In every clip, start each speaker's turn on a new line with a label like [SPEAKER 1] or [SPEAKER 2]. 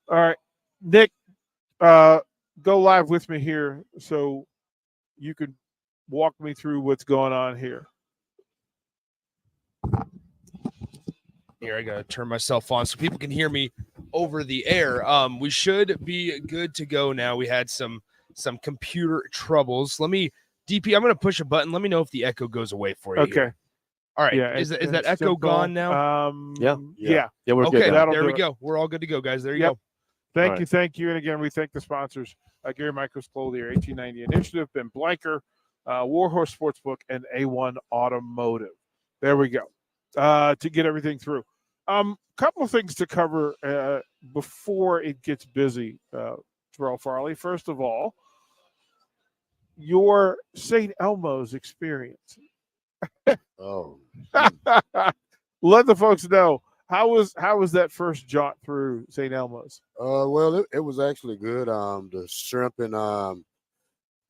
[SPEAKER 1] All right, Nick, go live with me here so you can walk me through what's going on here.
[SPEAKER 2] Here, I gotta turn myself on so people can hear me over the air. We should be good to go now. We had some computer troubles. Let me DP. I'm gonna push a button. Let me know if the echo goes away for you.
[SPEAKER 1] Okay.
[SPEAKER 2] Here. All right.
[SPEAKER 1] Yeah,
[SPEAKER 2] Is that echo gone now?
[SPEAKER 1] Yeah.
[SPEAKER 3] We're
[SPEAKER 2] okay.
[SPEAKER 3] good.
[SPEAKER 2] There we go. We're all good to go, guys. There you go.
[SPEAKER 1] Thank you. And again, we thank the sponsors, Gary Michaels Clothier, 1890 Initiative, Ben Blanker, Warhorse Sportsbook, and A1 Automotive. There we go. To get everything through. Couple of things to cover before it gets busy, Terrell Farley. First of all, your St. Elmo's experience.
[SPEAKER 4] Oh,
[SPEAKER 1] Let the folks know how was that first jaunt through St. Elmo's?
[SPEAKER 4] well, it was actually good. The shrimp and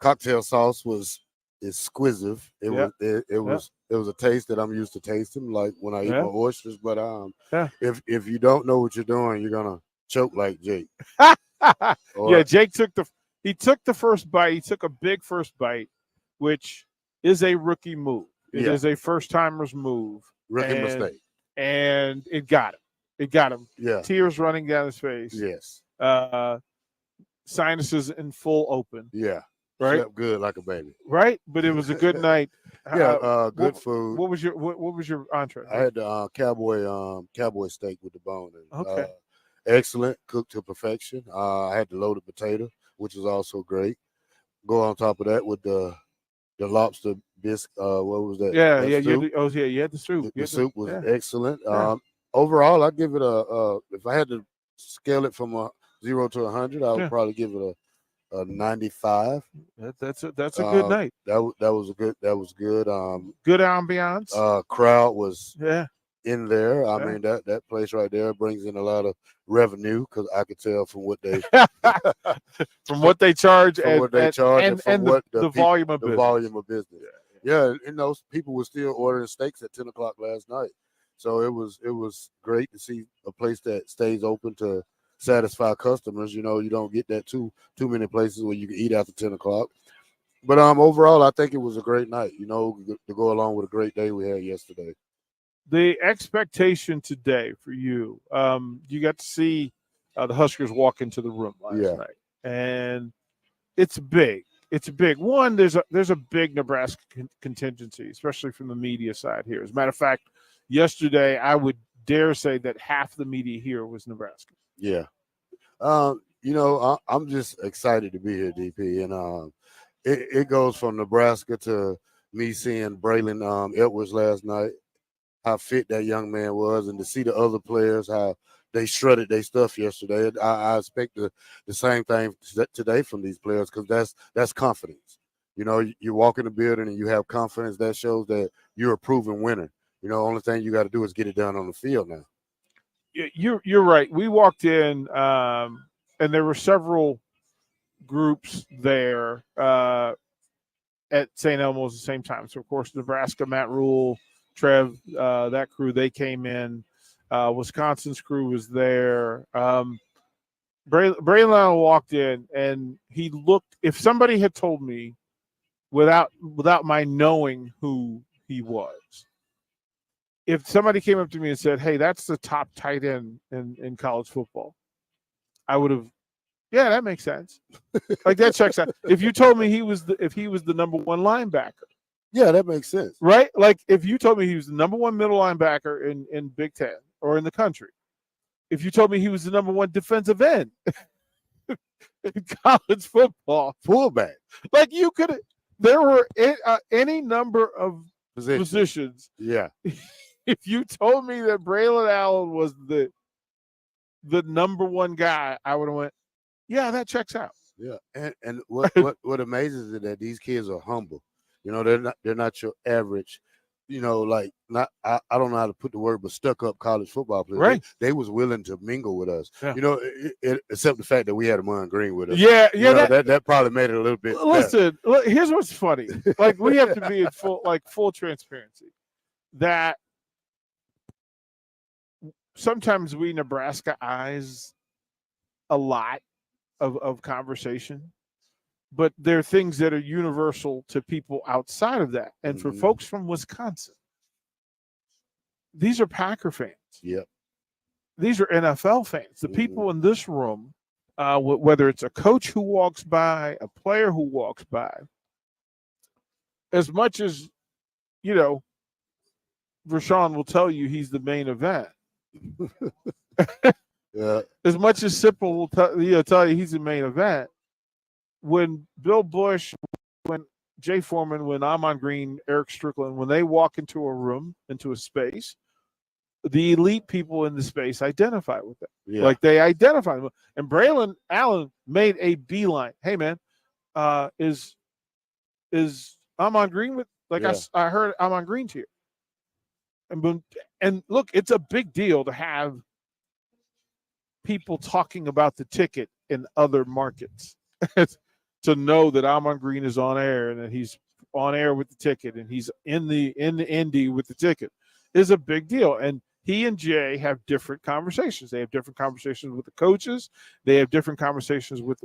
[SPEAKER 4] cocktail sauce was exquisite. It was a taste that I'm used to tasting, like when I eat my oysters. But if you don't know what you're doing, you're gonna choke like Jake.
[SPEAKER 1] Jake took the first bite. He took a big first bite, which is a rookie move. It is a first timer's move.
[SPEAKER 4] Rookie mistake.
[SPEAKER 1] And it got him. It got him.
[SPEAKER 4] Yeah.
[SPEAKER 1] Tears running down his face.
[SPEAKER 4] Yes.
[SPEAKER 1] Sinuses in full open.
[SPEAKER 4] Yeah.
[SPEAKER 1] Right.
[SPEAKER 4] Slept good like a baby.
[SPEAKER 1] Right. But it was a good night.
[SPEAKER 4] Good food.
[SPEAKER 1] What was your entree?
[SPEAKER 4] I had the cowboy steak with the bone.
[SPEAKER 1] Okay.
[SPEAKER 4] Excellent, cooked to perfection. I had the loaded potato, which is also great. Go on top of that with the lobster bisque. What was that?
[SPEAKER 1] You had the soup.
[SPEAKER 4] The soup was excellent. Overall, I give it if I had to scale it from a 0 to 100, I would probably give it a 95.
[SPEAKER 1] That's a good night.
[SPEAKER 4] That was good.
[SPEAKER 1] Good ambiance.
[SPEAKER 4] Crowd was in there. I mean that place right there brings in a lot of revenue because I could tell from what they
[SPEAKER 1] charge
[SPEAKER 4] and
[SPEAKER 1] the volume of business.
[SPEAKER 4] Volume of business. Yeah, and those people were still ordering steaks at 10 o'clock last night. So it was great to see a place that stays open to satisfy customers. You know, you don't get that too many places where you can eat after 10 o'clock. But overall, I think it was a great night, you know, to go along with a great day we had yesterday.
[SPEAKER 1] The expectation today for you, you got to see the Huskers walk into the room last night. And it's big. It's big. One, there's a big Nebraska contingency, especially from the media side here. As a matter of fact, yesterday I would dare say that half the media here was Nebraska.
[SPEAKER 4] Yeah. You know, I'm just excited to be here, DP. And it goes from Nebraska to me seeing Braylon Edwards last night, how fit that young man was, and to see the other players, how they shredded their stuff yesterday. I expect the same thing today from these players because that's confidence. You know, you walk in the building and you have confidence. That shows that you're a proven winner. You know, only thing you got to do is get it done on the field now.
[SPEAKER 1] You're right. We walked in, and there were several groups there at St. Elmo's at the same time. So, of course, Nebraska, Matt Rhule, Trev, that crew, they came in. Wisconsin's crew was there. Braylon walked in, and he looked. If somebody had told me, without my knowing who he was, if somebody came up to me and said, "Hey, that's the top tight end in college football," I would have, that makes sense. Like that checks out. If you told me he was the number one linebacker.
[SPEAKER 4] Yeah, that makes sense.
[SPEAKER 1] Right? Like if you told me he was the number one middle linebacker in Big Ten or in the country, if you told me he was the number one defensive end in college football,
[SPEAKER 4] fullback,
[SPEAKER 1] like there were any number of positions.
[SPEAKER 4] Yeah.
[SPEAKER 1] If you told me that Braylon Allen was the number one guy, I would have went, yeah, that checks out.
[SPEAKER 4] Yeah, and what amazes is that these kids are humble. You know, they're not your average, you know, like I don't know how to put the word, but stuck up college football players.
[SPEAKER 1] Right.
[SPEAKER 4] They was willing to mingle with us.
[SPEAKER 1] Yeah.
[SPEAKER 4] You know, except the fact that we had Amon Green with us.
[SPEAKER 1] Yeah,
[SPEAKER 4] you know, that probably made it a little bit.
[SPEAKER 1] Listen, here's what's funny. Like we have to be in full transparency. That sometimes we Nebraska eyes a lot of conversation, but there are things that are universal to people outside of that. And for folks from Wisconsin, these are Packer fans.
[SPEAKER 4] Yep.
[SPEAKER 1] These are NFL fans. The people in this room, whether it's a coach who walks by, a player who walks by, as much as, Rashawn will tell you he's the main event.
[SPEAKER 4] Yeah.
[SPEAKER 1] As much as Sipple will tell you he's the main event, when Bill Bush, when Jay Foreman, when Amon Green, Eric Strickland, when they walk into a room, into a space, the elite people in the space identify with them.
[SPEAKER 4] Yeah.
[SPEAKER 1] Like they identify them. And Braylon Allen made a beeline. Hey, man, is Amon Green with? I heard Amon Green's here. And look, it's a big deal to have people talking about the ticket in other markets. To know that Amon Green is on air and that he's on air with the ticket and he's in the Indy with the ticket is a big deal. And he and Jay have different conversations. They have different conversations with the coaches. They have different conversations with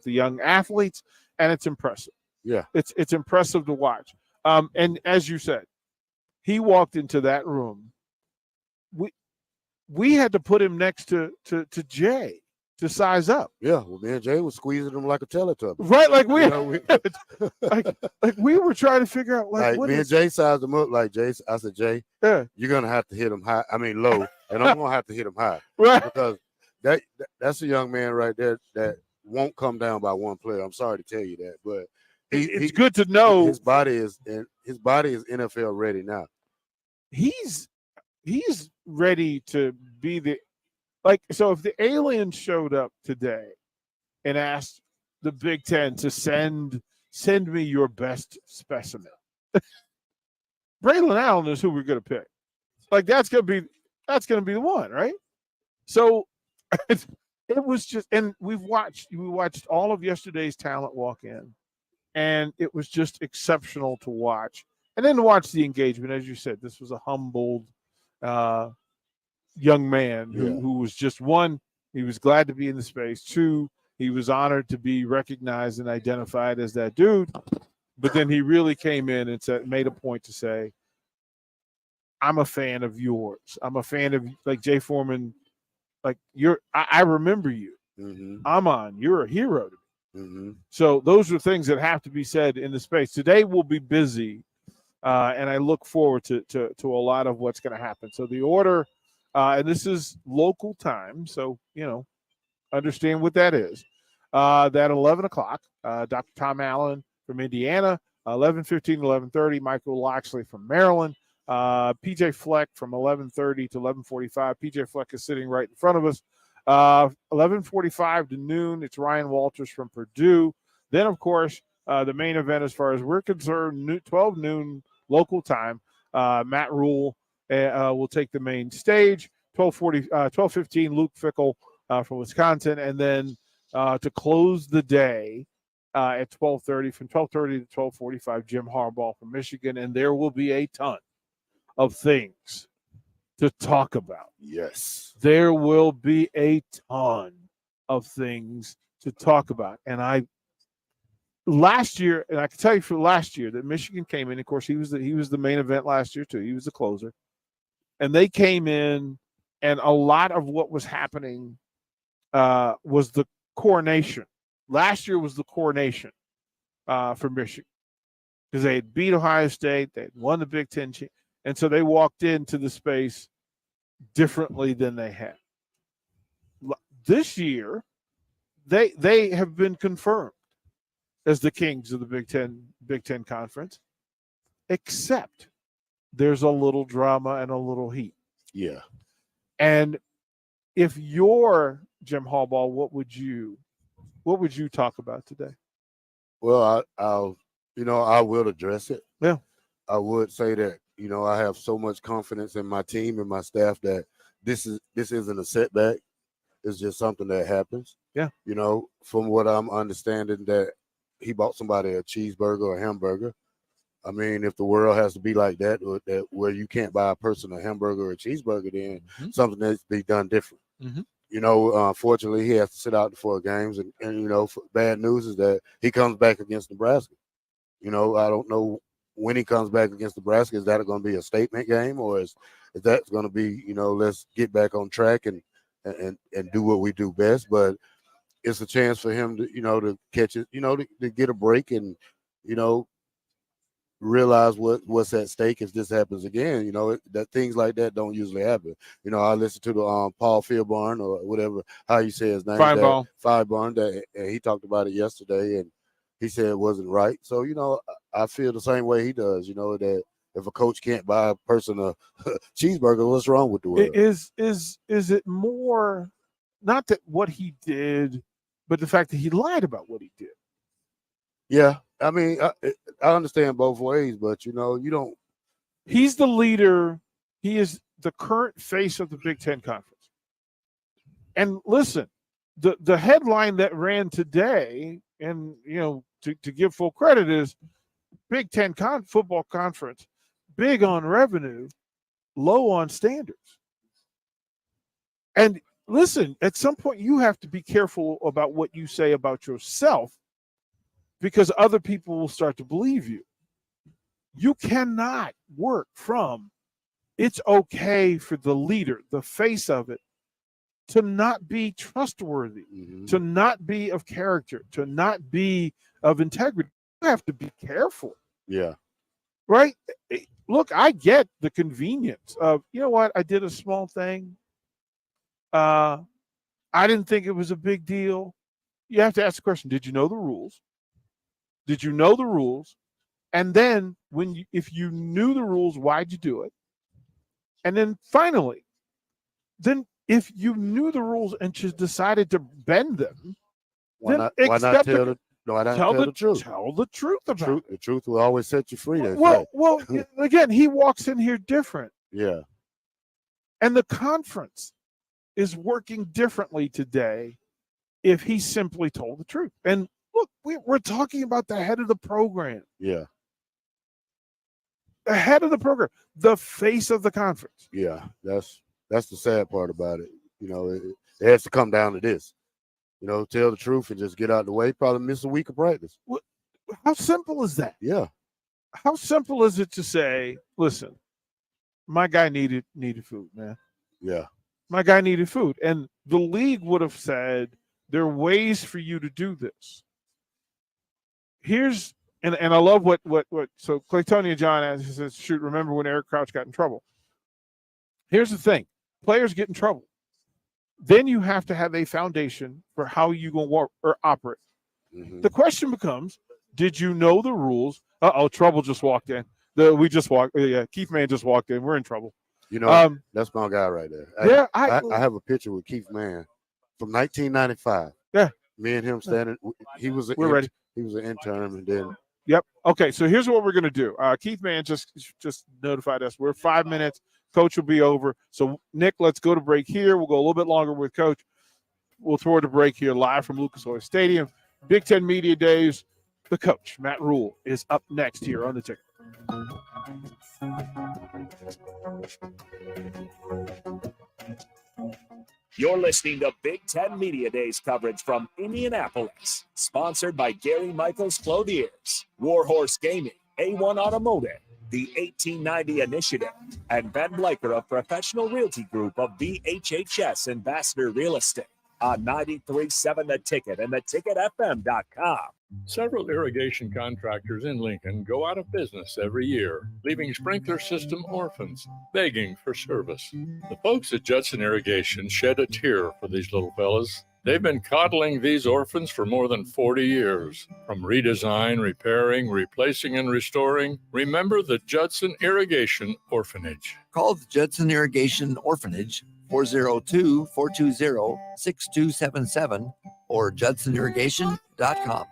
[SPEAKER 1] the young athletes, and it's impressive.
[SPEAKER 4] Yeah,
[SPEAKER 1] it's impressive to watch. And as you said, he walked into that room. We had to put him next to Jay to size up.
[SPEAKER 4] Yeah, well, me and Jay was squeezing him like a Teletubby.
[SPEAKER 1] Right, like we were trying to figure out
[SPEAKER 4] like me and Jay sized him up. Like Jay, I said, Jay, you're gonna have to hit him high. I mean low, and I'm gonna have to hit him high,
[SPEAKER 1] right?
[SPEAKER 4] Because that's a young man right there that won't come down by one player. I'm sorry to tell you that, but
[SPEAKER 1] it's good to know
[SPEAKER 4] his body is NFL ready now.
[SPEAKER 1] He's ready to be so if the aliens showed up today and asked the Big Ten to send me your best specimen, Braylon Allen is who we're going to pick. Like that's going to be the one, right? So it was just, and we watched all of yesterday's talent walk in, and it was just exceptional to watch. And then to watch the engagement, as you said, this was a humbled young man who was just, one, he was glad to be in the space. Two, he was honored to be recognized and identified as that dude. But then he really came in and made a point to say, I'm a fan of yours. I'm a fan of, like Jay Foreman, like I remember you. Amon, you're a hero to me. So those are things that have to be said in the space. Today will be busy. And I look forward to a lot of what's going to happen. So the order, and this is local time, so, understand what that is. That 11 o'clock, Dr. Tom Allen from Indiana, 11:15 to 11:30, Michael Loxley from Maryland, PJ Fleck from 11:30 to 11:45. PJ Fleck is sitting right in front of us. 11:45 to noon, it's Ryan Walters from Purdue. Then, of course, the main event, as far as we're concerned, 12 noon local time. Matt Rhule will take the main stage. 12:15, Luke Fickell from Wisconsin, and then to close the day at 12:30, from 12:30 to 12:45, Jim Harbaugh from Michigan, and there will be a ton of things to talk about.
[SPEAKER 4] Yes,
[SPEAKER 1] there will be a ton of things to talk about, and last year, and I can tell you for last year that Michigan came in. Of course, he was the main event last year too. He was the closer, and they came in, and a lot of what was happening was the coronation. Last year was the coronation for Michigan because they had beat Ohio State, they had won the Big Ten, and so they walked into the space differently than they had. This year, they have been confirmed as the kings of the Big Ten Conference, except there's a little drama and a little heat.
[SPEAKER 4] Yeah.
[SPEAKER 1] And if you're Jim Harbaugh, what would you talk about today?
[SPEAKER 4] Well, I will address it.
[SPEAKER 1] Yeah.
[SPEAKER 4] I would say that, I have so much confidence in my team and my staff that this isn't a setback. It's just something that happens.
[SPEAKER 1] Yeah.
[SPEAKER 4] From what I'm understanding, that he bought somebody a cheeseburger or a hamburger. I mean, if the world has to be like that, where you can't buy a person a hamburger or a cheeseburger, then something needs to be done different. Unfortunately, he has to sit out the 4 games. And bad news is that he comes back against Nebraska. I don't know when he comes back against Nebraska. Is that going to be a statement game, or is that going to be, let's get back on track and do what we do best? But it's a chance for him to, to catch it, to get a break and, realize what's at stake if this happens again. That things like that don't usually happen. I listened to the Paul Fearbarn or whatever, how you say his name. Firebarn, that he talked about it yesterday, and he said it wasn't right. So, I feel the same way he does, that if a coach can't buy a person a cheeseburger, what's wrong with the world?
[SPEAKER 1] Is it more not that what he did, but the fact that he lied about what he did?
[SPEAKER 4] Yeah, I mean, I understand both ways, but you don't.
[SPEAKER 1] He's the leader. He is the current face of the Big Ten Conference. And listen, the headline that ran today, and to give full credit, is Big Ten football conference, big on revenue, low on standards. And listen, at some point you have to be careful about what you say about yourself, because other people will start to believe you. You cannot work from it's okay for the leader, the face of it, to not be trustworthy, to not be of character, to not be of integrity. You have to be careful.
[SPEAKER 4] Yeah.
[SPEAKER 1] Right? Look, I get the convenience of, you know what, I did a small thing. I didn't think it was a big deal. You have to ask the question, did you know the rules? Did you know the rules? And then if you knew the rules, why'd you do it? And then finally, if you knew the rules and just decided to bend them,
[SPEAKER 4] why not tell the truth?
[SPEAKER 1] Tell the truth about it.
[SPEAKER 4] The truth will always set you free.
[SPEAKER 1] Well, again, he walks in here different.
[SPEAKER 4] Yeah.
[SPEAKER 1] And the conference is working differently today if he simply told the truth. And look, we're talking about the head of the program.
[SPEAKER 4] Yeah.
[SPEAKER 1] The head of the program, the face of the conference.
[SPEAKER 4] Yeah, that's the sad part about it. It has to come down to this. Tell the truth and just get out of the way. Probably miss a week of practice.
[SPEAKER 1] How simple is that?
[SPEAKER 4] Yeah.
[SPEAKER 1] How simple is it to say, listen, my guy needed food, man.
[SPEAKER 4] Yeah.
[SPEAKER 1] My guy needed food. And the league would have said, there are ways for you to do this. And I love what so Claytonia John says, shoot, remember when Eric Crouch got in trouble? Here's the thing. Players get in trouble. Then you have to have a foundation for how you going to work or operate. Mm-hmm. The question becomes, did you know the rules? Trouble just walked in. Keith Mann just walked in. We're in trouble.
[SPEAKER 4] That's my guy right there. I have a picture with Keith Mann from 1995.
[SPEAKER 1] Yeah.
[SPEAKER 4] Me and him standing. We're
[SPEAKER 1] ready.
[SPEAKER 4] He was an intern, and then.
[SPEAKER 1] Yep. Okay. So here's what we're going to do. Keith Mann just notified us. We're 5 minutes. Coach will be over. So Nick, let's go to break here. We'll go a little bit longer with Coach. We'll throw it a break here live from Lucas Oil Stadium. Big Ten Media Days. The coach, Matt Rhule, is up next here on the ticket.
[SPEAKER 3] You're listening to Big Ten Media Days coverage from Indianapolis, sponsored by Gary Michaels Clothiers, Warhorse Gaming, A1 Automotive, the 1890 Initiative, and Ben Bleicher of Professional Realty Group of VHHS Ambassador Real Estate on 93.7 The Ticket and theticketfm.com.
[SPEAKER 5] Several irrigation contractors in Lincoln go out of business every year, leaving sprinkler system orphans, begging for service. The folks at Judson Irrigation shed a tear for these little fellas. They've been coddling these orphans for more than 40 years. From redesign, repairing, replacing, and restoring, remember the Judson Irrigation Orphanage.
[SPEAKER 6] Call the Judson Irrigation Orphanage, 402-420-6277 or judsonirrigation.com.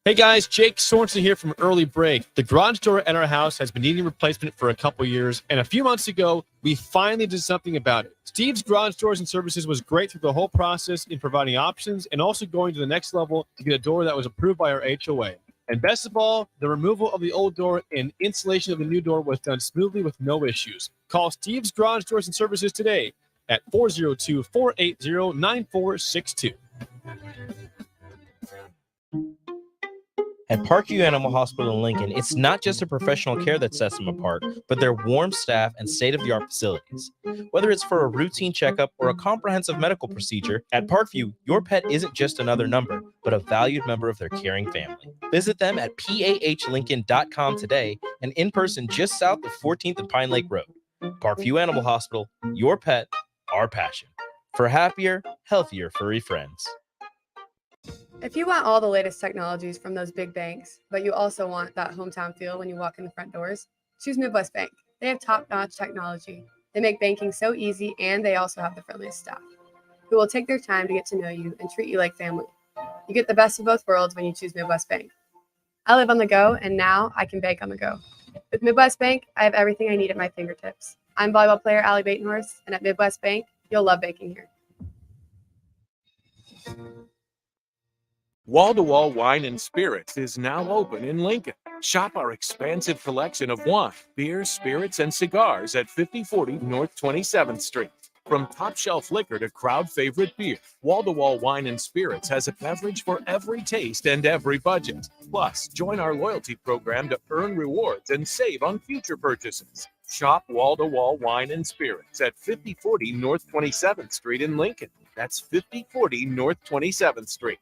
[SPEAKER 7] Hey guys, Jake Sorensen here from Early Break. The garage door at our house has been needing replacement for a couple years, and a few months ago, we finally did something about it. Steve's Garage Doors and Services was great through the whole process in providing options and also going to the next level to get a door that was approved by our HOA. And best of all, the removal of the old door and installation of the new door was done smoothly with no issues. Call Steve's Garage Doors and Services today, at 402-480-9462.
[SPEAKER 8] At Parkview Animal Hospital in Lincoln, it's not just the professional care that sets them apart, but their warm staff and state-of-the-art facilities. Whether it's for a routine checkup or a comprehensive medical procedure, at Parkview, your pet isn't just another number, but a valued member of their caring family. Visit them at pahlincoln.com today and in person just south of 14th and Pine Lake Road. Parkview Animal Hospital, your pet, our passion. For happier, healthier furry friends.
[SPEAKER 9] If you want all the latest technologies from those big banks, but you also want that hometown feel when you walk in the front doors, choose Midwest Bank. They have top-notch technology. They make banking so easy, and they also have the friendliest staff who will take their time to get to know you and treat you like family. You get the best of both worlds when you choose Midwest Bank. I live on the go, and now I can bank on the go. With Midwest Bank, I have everything I need at my fingertips. I'm volleyball player Allie Batenhorst, and at Midwest Bank, you'll love banking here.
[SPEAKER 10] Wall-to-Wall Wine and Spirits is now open in Lincoln. Shop our expansive collection of wine, beer, spirits, and cigars at 5040 North 27th Street. From top-shelf liquor to crowd-favorite beer, Wall-to-Wall Wine and Spirits has a beverage for every taste and every budget. Plus, join our loyalty program to earn rewards and save on future purchases. Shop Wall-to-Wall Wine and Spirits at 5040 North 27th Street in Lincoln. That's 5040 North 27th Street.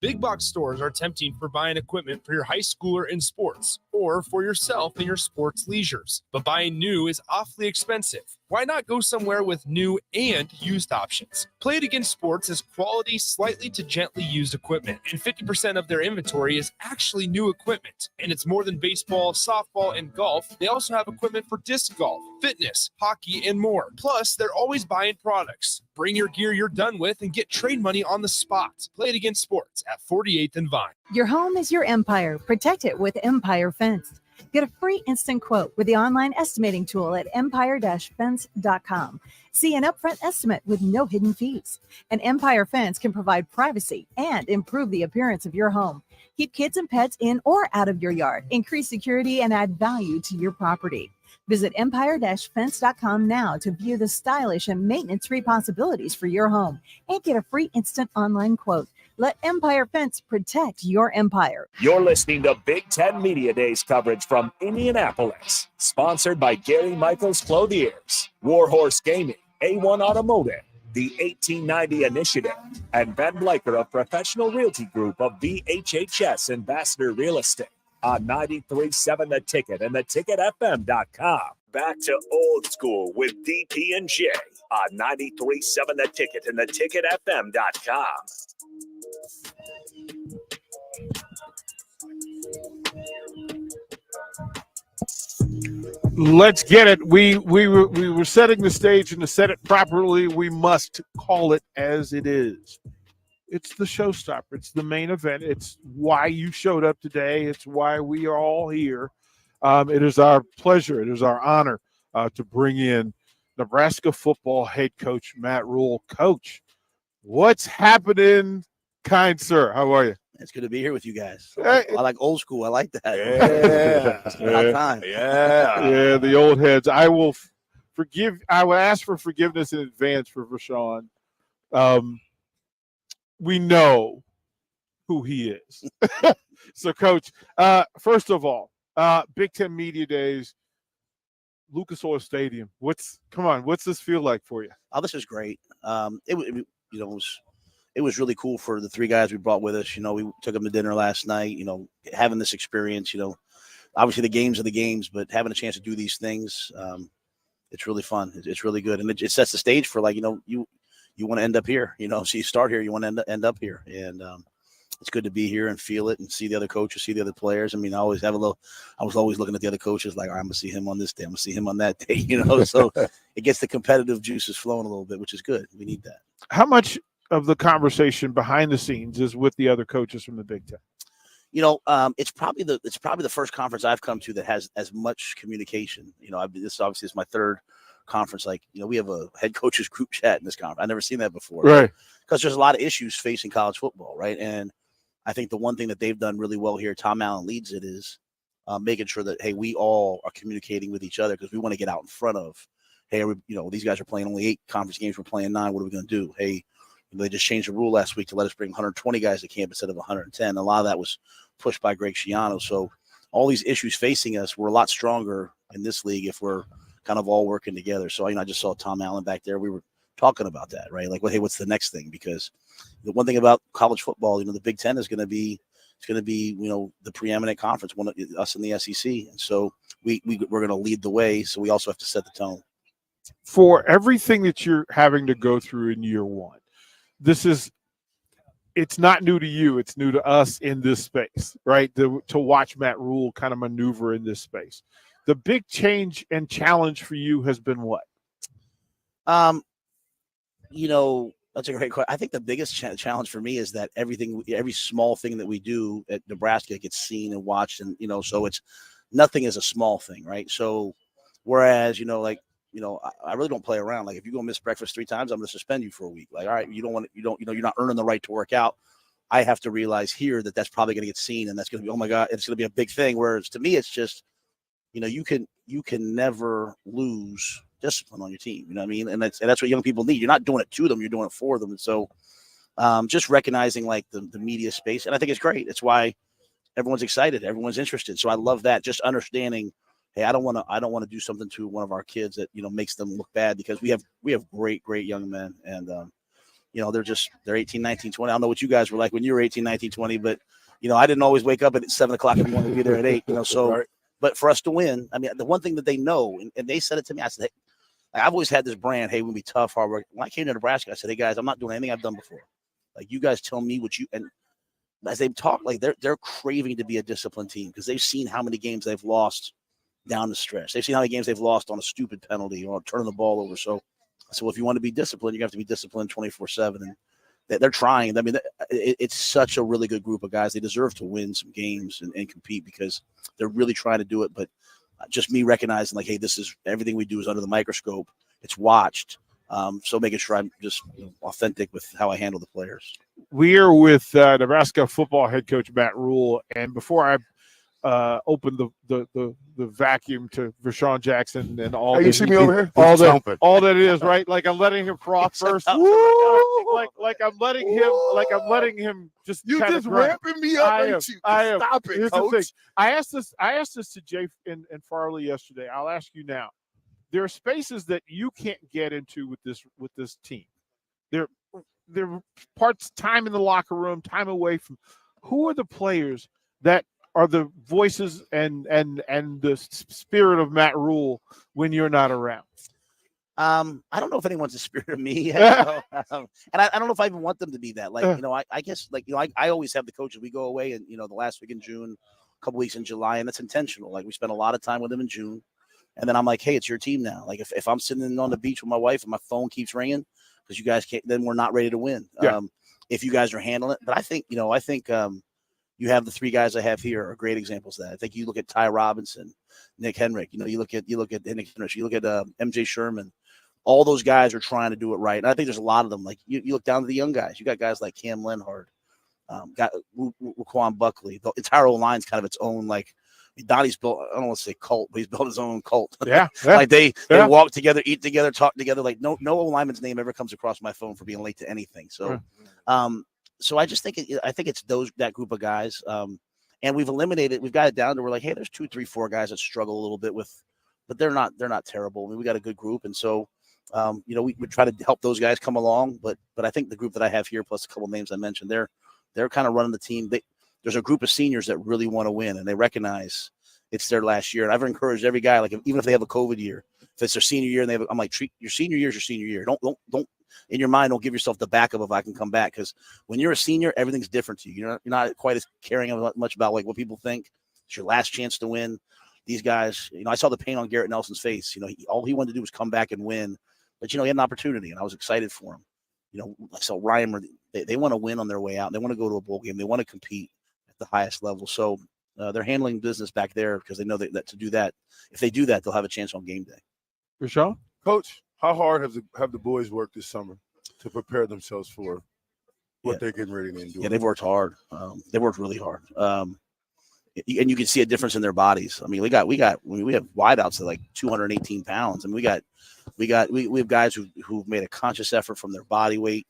[SPEAKER 2] Big box stores are tempting for buying equipment for your high schooler in sports or for yourself in your sports leisures. But buying new is awfully expensive. Why not go somewhere with new and used options? Play It Again Sports is quality, slightly to gently used equipment, and 50% of their inventory is actually new equipment. And it's more than baseball, softball, and golf. They also have equipment for disc golf, fitness, hockey, and more. Plus, they're always buying products. Bring your gear you're done with and get trade money on the spot. Play It Again Sports at 48th and Vine.
[SPEAKER 11] Your home is your empire. Protect it with Empire Fence. Get a free instant quote with the online estimating tool at empire-fence.com. See an upfront estimate with no hidden fees. An Empire Fence can provide privacy and improve the appearance of your home. Keep kids and pets in or out of your yard. Increase security and add value to your property. Visit empire-fence.com now to view the stylish and maintenance-free possibilities for your home and get a free instant online quote. Let Empire Fence protect your empire.
[SPEAKER 3] You're listening to Big Ten Media Days coverage from Indianapolis, sponsored by Gary Michaels Clothiers, Warhorse Gaming, A1 Automotive, the 1890 Initiative, and Ben Bleicher of Professional Realty Group of VHHS Ambassador Real Estate on 93.7 The Ticket and theticketfm.com. Back to old school with DP and J on 93.7 The Ticket and theticketfm.com.
[SPEAKER 1] Let's get it. We were setting the stage, and to set it properly, we must call it as it is. It's the showstopper. It's the main event. It's why you showed up today. It's why we are all here. It is our pleasure. It is our honor to bring in Nebraska football head coach Matt Rhule. Coach, what's happening, kind sir? How are you?
[SPEAKER 12] It's good to be here with you guys.
[SPEAKER 1] Hey.
[SPEAKER 12] I like old school. I like that.
[SPEAKER 1] Yeah.
[SPEAKER 12] It's been a long time.
[SPEAKER 1] Yeah, the old heads. I will ask for forgiveness in advance for Rashawn. We know who he is. So, Coach, first of all, Big Ten Media Days, Lucas Oil Stadium. What's this feel like for you?
[SPEAKER 12] Oh, this is great. It was really cool for the three guys we brought with us. We took them to dinner last night. Having this experience. Obviously the games are the games, but having a chance to do these things, it's really fun. It's really good, and it sets the stage for you want to end up here. So you start here, you want to end up here, and it's good to be here and feel it and see the other coaches, see the other players. I was always looking at the other coaches like, all right, I'm gonna see him on this day, I'm gonna see him on that day. So it gets the competitive juices flowing a little bit, which is good. We need that.
[SPEAKER 1] How much of the conversation behind the scenes is with the other coaches from the Big Ten?
[SPEAKER 12] It's probably the first conference I've come to that has as much communication. This obviously is my third conference. We have a head coaches group chat in this conference. I've never seen that before.
[SPEAKER 1] Right.
[SPEAKER 12] Because there's a lot of issues facing college football, right? And I think the one thing that they've done really well here, Tom Allen leads it, is making sure that, hey, we all are communicating with each other because we want to get out in front of hey, these guys are playing only 8 conference games. We're playing 9. What are we going to do? Hey, they just changed the rule last week to let us bring 120 guys to camp instead of 110. A lot of that was pushed by Greg Schiano. So all these issues facing us, we're a lot stronger in this league if we're kind of all working together. So, I just saw Tom Allen back there. We were talking about that, right? Like, well, hey, what's the next thing? Because the one thing about college football, the Big Ten is going to be, the preeminent conference, one of us in the SEC. And so we're going to lead the way. So we also have to set the tone.
[SPEAKER 1] For everything that you're having to go through in year one, it's not new to you. It's new to us in this space, right? To watch Matt Rhule kind of maneuver in this space. The big change and challenge for you has been what?
[SPEAKER 12] That's a great question. I think the biggest challenge for me is that every small thing that we do at Nebraska gets seen and watched, and so it's nothing is a small thing, right? So, whereas I really don't play around. Like, if you go miss breakfast 3 times, I'm going to suspend you for a week. Like, all right, you're not earning the right to work out. I have to realize here that that's probably going to get seen, and that's going to be, oh my God, it's going to be a big thing. Whereas to me, it's just, you can never lose discipline on your team. You know what I mean? And that's what young people need. You're not doing it to them, you're doing it for them. And so just recognizing like the media space. And I think it's great. It's why everyone's excited. Everyone's interested. So I love that. Just understanding, hey, I don't want to do something to one of our kids that, makes them look bad, because we have great young men. And, they're 18, 19, 20. I don't know what you guys were like when you were 18, 19, 20, but, I didn't always wake up at 7:00 in the morning to be there at 8, so, right. But for us to win, I mean, the one thing that they know, and they said it to me, I said, hey, I've always had this brand, hey, we'll be tough, hard work. When I came to Nebraska, I said, hey guys, I'm not doing anything I've done before. Like, you guys tell me what you, and as they talk, like they're craving to be a disciplined team, because they've seen how many games they've lost down the stretch. They've seen how many games they've lost on a stupid penalty or turning the ball over. So if you want to be disciplined, you have to be disciplined 24/7. And they're trying. I mean, it's such a really good group of guys. They deserve to win some games and compete, because they're really trying to do it. But just me recognizing, like, hey, this is everything we do is under the microscope. It's watched. So making sure I'm just authentic with how I handle the players.
[SPEAKER 1] We are with Nebraska football head coach Matt Rhule, and before I open the vacuum to Rashawn Jackson and all.
[SPEAKER 4] Hey, you see me over here?
[SPEAKER 1] All that it is, right? Like, I'm letting him froth first. Like I'm letting him just.
[SPEAKER 4] You just ramping me up, ain't you? Stop it, coach.
[SPEAKER 1] I asked this to Jay and Farley yesterday. I'll ask you now. There are spaces that you can't get into with this team. There are parts, time in the locker room, time away from. Who are the players that are the voices and the spirit of Matt Rhule when you're not around?
[SPEAKER 12] I don't know if anyone's the spirit of me, and I don't know if I even want them to be that. Like, I guess, like, I always have the coaches. We go away, and the last week in June, a couple weeks in July, and that's intentional. Like, we spend a lot of time with them in June, and then I'm like, hey, it's your team now. Like, if I'm sitting on the beach with my wife and my phone keeps ringing because you guys can't, then we're not ready to win.
[SPEAKER 1] Yeah.
[SPEAKER 12] If you guys are handling it, but I think you have the 3 guys I have here are great examples of that. I think you look at Ty Robinson, Nick Henrich, you look at Nick Henrich, you look at MJ Sherman. All those guys are trying to do it right. And I think there's a lot of them. Like, you look down to the young guys. You got guys like Cam Lenhard, got Raquan Buckley. The entire line's kind of its own, like, Donnie's built, I don't want to say cult, but he's built his own cult.
[SPEAKER 1] Yeah.
[SPEAKER 12] Like, they walk together, eat together, talk together. Like, no lineman's name ever comes across my phone for being late to anything. So, so I just think it's that group of guys. And we've got it down to where, like, hey, there's 2, 3, 4 guys that struggle a little bit with, but they're not terrible. I mean, we got a good group. And so, we try to help those guys come along, but I think the group that I have here, plus a couple names I mentioned, they're kind of running the team. There's a group of seniors that really want to win, and they recognize it's their last year. And I've encouraged every guy, like, even if they have a COVID year, if it's their senior year, and I'm like, treat your senior year as your senior year. Don't in your mind, don't give yourself the backup of I can come back, because when you're a senior, everything's different to you. You're not quite as caring much about like what people think. It's your last chance to win. These guys, I saw the pain on Garrett Nelson's face. All he wanted to do was come back and win. But, he had an opportunity, and I was excited for him. I saw Reimer. They want to win on their way out. They want to go to a bowl game. They want to compete at the highest level. So they're handling business back there, because they know that to do that, if they do that, they'll have a chance on game day.
[SPEAKER 1] Rashawn?
[SPEAKER 4] Coach, how hard have the boys worked this summer to prepare themselves for what they're getting ready to do?
[SPEAKER 12] Yeah, they've worked hard. They worked really hard. and you can see a difference in their bodies. I mean, we have wideouts at like 218 pounds. I mean, we have guys who've made a conscious effort from their body weight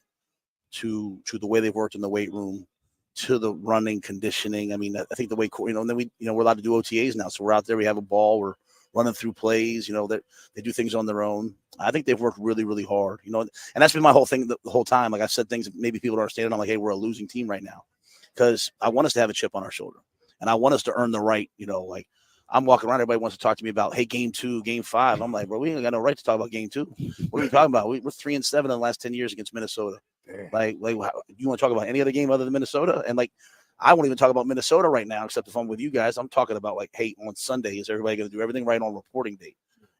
[SPEAKER 12] to the way they've worked in the weight room to the running conditioning. I mean, I think the way, and then we're allowed to do OTAs now. So we're out there, we have a ball, we're running through plays, that they do things on their own. I think they've worked really, really hard, and that's been my whole thing the whole time. Like I said, things that maybe people don't understand. I'm like, hey, we're a losing team right now because I want us to have a chip on our shoulder and I want us to earn the right, like I'm walking around. Everybody wants to talk to me about, hey, game 2, game 5. I'm like, bro, we ain't got no right to talk about game 2. What are we talking about? We're 3-7 in the last 10 years against Minnesota. Like, you want to talk about any other game other than Minnesota? And like, I won't even talk about Minnesota right now, except if I'm with you guys. I'm talking about like, hey, on Sunday, is everybody going to do everything right on reporting day?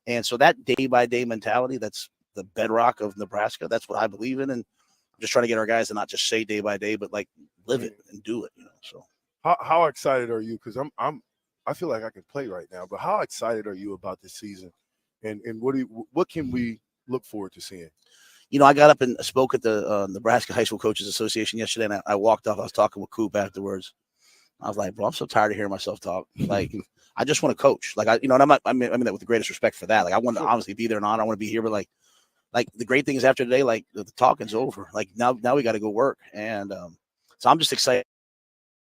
[SPEAKER 12] And so that day-by-day mentality, that's the bedrock of Nebraska. That's what I believe in. And I'm just trying to get our guys to not just say day by day, but like live it and do it. So
[SPEAKER 13] how excited are you? Because I feel like I can play right now, but how excited are you about this season? And what can we look forward to seeing?
[SPEAKER 12] I got up and spoke at the Nebraska High School Coaches Association yesterday, and I walked off. I was talking with Coop afterwards. I was like, bro, I'm so tired of hearing myself talk. Like, I just want to coach. Like, and I mean that with the greatest respect for that. Like, I want to obviously be there and on. I want to be here, but like the great thing is after today, like the talking's over. Like now we got to go work. And so I'm just excited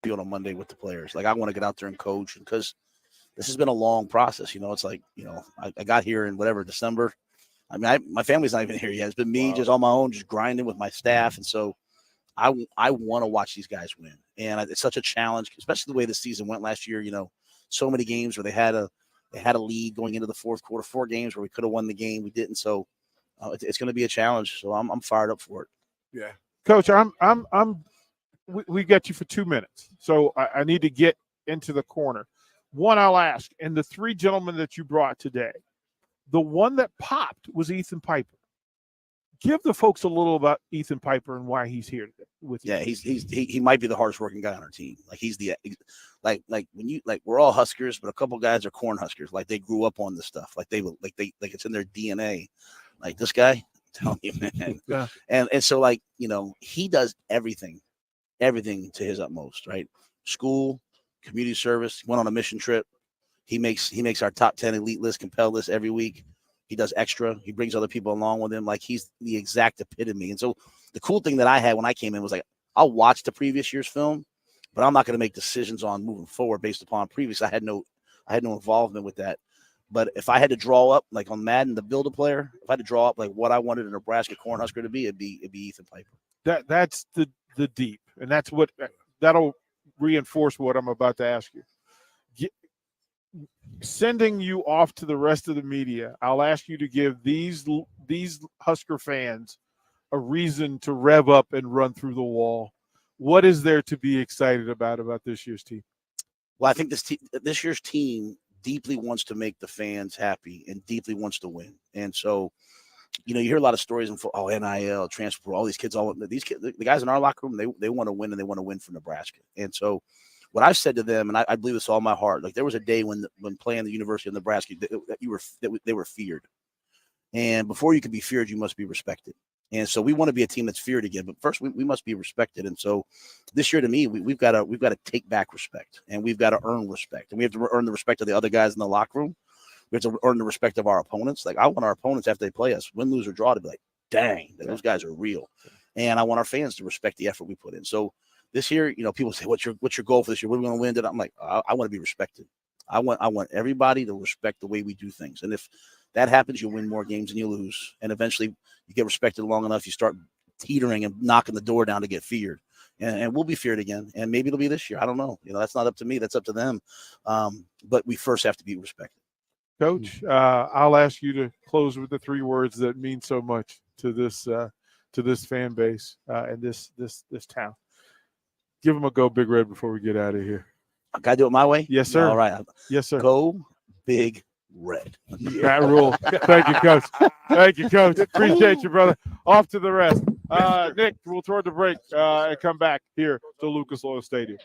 [SPEAKER 12] to be on Monday with the players. Like, I want to get out there and coach because this has been a long process. It's like, I got here in December. I mean, my family's not even here yet. It's been me just on my own, just grinding with my staff. And so I want to watch these guys win. And it's such a challenge, especially the way the season went last year. So many games where they had a lead going into the fourth quarter, 4 games where we could have won the game. We didn't. So it's going to be a challenge. So I'm fired up for it.
[SPEAKER 1] Yeah. Coach, we got you for 2 minutes. So I need to get into the corner. One, I'll ask, and the 3 gentlemen that you brought today, the one that popped was Ethan Piper. Give the folks a little about Ethan Piper and why he's here with you.
[SPEAKER 12] Yeah, he might be the hardest working guy on our team. Like he's like when you like we're all Huskers, but a couple guys are Corn Huskers. Like they grew up on this stuff. Like they it's in their DNA. Like this guy, I'm telling you, man.
[SPEAKER 1] Yeah.
[SPEAKER 12] And so like he does everything to his utmost. Right, school, community service. Went on a mission trip. He makes our top 10 elite list, compel list every week. He does extra. He brings other people along with him. Like he's the exact epitome. And so the cool thing that I had when I came in was like, I'll watch the previous year's film, but I'm not going to make decisions on moving forward based upon previous. I had no involvement with that. But if I had to draw up like on Madden, the build a player, if I had to draw up like what I wanted a Nebraska Cornhusker to be, it'd be Ethan Piper.
[SPEAKER 1] That's the deep, and that'll reinforce what I'm about to ask you. Sending you off to the rest of the media, I'll ask you to give these Husker fans a reason to rev up and run through the wall. What is there to be excited about this year's team?
[SPEAKER 12] Well, I think this year's team deeply wants to make the fans happy and deeply wants to win. And so, you hear a lot of stories in NIL, transfer, all these kids, the guys in our locker room, they want to win and they want to win for Nebraska. And so what I've said to them, and I believe this with all my heart, like there was a day when playing the University of Nebraska that they were feared. And before you can be feared, you must be respected. And so we want to be a team that's feared again, but first we must be respected. And so this year to me, we've got to take back respect and we've got to earn respect, and we have to earn the respect of the other guys in the locker room. We have to earn the respect of our opponents. Like I want our opponents after they play us, win, lose, or draw, to be like, dang, those guys are real. And I want our fans to respect the effort we put in. So this year, people say, what's your goal for this year? What are we going to win? And I'm like, I want to be respected. I want everybody to respect the way we do things. And if that happens, you'll win more games than you lose. And eventually you get respected long enough, you start teetering and knocking the door down to get feared. And we'll be feared again. And maybe it'll be this year. I don't know. That's not up to me. That's up to them. But we first have to be respected.
[SPEAKER 1] Coach, I'll ask you to close with the 3 words that mean so much to this fan base and this town. Give them a go, Big Red, before we get out of here.
[SPEAKER 12] I got to do it my way?
[SPEAKER 1] Yes, sir.
[SPEAKER 12] All right.
[SPEAKER 1] Yes, sir.
[SPEAKER 12] Go Big Red.
[SPEAKER 1] Matt Rhule. Thank you, Coach. Thank you, Coach. Appreciate you, brother. Off to the rest. Nick, we'll toward the break and come back here to Lucas Oil Stadium.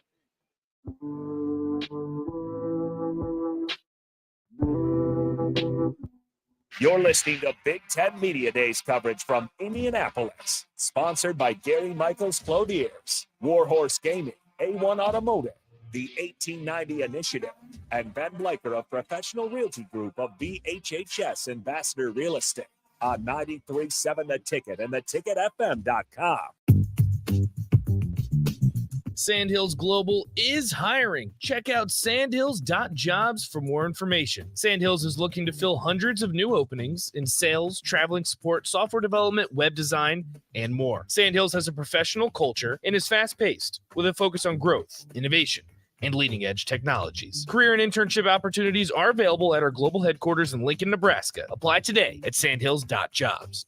[SPEAKER 3] You're listening to Big Ten Media Days coverage from Indianapolis, sponsored by Gary Michaels Clothiers, Warhorse Gaming, A1 Automotive, the 1890 Initiative, and Ben Blaker of Professional Realty Group of BHHS Ambassador Real Estate on 93.7 The Ticket and theticketfm.com.
[SPEAKER 2] Sandhills Global is hiring. Check out sandhills.jobs for more information. Sandhills is looking to fill hundreds of new openings in sales, traveling support, software development, web design, and more. Sandhills has a professional culture and is fast-paced with a focus on growth, innovation, and leading-edge technologies. Career and internship opportunities are available at our global headquarters in Lincoln, Nebraska. Apply today at sandhills.jobs.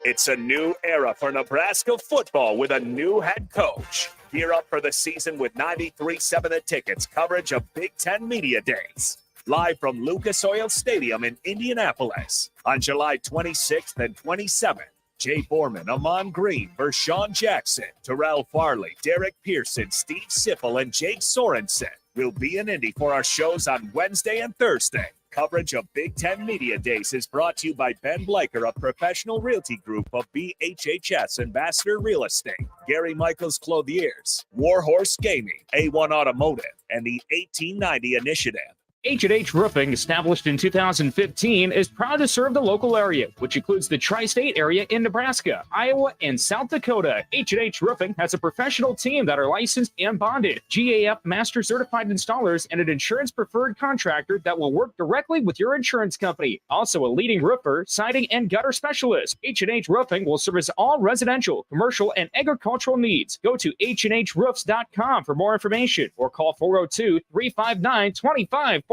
[SPEAKER 3] It's a new era for Nebraska football with a new head coach. Gear up for the season with 93.7 The Ticket's coverage of Big Ten Media Days. Live from Lucas Oil Stadium in Indianapolis on July 26th and 27th. Jay Foreman, Amon Green, Vershawn Jackson, Terrell Farley, Derek Pearson, Steve Sipple, and Jake Sorensen will be in Indy for our shows on Wednesday and Thursday. Coverage of Big Ten Media Days is brought to you by Ben Blaker of Professional Realty Group of BHHS Ambassador Real Estate, Gary Michaels Clothiers, Warhorse Gaming, A1 Automotive, and the 1890 Initiative.
[SPEAKER 14] H&H Roofing, established in 2015, is proud to serve the local area, which includes the tri-state area in Nebraska, Iowa, and South Dakota. H&H Roofing has a professional team that are licensed and bonded, GAF Master Certified Installers, and an insurance-preferred contractor that will work directly with your insurance company. Also a leading roofer, siding, and gutter specialist. H&H Roofing will service all residential, commercial, and agricultural needs. Go to HNHroofs.com for more information or call 402-359-2546.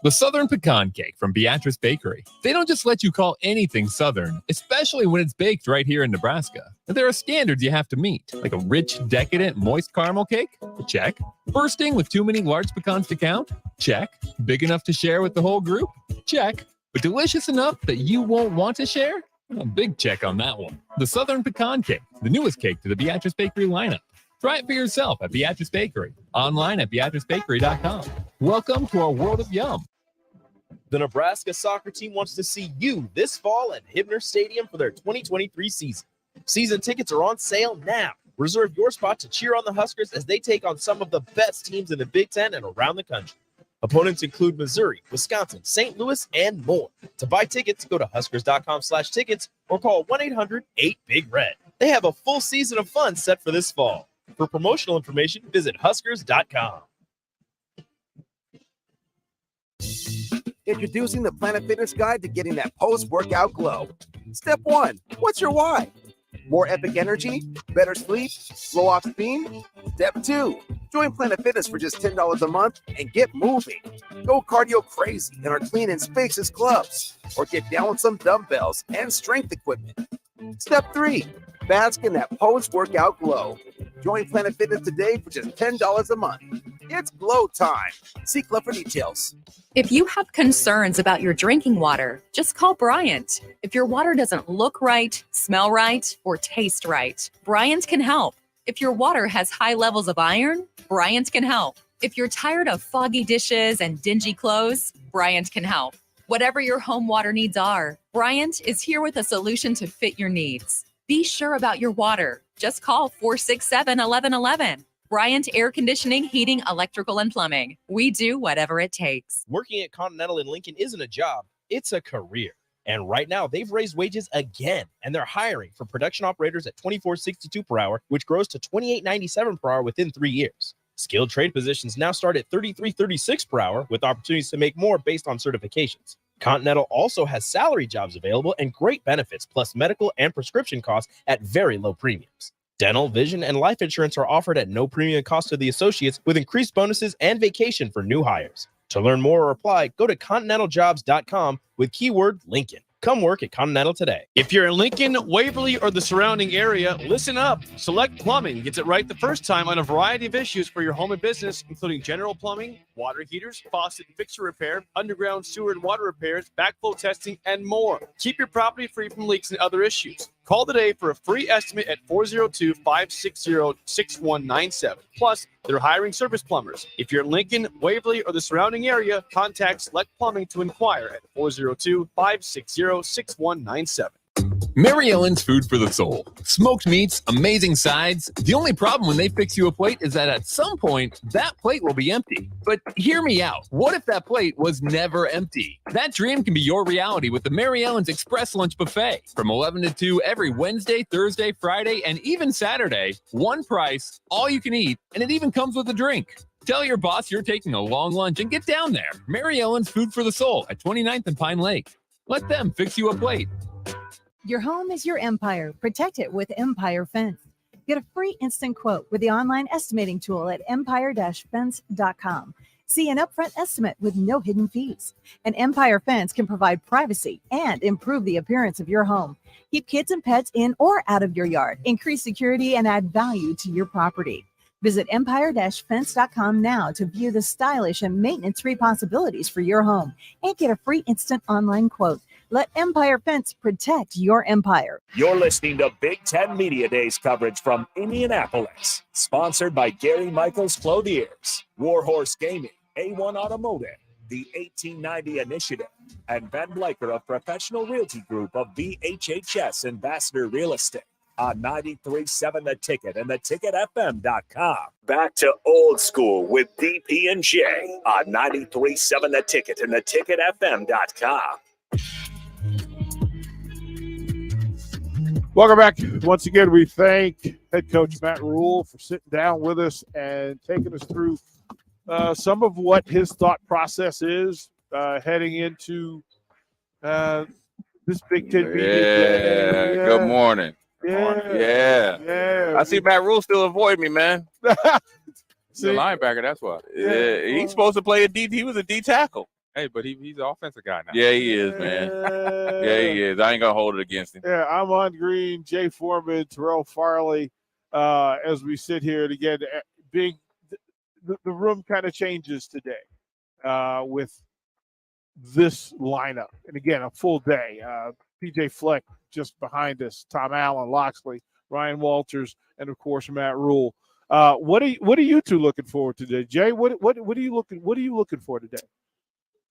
[SPEAKER 15] The Southern Pecan Cake from Beatrice Bakery. They don't just let you call anything Southern, especially when it's baked right here in Nebraska. And there are standards you have to meet, like a rich, decadent, moist caramel cake? Check. Bursting with too many large pecans to count? Check. Big enough to share with the whole group? Check. But delicious enough that you won't want to share? A big check on that one. The Southern Pecan Cake, the newest cake to the Beatrice Bakery lineup. Try it for yourself at Beatrice Bakery. Online at BeatriceBakery.com. Welcome to our world of yum.
[SPEAKER 8] The Nebraska soccer team wants to see you this fall at Hibner Stadium for their 2023 season. Season tickets are on sale now. Reserve your spot to cheer on the Huskers as they take on some of the best teams in the Big Ten and around the country. Opponents include Missouri, Wisconsin, St. Louis, and more. To buy tickets, go to Huskers.com/tickets or call 1-800-8-BIG-RED. They have a full season of fun set for this fall. For promotional information, visit Huskers.com.
[SPEAKER 16] Introducing the Planet Fitness Guide to getting that post-workout glow. Step 1, what's your why? More epic energy? Better sleep? Slow off steam? Step 2, join Planet Fitness for just $10 a month and get moving. Go cardio crazy in our clean and spacious clubs, or get down with some dumbbells and strength equipment. Step 3, bask in that post-workout glow. Join Planet Fitness today for just $10 a month. It's glow time. See Club for details.
[SPEAKER 17] If you have concerns about your drinking water, just call Bryant. If your water doesn't look right, smell right, or taste right, Bryant can help. If your water has high levels of iron, Bryant can help. If you're tired of foggy dishes and dingy clothes, Bryant can help. Whatever your home water needs are, Bryant is here with a solution to fit your needs. Be sure about your water. Just call 467-1111. Bryant Air Conditioning, Heating, Electrical, and Plumbing. We do whatever it takes.
[SPEAKER 8] Working at Continental in Lincoln isn't a job, it's a career. And right now, they've raised wages again, and they're hiring for production operators at $24.62 per hour, which grows to $28.97 per hour within 3 years. Skilled trade positions now start at $33.36 per hour, with opportunities to make more based on certifications. Continental also has salary jobs available and great benefits, plus medical and prescription costs at very low premiums. Dental, vision, and life insurance are offered at no premium cost to the associates, with increased bonuses and vacation for new hires. To learn more or apply, go to continentaljobs.com with keyword Lincoln. Come work at Continental today.
[SPEAKER 7] If you're in Lincoln, Waverly, or the surrounding area, listen up. Select Plumbing gets it right the first time on a variety of issues for your home and business, including general plumbing, water heaters, faucet and fixture repair, underground sewer and water repairs, backflow testing, and more. Keep your property free from leaks and other issues. Call today for a free estimate at 402-560-6197. Plus, they're hiring service plumbers. If you're in Lincoln, Waverly, or the surrounding area, contact Select Plumbing to inquire at 402-560-6197.
[SPEAKER 15] Mary Ellen's Food for the Soul. Smoked meats, amazing sides. The only problem when they fix you a plate is that at some point, that plate will be empty. But hear me out. What if that plate was never empty? That dream can be your reality with the Mary Ellen's Express Lunch Buffet. From 11 to 2 every Wednesday, Thursday, Friday, and even Saturday. One price, all you can eat, and it even comes with a drink. Tell your boss you're taking a long lunch and get down there. Mary Ellen's Food for the Soul at 29th and Pine Lake. Let them fix you a plate.
[SPEAKER 11] Your home is your empire. Protect it with Empire Fence. Get a free instant quote with the online estimating tool at empire-fence.com. See an upfront estimate with no hidden fees. An Empire Fence can provide privacy and improve the appearance of your home. Keep kids and pets in or out of your yard. Increase security and add value to your property. Visit empire-fence.com now to view the stylish and maintenance-free possibilities for your home and get a free instant online quote. Let Empire Fence protect your empire.
[SPEAKER 3] You're listening to Big Ten Media Days coverage from Indianapolis. Sponsored by Gary Michaels Clothiers, Warhorse Gaming, A1 Automotive, the 1890 Initiative, and Ben Blaker of Professional Realty Group of VHHS Ambassador Real Estate. On 93.7 The Ticket and theticketfm.com. Back to old school with DP and J on 93.7 The Ticket and theticketfm.com.
[SPEAKER 1] Welcome back. Once again, we thank head coach Matt Rhule for sitting down with us and taking us through some of what his thought process is heading into this Big Ten media day.
[SPEAKER 18] Good morning.
[SPEAKER 1] Yeah.
[SPEAKER 18] I see Matt Rhule still avoid me, man.
[SPEAKER 19] He's a linebacker, that's why.
[SPEAKER 18] Yeah, he's supposed to play a D. He was a D tackle.
[SPEAKER 19] Hey, but he's an offensive guy now.
[SPEAKER 18] Yeah, he is, man. Yeah, he is. I ain't gonna hold it against him.
[SPEAKER 1] Yeah, I'm on Green, Jay Foreman, Terrell Farley. As we sit here, and again, the room kind of changes today with this lineup, and again, a full day. PJ Fleck just behind us, Tom Allen, Loxley, Ryan Walters, and of course Matt Rhule. What are you two looking forward to today, Jay? What are you looking for today?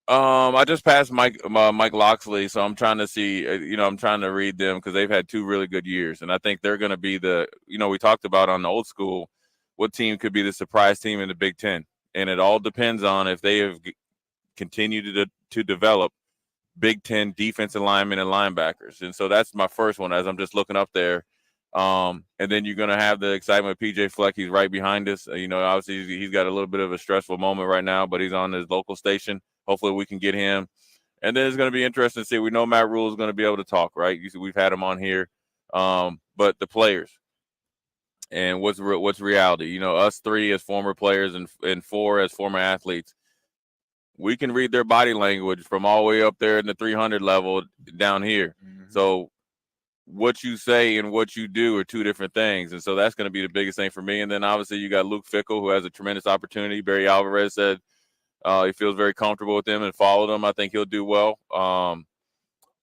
[SPEAKER 18] I just passed Mike Loxley, so I'm trying to see. I'm trying to read them because they've had 2 really good years, and I think they're going to be we talked about on the old school, what team could be the surprise team in the Big Ten, and it all depends on if they have continued to develop Big Ten defensive linemen and linebackers, and so that's my first one as I'm just looking up there. And then you're going to have the excitement of PJ Fleck. He's right behind us. Obviously he's got a little bit of a stressful moment right now, but he's on his local station. Hopefully we can get him. And then it's going to be interesting to see. We know Matt Rhule is going to be able to talk, right? We've had him on here. But the players and what's reality, us 3 as former players and 4 as former athletes, we can read their body language from all the way up there in the 300 level down here. Mm-hmm. So what you say and what you do are 2 different things. And so that's going to be the biggest thing for me. And then obviously you got Luke Fickell, who has a tremendous opportunity. Barry Alvarez said he feels very comfortable with them and followed them. I think he'll do well.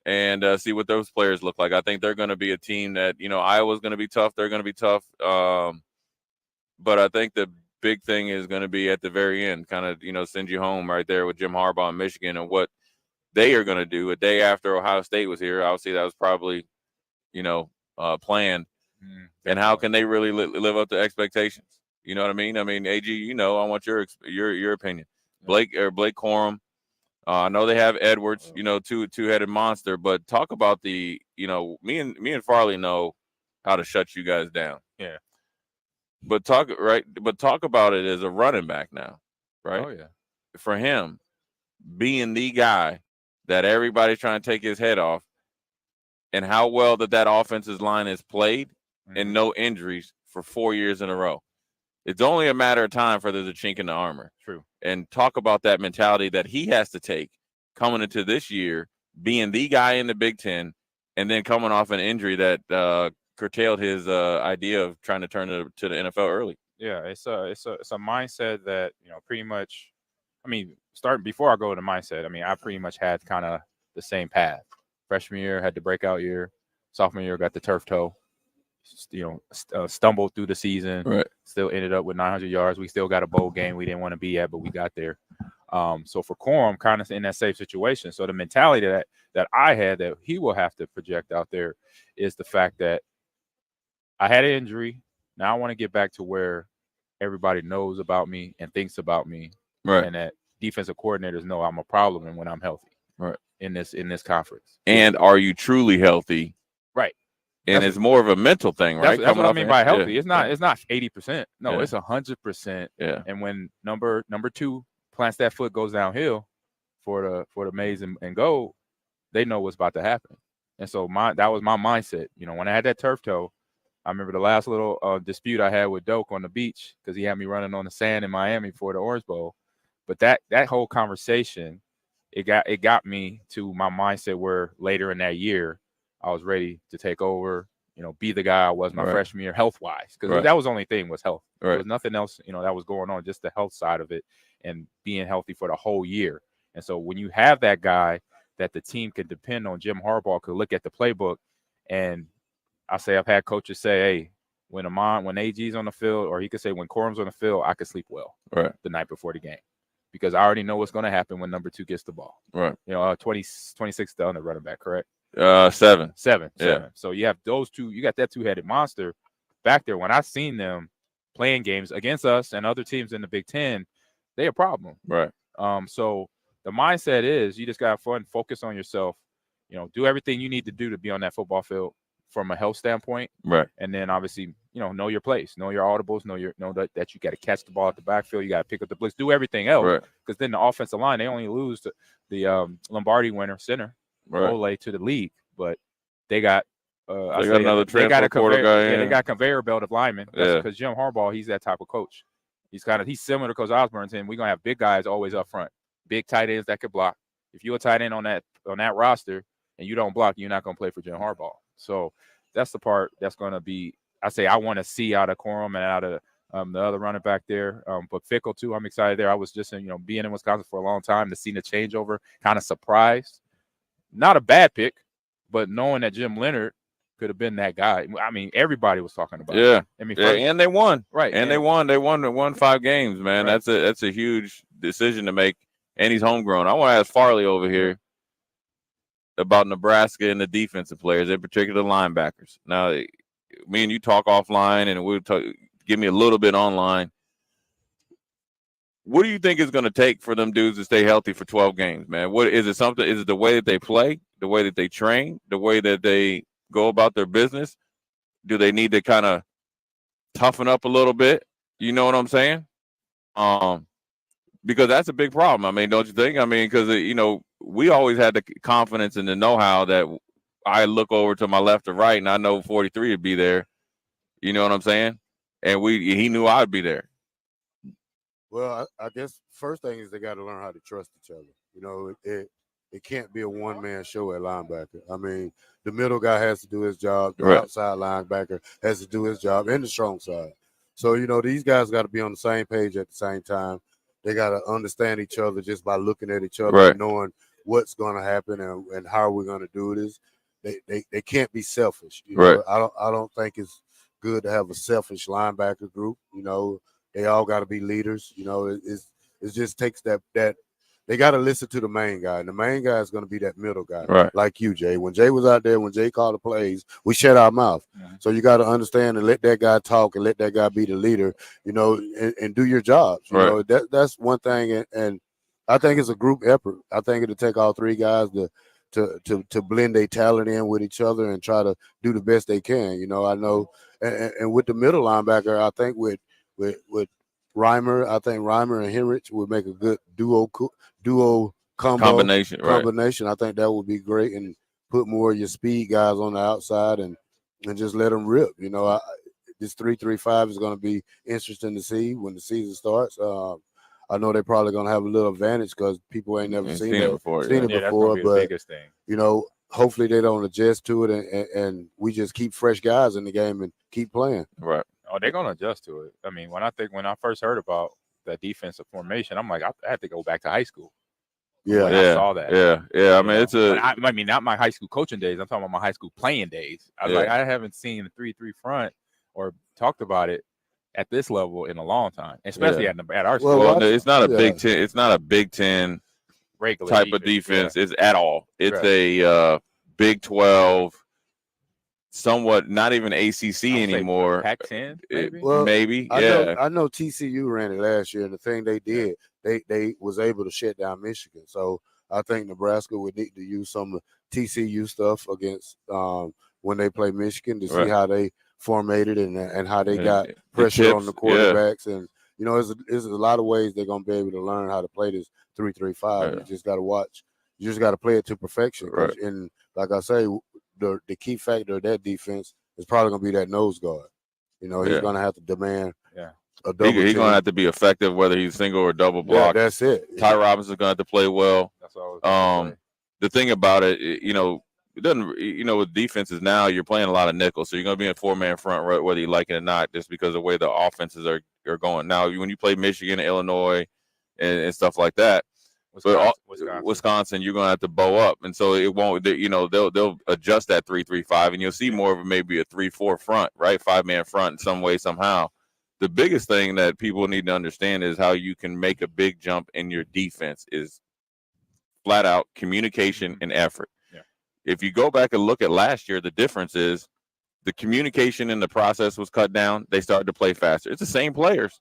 [SPEAKER 18] And see what those players look like. I think they're going to be a team that, Iowa's going to be tough. They're going to be tough. But I think the big thing is going to be at the very end, kind of, send you home right there with Jim Harbaugh in Michigan and what they are going to do a day after Ohio State was here. Obviously, that was probably, planned. And how can they really live up to expectations? You know what I mean? I mean, AG, I want your opinion. Blake Corum. I know they have Edwards, two-headed monster, but talk about me and Farley know how to shut you guys down.
[SPEAKER 19] Yeah.
[SPEAKER 18] But talk about it as a running back now, right?
[SPEAKER 19] Oh yeah.
[SPEAKER 18] For him being the guy that everybody's trying to take his head off, and how well that offensive line has played, and no injuries for 4 years in a row. It's only a matter of time for there's a chink in the armor.
[SPEAKER 19] True.
[SPEAKER 18] And talk about that mentality that he has to take coming into this year, being the guy in the Big Ten, and then coming off an injury that curtailed his idea of trying to turn it to the NFL early.
[SPEAKER 19] Yeah, it's a mindset that, pretty much, starting before I go to mindset, I pretty much had kind of the same path. Freshman year had the breakout year. Sophomore year got the turf toe. stumbled through the season.
[SPEAKER 18] Right.
[SPEAKER 19] Still ended up with 900 yards. We still got a bowl game we didn't want to be at, but we got there. So for Corum, kind of in that safe situation. So the mentality that I had that he will have to project out there is the fact that I had an injury. Now I want to get back to where everybody knows about me and thinks about me,
[SPEAKER 18] right?
[SPEAKER 19] And that defensive coordinators know I'm a problem and when I'm healthy,
[SPEAKER 18] right?
[SPEAKER 19] In this conference.
[SPEAKER 18] And are you truly healthy?
[SPEAKER 19] Right.
[SPEAKER 18] And it's more of a mental thing, right?
[SPEAKER 19] That's what I mean by healthy.
[SPEAKER 18] Yeah.
[SPEAKER 19] It's not 80%. No,
[SPEAKER 18] Yeah.
[SPEAKER 19] it's 100%.
[SPEAKER 18] Yeah.
[SPEAKER 19] And when number 2 plants that foot, goes downhill for the maize and gold, they know what's about to happen. And so that was my mindset. When I had that turf toe, I remember the last little dispute I had with Doak on the beach because he had me running on the sand in Miami for the Orange Bowl. But that whole conversation, it got me to my mindset where later in that year I was ready to take over, be the guy I was my freshman year health-wise. Because that was the only thing was health. There was nothing else, that was going on, just the health side of it and being healthy for the whole year. And so when you have that guy that the team can depend on, Jim Harbaugh could look at the playbook, and I've had coaches say, hey, when AG's on the field, or he could say when Corum's on the field, I could sleep well the night before the game because I already know what's going to happen when number 2 gets the ball.
[SPEAKER 18] Right.
[SPEAKER 19] 26 down the running back, correct?
[SPEAKER 18] 7.
[SPEAKER 19] Yeah. So you have those two. You got that two-headed monster back there. When I seen them playing games against us and other teams in the Big Ten, they a problem.
[SPEAKER 18] Right.
[SPEAKER 19] So the mindset is you just got to have fun, focus on yourself, do everything you need to do to be on that football field from a health standpoint.
[SPEAKER 18] Right.
[SPEAKER 19] And then obviously, know your place, know your audibles, know that you got to catch the ball at the backfield, you got to pick up the blitz, do everything else. Because then the offensive line, they only lose to the Lombardi winner center, Ole, to the league, but they got
[SPEAKER 18] another transfer portal guy.
[SPEAKER 19] Yeah, they got conveyor belt of linemen. Because Jim Harbaugh, he's that type of coach. He's similar to Coach Osborne's, and we're gonna have big guys always up front, big tight ends that could block. If you're a tight end on that roster and you don't block, you're not gonna play for Jim Harbaugh. So that's the part that's gonna be. I want to see out of Corum and out of the other running back there, but Fickle too. I'm excited there. I was just being in Wisconsin for a long time to see the changeover, kind of surprised. Not a bad pick, but knowing that Jim Leonard could have been that guy. I mean, everybody was talking about it. I mean,
[SPEAKER 18] and they won.
[SPEAKER 19] Right.
[SPEAKER 18] And they won 5 games, man. Right. That's a huge decision to make. And he's homegrown. I want to ask Farley over here about Nebraska and the defensive players, in particular the linebackers. Now, me and you talk offline, and we'll talk. Give me a little bit online. What do you think it's going to take for them dudes to stay healthy for 12 games, man? What is it? Something? Is it the way that they play, the way that they train, the way that they go about their business? Do they need to kind of toughen up a little bit? You know what I'm saying? Because that's a big problem. I mean, don't you think? I mean, because we always had the confidence and the know-how that I look over to my left or right, and I know 43 would be there. You know what I'm saying? And he knew I'd be there.
[SPEAKER 4] Well, I guess first thing is they got to learn how to trust each other. It can't be a one-man show at linebacker. I mean, the middle guy has to do his job. The outside linebacker has to do his job, and the strong side. So, these guys got to be on the same page at the same time. They got to understand each other just by looking at each other and knowing what's going to happen and how we're going to do this. They can't be selfish. I don't think it's good to have a selfish linebacker group. They all got to be leaders. It just takes that they got to listen to the main guy, and the main guy is going to be that middle guy, like you, Jay. When Jay was out there, when Jay called the plays, we shut our mouth. So you got to understand and let that guy talk and let that guy be the leader, and do your jobs. That's one thing, and I think it's a group effort. I think it'll take all 3 guys to blend their talent in with each other and try to do the best they can. I know, and with the middle linebacker, I think with Reimer, I think Reimer and Henrich would make a good duo combination. I think that would be great, and put more of your speed guys on the outside and just let them rip. This 3-3-5 is going to be interesting to see when the season starts. I know they're probably going to have a little advantage because people ain't never seen it before.
[SPEAKER 19] That's gonna be the biggest thing.
[SPEAKER 4] Hopefully they don't adjust to it, and we just keep fresh guys in the game and keep playing.
[SPEAKER 18] Right.
[SPEAKER 19] Oh, they're gonna adjust to it. I mean, when I first heard about that defensive formation, I'm like, I had to go back to high school.
[SPEAKER 4] Yeah.
[SPEAKER 19] Like,
[SPEAKER 18] Yeah.
[SPEAKER 19] I saw that.
[SPEAKER 18] Yeah. I mean, it's a.
[SPEAKER 19] I mean, not my high school coaching days. I'm talking about my high school playing days. I was like, I haven't seen a 3-3 front or talked about it at this level in a long time, especially at our school.
[SPEAKER 18] Well, no, it's not a Big Ten. It's not a Big Ten
[SPEAKER 19] regular
[SPEAKER 18] type of defense. It's at all. It's a Big 12, somewhat not even ACC anymore.
[SPEAKER 19] Pac-10, maybe.
[SPEAKER 18] Maybe.
[SPEAKER 4] I know TCU ran it last year, and the thing they did, they was able to shut down Michigan. So I think Nebraska would need to use some of TCU stuff against when they play Michigan to see how they formatted and how they got pressure on the quarterbacks. And you know, there's a lot of ways they're gonna be able to learn how to play this 3-3-5. You just got to watch. You just got to play it to perfection. And like I say, the key factor of that defense is probably gonna be that nose guard. You know, he's gonna have to demand. A double
[SPEAKER 18] He's going to have to be effective, whether he's single or double block.
[SPEAKER 4] Yeah, that's it.
[SPEAKER 18] Ty Robinson's going to have to play well.
[SPEAKER 19] That's what I was
[SPEAKER 18] the thing about it, you know, it doesn't. You know, with defenses now, you're playing a lot of nickel, so you're going to be in 4-man front, right, whether you like it or not, just because of the way the offenses are going. Now, when you play Michigan, Illinois, and stuff like that, Wisconsin, you're going to have to bow up, and so it won't. You know, they'll adjust that 3-3-5, and you'll see more of maybe a 3-4 front, right, 5-man front in some way somehow. The biggest thing that people need to understand is how you can make a big jump in your defense is flat out communication and effort.
[SPEAKER 19] Yeah.
[SPEAKER 18] If you go back and look at last year, the difference is the communication in the process was cut down. They started to play faster. It's the same players,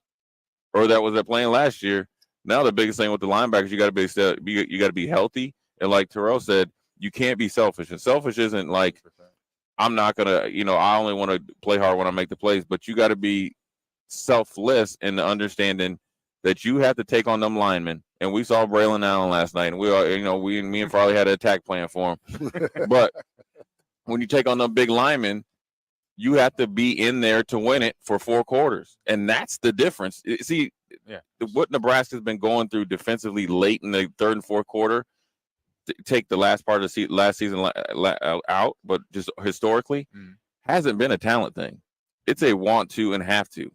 [SPEAKER 18] or that was playing last year. Now the biggest thing with the linebackers, you got to be healthy, and like Terrell said, you can't be selfish. And selfish isn't like I'm not gonna, you know, I only want to play hard when I make the plays, but you got to be selfless in the understanding that you have to take on them linemen. And we saw Braylon Allen last night, and we are, you know, me and Farley had an attack plan for him. But when you take on them big linemen, you have to be in there to win it for 4 quarters, and that's the difference. See, what Nebraska's been going through defensively late in the 3rd and 4th quarter. Take the last part of the last season out, but just historically, hasn't been a talent thing. It's a want to and have to.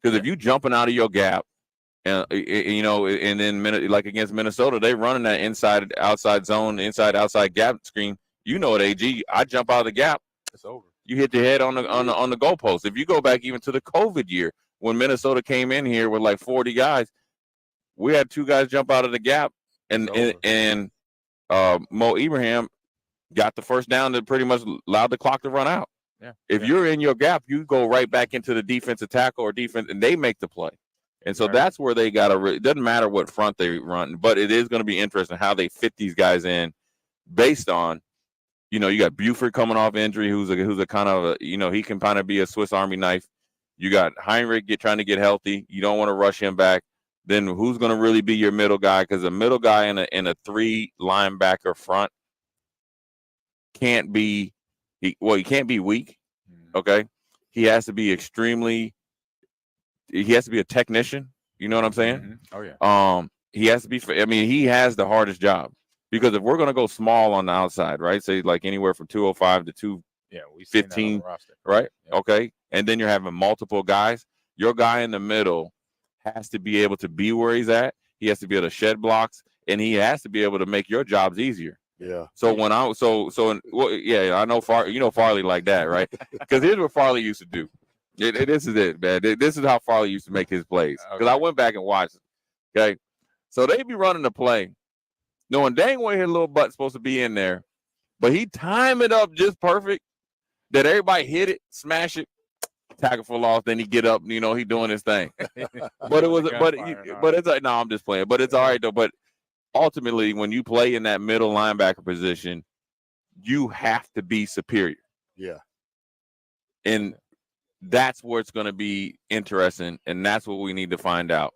[SPEAKER 18] Because if you jumping out of your gap, and you know, and then like against Minnesota, they running that inside-outside zone, inside-outside gap screen. You know it, AG. I jump out of the gap,
[SPEAKER 19] it's over.
[SPEAKER 18] You hit your head on the goalpost. If you go back even to the COVID year when Minnesota came in here with like 40 guys, we had 2 guys jump out of the gap, and Mo Ibrahim got the first down that pretty much allowed the clock to run out.
[SPEAKER 19] Yeah.
[SPEAKER 18] If you're in your gap, you go right back into the defensive tackle or defense, and they make the play. And so that's where they got to. It doesn't matter what front they run, but it is going to be interesting how they fit these guys in, based on, you know, you got Buford coming off injury, who's a kind of a, you know, he can kind of be a Swiss Army knife. You got Heinrich trying to get healthy. You don't want to rush him back. Then who's going to really be your middle guy? Because a middle guy in a 3 linebacker front can't be. He can't be weak, okay? He has to be he has to be a technician, you know what I'm saying?
[SPEAKER 19] Oh, yeah.
[SPEAKER 18] He has to be, I mean, he has the hardest job, because if we're going to go small on the outside, right, say like anywhere from 205 to 215, right? Yeah. Okay, and then you're having multiple guys. Your guy in the middle has to be able to be where he's at. He has to be able to shed blocks, and he has to be able to make your jobs easier.
[SPEAKER 4] Yeah.
[SPEAKER 18] So when I I know Farley like that, right? Because here's what Farley used to do. This is it, man. This is how Farley used to make his plays. Because I went back and watched it. Okay, so they be running the play, knowing dang well his little butt's supposed to be in there, but he timed it up just perfect that everybody hit it, smash it, tackle for loss, then he get up, you know, he doing his thing. But it was, but it's like, no, I'm just playing. But it's all right though. But ultimately, when you play in that middle linebacker position, you have to be superior.
[SPEAKER 4] Yeah.
[SPEAKER 18] And that's where it's going to be interesting, and that's what we need to find out.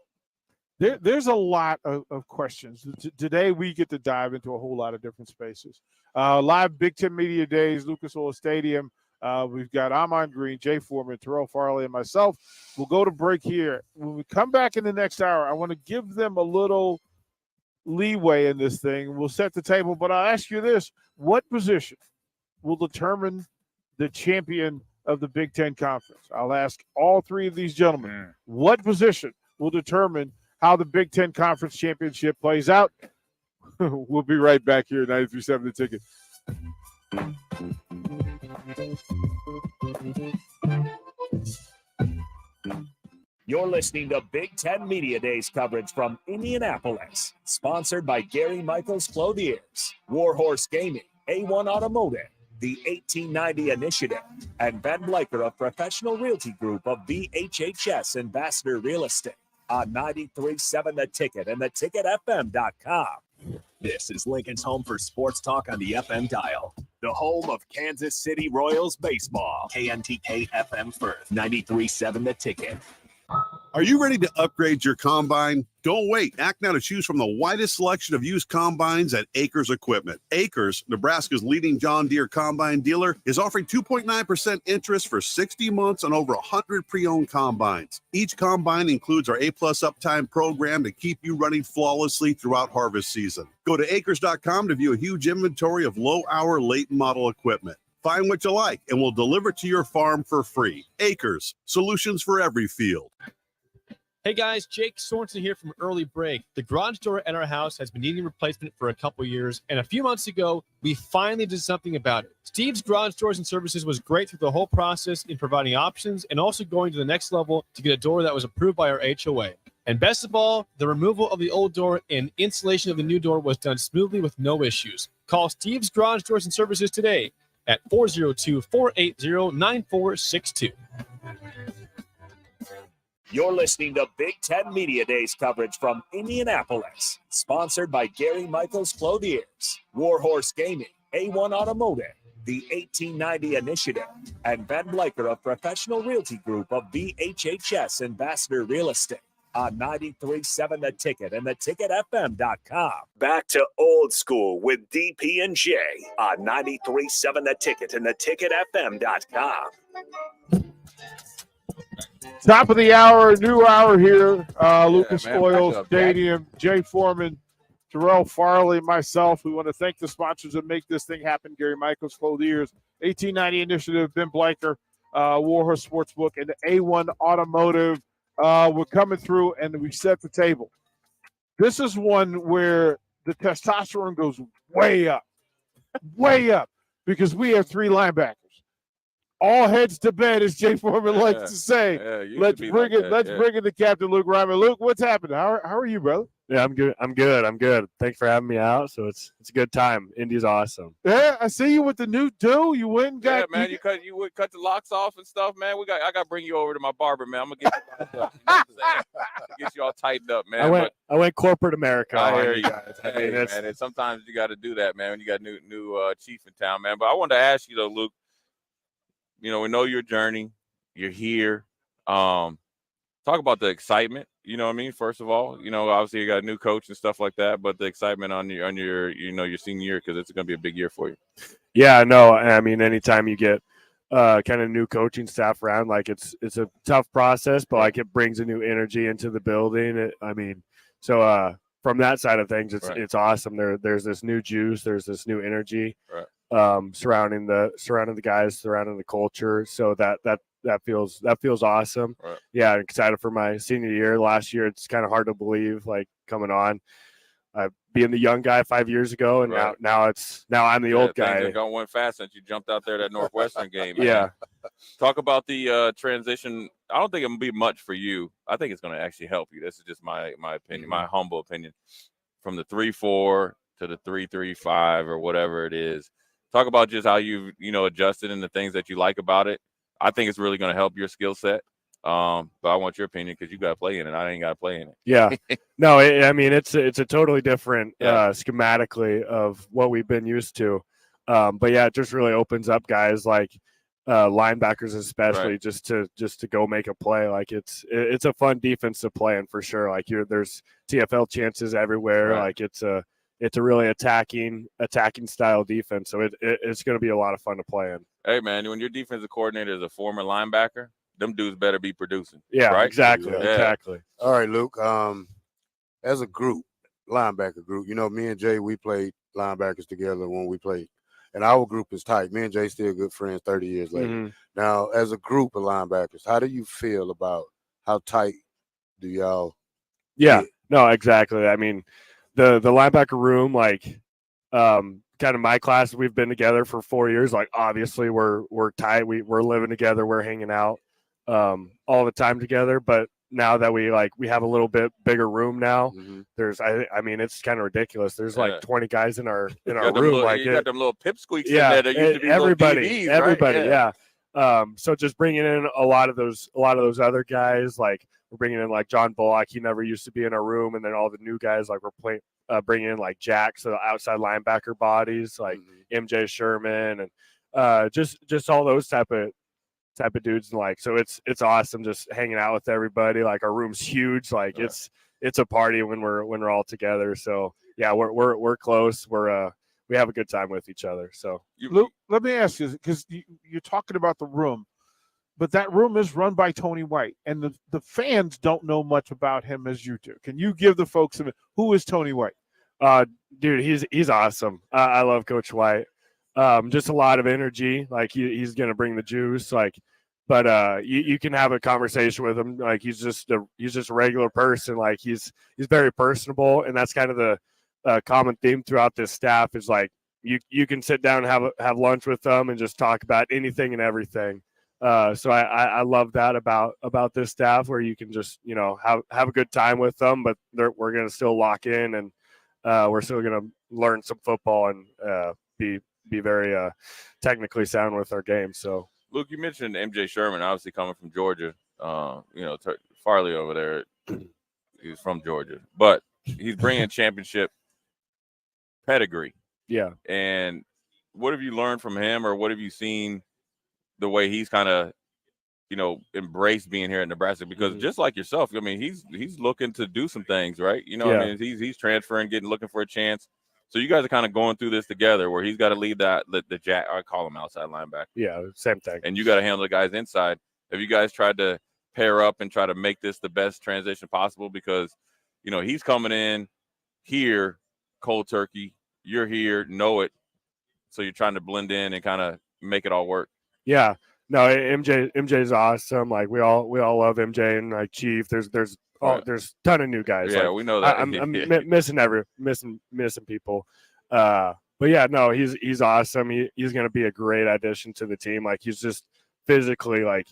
[SPEAKER 1] There's a lot of questions. Today, we get to dive into a whole lot of different spaces. Live Big Ten Media Days, Lucas Oil Stadium. We've got Amon Green, Jay Foreman, Terrell Farley, and myself. We'll go to break here. When we come back in the next hour, I want to give them a little leeway in this thing. We'll set the table, but I'll ask you this. What position will determine the champion of the Big Ten Conference? I'll ask all 3 of these gentlemen. What position will determine how the Big Ten Conference Championship plays out? We'll be right back here at 93.7 The Ticket.
[SPEAKER 3] You're listening to Big Ten Media Days coverage from Indianapolis, sponsored by Gary Michaels Clothiers, Warhorse Gaming, A1 Automotive, the 1890 Initiative, and Ben Bleicher of Professional Realty Group of VHHS Ambassador Real Estate on 93.7 The Ticket and theticketfm.com.
[SPEAKER 20] This is Lincoln's home for sports talk on the FM dial. The home of Kansas City Royals baseball. KNTK FM Firth, 93.7 The Ticket.
[SPEAKER 21] Are you ready to upgrade your combine? Don't wait. Act now to choose from the widest selection of used combines at Acres Equipment. Acres, Nebraska's leading John Deere combine dealer, is offering 2.9% interest for 60 months on over 100 pre-owned combines. Each combine includes our A-plus uptime program to keep you running flawlessly throughout harvest season. Go to acres.com to view a huge inventory of low-hour, late-model equipment. Find what you like, and we'll deliver to your farm for free. Acres, solutions for every field.
[SPEAKER 7] Hey guys, Jake Sorensen here from Early Break. The garage door at our house has been needing replacement for a couple years, and a few months ago, we finally did something about it. Steve's Garage Doors and Services was great through the whole process in providing options and also going to the next level to get a door that was approved by our HOA. And best of all, the removal of the old door and installation of the new door was done smoothly with no issues. Call Steve's Garage Doors and Services today at 402-480-9462.
[SPEAKER 3] You're listening to Big Ten Media Days coverage from Indianapolis, sponsored by Gary Michaels Clothiers, Warhorse Gaming, A1 Automotive, the 1890 Initiative, and Ben Bleicher of Professional Realty Group of VHHS Ambassador Real Estate on 93.7 The Ticket and theticketfm.com. Back to old school with DP and J on 93.7 The Ticket and theticketfm.com.
[SPEAKER 1] Top of the hour, new hour here. Lucas
[SPEAKER 18] man,
[SPEAKER 1] Oil
[SPEAKER 18] back up,
[SPEAKER 1] Stadium, Jay Foreman, Terrell Farley, myself. We want to thank the sponsors that make this thing happen. Gary Michaels, Clothiers, 1890 Initiative, Ben Bleicher, Warhorse Sportsbook, and the A1 Automotive. We're coming through, and we set the table. This is one where the testosterone goes way up, because we have three linebackers. All heads to bed, as Jay Foreman likes to say. Let's bring it. Let's bring in the captain, Luke Reimer. Luke, what's happening? How are you, brother?
[SPEAKER 22] Yeah, I'm good. I'm good. Thanks for having me out. So it's a good time. Indy's awesome.
[SPEAKER 1] Yeah, I see you with the new do. You went and got.
[SPEAKER 18] Yeah, man. You would cut the locks off and stuff, man. I got to bring you over to my barber, man. I'm gonna get you tightened up. You know what I'm saying? Get you all tightened up, man.
[SPEAKER 22] I went corporate America.
[SPEAKER 18] I hear you
[SPEAKER 22] guys.
[SPEAKER 18] Hey, man. And sometimes you got to do that, man. When you got new chief in town, man. But I wanted to ask you though, Luke. You know, we know your journey. You're here. Talk about the excitement. You know what I mean? First of all, you know, obviously you got a new coach and stuff like that, but the excitement on your your senior year, because it's going to be a big year for you.
[SPEAKER 22] Yeah, no, I mean, anytime you get kind of new coaching staff around, like it's a tough process, but like it brings a new energy into the building. From that side of things, it's awesome. There's this new juice. There's this new energy.
[SPEAKER 18] Right.
[SPEAKER 22] Surrounding the guys, surrounding the culture. So that feels awesome.
[SPEAKER 18] Right.
[SPEAKER 22] Yeah, I'm excited for my senior year. Last year, it's kind of hard to believe, like coming on, being the young guy 5 years ago, and now I'm the old guy.
[SPEAKER 18] Things went fast since you jumped out there that Northwestern game. Man.
[SPEAKER 22] Yeah.
[SPEAKER 18] Talk about the transition. I don't think it will be much for you. I think it's going to actually help you. This is just my opinion, my humble opinion. From the 3-4 to the 3-3-5 or whatever it is. Talk about just how you adjusted and the things that you like about it. I think it's really going to help your skill set. But I want your opinion because you got to play in it. I ain't got to play in it.
[SPEAKER 22] Yeah. No, I mean, it's a totally different schematically of what we've been used to. But yeah, it just really opens up guys like linebackers, especially just to go make a play. Like it's a fun defense to play in for sure. Like there's TFL chances everywhere. Like it's a really attacking style defense. So it's going to be a lot of fun to play in.
[SPEAKER 18] Hey man, when your defensive coordinator is a former linebacker, them dudes better be producing.
[SPEAKER 22] Yeah,
[SPEAKER 18] right?
[SPEAKER 22] Exactly.
[SPEAKER 18] Yeah.
[SPEAKER 22] Exactly.
[SPEAKER 4] All right, Luke. As a group, linebacker group, you know, me and Jay, we played linebackers together when we played. And our group is tight. Me and Jay still good friends 30 years later.
[SPEAKER 22] Mm-hmm.
[SPEAKER 4] Now, as a group of linebackers, how do you feel about how tight do y'all
[SPEAKER 22] Yeah,
[SPEAKER 4] get?
[SPEAKER 22] no, exactly. I mean, the linebacker room, like kind of my class, we've been together for 4 years. Like obviously we're tight. We're living together. We're hanging out all the time together. But now that we have a little bit bigger room now, there's I mean it's kind of ridiculous. There's like 20 guys in our room.
[SPEAKER 18] You got them little pipsqueaks in
[SPEAKER 22] yeah,
[SPEAKER 18] there. There used to be
[SPEAKER 22] everybody,
[SPEAKER 18] little DVs,
[SPEAKER 22] everybody,
[SPEAKER 18] right?
[SPEAKER 22] yeah. So just bringing in a lot of those other guys, like we're bringing in like John Bullock. He never used to be in our room, and then all the new guys, like we're bringing in like Jack, so the outside linebacker bodies, like MJ Sherman, and just all those type of dudes, and like so it's awesome just hanging out with everybody. Like our room's huge, like it's a party when we're all together. So yeah, we're close. We have a good time with each other. So
[SPEAKER 1] Luke, let me ask you, because you're talking about the room, but that room is run by Tony White, and the fans don't know much about him as you do. Can you give the folks who is Tony White?
[SPEAKER 22] Dude, he's awesome. I love Coach White. Just a lot of energy. Like he's gonna bring the juice. Like, but you can have a conversation with him. Like he's just a regular person. Like he's very personable, and that's kind of the common theme throughout this staff is like you can sit down and have lunch with them and just talk about anything and everything. So I love that about this staff, where you can just have a good time with them, but we're gonna still lock in, and we're still gonna learn some football and be very technically sound with our game. So
[SPEAKER 18] Luke, you mentioned MJ Sherman, obviously coming from Georgia. Farley over there, he's from Georgia, but he's bringing championship pedigree.
[SPEAKER 22] Yeah.
[SPEAKER 18] And what have you learned from him, or what have you seen the way he's kind of, embraced being here in Nebraska? Because just like yourself, I mean, he's looking to do some things, right? I mean, he's transferring, looking for a chance. So you guys are kind of going through this together, where he's got to lead the jack. I call him outside linebacker.
[SPEAKER 22] Yeah, same thing.
[SPEAKER 18] And you got to handle the guys inside. Have you guys tried to pair up and try to make this the best transition possible? Because, he's coming in here cold turkey. You're here, know it. So you're trying to blend in and kind of make it all work.
[SPEAKER 22] Yeah. No, MJ's awesome. Like we all love MJ, and like Chief. There's a ton of new guys.
[SPEAKER 18] Yeah,
[SPEAKER 22] like,
[SPEAKER 18] we know that.
[SPEAKER 22] I'm missing people. But yeah, no, he's awesome. He's going to be a great addition to the team. Like he's just physically like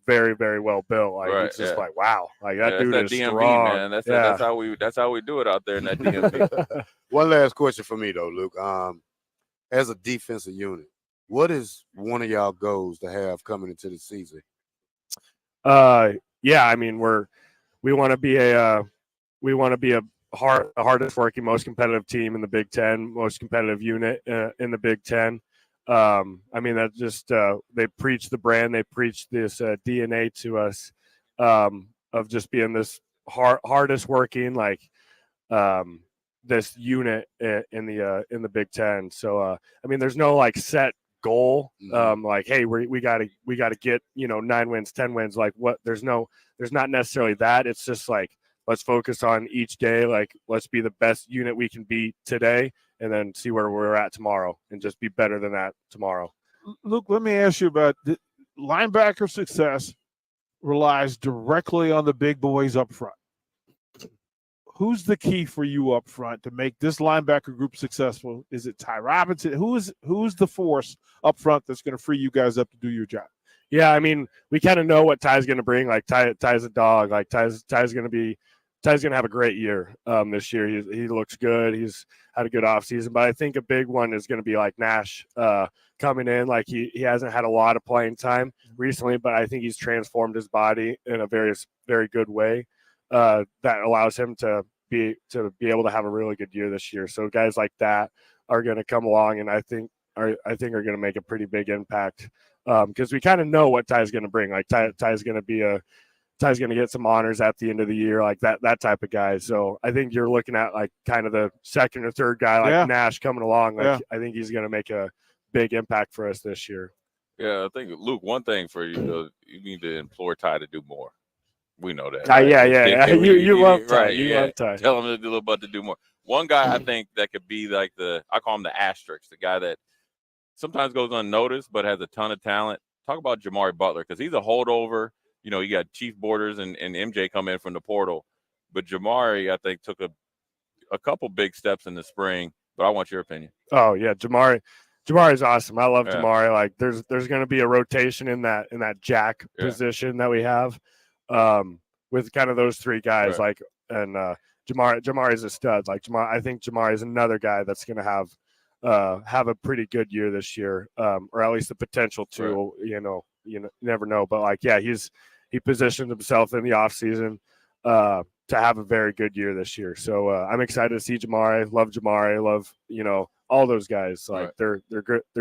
[SPEAKER 22] very, very well built. Like it's just like wow, like that dude is
[SPEAKER 18] DMV,
[SPEAKER 22] strong.
[SPEAKER 18] Man. That's how we do it out there in that DMV.
[SPEAKER 4] One last question for me though, Luke. As a defensive unit, what is one of y'all goals to have coming into the season?
[SPEAKER 22] Yeah, I mean we want to be a hardest working, most competitive team in the Big Ten, most competitive unit in the Big Ten. I mean that just they preach the brand, they preach this DNA to us of just being this hardest working, like this unit in the Big Ten. So I mean there's no like set goal, like hey we got to get 9 wins, 10 wins, like what there's not necessarily that. It's just like let's focus on each day, like let's be the best unit we can be today, and then see where we're at tomorrow and just be better than that tomorrow.
[SPEAKER 1] Luke, let me ask you about the linebacker success relies directly on the big boys up front. Who's the key for you up front to make this linebacker group successful? Is it Ty Robinson? Who's the force up front that's going to free you guys up to do your job?
[SPEAKER 22] Yeah, I mean, we kind of know what Ty's going to bring. Like Ty's a dog. Like Ty's going to have a great year this year. He looks good. He's had a good offseason. But I think a big one is going to be like Nash coming in. Like he hasn't had a lot of playing time recently, but I think he's transformed his body in a very, very good way that allows him to be able to have a really good year this year. So guys like that are going to come along, and I think are going to make a pretty big impact because we kind of know what Ty's going to bring. Like Ty's going to get some honors at the end of the year, like that type of guy. So I think you're looking at like kind of the second or third guy, like Nash coming along. Like I think he's going to make a big impact for us this year.
[SPEAKER 18] Yeah, I think Luke, one thing for you, you need to implore Ty to do more. We know that.
[SPEAKER 22] Right? Yeah. You love Ty.
[SPEAKER 18] Right,
[SPEAKER 22] you love Ty.
[SPEAKER 18] Tell him to do a little bit to do more. One guy I think that could be like I call him the asterisk, the guy that sometimes goes unnoticed but has a ton of talent. Talk about Jamari Butler, because he's a holdover. You got Chief Borders and MJ come in from the portal. But Jamari, I think, took a couple big steps in the spring, but I want your opinion.
[SPEAKER 22] Oh yeah, Jamari's awesome. I love
[SPEAKER 18] Yeah.
[SPEAKER 22] Jamari. Like there's going to be a rotation in that jack position that we have, with kind of those three guys.
[SPEAKER 18] Right.
[SPEAKER 22] Like and Jamari's a stud. Like I think Jamari is another guy that's going to have a pretty good year this year, or at least the potential to.
[SPEAKER 18] Right.
[SPEAKER 22] You never know, but like he positioned himself in the offseason to have a very good year this year. So I'm excited to see Jamari. Love Jamari. Love all those guys. Like they're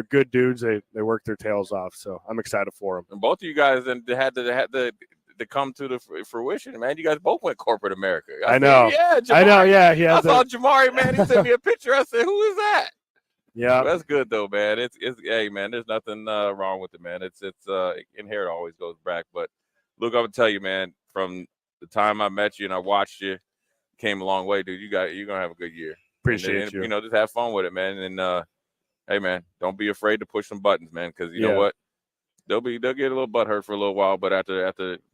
[SPEAKER 22] good dudes. They work their tails off. So I'm excited for them.
[SPEAKER 18] And both of you guys then had to come to the fruition, man. You guys both went corporate America.
[SPEAKER 22] I know.
[SPEAKER 18] Yeah, Jamari.
[SPEAKER 22] I know. Yeah,
[SPEAKER 18] I saw Jamari, man. He sent me a picture. I said, "Who is that?"
[SPEAKER 22] Yeah,
[SPEAKER 18] that's good though, man. It's hey, man. There's nothing wrong with it, man. It's inherent always goes back. But Luke, I'm gonna tell you, man. From the time I met you and I watched you, came a long way, dude. You're gonna have a good year.
[SPEAKER 22] Appreciate you.
[SPEAKER 18] Just have fun with it, man. And hey, man, don't be afraid to push some buttons, man. Because you know what, they'll get a little butthurt for a little while, but after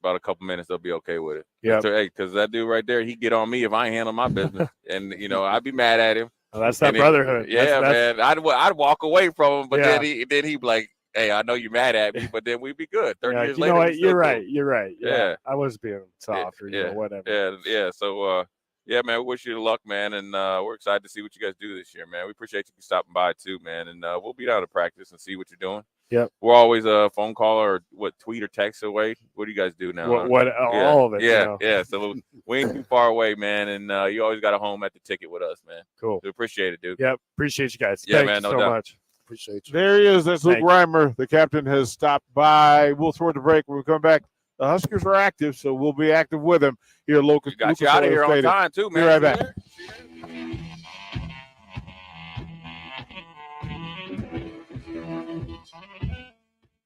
[SPEAKER 18] about a couple minutes, they'll be okay with it.
[SPEAKER 22] Yeah.
[SPEAKER 18] So, hey, because that dude right there, he get on me if I ain't handle my business, and I'd be mad at him.
[SPEAKER 22] Well, that's that brotherhood.
[SPEAKER 18] Man. I'd walk away from him, but
[SPEAKER 22] Yeah.
[SPEAKER 18] then he'd be like, "Hey, I know you're mad at me, but then we'd be good." 30 years
[SPEAKER 22] you
[SPEAKER 18] later,
[SPEAKER 22] know what?
[SPEAKER 18] we still
[SPEAKER 22] You're
[SPEAKER 18] cool.
[SPEAKER 22] right. You're right.
[SPEAKER 18] Yeah.
[SPEAKER 22] I was being soft or whatever.
[SPEAKER 18] Yeah. So, yeah, man, we wish you luck, man, and we're excited to see what you guys do this year, man. We appreciate you stopping by too, man, and we'll be down to practice and see what you're doing.
[SPEAKER 22] Yep.
[SPEAKER 18] We're always a phone call or tweet or text away. What do you guys do now?
[SPEAKER 22] All of it.
[SPEAKER 18] Yeah. So we ain't too far away, man, and you always got a home at the ticket with us, man.
[SPEAKER 22] Cool.
[SPEAKER 18] We appreciate it, dude.
[SPEAKER 22] Yep. Appreciate you guys.
[SPEAKER 18] Yeah,
[SPEAKER 22] Thank
[SPEAKER 18] man,
[SPEAKER 22] you
[SPEAKER 18] no
[SPEAKER 22] so
[SPEAKER 18] doubt.
[SPEAKER 22] much.
[SPEAKER 4] Appreciate you.
[SPEAKER 1] There he is. That's Luke Reimer. The captain has stopped by. We'll throw the break. When we come back, the Huskers are active, so we'll be active with them here local.
[SPEAKER 18] You got you out of here on time too, man.
[SPEAKER 1] Be right back.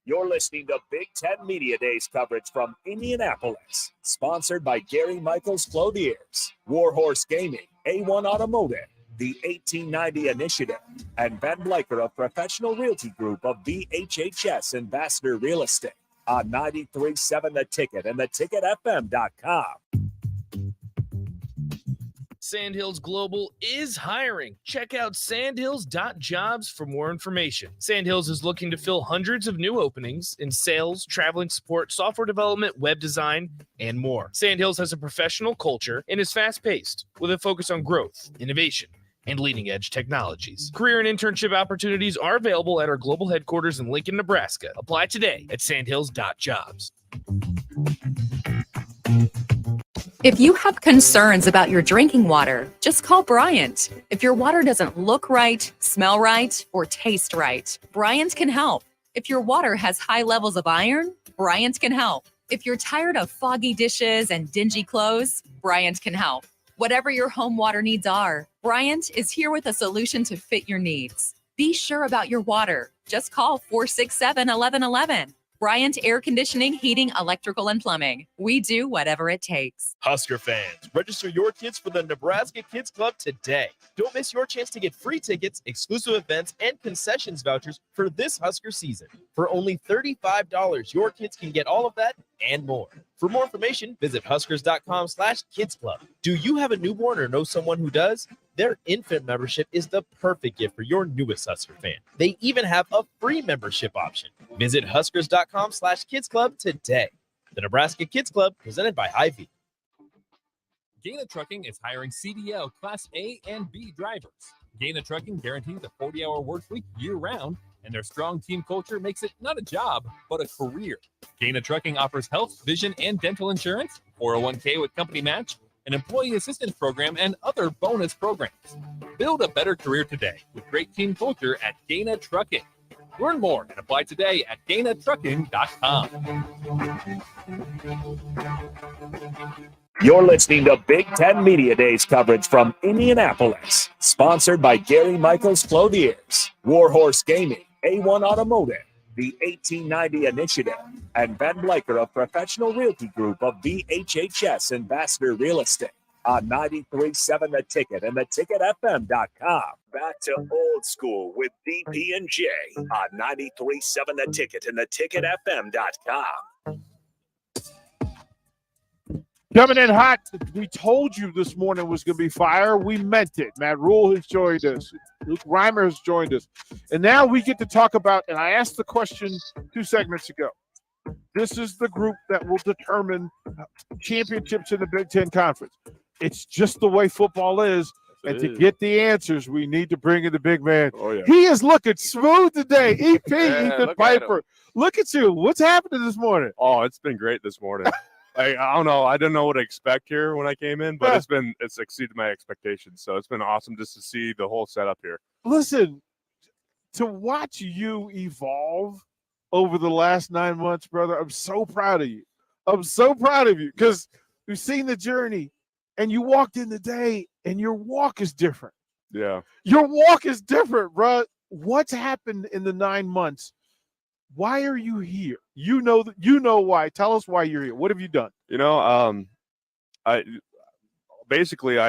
[SPEAKER 3] You're listening to Big Ten Media Days coverage from Indianapolis, sponsored by Gary Michaels Clothiers, Warhorse Gaming, A1 Automotive, the 1890 Initiative, and Ben Bleicher of Professional Realty Group of VHHS Ambassador Real Estate on 93.7 The Ticket and theticketfm.com.
[SPEAKER 2] Sandhills Global is hiring. Check out sandhills.jobs for more information. Sandhills is looking to fill hundreds of new openings in sales, traveling support, software development, web design, and more. Sandhills has a professional culture and is fast-paced with a focus on growth, innovation, and leading-edge technologies. Career and internship opportunities are available at our global headquarters in Lincoln, Nebraska. Apply today at sandhills.jobs.
[SPEAKER 17] If you have concerns about your drinking water, just call Bryant. If your water doesn't look right, smell right, or taste right, Bryant can help. If your water has high levels of iron, Bryant can help. If you're tired of foggy dishes and dingy clothes, Bryant can help. Whatever your home water needs are, Bryant is here with a solution to fit your needs. Be sure about your water. Just call 467-1111. Bryant Air Conditioning, Heating, Electrical, and Plumbing. We do whatever it takes.
[SPEAKER 5] Husker fans, register your kids for the Nebraska Kids Club today. Don't miss your chance to get free tickets, exclusive events, and concessions vouchers for this Husker season. For only $35, your kids can get all of that and more. For more information, visit huskers.com/kidsclub. Do you have a newborn or know someone who does? Their infant membership is the perfect gift for your newest Husker fan. They even have a free membership option. Visit huskers.com/kidsclub today. The Nebraska Kids Club, presented by Hy-Vee.
[SPEAKER 15] Gaina Trucking is hiring CDL Class A and B drivers. Gaina Trucking guarantees a 40-hour work week year-round, and their strong team culture makes it not a job, but a career. Gaina Trucking offers health, vision, and dental insurance, 401k with company match, an employee assistance program, and other bonus programs. Build a better career today with great team culture at Gaina Trucking. Learn more and apply today at GainaTrucking.com.
[SPEAKER 3] You're listening to Big Ten Media Days coverage from Indianapolis, sponsored by Gary Michaels Clothiers, Warhorse Gaming, A1 Automotive, the 1890 Initiative, and Ben Bleicher of Professional Realty Group of VHHS Ambassador Real Estate on 93.7 The Ticket and theticketfm.com. Back to old school with DP and J on 93.7 The Ticket and theticketfm.com.
[SPEAKER 1] Coming in hot. We told you this morning was going to be fire. We meant it. Matt Rhule has joined us. Luke Reimer has joined us. And now we get to talk about, and I asked the question 2 segments ago. This is the group that will determine championships in the Big Ten Conference. It's just the way football is. And to get the answers, we need to bring in the big man.
[SPEAKER 22] Oh, yeah.
[SPEAKER 1] He is looking smooth today. EP, Ethan
[SPEAKER 6] look
[SPEAKER 1] Piper. Look at you. What's happening this morning?
[SPEAKER 6] Oh, it's been great this morning. I don't know. I didn't know what to expect here when I came in, but it's exceeded my expectations. So it's been awesome just to see the whole setup here.
[SPEAKER 1] Listen, to watch you evolve over the last 9 months, brother, I'm so proud of you. I'm so proud of you because we've seen the journey and you walked in today and your walk is different.
[SPEAKER 6] Yeah.
[SPEAKER 1] Your walk is different, bro. What's happened in the 9 months? Why are you here? You know why. Tell us why you're here. What have you done?
[SPEAKER 6] You know, I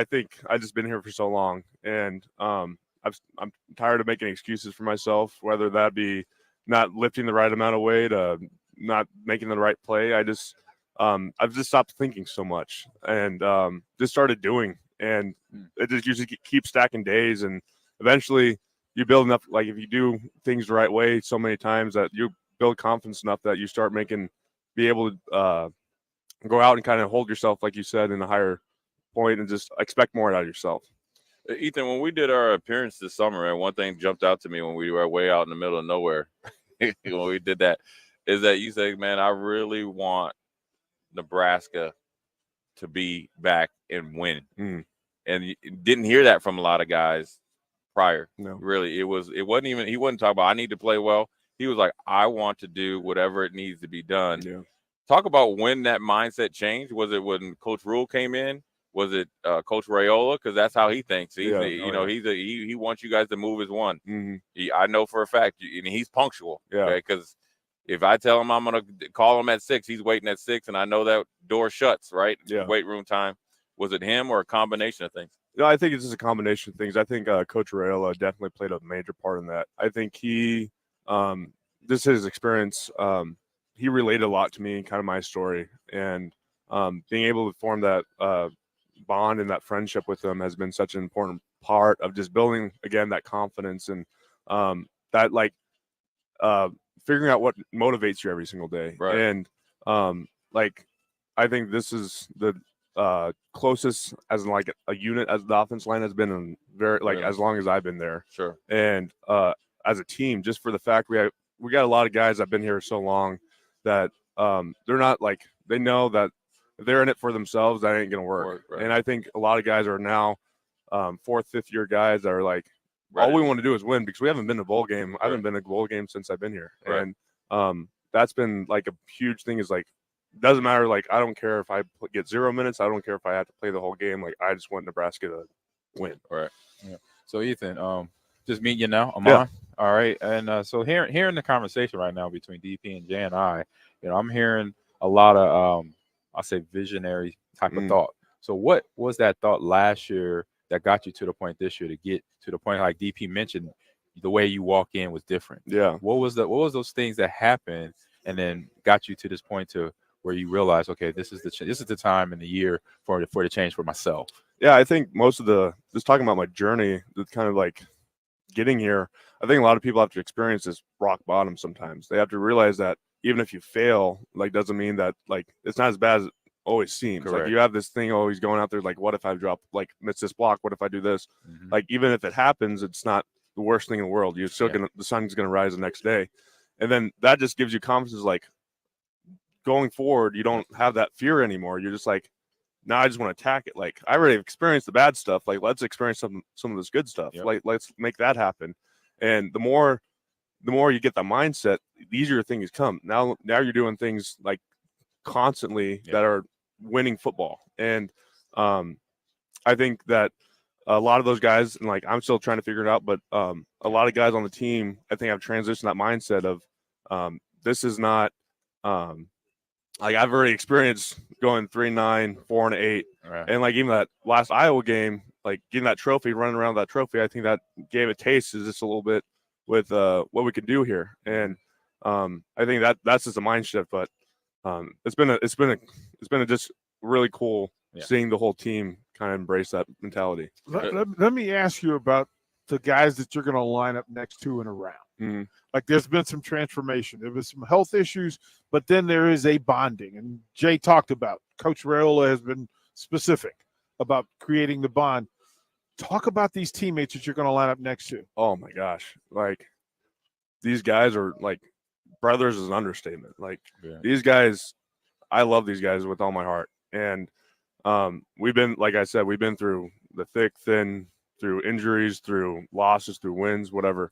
[SPEAKER 6] think I just been here for so long, and I'm tired of making excuses for myself, whether that be not lifting the right amount of weight, not making the right play. I've just stopped thinking so much and just started doing, and it just usually keeps stacking days, and eventually you build enough. Like if you do things the right way so many times that you build confidence enough that you start be able to go out and kind of hold yourself, like you said, in a higher point and just expect more out of yourself.
[SPEAKER 18] Ethan, when we did our appearance this summer, and one thing jumped out to me when we were way out in the middle of nowhere, when we did that, is that you said, man, I really want Nebraska to be back and win. And you didn't hear that from a lot of guys prior.
[SPEAKER 6] No.
[SPEAKER 18] Really, he wasn't talking about I need to play well. He was like, I want to do whatever it needs to be done.
[SPEAKER 6] Yeah.
[SPEAKER 18] Talk about when that mindset changed. Was it when Coach Rhule came in? Was it Coach Raiola? Because that's how he thinks. He wants you guys to move as one.
[SPEAKER 6] Mm-hmm.
[SPEAKER 18] I know for a fact, and he's punctual.
[SPEAKER 6] Yeah.
[SPEAKER 18] Because if I tell him I'm going to call him at 6, he's waiting at 6, and I know that door shuts, right?
[SPEAKER 6] Yeah.
[SPEAKER 18] Weight room time. Was it him or a combination of things?
[SPEAKER 6] No, I think it's just a combination of things. I think Coach Raiola definitely played a major part in that. I think he, just his experience, he related a lot to me, kind of my story, and being able to form that bond and that friendship with him has been such an important part of just building, again, that confidence and that figuring out what motivates you every single day.
[SPEAKER 18] Right.
[SPEAKER 6] And I think this is the closest as in like a unit as the offense line has been in as long as I've been there.
[SPEAKER 18] Sure.
[SPEAKER 6] And as a team, just for the fact we got a lot of guys that have been here so long that they're not they know that if they're in it for themselves, that ain't gonna work.
[SPEAKER 18] Right.
[SPEAKER 6] And I think a lot of guys are now 4th, 5th year guys that are like, all we want to do is win because we haven't been to a bowl game. I haven't been to a bowl game since I've been here.
[SPEAKER 18] Right.
[SPEAKER 6] And that's been like a huge thing is doesn't matter. I don't care if I get 0 minutes. I don't care if I have to play the whole game. I just want Nebraska to win.
[SPEAKER 18] Right.
[SPEAKER 19] Yeah. So Ethan, just meeting you now. I'm
[SPEAKER 6] Yeah.
[SPEAKER 19] on. All right. And so hearing the conversation right now between DP and Jay and I, I'm hearing a lot of I'll say visionary type of thought. So what was that thought last year that got you to the point this year to get to the point like DP mentioned, the way you walk in was different?
[SPEAKER 6] Yeah.
[SPEAKER 19] What was those things that happened and then got you to this point to where you realize, okay, this is the time in the year for the change for myself?
[SPEAKER 6] Yeah, I think most of just talking about my journey, the kind of getting here, I think a lot of people have to experience this rock bottom sometimes. They have to realize that even if you fail, doesn't mean that it's not as bad as it always seems.
[SPEAKER 19] Correct.
[SPEAKER 6] You have this thing always going out there, what if I drop miss this block? What if I do this?
[SPEAKER 19] Mm-hmm.
[SPEAKER 6] Even if it happens, it's not the worst thing in the world. You're still the sun's gonna rise the next day. And then that just gives you confidence, going forward, you don't have that fear anymore. You're just now I just want to attack it. I already experienced the bad stuff. Let's experience some of this good stuff.
[SPEAKER 19] Yep.
[SPEAKER 6] Let's make that happen. And the more you get the mindset, the easier things come. Now you're doing things constantly that are winning football. And I think that a lot of those guys, and I'm still trying to figure it out, but a lot of guys on the team, I think, have transitioned that mindset of this is not I've already experienced going 3-9, 4-8,
[SPEAKER 19] right.
[SPEAKER 6] And even that last Iowa game, getting that trophy, running around that trophy, I think that gave a taste is just a little bit with what we can do here. And I think that's just a mind shift. But it's been just really cool
[SPEAKER 19] Yeah.
[SPEAKER 6] seeing the whole team kind of embrace that mentality.
[SPEAKER 1] Let me ask you about the guys that you're going to line up next to and around.
[SPEAKER 6] Mhm.
[SPEAKER 1] Like there's been some transformation. There was some health issues, but then there is a bonding. And Jay talked about, Coach Raiola has been specific about creating the bond. Talk about these teammates that you're going to line up next to.
[SPEAKER 6] Oh my gosh. Like these guys are like brothers is an understatement. Like these guys, I love these guys with all my heart. And we've been, like I said, we've been through the thick, thin, through injuries, through losses, through wins, whatever.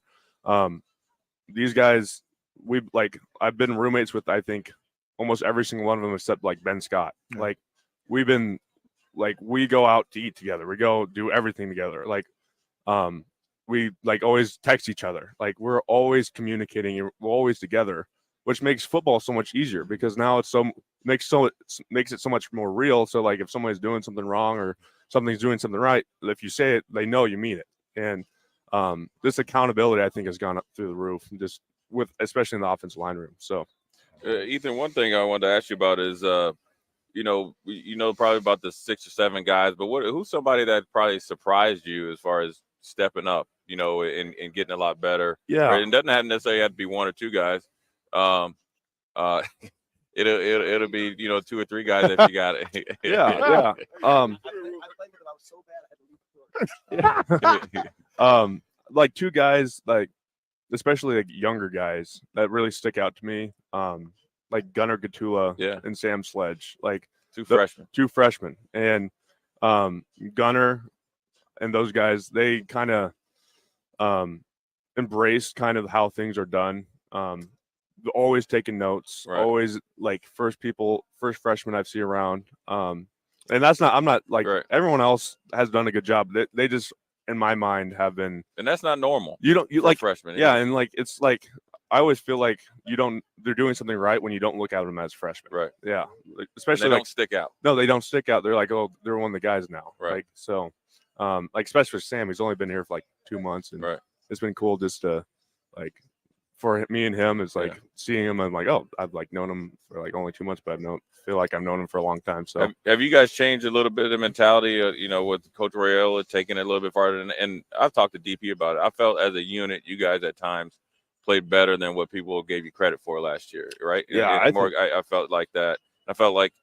[SPEAKER 6] These guys, I've been roommates with, I think, almost every single one of them except like Ben Scott.
[SPEAKER 1] Yeah.
[SPEAKER 6] Like we've been, like we go out to eat together. We go do everything together. Like, we like always text each other. Like we're always communicating. We're always together, which makes football so much easier because now makes it so much more real. So like if somebody's doing something wrong or something's doing something right, if you say it, they know you mean it. And this accountability, I think, has gone up through the roof, just especially in the offensive line room. So,
[SPEAKER 18] Ethan, one thing I wanted to ask you about is, probably about the 6 or 7 guys, but who's somebody that probably surprised you as far as stepping up, and getting a lot better?
[SPEAKER 6] Yeah.
[SPEAKER 18] Right? It doesn't necessarily have to be 1 or 2 guys. It'll be 2 or 3 guys if you got it.
[SPEAKER 6] yeah. Like 2 guys, like especially like younger guys that really stick out to me. Like Gunnar Gatula and Sam Sledge, like
[SPEAKER 18] 2 freshmen.
[SPEAKER 6] 2 freshmen. And Gunnar and those guys, they kind of embraced kind of how things are done. Always taking notes, always like first freshmen I've seen around. And I'm not like everyone else has done a good job. They just, in my mind, have been,
[SPEAKER 18] and that's not normal.
[SPEAKER 6] You like
[SPEAKER 18] freshmen.
[SPEAKER 6] Yeah. And like, it's like, I always feel like they're doing something right when you don't look at them as freshmen.
[SPEAKER 18] Right.
[SPEAKER 6] Yeah. Like, especially
[SPEAKER 18] they
[SPEAKER 6] like,
[SPEAKER 18] don't stick out.
[SPEAKER 6] No, they don't stick out. They're like, oh, they're one of the guys now.
[SPEAKER 18] Right.
[SPEAKER 6] Like, so, like, especially for Sam, he's only been here for like 2 months. And it's been cool just to like, for me and him, is like seeing him. I'm like, oh, I've like known him for like only 2 months, but feel like I've known him for a long time. So
[SPEAKER 18] have you guys changed a little bit of the mentality, with Coach Raiola taking it a little bit farther? And I've talked to DP about it. I felt as a unit, you guys at times played better than what people gave you credit for last year, right?
[SPEAKER 6] Yeah,
[SPEAKER 18] I felt like that. I felt like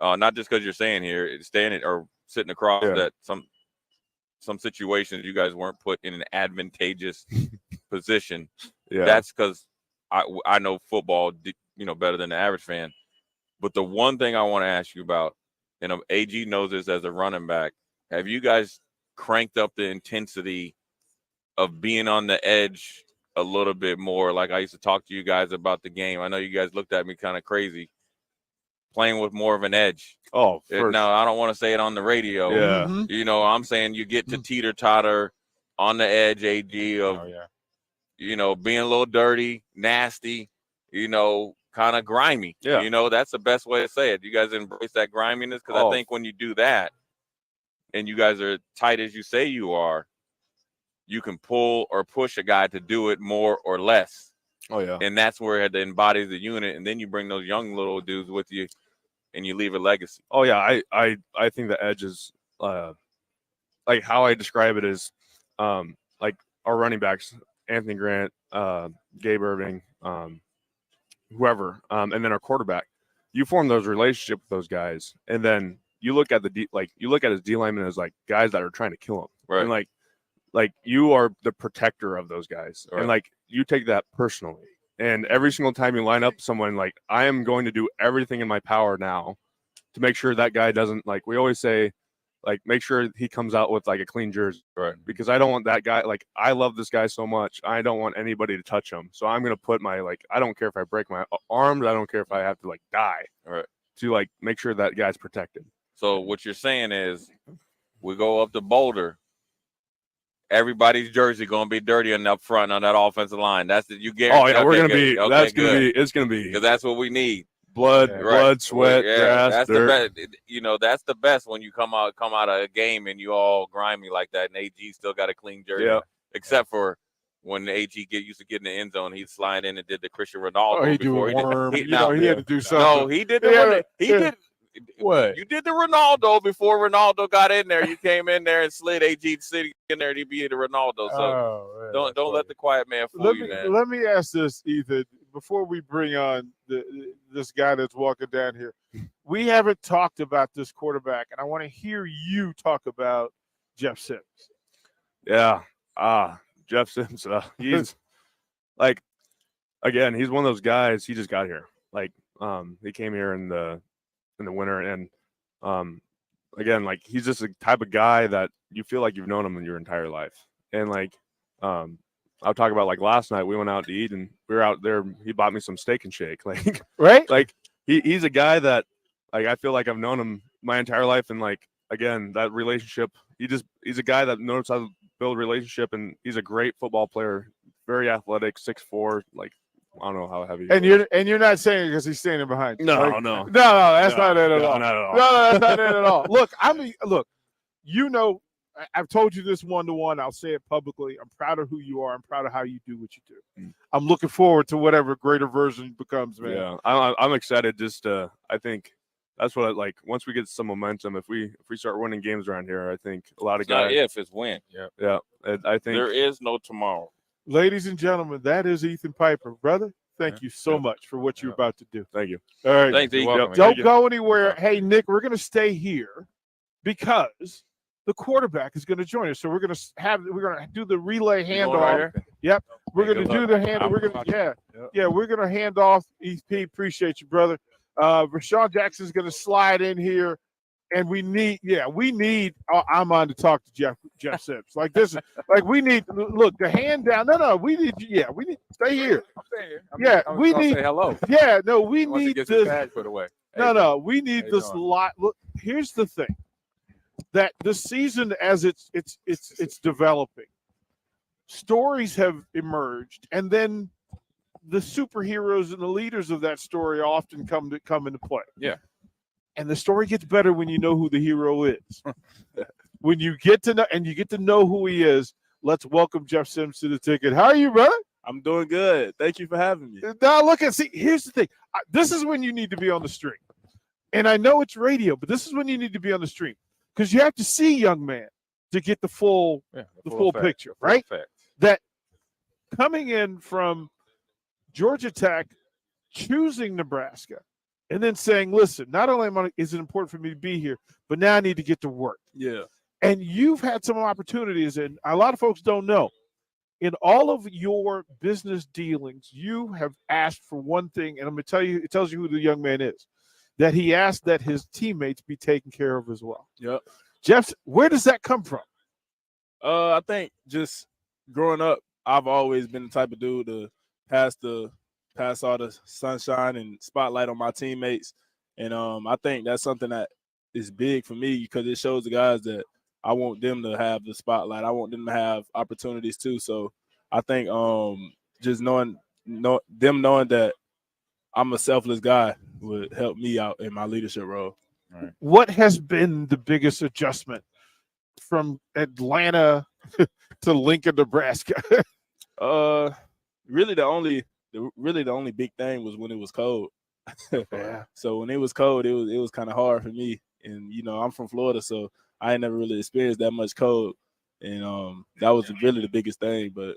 [SPEAKER 18] not just because you're standing or sitting across that some situations you guys weren't put in an advantageous position.
[SPEAKER 6] Yeah,
[SPEAKER 18] that's because I know football, better than the average fan. But the one thing I want to ask you about, and AG knows this as a running back, have you guys cranked up the intensity of being on the edge a little bit more? Like I used to talk to you guys about the game. I know you guys looked at me kind of crazy, playing with more of an edge.
[SPEAKER 6] Oh,
[SPEAKER 18] now I don't want to say it on the radio.
[SPEAKER 6] Yeah.
[SPEAKER 18] I'm saying you get to teeter totter on the edge, AG, of being a little dirty, nasty, kind of grimy.
[SPEAKER 6] Yeah.
[SPEAKER 18] That's the best way to say it. You guys embrace that griminess, because I think when you do that and you guys are tight as you say you are, you can pull or push a guy to do it more or less.
[SPEAKER 6] Oh, yeah.
[SPEAKER 18] And that's where it embodies the unit. And then you bring those young little dudes with you and you leave a legacy.
[SPEAKER 6] Oh, yeah. I think the edge is like how I describe it is like our running backs, Anthony Grant, Gabe Irving, whoever, and then our quarterback. You form those relationships with those guys, and then you look at you look at his D linemen as like guys that are trying to kill him,
[SPEAKER 18] right?
[SPEAKER 6] And like you are the protector of those guys,
[SPEAKER 18] right.
[SPEAKER 6] And like you take that personally. And every single time you line up someone, like I am going to do everything in my power now to make sure that guy doesn't, like we always say, like make sure he comes out with like a clean jersey,
[SPEAKER 18] right?
[SPEAKER 6] Because I don't want that guy. Like I love this guy so much, I don't want anybody to touch him. So I'm gonna put my I don't care if I break my arms, I don't care if I have to die,
[SPEAKER 18] right?
[SPEAKER 6] To make sure that guy's protected.
[SPEAKER 18] So what you're saying is, we go up to Boulder. Everybody's jersey gonna be dirty up front on that offensive line. That's you get.
[SPEAKER 6] Oh yeah, we're gonna be. Okay, that's gonna be. It's gonna be
[SPEAKER 18] because that's what we need.
[SPEAKER 6] Blood, sweat, grass,
[SPEAKER 18] that's
[SPEAKER 6] dirt.
[SPEAKER 18] the best. That's the best when you come out of a game and you all grimy like that, and AG still got a clean jersey.
[SPEAKER 6] Yeah.
[SPEAKER 18] Except for when AG used to get in the end zone, he'd slide in and did the Cristiano Ronaldo.
[SPEAKER 1] He do a worm. He had to do something.
[SPEAKER 18] No, he did. He did.
[SPEAKER 19] What?
[SPEAKER 18] You did the Ronaldo before Ronaldo got in there. You came in there and slid AG City in there to be the Ronaldo. So don't let the quiet man fool you, man.
[SPEAKER 1] Let me ask this, Ethan, before we bring on this guy that's walking down here. We haven't talked about this quarterback, and I want to hear you talk about Jeff Sims.
[SPEAKER 6] Yeah. Jeff Sims. He's like, again, he's one of those guys. He just got here. Like, he came here in the winter, and again, like, he's just a type of guy that you feel like you've known him in your entire life. And like, I'll talk about, like, last night we went out to eat, and we were out there. He bought me some steak and shake, like,
[SPEAKER 1] right?
[SPEAKER 6] Like, he's a guy that, like, I feel like I've known him my entire life, and like, again, that relationship. He's a guy that knows how to build a relationship, and he's a great football player, very athletic, 6'4", like, I don't know how heavy.
[SPEAKER 1] And you're not saying it because he's standing behind you.
[SPEAKER 6] No,
[SPEAKER 1] right?
[SPEAKER 6] no.
[SPEAKER 1] No, that's not it at all.
[SPEAKER 6] Not at all.
[SPEAKER 1] No, that's not it at all. Look, you know, I've told you this one-to-one. I'll say it publicly. I'm proud of who you are. I'm proud of how you do what you do. I'm looking forward to whatever greater version becomes, man.
[SPEAKER 6] Yeah, I'm excited. Just I think that's what like once we get some momentum, if we start winning games around here, I think a lot of
[SPEAKER 18] It's not
[SPEAKER 6] guys.
[SPEAKER 18] if, it's when.
[SPEAKER 6] Yeah. I think
[SPEAKER 18] There is no tomorrow.
[SPEAKER 1] Ladies and gentlemen, that is Ethan Piper. Brother, thank you so much for what you're about to do.
[SPEAKER 6] Thank you.
[SPEAKER 1] All right.
[SPEAKER 18] Thanks, Ethan.
[SPEAKER 6] Welcome.
[SPEAKER 1] Don't go anywhere. Hey, Nick, we're going to stay here because the quarterback is going to join us. So we're going to do the relay
[SPEAKER 18] going
[SPEAKER 1] handoff.
[SPEAKER 18] right here?
[SPEAKER 1] Yep. We're going to do the hand.
[SPEAKER 19] I'm
[SPEAKER 1] We're going to
[SPEAKER 19] watching.
[SPEAKER 1] we're going to hand off. EP, appreciate you, brother. Rashawn Jackson's going to slide in here. And we need. I'm on to talk to Jeff Sims. Like this, like we need. Look, the hand down. No, we need. Yeah, we need. Stay here.
[SPEAKER 19] I'm saying here.
[SPEAKER 1] We need.
[SPEAKER 19] Say hello.
[SPEAKER 1] Yeah, no, we
[SPEAKER 19] Once he
[SPEAKER 1] need
[SPEAKER 19] gets his
[SPEAKER 1] this.
[SPEAKER 19] badge put away.
[SPEAKER 1] No, we need
[SPEAKER 19] How you
[SPEAKER 1] this
[SPEAKER 19] doing?
[SPEAKER 1] lot. Look, here's the thing: that the season, as it's developing, stories have emerged, and then the superheroes and the leaders of that story often come into play.
[SPEAKER 19] Yeah.
[SPEAKER 1] And the story gets better when you know who the hero is. When you get to know who he is, let's welcome Jeff Sims to the ticket. How are you, brother?
[SPEAKER 9] I'm doing good. Thank you for having me.
[SPEAKER 1] Now here's the thing. This is when you need to be on the stream. And I know it's radio, but this is when you need to be on the stream. Because you have to see young man to get the full
[SPEAKER 19] effect.
[SPEAKER 1] picture,
[SPEAKER 19] Full
[SPEAKER 1] right?
[SPEAKER 19] effect.
[SPEAKER 1] That coming in from Georgia Tech, choosing Nebraska, and then saying, listen, not only is it important for me to be here, but now I need to get to work.
[SPEAKER 9] Yeah.
[SPEAKER 1] And you've had some opportunities, and a lot of folks don't know. In all of your business dealings, you have asked for one thing, and I'm going to tell you, it tells you who the young man is, that he asked that his teammates be taken care of as well.
[SPEAKER 9] Yep.
[SPEAKER 1] Jeff, where does that come from?
[SPEAKER 9] I think just growing up, I've always been the type of dude to pass all the sunshine and spotlight on my teammates. And I think that's something that is big for me because it shows the guys that I want them to have the spotlight. I want them to have opportunities too. So I think just knowing that I'm a selfless guy would help me out in my leadership role.
[SPEAKER 19] Right.
[SPEAKER 1] What has been the biggest adjustment from Atlanta to Lincoln, Nebraska?
[SPEAKER 9] Really the only big thing was when it was cold.
[SPEAKER 1] Yeah.
[SPEAKER 9] So when it was cold, it was kind of hard for me. And I'm from Florida, so I ain't never really experienced that much cold. And that was really the biggest thing. But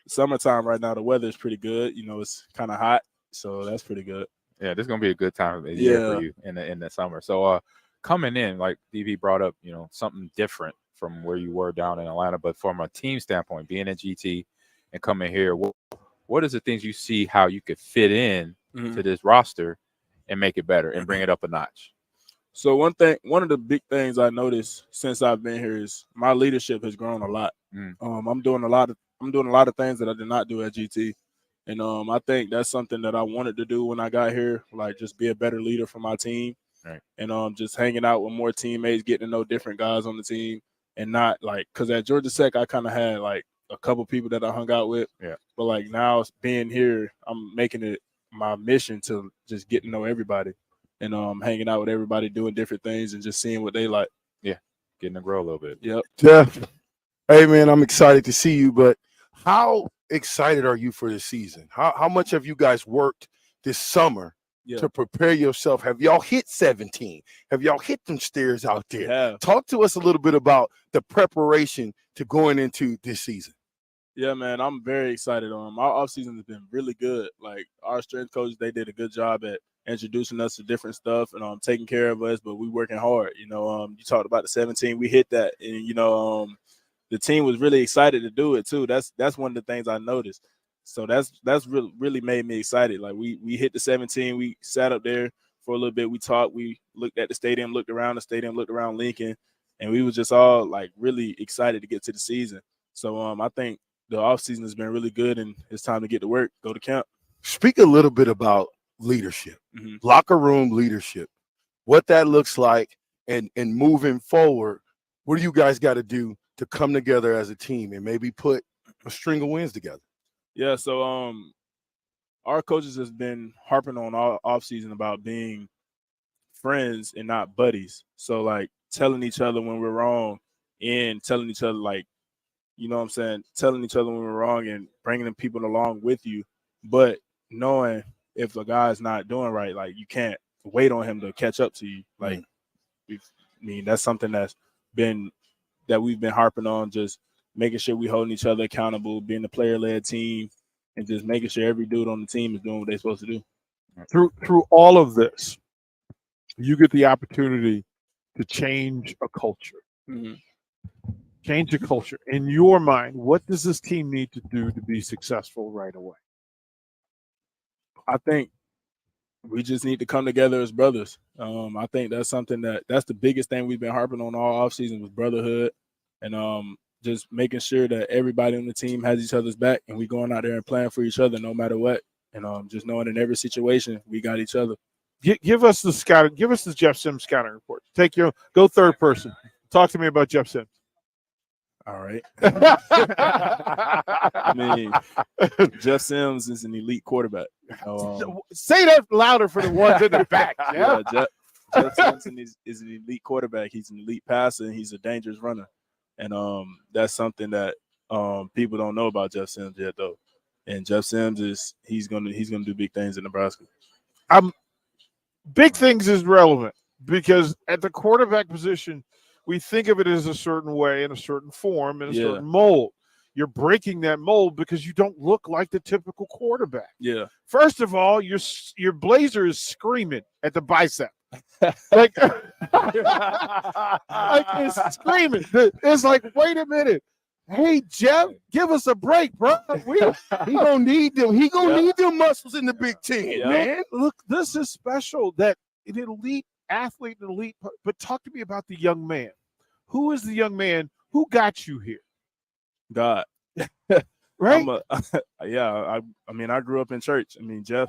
[SPEAKER 9] summertime right now, the weather is pretty good. It's kind of hot, so that's pretty good.
[SPEAKER 19] Yeah, this is gonna be a good time of the year for you in the summer. So coming in, like DV brought up, something different from where you were down in Atlanta, but from a team standpoint, being at GT and coming here, what is the things you see how you could fit in to this roster and make it better and bring it up a notch?
[SPEAKER 9] So one of the big things I noticed since I've been here is my leadership has grown a lot. I'm doing a lot of things that I did not do at GT. And I think that's something that I wanted to do when I got here, like just be a better leader for my team.
[SPEAKER 19] Right.
[SPEAKER 9] And just hanging out with more teammates, getting to know different guys on the team, and not like because at Georgia Tech I kind of had like a couple people that I hung out with.
[SPEAKER 19] Yeah.
[SPEAKER 9] But like now being here, I'm making it my mission to just get to know everybody, and hanging out with everybody, doing different things, and just seeing what they like.
[SPEAKER 19] Yeah, getting to grow a little bit.
[SPEAKER 9] Yep.
[SPEAKER 13] Jeff, hey man, I'm excited to see you, but how excited are you for this season? How much have you guys worked this summer to prepare yourself? Have y'all hit 17? Have y'all hit them stairs out there?
[SPEAKER 9] Yeah.
[SPEAKER 13] Talk to us a little bit about the preparation to going into this season.
[SPEAKER 9] Yeah, man, I'm very excited. Our offseason has been really good. Like, our strength coaches, they did a good job at introducing us to different stuff and taking care of us, but we working hard. You talked about the 17, we hit that, and the team was really excited to do it too. That's one of the things I noticed. So that's really made me excited. Like, we hit the 17, we sat up there for a little bit, we talked, we looked at the stadium, looked around the stadium, looked around Lincoln, and we was just all like really excited to get to the season. So I think the offseason has been really good, and it's time to get to work, go to camp.
[SPEAKER 13] Speak a little bit about leadership, locker room leadership, what that looks like, and moving forward, what do you guys got to do to come together as a team and maybe put a string of wins together?
[SPEAKER 9] Yeah, so our coaches has been harping on all offseason about being friends and not buddies. So, like, telling each other when we're wrong and telling each other, like, telling each other when we're wrong and bringing them people along with you, but knowing if a guy's not doing right, like, you can't wait on him to catch up to you. Like, that's something that we've been harping on, just making sure we holding each other accountable, being a player-led team, and just making sure every dude on the team is doing what they're supposed to do.
[SPEAKER 1] Through all of this, you get the opportunity to change a culture. Change the culture. In your mind, what does this team need to do to be successful right away?
[SPEAKER 9] I think we just need to come together as brothers. I think that's something that's the biggest thing we've been harping on all offseason was brotherhood, and just making sure that everybody on the team has each other's back, and we going out there and playing for each other no matter what, and just knowing in every situation we got each other.
[SPEAKER 1] Give us the scouting. Give us the Jeff Sims scouting report. Go third person. Talk to me about Jeff Sims.
[SPEAKER 9] All right. I mean, Jeff Sims is an elite quarterback.
[SPEAKER 1] Say that louder for the ones in the back.
[SPEAKER 9] Yeah, Jeff Sims is an elite quarterback. He's an elite passer, and he's a dangerous runner. And that's something that people don't know about Jeff Sims yet, though. And Jeff Sims he's gonna do big things in Nebraska.
[SPEAKER 1] Big things is relevant because at the quarterback position, we think of it as a certain way, in a certain form, in a certain mold. You're breaking that mold because you don't look like the typical quarterback.
[SPEAKER 9] Yeah.
[SPEAKER 1] First of all, your blazer is screaming at the bicep. like it's screaming. It's like, wait a minute. Hey, Jeff, give us a break, bro.
[SPEAKER 13] He gonna need them. He gonna need them muscles in the Big Ten, man.
[SPEAKER 1] Look, this is special. That an elite athlete, an elite. But talk to me about the young man. Who is the young man? Who got you here?
[SPEAKER 9] God.
[SPEAKER 1] Right?
[SPEAKER 9] I mean, I grew up in church. I mean, Jeff,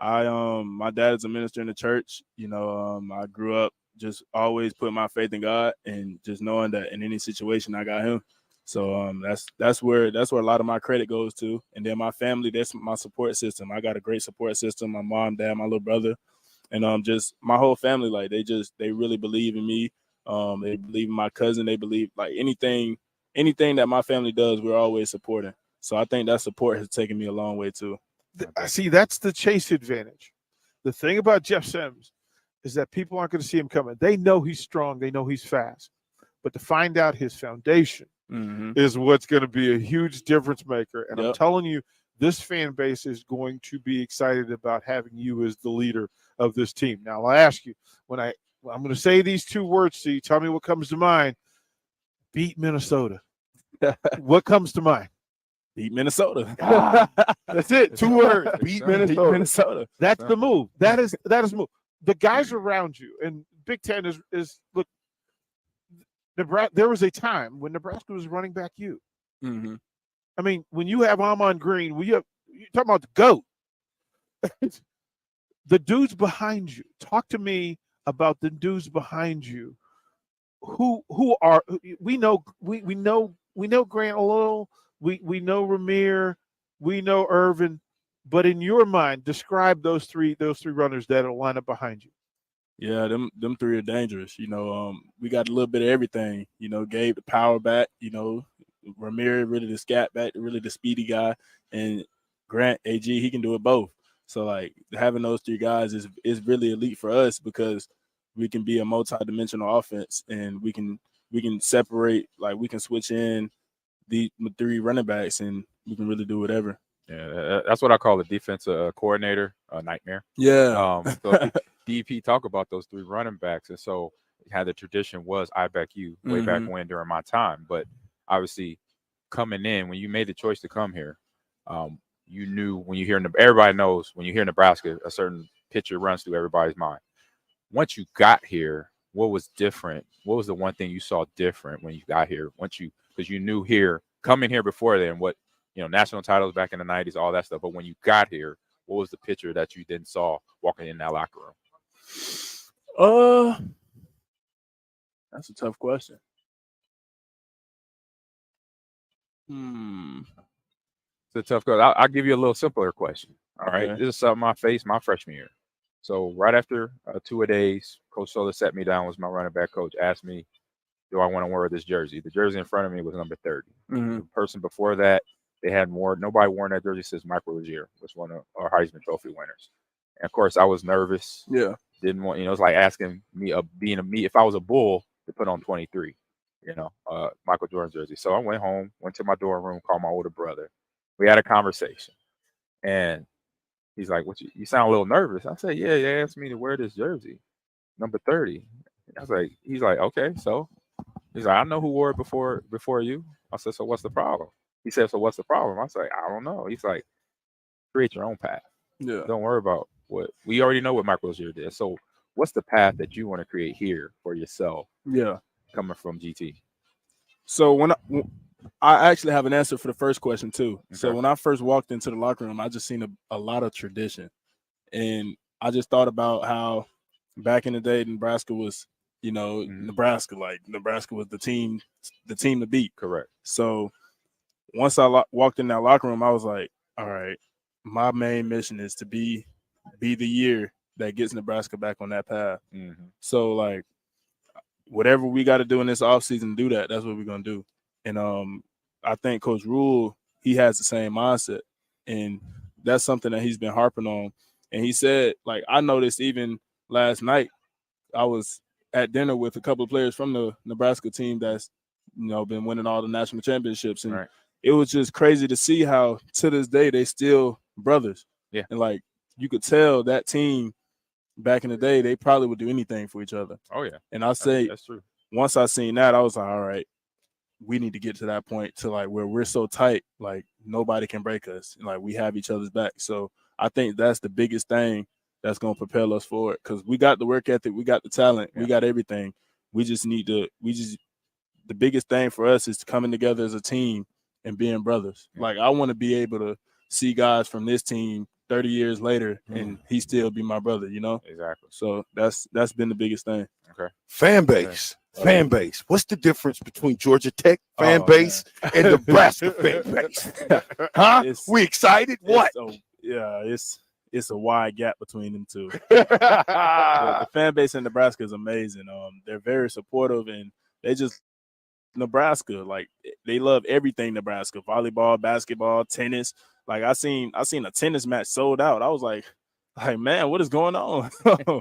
[SPEAKER 9] my dad is a minister in the church. I grew up just always putting my faith in God and just knowing that in any situation I got him. So that's where a lot of my credit goes to. And then my family, that's my support system. I got a great support system. My mom, dad, my little brother, and just my whole family. Like they really believe in me. They believe in my cousin. They believe like anything that my family does, we're always supporting. So I think that support has taken me a long way too.
[SPEAKER 1] See, that's the chase advantage. The thing about Jeff Sims is that people aren't going to see him coming. They know he's strong. They know he's fast. But to find out his foundation is what's going to be a huge difference maker. And I'm telling you, this fan base is going to be excited about having you as the leader of this team. Now, I'll ask you, I'm going to say these two words to you. Tell me what comes to mind. Beat Minnesota. What comes to mind?
[SPEAKER 9] Beat Minnesota.
[SPEAKER 1] That's it. 2 words. Beat Minnesota.
[SPEAKER 9] Beat Minnesota.
[SPEAKER 1] That's the move. That is the move. The guys around you, and Big Ten is look. Nebraska, there was a time when Nebraska was running back you. I mean, when you have Amon Green, you're talking about the GOAT. The dudes behind you. Talk to me about the dudes behind you. Who are we know Grant a little. We know Ramir, we know Irvin, but in your mind, describe those three runners that'll line up behind you.
[SPEAKER 9] Yeah, them three are dangerous. We got a little bit of everything. Gabe the power back. Ramir really the scat back, really the speedy guy, and Grant AG he can do it both. So like having those 3 guys is really elite for us because we can be a multi-dimensional offense and we can separate, like we can switch in the 3 running backs and we can really do whatever.
[SPEAKER 19] Yeah, that's what I call a defensive coordinator nightmare.
[SPEAKER 9] Yeah.
[SPEAKER 19] So DP talk about those 3 running backs, and so how the tradition was I back you way back when during my time. But obviously, coming in when you made the choice to come here, you knew when you hear everybody knows when you hear Nebraska, a certain picture runs through everybody's mind. Once you got here, what was different? What was the one thing you saw different when you got here? Because you knew here coming here before then what. National titles back in the 90s, all that stuff. But when you got here, what was the picture that you then saw walking in that locker room?
[SPEAKER 9] That's a tough question.
[SPEAKER 19] It's a tough question. I'll give you a little simpler question. All right.
[SPEAKER 9] Okay.
[SPEAKER 19] This is something I faced my freshman year. So right after 2-a-days, Coach Sola sat me down, was my running back coach, asked me, do I want to wear this jersey? The jersey in front of me was number 30. The person before that, they had nobody worn that jersey since Mike Rhule was one of our Heisman Trophy winners. And of course, I was nervous.
[SPEAKER 9] Yeah.
[SPEAKER 19] Didn't want, it's like asking me if I was a Bull to put on 23, Michael Jordan jersey. So I went home, went to my dorm room, called my older brother. We had a conversation. And he's like, "What? You sound a little nervous." I said, "Yeah, they asked me to wear this jersey, number 30." I was like, "He's like, okay, so." He's like, "I know who wore it before you." I said, "So what's the problem?" He said, "So what's the problem?" I was like, "I don't know." He's like, "Create your own path.
[SPEAKER 9] Yeah.
[SPEAKER 19] Don't worry about what we already know what Mike Rhule did. So what's the path that you want to create here for yourself?"
[SPEAKER 9] Yeah.
[SPEAKER 19] Coming from GT.
[SPEAKER 9] So when I actually have an answer for the first question too.
[SPEAKER 19] Okay.
[SPEAKER 9] So when I first walked into the locker room, I just seen a lot of tradition, and I just thought about how back in the day Nebraska was, Nebraska was the team to beat.
[SPEAKER 19] Correct.
[SPEAKER 9] So once I walked in that locker room, I was like, all right, my main mission is to be the year that gets Nebraska back on that path. So like whatever we got to do in this offseason to do that, that's what we're gonna do. And I think Coach Rhule, he has the same mindset, and that's something that he's been harping on. And he said, like, I noticed even last night, I was at dinner with a couple of players from the Nebraska team that's, been winning all the national championships. And it was just crazy to see how to this day they still brothers.
[SPEAKER 19] Yeah.
[SPEAKER 9] And like you could tell that team back in the day, they probably would do anything for each other.
[SPEAKER 19] Oh yeah.
[SPEAKER 9] And I say
[SPEAKER 19] that's true.
[SPEAKER 9] Once I seen that, I was like, all right, we need to get to that point to like where we're so tight, like nobody can break us. And like we have each other's back. So I think that's the biggest thing that's going to propel us forward, because we got the work ethic, we got the talent, we got everything. We just need to, the biggest thing for us is coming together as a team and being brothers. Like I want to be able to see guys from this team 30 years later and he still be my brother,
[SPEAKER 19] Exactly.
[SPEAKER 9] So that's been the biggest thing.
[SPEAKER 19] Okay.
[SPEAKER 13] Fan base. Fan base. What's the difference between Georgia Tech fan base and Nebraska fan base? Huh? We excited? What?
[SPEAKER 9] It's a wide gap between them two. The fan base in Nebraska is amazing. They're very supportive, and they just Nebraska, like they love everything Nebraska: volleyball, basketball, tennis. Like I seen a tennis match sold out. I was like, man, what is going on?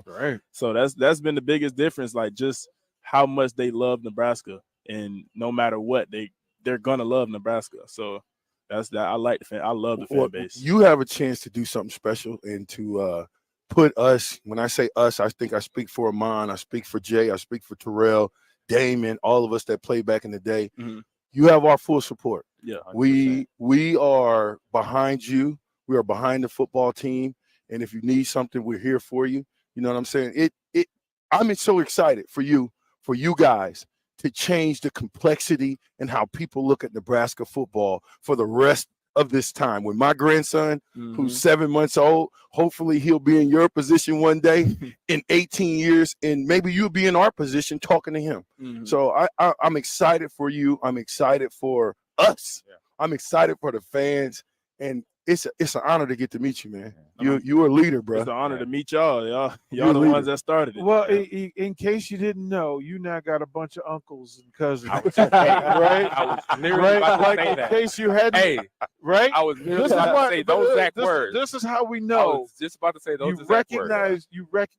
[SPEAKER 19] Right.
[SPEAKER 9] So that's been the biggest difference. Like just how much they love Nebraska, and no matter what, they're gonna love Nebraska. So that's that. I like the fan. I love the fan base.
[SPEAKER 13] You have a chance to do something special and to put us. When I say us, I think I speak for Amon, I speak for Jay, I speak for Terrell, Damon, all of us that played back in the day. You have our full support.
[SPEAKER 9] Yeah,
[SPEAKER 13] 100%. We are behind you. We are behind the football team, and if you need something, we're here for you. You know what I'm saying? I'm so excited for you guys to change the complexity and how people look at Nebraska football for the rest of this time. When my grandson, who's 7 months old, hopefully he'll be in your position one day in 18 years, and maybe you'll be in our position talking to him. So I'm excited for you. I'm excited for us. I'm excited for the fans. And it's an honor to get to meet you, man. You're a leader, bro.
[SPEAKER 9] It's an honor to meet y'all. Y'all
[SPEAKER 13] You're
[SPEAKER 9] the
[SPEAKER 13] a
[SPEAKER 9] ones that started it.
[SPEAKER 1] Well, in case you didn't know, you now got a bunch of uncles and cousins,
[SPEAKER 19] I was
[SPEAKER 1] right?
[SPEAKER 19] literally about to
[SPEAKER 1] Like
[SPEAKER 19] say
[SPEAKER 1] in
[SPEAKER 19] that.
[SPEAKER 1] case you hadn't,
[SPEAKER 19] Hey,
[SPEAKER 1] right?
[SPEAKER 19] I was literally about to say those exact words.
[SPEAKER 1] This is how we
[SPEAKER 19] I
[SPEAKER 1] know.
[SPEAKER 19] was just about to say those
[SPEAKER 1] You
[SPEAKER 19] exact words.
[SPEAKER 1] recognize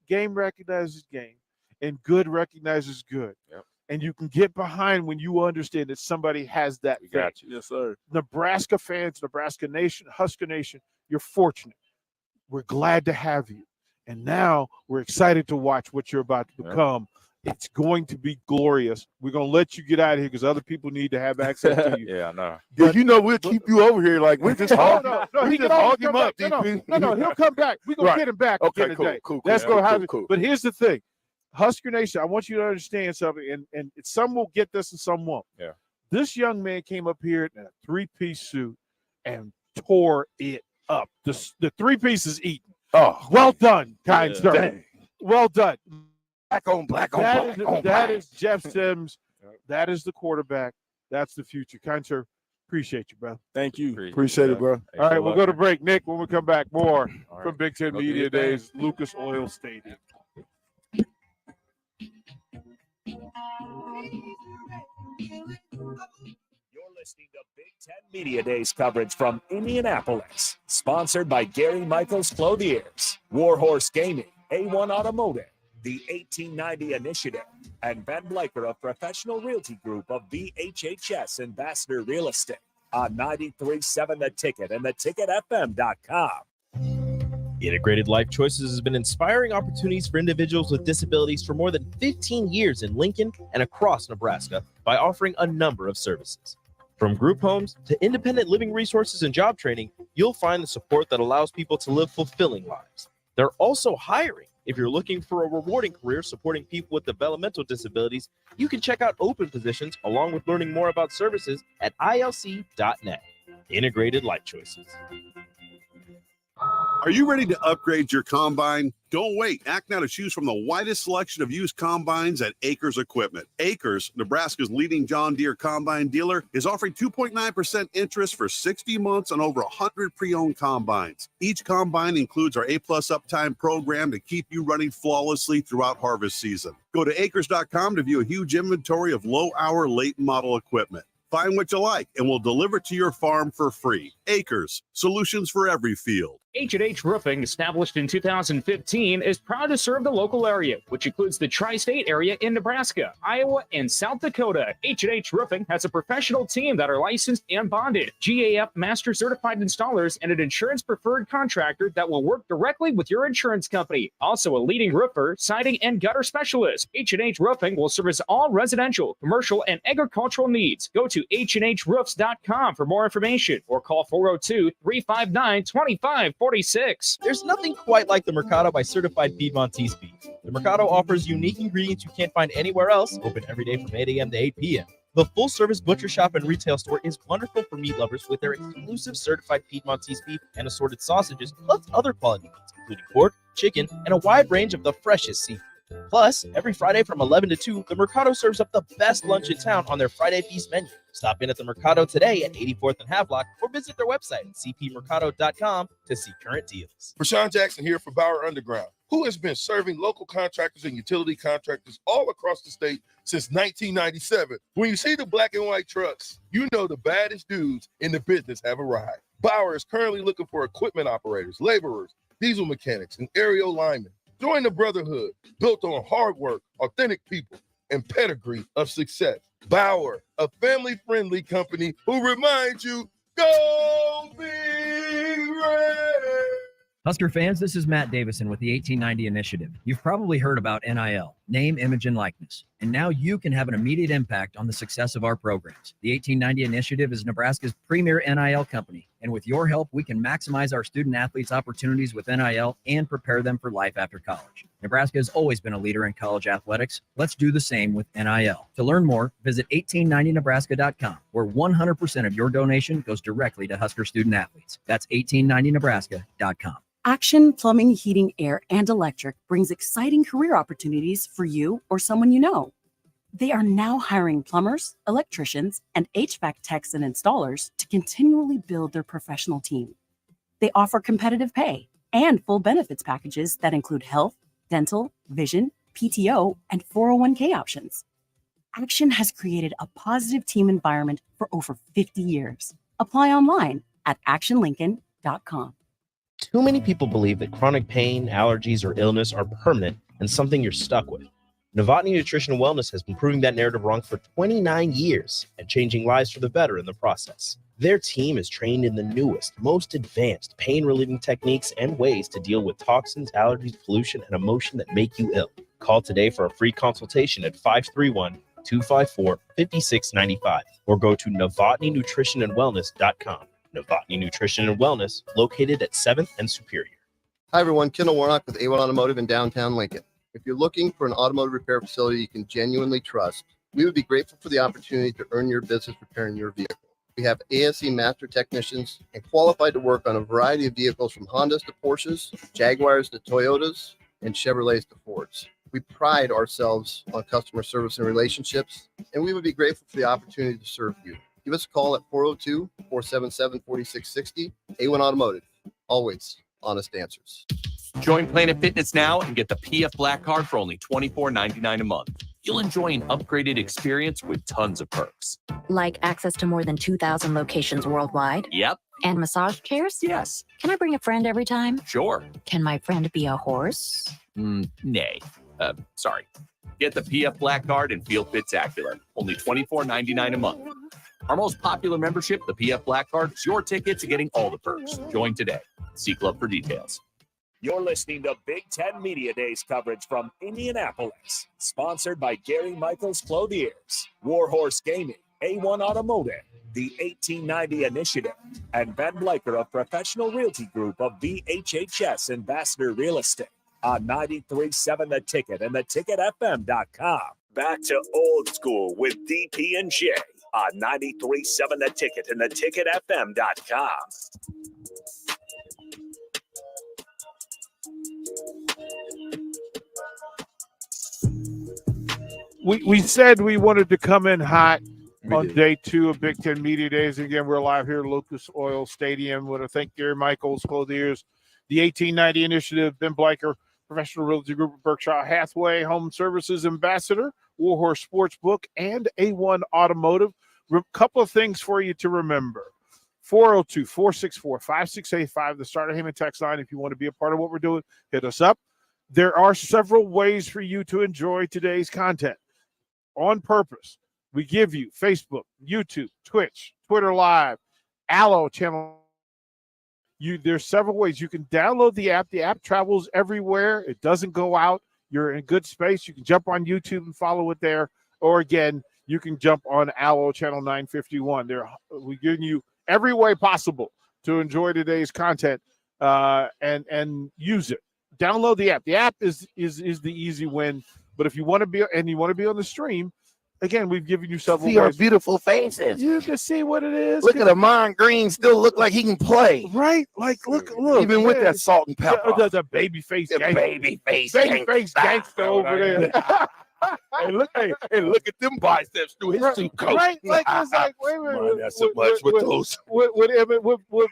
[SPEAKER 1] game recognizes game, and good recognizes good.
[SPEAKER 19] Yep.
[SPEAKER 1] And you can get behind when you understand that somebody has that thing.
[SPEAKER 19] Got you.
[SPEAKER 9] Yes, sir.
[SPEAKER 1] Nebraska fans, Nebraska Nation, Husker Nation, you're fortunate. We're glad to have you. And now we're excited to watch what you're about to become. It's going to be glorious. We're going to let you get out of here because other people need to have access to you.
[SPEAKER 19] Yeah, I know.
[SPEAKER 13] But you know, we'll keep you over here. Like, we just hog
[SPEAKER 1] he
[SPEAKER 13] we
[SPEAKER 1] can
[SPEAKER 13] just
[SPEAKER 1] always
[SPEAKER 13] hog him
[SPEAKER 1] come
[SPEAKER 13] up,
[SPEAKER 1] back.
[SPEAKER 13] DP.
[SPEAKER 1] No, he'll come back. We're going to
[SPEAKER 13] Right.
[SPEAKER 1] get him back
[SPEAKER 13] Okay,
[SPEAKER 1] again today.
[SPEAKER 13] cool.
[SPEAKER 1] That's
[SPEAKER 13] Cool.
[SPEAKER 1] going to happen.
[SPEAKER 13] Cool.
[SPEAKER 1] But here's the thing. Husker Nation, I want you to understand something, and some will get this and some won't.
[SPEAKER 19] Yeah.
[SPEAKER 1] This young man came up here in a three-piece suit and tore it up. The three-piece is eaten.
[SPEAKER 13] Oh,
[SPEAKER 1] well done, kind
[SPEAKER 13] yeah.
[SPEAKER 1] sir.
[SPEAKER 13] Dang.
[SPEAKER 1] Well done.
[SPEAKER 13] Black on black on
[SPEAKER 1] That
[SPEAKER 13] black on
[SPEAKER 1] that
[SPEAKER 13] black.
[SPEAKER 1] is Jeff Sims. That is the quarterback. That's the future. Kind sir, appreciate you, bro.
[SPEAKER 9] Thank you.
[SPEAKER 13] Appreciate it, bro.
[SPEAKER 1] All right, we'll go to break. Nick, when we come back, more
[SPEAKER 19] All
[SPEAKER 1] from
[SPEAKER 19] right.
[SPEAKER 1] Big Ten
[SPEAKER 19] Go do
[SPEAKER 1] Media
[SPEAKER 19] your thing.
[SPEAKER 1] Days, Lucas Oil Stadium.
[SPEAKER 3] You're listening to Big Ten Media Days coverage from Indianapolis. Sponsored by Gary Michaels Clothiers, Warhorse Gaming, A1 Automotive, the 1890 Initiative, and Ben Blaker of Professional Realty Group of VHHS Ambassador Real Estate on 93.7 The Ticket and theticketfm.com.
[SPEAKER 5] Integrated Life Choices has been inspiring opportunities for individuals with disabilities for more than 15 years in Lincoln and across Nebraska by offering a number of services. From group homes to independent living resources and job training, you'll find the support that allows people to live fulfilling lives. They're also hiring. If you're looking for a rewarding career supporting people with developmental disabilities, you can check out open positions along with learning more about services at ilc.net. Integrated Life Choices.
[SPEAKER 21] Are you ready to upgrade your combine? Don't wait. Act now to choose from the widest selection of used combines at Acres Equipment. Acres, Nebraska's leading John Deere combine dealer, is offering 2.9% interest for 60 months on over 100 pre-owned combines. Each combine includes our A-plus uptime program to keep you running flawlessly throughout harvest season. Go to acres.com to view a huge inventory of low-hour, late-model equipment. Find what you like, and we'll deliver to your farm for free. Acres, solutions for every field.
[SPEAKER 14] H&H Roofing, established in 2015, is proud to serve the local area, which includes the tri-state area in Nebraska, Iowa, and South Dakota. H&H Roofing has a professional team that are licensed and bonded, GAF Master Certified Installers, and an insurance-preferred contractor that will work directly with your insurance company. Also a leading roofer, siding, and gutter specialist. H&H Roofing will service all residential, commercial, and agricultural needs. Go to HandHroofs.com for more information or call 402-359-2546.
[SPEAKER 5] There's nothing quite like the Mercado by Certified Piedmontese Beef. The Mercado offers unique ingredients you can't find anywhere else, open every day from 8 a.m. to 8 p.m. The full-service butcher shop and retail store is wonderful for meat lovers with their exclusive certified Piedmontese beef and assorted sausages, plus other quality meats, including pork, chicken, and a wide range of the freshest seafood. Plus, every Friday from 11 to 2, the Mercado serves up the best lunch in town on their Friday Feast menu. Stop in at the Mercado today at 84th and Havelock or visit their website at cpmercado.com to see current deals.
[SPEAKER 10] Rashawn Jackson here for Bauer Underground, who has been serving local contractors and utility contractors all across the state since 1997. When you see the black and white trucks, you know the baddest dudes in the business have arrived. Bauer is currently looking for equipment operators, laborers, diesel mechanics, and aerial linemen. Join the brotherhood built on hard work, authentic people, and pedigree of success. Bauer, a family-friendly company who reminds you, go Big Red!
[SPEAKER 12] Husker fans, this is Matt Davison with the 1890 Initiative. You've probably heard about NIL, name, image, and likeness. And now you can have an immediate impact on the success of our programs. The 1890 Initiative is Nebraska's premier NIL company. And with your help, we can maximize our student athletes' opportunities with NIL and prepare them for life after college. Nebraska has always been a leader in college athletics. Let's do the same with NIL. To learn more, visit 1890nebraska.com, where 100% of your donation goes directly to Husker student athletes. That's 1890nebraska.com.
[SPEAKER 23] Action Plumbing, Heating, Air, and Electric brings exciting career opportunities for you or someone you know. They are now hiring plumbers, electricians, and HVAC techs and installers to continually build their professional team. They offer competitive pay and full benefits packages that include health, dental, vision, PTO, and 401k options. Action has created a positive team environment for over 50 years. Apply online at actionlincoln.com.
[SPEAKER 5] Too many people believe that chronic pain, allergies, or illness are permanent and something you're stuck with. Novotny Nutrition and Wellness has been proving that narrative wrong for 29 years and changing lives for the better in the process. Their team is trained in the newest, most advanced pain-relieving techniques and ways to deal with toxins, allergies, pollution, and emotion that make you ill. Call today for a free consultation at 531-254-5695 or go to novotnynutritionandwellness.com. Novotny Nutrition and Wellness, located at 7th and Superior.
[SPEAKER 8] Hi, everyone. Kendall Warnock with A1 Automotive in downtown Lincoln. If you're looking for an automotive repair facility you can genuinely trust, we would be grateful for the opportunity to earn your business repairing your vehicle. We have ASE master technicians and qualified to work on a variety of vehicles from Hondas to Porsches, Jaguars to Toyotas, and Chevrolets to Fords. We pride ourselves on customer service and relationships, and we would be grateful for the opportunity to serve you. Give us a call at 402-477-4660. A1 Automotive, always honest answers.
[SPEAKER 11] Join Planet Fitness now and get the PF Black Card for only $24.99 a month. You'll enjoy an upgraded experience with tons of perks.
[SPEAKER 16] Like access to more than 2,000 locations worldwide?
[SPEAKER 11] Yep.
[SPEAKER 16] And massage chairs?
[SPEAKER 11] Yes.
[SPEAKER 16] Can I bring a friend every time?
[SPEAKER 11] Sure.
[SPEAKER 16] Can my friend be a horse?
[SPEAKER 11] Nay. Sorry. Get the PF Black Card and feel fit-tacular. Only $24.99 a month. Our most popular membership, the PF Black Card, is your ticket to getting all the perks. Join today. See Club for details.
[SPEAKER 3] You're listening to Big Ten Media Days coverage from Indianapolis, sponsored by Gary Michaels Clothiers, Warhorse Gaming, A1 Automotive, the 1890 Initiative, and Ben Bleicher of Professional Realty Group of VHHS Ambassador Real Estate on 93.7 The Ticket and theticketfm.com. Back to old school with DP and J on 93.7 The Ticket and theticketfm.com.
[SPEAKER 1] We said we wanted to come in hot on day 2 of Big Ten Media Days. Again, we're live here at Lucas Oil Stadium. We want to thank Gary Michaels, Clothiers, the 1890 Initiative, Ben Bleicher, Professional Realty Group of Berkshire Hathaway, Home Services Ambassador, Warhorse Sportsbook, and A1 Automotive. A couple of things for you to remember. 402-464-5685, the Starter Heyman text line. If you want to be a part of what we're doing, hit us up. There are several ways for you to enjoy today's content. On purpose, we give you Facebook, YouTube, Twitch, Twitter Live, Allo channel. There's several ways. You can download the app. The app travels everywhere. It doesn't go out. You're in good space. You can jump on YouTube and follow it there. Or again, you can jump on Allo channel 951. We're giving you every way possible to enjoy today's content and use it. Download the app. The app is the easy win. But if you want to be on the stream, again, we've given you several ways.
[SPEAKER 24] See our beautiful faces.
[SPEAKER 1] You can see what it is.
[SPEAKER 24] Look at Amon Green, still look like he can play.
[SPEAKER 1] Right? Like, look.
[SPEAKER 24] Even with that salt and pepper.
[SPEAKER 1] The baby face
[SPEAKER 24] gangster. Baby face
[SPEAKER 1] gangster over there.
[SPEAKER 24] Hey, look at them biceps through his suit coat.
[SPEAKER 1] Right? Like, it's like, wait a minute.
[SPEAKER 24] That's so much with those.
[SPEAKER 1] Would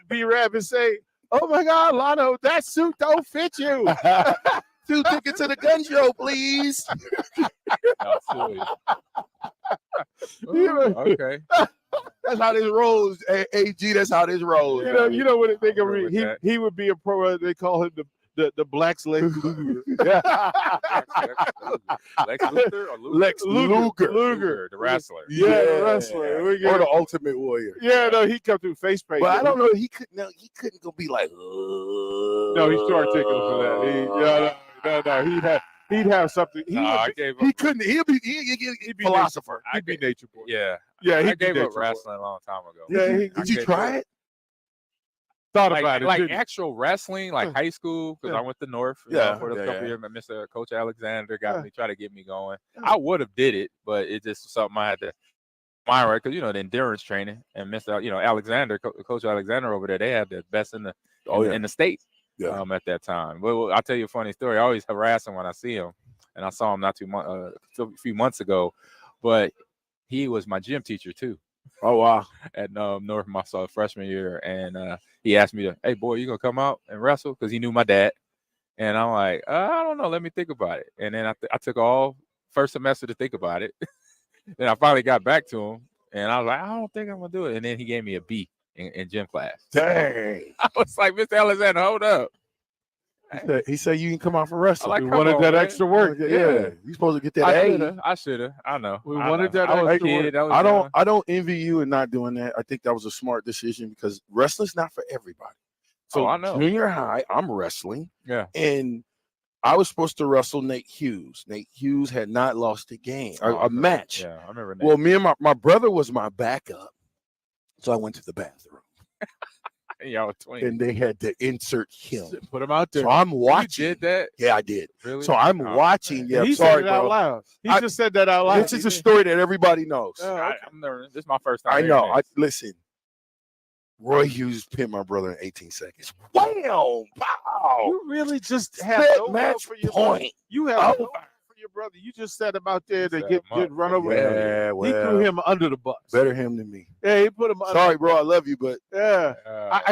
[SPEAKER 1] B-Rab and say, oh my God, Lano, that suit don't fit you.
[SPEAKER 24] 2 tickets to the gun show, please.
[SPEAKER 19] Okay.
[SPEAKER 24] That's how this rolls, AG. That's how this rolls.
[SPEAKER 1] You know what they think of me? He would be a pro. They call him the Black's Lex Luger.
[SPEAKER 19] Lex Luthor or Luger?
[SPEAKER 24] Lex Luger,
[SPEAKER 19] the wrestler.
[SPEAKER 1] Yeah, the wrestler.
[SPEAKER 24] Or the Ultimate Warrior.
[SPEAKER 1] Yeah, no, he come through face paint.
[SPEAKER 24] But I don't know. He couldn't go be like.
[SPEAKER 1] No, he's too articulate for that. No. He'd have something. He couldn't. He'd be
[SPEAKER 24] philosopher.
[SPEAKER 1] He'd be nature boy.
[SPEAKER 19] Yeah.
[SPEAKER 1] Yeah,
[SPEAKER 19] I gave up wrestling a long time ago.
[SPEAKER 1] Yeah,
[SPEAKER 24] did you try it?
[SPEAKER 1] Thought about it.
[SPEAKER 19] Like actual wrestling, like high school, because I went to North. For a couple years. Mr. Coach Alexander tried to get me going. I would have did it, but it just was something I had to admire because the endurance training and Mr. Alexander, Coach Alexander over there, they had the best in the in the state. At that time. Well, I'll tell you a funny story. I always harass him when I see him, and I saw him a few months ago. But he was my gym teacher too.
[SPEAKER 13] Oh wow!
[SPEAKER 19] At North my freshman year, and he asked me to, hey boy, you gonna come out and wrestle? Because he knew my dad, and I'm like, I don't know, let me think about it. And then I took all first semester to think about it. Then I finally got back to him, and I was like, I don't think I'm gonna do it. And then he gave me a B in gym class.
[SPEAKER 13] Dang!
[SPEAKER 19] I was like, Mr. Alexander, hold up.
[SPEAKER 13] He said you can come out for wrestling.
[SPEAKER 19] Like,
[SPEAKER 1] We
[SPEAKER 19] come
[SPEAKER 1] wanted
[SPEAKER 19] on,
[SPEAKER 1] that
[SPEAKER 19] man.
[SPEAKER 1] extra work.
[SPEAKER 13] Yeah, you supposed to get that A.
[SPEAKER 19] I should have. I know.
[SPEAKER 1] We
[SPEAKER 19] I
[SPEAKER 1] wanted
[SPEAKER 19] know.
[SPEAKER 1] that
[SPEAKER 19] I was a
[SPEAKER 1] extra work.
[SPEAKER 19] kid. I
[SPEAKER 13] I don't envy you in not doing that. I think that was a smart decision because wrestling's not for everybody. So
[SPEAKER 19] I know.
[SPEAKER 13] Junior high, I'm wrestling.
[SPEAKER 19] Yeah.
[SPEAKER 13] And I was supposed to wrestle Nate Hughes. Nate Hughes had not lost a game, a match.
[SPEAKER 19] Yeah, I remember Nate.
[SPEAKER 13] Well, me and my brother was my backup. So I went to the bathroom.
[SPEAKER 19] Y'all were twins.
[SPEAKER 13] And they had to insert him.
[SPEAKER 1] Put him out there.
[SPEAKER 13] So I'm watching.
[SPEAKER 19] You did that?
[SPEAKER 13] Yeah, I did.
[SPEAKER 19] Really?
[SPEAKER 13] So I'm
[SPEAKER 19] Oh,
[SPEAKER 13] watching. Yeah,
[SPEAKER 1] he
[SPEAKER 13] sorry,
[SPEAKER 1] said it out
[SPEAKER 13] bro.
[SPEAKER 1] loud. He just said that out loud.
[SPEAKER 13] This is a story that everybody knows.
[SPEAKER 19] I'm nervous. This is my first time.
[SPEAKER 13] I
[SPEAKER 19] hearing
[SPEAKER 13] know.
[SPEAKER 19] this.
[SPEAKER 13] Listen. Roy Hughes pinned my brother in 18 seconds. Wham! Pow!
[SPEAKER 1] You really just have
[SPEAKER 13] Set
[SPEAKER 1] no love
[SPEAKER 13] match
[SPEAKER 1] for your brother.
[SPEAKER 13] point.
[SPEAKER 1] You have no love for your brother. You just set him out there to get run over.
[SPEAKER 13] Yeah,
[SPEAKER 1] He threw him under the bus.
[SPEAKER 13] Better him than me.
[SPEAKER 1] Yeah, he put him under.
[SPEAKER 13] Sorry, bro. I love you, but
[SPEAKER 1] Yeah.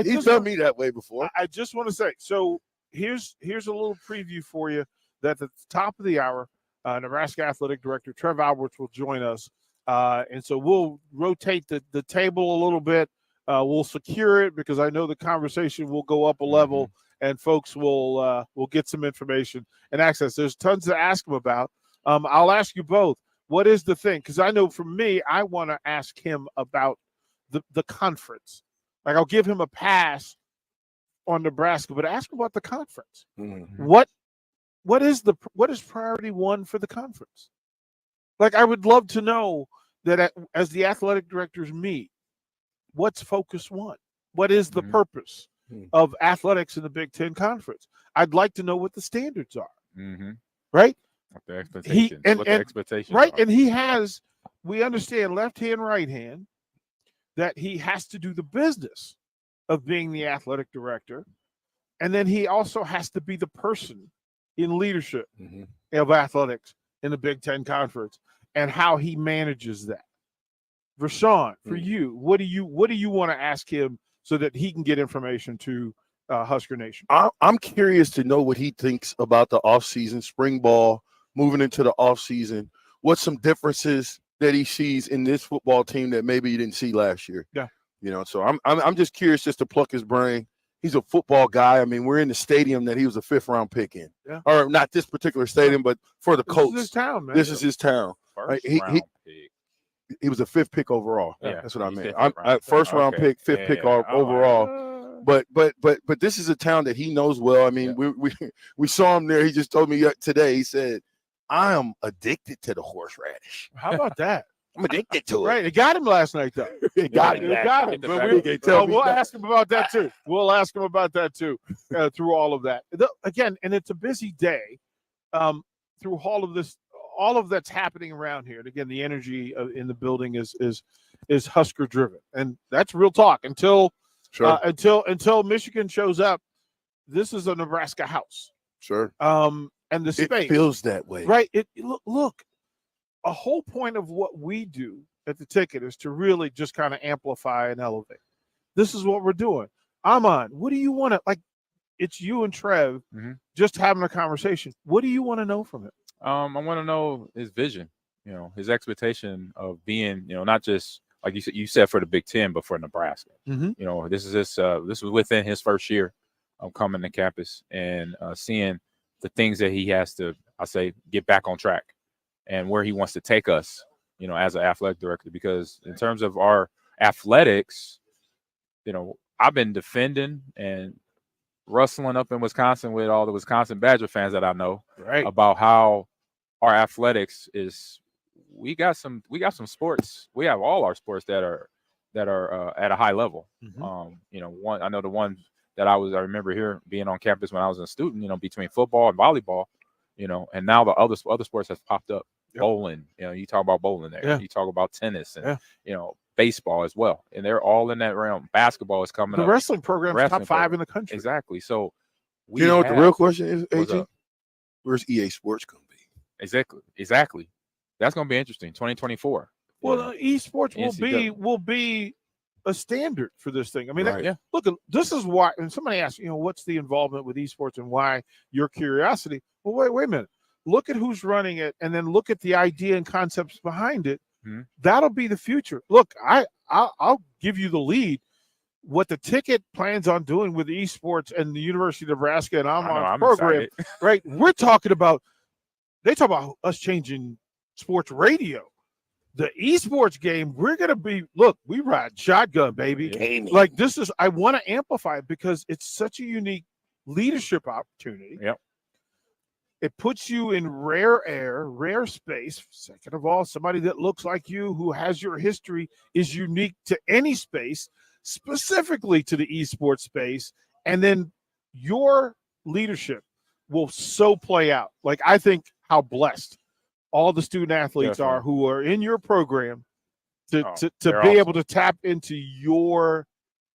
[SPEAKER 13] he's done me that way before.
[SPEAKER 1] I just want to say, so here's a little preview for you that at the top of the hour, Nebraska Athletic Director Trev Alberts will join us. And so we'll rotate the table a little bit. We'll secure it because I know the conversation will go up a level and folks will get some information and access. There's tons to ask him about. I'll ask you both. What is the thing? Because I know for me, I want to ask him about the conference. Like I'll give him a pass on Nebraska, but ask him about the conference.
[SPEAKER 13] Mm-hmm.
[SPEAKER 1] What is priority one for the conference? Like I would love to know that as the athletic directors meet, what's focus one? What is the purpose of athletics in the Big Ten Conference? I'd like to know what the standards are. Right?
[SPEAKER 19] What the expectations? What the expectations
[SPEAKER 1] right?
[SPEAKER 19] are.
[SPEAKER 1] And he has, we understand left hand, right hand, that he has to do the business of being the athletic director. And then he also has to be the person in leadership of athletics in the Big Ten Conference and how he manages that. Rashawn, for you, what do you want to ask him so that he can get information to Husker Nation?
[SPEAKER 13] I'm curious to know what he thinks about the offseason, spring ball, moving into the offseason. What's some differences that he sees in this football team that maybe he didn't see last year?
[SPEAKER 1] Yeah.
[SPEAKER 13] You know, so I'm just curious just to pluck his brain. He's a football guy. I mean, we're in the stadium that he was a 5th round pick in.
[SPEAKER 1] Yeah.
[SPEAKER 13] Or not this particular stadium, but for the Colts.
[SPEAKER 1] This is his town, man.
[SPEAKER 13] This is his town.
[SPEAKER 19] First
[SPEAKER 13] He
[SPEAKER 19] round pick.
[SPEAKER 13] was a 5th pick overall.
[SPEAKER 19] Yeah.
[SPEAKER 13] That's what I
[SPEAKER 19] You
[SPEAKER 13] meant.
[SPEAKER 19] said
[SPEAKER 13] I'm
[SPEAKER 19] fifth round.
[SPEAKER 13] first round
[SPEAKER 19] Okay.
[SPEAKER 13] pick, 5th
[SPEAKER 19] Yeah,
[SPEAKER 13] pick
[SPEAKER 19] yeah.
[SPEAKER 13] overall. But this is a town that he knows well. I mean, we saw him there. He just told me today. He said, "I am addicted to the horseradish."
[SPEAKER 1] How about that?
[SPEAKER 13] I'm addicted to it.
[SPEAKER 1] Right. It got him last night, though.
[SPEAKER 13] It got him.
[SPEAKER 1] It got him.
[SPEAKER 19] the
[SPEAKER 1] But
[SPEAKER 19] back.
[SPEAKER 1] we'll ask him about that, too. We'll ask him about that, too, through all of that. Again, and it's a busy day through all of that's happening around here. And again, the energy in the building is Husker driven. And that's real talk. Until Michigan shows up, this is a Nebraska house.
[SPEAKER 13] Sure.
[SPEAKER 1] And the space.
[SPEAKER 13] It feels that way.
[SPEAKER 1] Right. Look, a whole point of what we do at the Ticket is to really just kind of amplify and elevate. This is what we're doing. Amon, what do you want to, like, it's you and Trev just having a conversation. What do you want to know from him?
[SPEAKER 19] I want to know his vision, his expectation of being, not just like you said for the Big Ten, but for Nebraska. This was within his first year of coming to campus and seeing the things that he has to, get back on track and where he wants to take us, as an athletic director. Because in terms of our athletics, I've been defending and rustling up in Wisconsin with all the Wisconsin Badger fans that I know about how our athletics is. We got some sports. We have all our sports that are at a high level. I know the one that I remember here being on campus when I was a student, between football and volleyball, and now the other sports has popped up. Yep. Bowling, you talk about bowling there.
[SPEAKER 1] Yeah.
[SPEAKER 19] You talk about tennis and, baseball as well. And they're all in that realm. Basketball is coming up.
[SPEAKER 1] The wrestling program is top 5 in the country.
[SPEAKER 19] Exactly. So
[SPEAKER 13] what the real question is, AJ? Where's EA Sports going to be?
[SPEAKER 19] Exactly. That's going to be interesting. 2024.
[SPEAKER 1] Well, esports
[SPEAKER 19] NCAA.
[SPEAKER 1] will be a standard for this thing. I mean,
[SPEAKER 19] Right. Yeah.
[SPEAKER 1] look, this is why. And somebody asked, what's the involvement with esports and why your curiosity? Well, wait a minute. Look at who's running it, and then look at the idea and concepts behind it.
[SPEAKER 19] Mm-hmm.
[SPEAKER 1] That'll be the future. Look, I'll give you the lead. What the ticket plans on doing with esports and the University of Nebraska and I'm program,
[SPEAKER 19] excited.
[SPEAKER 1] right? We're talking about. They talk about us changing sports radio. The esports game, we're going to be, look, we ride shotgun, baby.
[SPEAKER 19] Gaming.
[SPEAKER 1] Like I want to amplify it because it's such a unique leadership opportunity.
[SPEAKER 19] Yep.
[SPEAKER 1] It puts you in rare air, rare space. Second of all, somebody that looks like you, who has your history, is unique to any space, specifically to the esports space. And then your leadership will so play out. Like, I think how blessed all the student athletes are who are in your program to be
[SPEAKER 19] awesome.
[SPEAKER 1] able to tap into your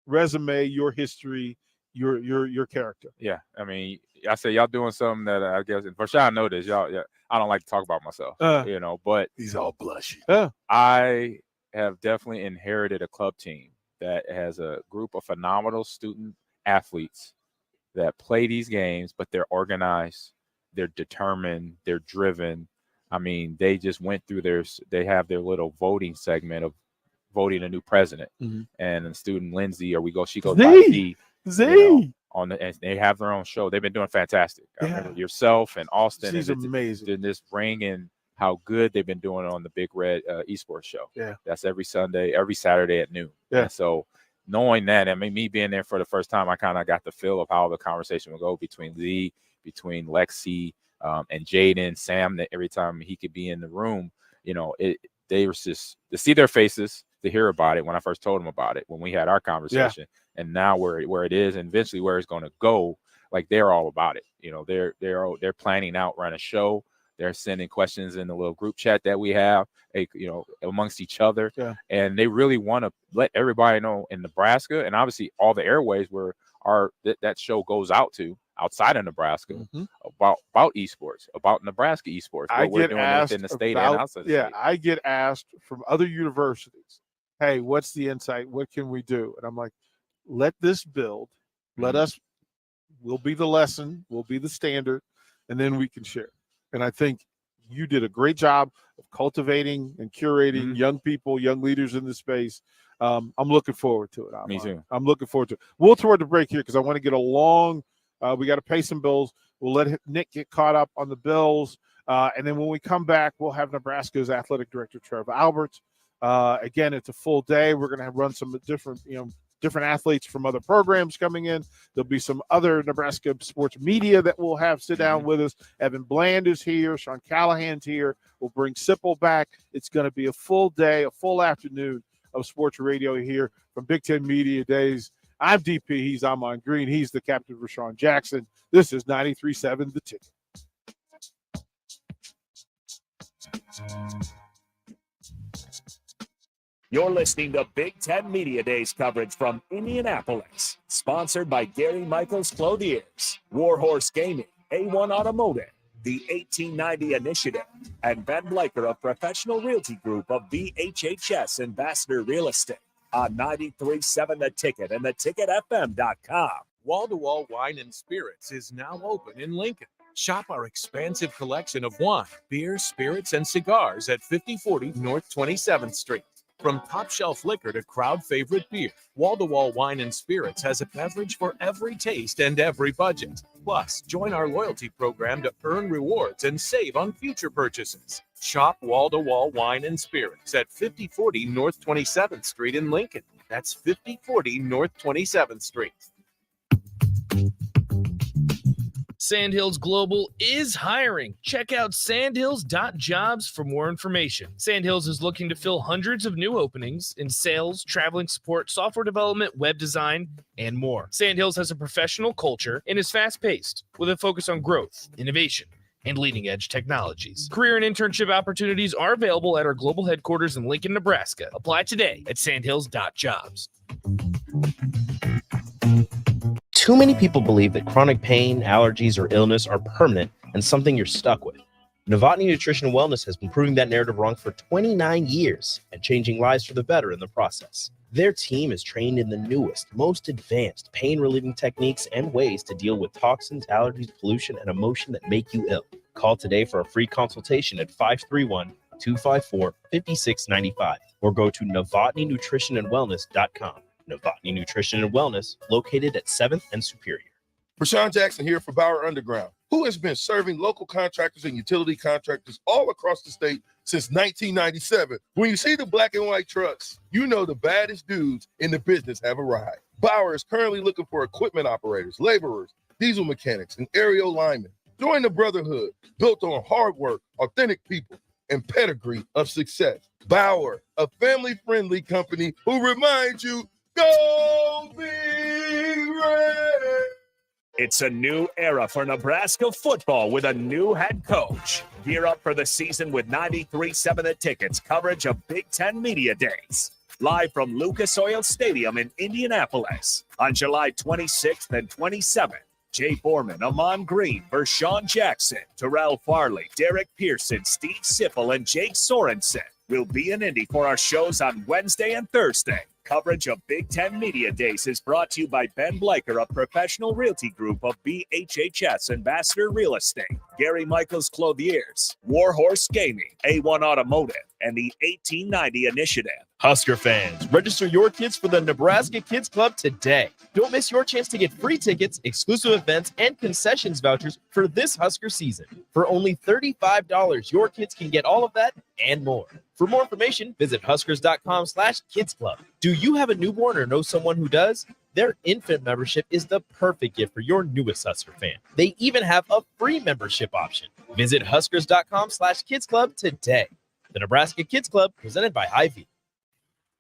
[SPEAKER 1] resume, your history, your character.
[SPEAKER 19] Yeah, I mean, I say y'all doing something that I guess, and for sure I know this. Y'all, I don't like to talk about myself, but
[SPEAKER 13] he's all blushing.
[SPEAKER 19] I have definitely inherited a club team that has a group of phenomenal student athletes that play these games, but they're organized, they're determined, they're driven. I mean, they just went through they have their little voting segment of voting a new president.
[SPEAKER 1] Mm-hmm.
[SPEAKER 19] And student Lindsay, she goes by Z. And they have their own show. They've been doing fantastic. I remember yourself and Austin.
[SPEAKER 1] She's
[SPEAKER 19] and
[SPEAKER 1] amazing.
[SPEAKER 19] And this bringing how good they've been doing on the Big Red Esports show.
[SPEAKER 1] Yeah.
[SPEAKER 19] That's every Saturday at noon.
[SPEAKER 1] Yeah.
[SPEAKER 19] And so knowing that, I mean, me being there for the first time, I kind of got the feel of how the conversation would go between Z, between Lexi, and Jaden, Sam, that every time he could be in the room, they were just to see their faces, to hear about it when I first told them about it, when we had our conversation, and now where it is and eventually where it's going to go, like they're all about it. They're planning out, run a show. They're sending questions in the little group chat that we have, amongst each other. Yeah. And they really want to let everybody know in Nebraska, and obviously all the airways where that show goes out to outside of Nebraska, about esports, about Nebraska esports.
[SPEAKER 1] I
[SPEAKER 19] we're
[SPEAKER 1] get
[SPEAKER 19] doing
[SPEAKER 1] asked
[SPEAKER 19] within the state and outside the state.
[SPEAKER 1] I get asked from other universities, hey, what's the insight? What can we do? And I'm like, let this build. Let us, we'll be the lesson, we'll be the standard, and then we can share. And I think you did a great job of cultivating and curating young people, young leaders in the space. I'm looking forward to it.
[SPEAKER 19] Me too.
[SPEAKER 1] I'm looking forward to it. We'll toward the break here because I want to get a long. We got to pay some bills. We'll let Nick get caught up on the bills. And then when we come back, we'll have Nebraska's athletic director, Trev Alberts. Again, it's a full day. We're going to run some different athletes from other programs coming in. There'll be some other Nebraska sports media that we'll have sit down with us. Evan Bland is here. Sean Callahan's here. We'll bring Sipple back. It's going to be a full day, a full afternoon of sports radio here from Big Ten Media Days. I'm DP. He's Amon Green. He's the captain, Rashawn Jackson. This is 93.7 The Ticket.
[SPEAKER 3] You're listening to Big Ten Media Days coverage from Indianapolis, sponsored by Gary Michaels Clothiers, Warhorse Gaming, A1 Automotive, the 1890 Initiative, and Ben Blaker of Professional Realty Group of VHHS Ambassador Real Estate on 93.7 The Ticket and theticketfm.com.
[SPEAKER 2] Wall-to-Wall Wine and Spirits is now open in Lincoln. Shop our expansive collection of wine, beer, spirits, and cigars at 5040 North 27th Street. From top-shelf liquor to crowd-favorite beer, Wall-to-Wall Wine and Spirits has a beverage for every taste and every budget. Plus, join our loyalty program to earn rewards and save on future purchases. Shop Wall-to-Wall Wine and Spirits at 5040 North 27th Street in Lincoln. That's 5040 North 27th Street.
[SPEAKER 4] Sandhills Global is hiring. Check out sandhills.jobs for more information. Sandhills is looking to fill hundreds of new openings in sales, traveling support, software development, web design, and more. Sandhills has a professional culture and is fast-paced with a focus on growth, innovation, and leading-edge technologies. Career and internship opportunities are available at our global headquarters in Lincoln, Nebraska. Apply today at sandhills.jobs.
[SPEAKER 5] Too many people believe that chronic pain, allergies, or illness are permanent and something you're stuck with. Novotny Nutrition and Wellness has been proving that narrative wrong for 29 years and changing lives for the better in the process. Their team is trained in the newest, most advanced pain-relieving techniques and ways to deal with toxins, allergies, pollution, and emotion that make you ill. Call today for a free consultation at 531-254-5695 or go to novotnynutritionandwellness.com. Novotny Nutrition and Wellness, located at 7th and Superior.
[SPEAKER 10] Rashawn Jackson here for Bauer Underground, who has been serving local contractors and utility contractors all across the state since 1997. When you see the black and white trucks, you know the baddest dudes in the business have arrived. Bauer is currently looking for equipment operators, laborers, diesel mechanics, and aerial linemen. Join the brotherhood built on hard work, authentic people, and pedigree of success. Bauer, a family-friendly company who reminds you, go Big Red!
[SPEAKER 3] It's a new era for Nebraska football with a new head coach. Gear up for the season with 93.7 The Ticket's coverage of Big Ten Media Days. Live from Lucas Oil Stadium in Indianapolis on July 26th and 27th. Jay Foreman, Amon Green, Vershawn Jackson, Terrell Farley, Derek Pearson, Steve Sipple, and Jake Sorensen will be in Indy for our shows on Wednesday and Thursday. Coverage of Big Ten Media Days is brought to you by Ben Bleicher, a professional realty group of BHHS Ambassador Real Estate, Gary Michaels Clothiers, Warhorse Gaming, A1 Automotive, and the 1890 Initiative.
[SPEAKER 5] Husker fans, register your kids for the Nebraska Kids Club today. Don't miss your chance to get free tickets, exclusive events, and concessions vouchers for this Husker season. For only $35, your kids can get all of that and more. For more information, visit huskers.com/kidsclub. Do you have a newborn or know someone who does? Their infant membership is the perfect gift for your newest Husker fan. They even have a free membership option. Visit huskers.com/kidsclub today. The Nebraska Kids Club, presented by Hy-Vee.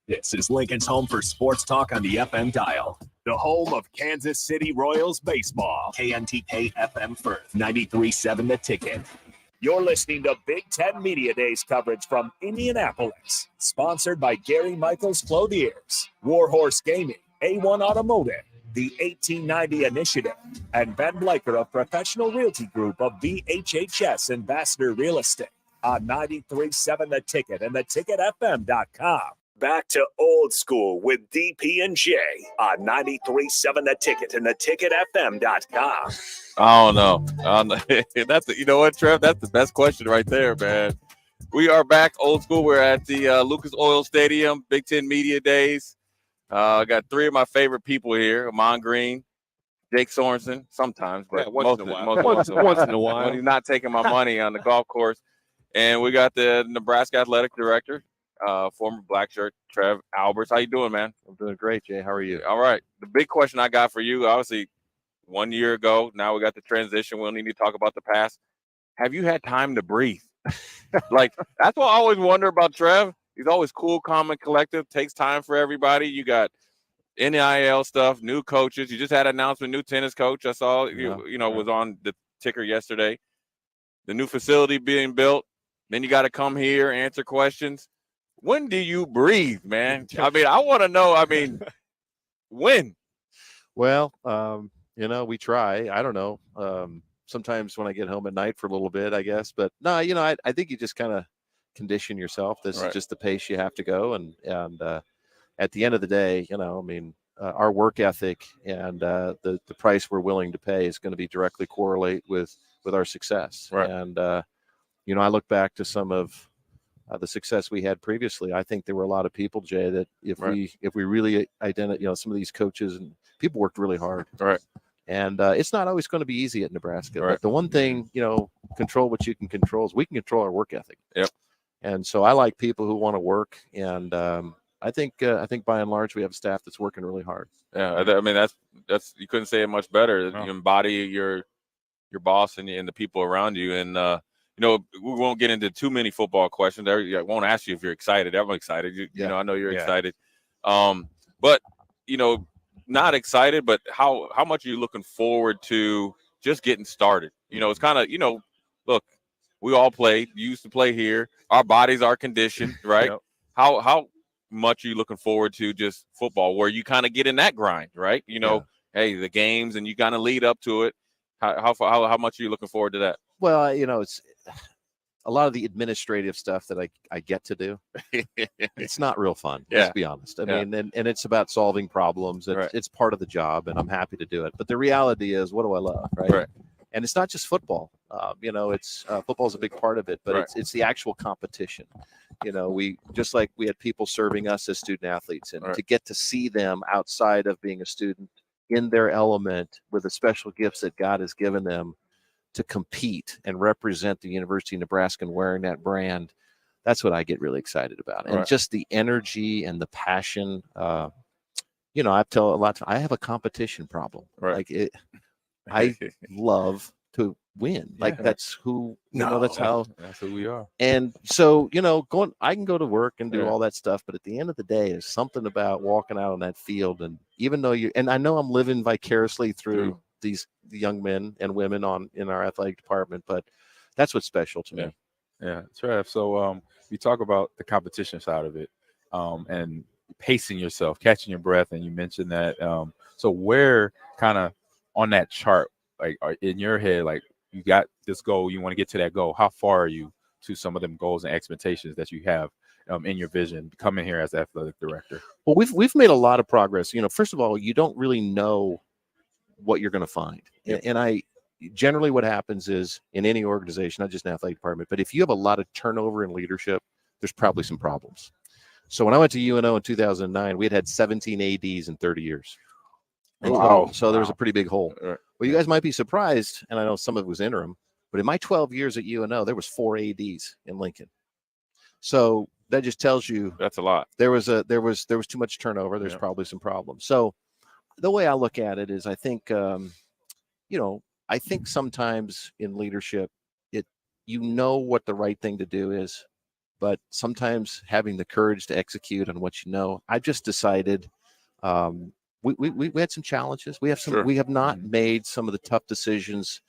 [SPEAKER 3] This is Lincoln's home for sports talk on the FM dial. The home of Kansas City Royals baseball. KNTK FM Firth, 93.7 The Ticket. You're listening to Big Ten Media Days coverage from Indianapolis. Sponsored by Gary Michaels Clothiers, Warhorse Gaming, A1 Automotive, the 1890 Initiative, and Ben Bleicher, a professional realty group of BHHS Ambassador Real Estate on 93.7 The Ticket and theticketfm.com. Back to old school with DP and J on 93.7 The Ticket and theticketfm.com.
[SPEAKER 18] I don't know. That's you know what, Trev? That's the best question right there, man. We are back old school. We're at the Lucas Oil Stadium, Big Ten Media Days. I got three of my favorite people here: Amon Green, Jake Sorensen. Sometimes, but
[SPEAKER 24] once in a while.
[SPEAKER 18] When he's not taking my money on the golf course, and we got the Nebraska Athletic Director, former black shirt, Trev Alberts. How you doing, man?
[SPEAKER 7] I'm doing great, Jay. How are you?
[SPEAKER 18] All right. The big question I got for you, obviously, 1 year ago. Now we got the transition. We don't need to talk about the past. Have you had time to breathe? Like, that's what I always wonder about Trev. He's always cool, calm, and collective. Takes time for everybody. You got NIL stuff, new coaches. You just had an announcement, new tennis coach. I saw was on the ticker yesterday. The new facility being built. Then you got to come here, answer questions. When do you breathe, man? I mean, I want to know. I mean, when?
[SPEAKER 7] Well, we try. I don't know. Sometimes when I get home at night for a little bit, I guess. But no, I think you just kind of condition yourself. This is just the pace you have to go. And at the end of the day, our work ethic and the price we're willing to pay is going to be directly correlate with our success.
[SPEAKER 18] Right.
[SPEAKER 7] And, I look back to some of the success we had previously. I think there were a lot of people, Jay, that if we really identify, some of these coaches and people worked really hard.
[SPEAKER 18] Right.
[SPEAKER 7] And it's not always going to be easy at Nebraska. Right. But the one thing, control what you can control is we can control our work ethic.
[SPEAKER 18] Yep.
[SPEAKER 7] And so I like people who want to work. And I think by and large we have a staff that's working really hard.
[SPEAKER 18] Yeah. I mean, that's you couldn't say it much better. No. You embody your boss and the people around you. And, we won't get into too many football questions. I won't ask you if you're excited. I'm excited. I know you're excited. But, not excited, but how much are you looking forward to just getting started? It's kind of, look, we all played. You used to play here. Our bodies are conditioned, right? Yep. How much are you looking forward to just football where you kind of get in that grind, right? Hey, the games and you kind of lead up to it. How much are you looking forward to that?
[SPEAKER 7] Well, a lot of the administrative stuff that I get to do, it's not real fun.
[SPEAKER 18] Yeah.
[SPEAKER 7] Let's be honest. I mean, and it's about solving problems. It's part of the job, and I'm happy to do it. But the reality is, what do I love, right? And it's not just football. It's football is a big part of it, but it's the actual competition. We just like we had people serving us as student athletes, and to get to see them outside of being a student in their element with the special gifts that God has given them to compete and represent the University of Nebraska and wearing that brand. That's what I get really excited about. And just the energy and the passion. I've told a lot. I have a competition problem. I love to win. That's who, that's how.
[SPEAKER 19] That's who we are.
[SPEAKER 7] And so, I can go to work and do all that stuff, but at the end of the day, there's something about walking out on that field. And even though and I know I'm living vicariously through these young men and women in our athletic department, but that's what's special to me.
[SPEAKER 19] Yeah, Trev. So you talk about the competition side of it, and pacing yourself, catching your breath, and you mentioned that. So where kind of on that chart, like in your head, like you got this goal, you want to get to that goal. How far are you to some of them goals and expectations that you have in your vision coming here as athletic director?
[SPEAKER 7] Well, we've made a lot of progress. First of all, you don't really know what you're going to find. And generally what happens is in any organization, not just an athletic department, but if you have a lot of turnover in leadership, there's probably some problems. So when I went to UNO in 2009, we had 17 ADs in 30 years.
[SPEAKER 19] Wow.
[SPEAKER 7] So there was a pretty big hole. Well, you guys might be surprised, and I know some of it was interim, but in my 12 years at UNO, there was 4 ADs in Lincoln. So that just tells you
[SPEAKER 18] that's a lot.
[SPEAKER 7] There was too much turnover. There's probably some problems. So the way I look at it is, I think, I think sometimes in leadership, what the right thing to do is, but sometimes having the courage to execute on what I've just decided. We had some challenges. We have not made some of the tough decisions,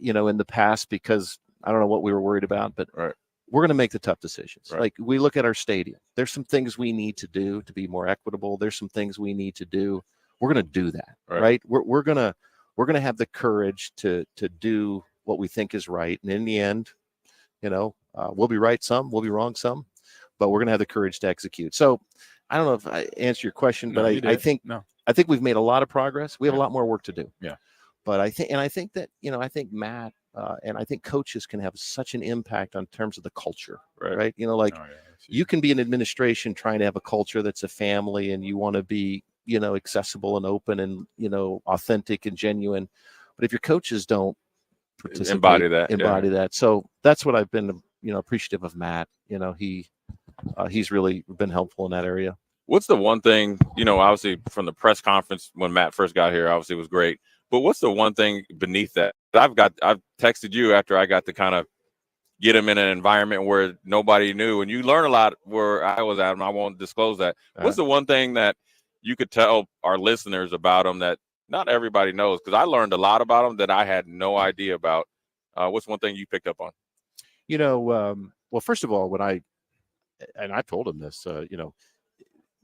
[SPEAKER 7] in the past because I don't know what we were worried about, but we're going to make the tough decisions. Like we look at our stadium. There's some things we need to do to be more equitable. There's some things we need to do. We're going to do that, right? We're going to have the courage to do what we think is right. And in the end, we'll be right some, we'll be wrong some, but we're going to have the courage to execute. So I don't know if I answered your question, but I think we've made a lot of progress. We have a lot more work to do.
[SPEAKER 19] Yeah.
[SPEAKER 7] But I think that, I think Matt and I think coaches can have such an impact on terms of the culture, right? You can be an administration trying to have a culture that's a family and you want to be, accessible and open and, authentic and genuine. But if your coaches don't
[SPEAKER 18] embody that.
[SPEAKER 7] So that's what I've been, appreciative of Matt. He's really been helpful in that area.
[SPEAKER 18] What's the one thing, obviously from the press conference when Matt first got here, obviously it was great. But what's the one thing beneath that? I've texted you after I got to kind of get him in an environment where nobody knew, and you learn a lot where I was at, and I won't disclose that. What's the one thing that you could tell our listeners about him that not everybody knows? Because I learned a lot about him that I had no idea about. What's one thing you picked up on?
[SPEAKER 7] Well, first of all, I told him this,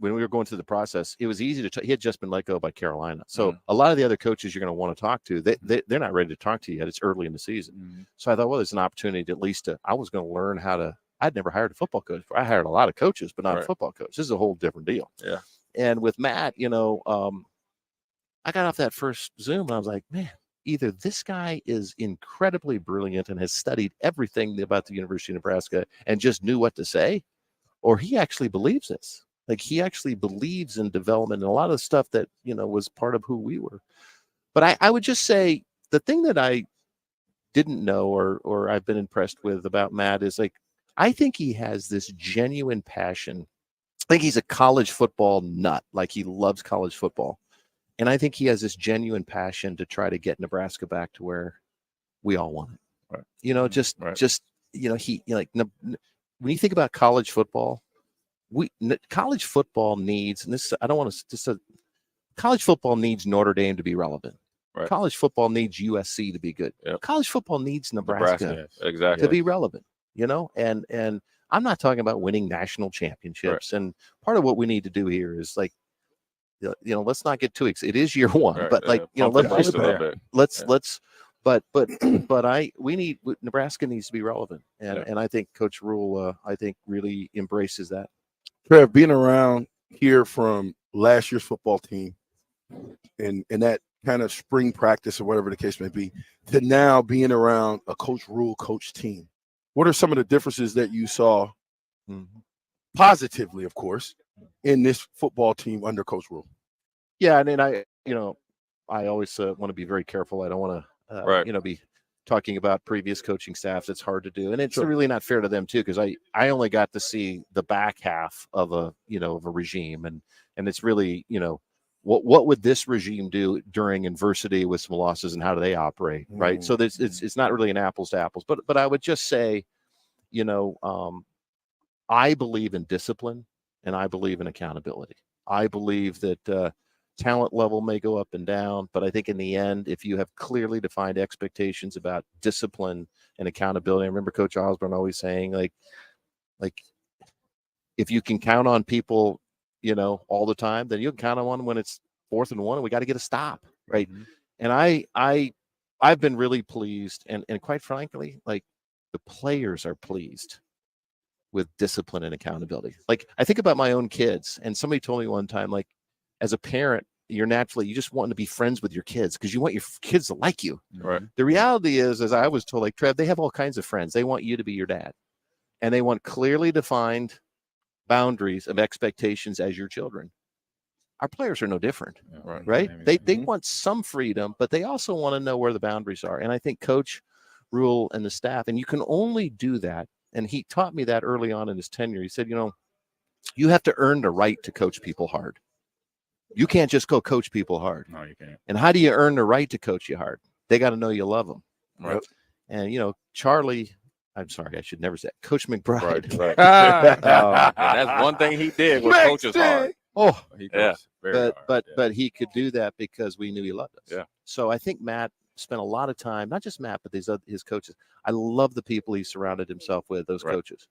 [SPEAKER 7] when we were going through the process, it was easy he had just been let go by Carolina. So a lot of the other coaches you're going to want to talk to, they're not ready to talk to you yet. It's early in the season. So I thought, well, there's an opportunity to at least I was going to learn I'd never hired a football coach. I hired a lot of coaches, but not a football coach. This is a whole different deal.
[SPEAKER 18] Yeah.
[SPEAKER 7] And with Matt, I got off that first Zoom and I was like, man, either this guy is incredibly brilliant and has studied everything about the University of Nebraska and just knew what to say, or he actually believes this. Like he actually believes in development and a lot of the stuff that, was part of who we were. But I would just say the thing that I didn't know or I've been impressed with about Matt is I think he has this genuine passion. I think he's a college football nut. Like he loves college football. And I think he has this genuine passion to try to get Nebraska back to where we all want it. When you think about college football, college football needs, and this, I don't want to, college football needs Notre Dame to be relevant.
[SPEAKER 18] Right.
[SPEAKER 7] College football needs USC to be good.
[SPEAKER 18] Yep.
[SPEAKER 7] College football needs Nebraska
[SPEAKER 18] exactly
[SPEAKER 7] to be relevant, and I'm not talking about winning national championships. Right. And part of what we need to do here is let's not get too excited. It is year one, but let's but Nebraska needs to be relevant, and I think Coach Rhule I think really embraces that.
[SPEAKER 13] Trev, being around here from last year's football team and that kind of spring practice or whatever the case may be, to now being around a Coach Rhule coach team, what are some of the differences that you saw positively, of course, in this football team under Coach Rhule?
[SPEAKER 7] Yeah, and then I always want to be very careful. I don't want to, be talking about previous coaching staffs. It's hard to do, and it's really not fair to them too, because I only got to see the back half of a regime, and it's really what would this regime do during adversity with some losses, and how do they operate, right? So it's not really an apples to apples, but I would just say, I believe in discipline and I believe in accountability. I believe that talent level may go up and down, but I think in the end, if you have clearly defined expectations about discipline and accountability, I remember Coach Osborne always saying, like if you can count on people, all the time, then you can count on one when it's 4th and 1 and we got to get a stop, right? And I've been really pleased, and quite frankly, like the players are pleased with discipline and accountability. Like I think about my own kids, and somebody told me one time, like as a parent, you just want to be friends with your kids because you want your kids to like you.
[SPEAKER 18] Right.
[SPEAKER 7] The reality is, as I was told, like Trev, they have all kinds of friends. They want you to be your dad, and they want clearly defined boundaries of expectations as your children. Our players are no different, right? They want some freedom, but they also want to know where the boundaries are. And I think Coach Rhule and the staff, and you can only do that. And he taught me that early on in his tenure. He said, you have to earn the right to coach people hard. You can't just go coach people hard.
[SPEAKER 19] No, you can't.
[SPEAKER 7] And how do you earn the right to coach you hard? They got to know you love them.
[SPEAKER 18] Right.
[SPEAKER 7] And, Charlie, I'm sorry, I should never say it. Coach McBride.
[SPEAKER 18] Right. And that's one thing he did was coach us hard.
[SPEAKER 7] Oh,
[SPEAKER 19] he goes very hard.
[SPEAKER 7] But he could do that because we knew he loved us.
[SPEAKER 18] Yeah.
[SPEAKER 7] So I think Matt spent a lot of time, not just Matt, but his coaches. I love the people he surrounded himself with, those coaches.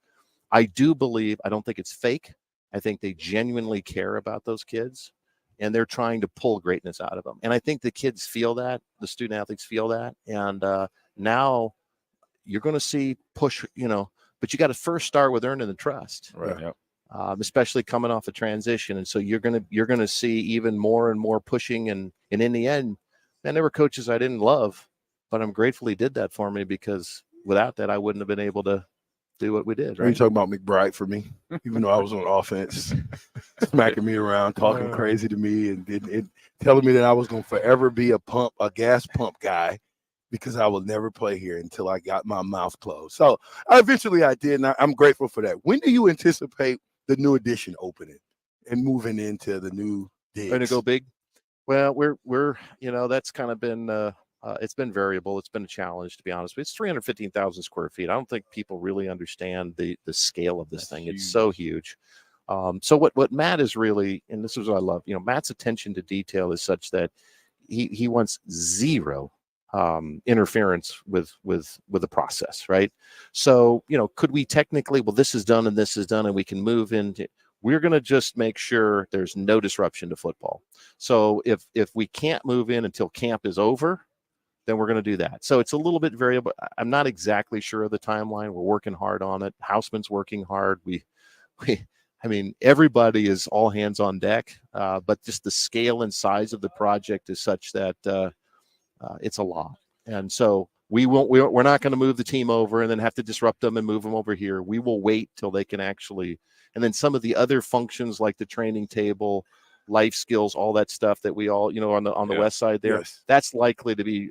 [SPEAKER 7] I don't think it's fake. I think they genuinely care about those kids, and they're trying to pull greatness out of them. And I think the kids feel that, the student athletes feel that. And now you're going to see push, but you got to first start with earning the trust.
[SPEAKER 18] Right. Yep.
[SPEAKER 7] Especially coming off a transition. And so you're going to see even more and more pushing. And in the end, man, there were coaches I didn't love, but I'm grateful he did that for me, because without that, I wouldn't have been able to do what we did.
[SPEAKER 13] Right? You talking about McBride for me, even though I was on offense, smacking me around, talking crazy to me, and telling me that I was going to forever be a gas pump guy, because I will never play here until I got my mouth closed. So eventually I did, and I'm grateful for that. When do you anticipate the new edition opening and moving into the new digs?
[SPEAKER 7] Going to go big? Well, we're that's kind of been it's been variable. It's been a challenge, to be honest. But it's 315,000 square feet. I don't think people really understand the scale of this thing. Huge. It's so huge. So what Matt is really, and this is what I love, Matt's attention to detail is such that he wants zero interference with the process, right? So, could we technically, well, this is done and this is done and we can move into, we're going to just make sure there's no disruption to football. So if we can't move in until camp is over, then we're going to do that. So it's a little bit variable. I'm not exactly sure of the timeline. We're working hard on it. Houseman's working hard. I mean, everybody is all hands on deck, but just the scale and size of the project is such that it's a lot. And so we're not going to move the team over and then have to disrupt them and move them over here. We will wait till they can actually, and then some of the other functions like the training table, life skills, all that stuff that we all, on the west side there, that's likely to be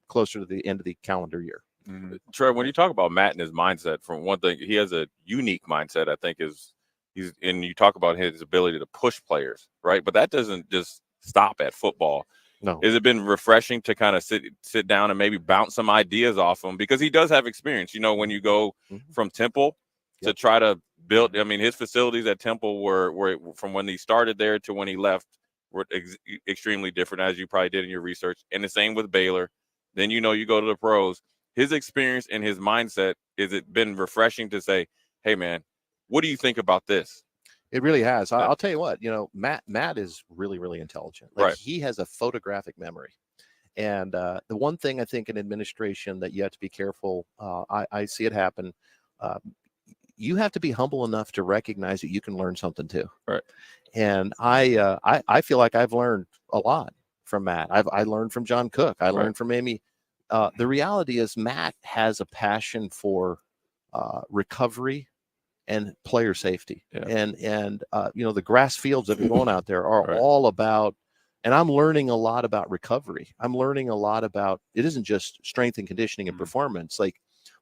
[SPEAKER 7] closer to the end of the calendar year.
[SPEAKER 18] Mm-hmm. Trev, when you talk about Matt and his mindset, from one thing, he has a unique mindset, I think, and you talk about his ability to push players, right? But that doesn't just stop at football.
[SPEAKER 7] No.
[SPEAKER 18] Has it been refreshing to kind of sit down and maybe bounce some ideas off him? Because he does have experience, when you go from Temple to try to build, I mean, his facilities at Temple were from when he started there to when he left were extremely different, as you probably did in your research. And the same with Baylor. Then, you go to the pros. His experience and his mindset, has it been refreshing to say, hey, man, what do you think about this?
[SPEAKER 7] It really has. I'll tell you what, Matt is really, really intelligent. Like, he has a photographic memory. And the one thing I think in administration that you have to be careful, I see it happen. You have to be humble enough to recognize that you can learn something too.
[SPEAKER 18] Right.
[SPEAKER 7] And I feel like I've learned a lot from Matt. I learned from John Cook. I learned from Amy. The reality is Matt has a passion for recovery and player safety. And the grass fields that are going out there are all about, and I'm learning a lot about recovery. I'm learning a lot about, it isn't just strength and conditioning and performance,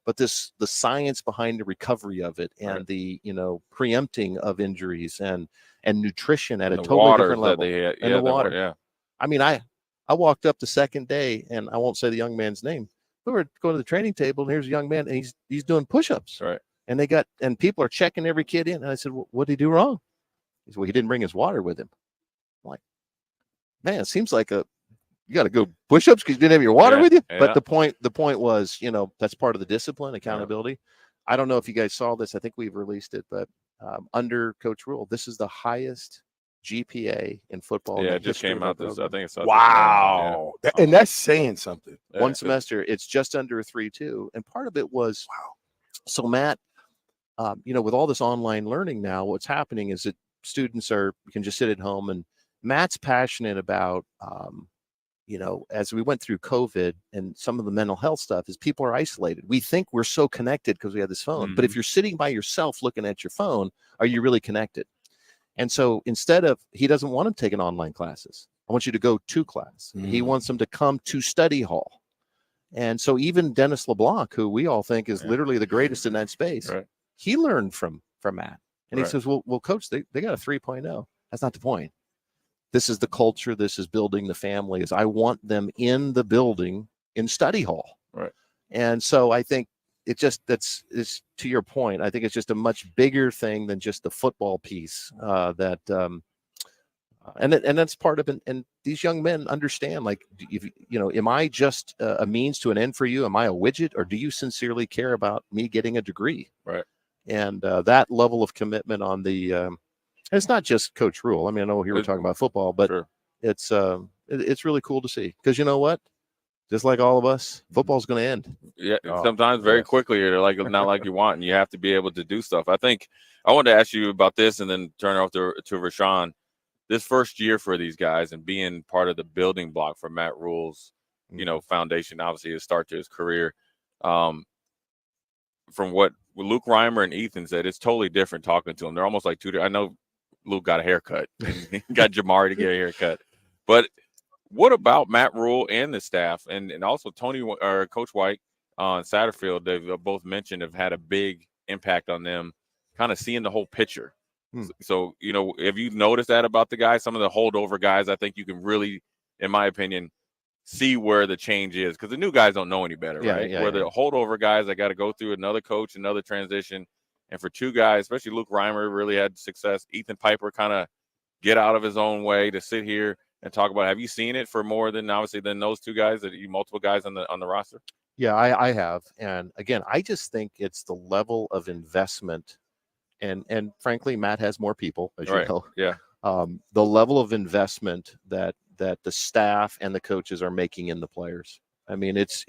[SPEAKER 7] but the science behind the recovery of it, and the preempting of injuries and nutrition at a totally different level. And the water. I mean, I walked up the second day, and I won't say the young man's name. We were going to the training table, and here's a young man, and he's doing push-ups.
[SPEAKER 18] Right.
[SPEAKER 7] And people are checking every kid in. And I said, well, what did he do wrong? He said, well, he didn't bring his water with him. I'm like, man, it seems like you got to go push-ups because you didn't have your water with you. But the point was, that's part of the discipline, accountability. I don't know if you guys saw this. I think we've released it, but under Coach Rhule, this is the highest GPA in football.
[SPEAKER 18] Yeah, it just came out this. I think it's
[SPEAKER 13] wow, and that's saying something.
[SPEAKER 7] One semester, it's just under a 3.2, and part of it was So Matt, with all this online learning now, what's happening is that students can just sit at home, and Matt's passionate about, as we went through COVID and some of the mental health stuff, is people are isolated. We think we're so connected because we have this phone, but if you're sitting by yourself looking at your phone, are you really connected? And so he doesn't want them taking online classes. I want you to go to class. He wants them to come to study hall. And so even Dennis LeBlanc, who we all think is literally the greatest in that space, he learned from Matt. And he says, well, coach, they got a 3.0. That's not the point. This is the culture. This is building the families. I want them in the building in study hall.
[SPEAKER 18] Right.
[SPEAKER 7] And so I think it's to your point. I think it's just a much bigger thing than just the football piece and that's part of it. And these young men understand, like, am I just a means to an end for you? Am I a widget, or do you sincerely care about me getting a degree?
[SPEAKER 18] Right.
[SPEAKER 7] And that level of commitment on it's not just Coach Rhule. I mean, I know here we're talking about football, but it's really cool to see, because you know what? Just like all of us, football's going to end.
[SPEAKER 18] Yeah, sometimes very quickly. You're like not like you want, and you have to be able to do stuff. I think I wanted to ask you about this, and then turn it off to Rashawn. This first year for these guys and being part of the building block for Matt Rhule's, foundation, obviously his start to his career. From what Luke Reimer and Ethan said, it's totally different talking to them. They're almost like two. I know Luke got a haircut, and got Jamari to get a haircut, but what about Matt Rhule and the staff, and also Tony or Coach White on Satterfield? They've both mentioned have had a big impact on them, kind of seeing the whole picture. So, have you noticed that about the guys? Some of the holdover guys, I think you can really, in my opinion, see where the change is, because the new guys don't know any better, right? Where the holdover guys, I got to go through another coach, another transition. And for two guys, especially Luke Reimer, really had success. Ethan Piper kind of get out of his own way to sit here and talk about. Have you seen it for more than those two guys, multiple guys on the roster?
[SPEAKER 7] Yeah, I have. And again, I just think it's the level of investment. And frankly, Matt has more people, as you know.
[SPEAKER 18] Yeah.
[SPEAKER 7] The level of investment that the staff and the coaches are making in the players. I mean, it's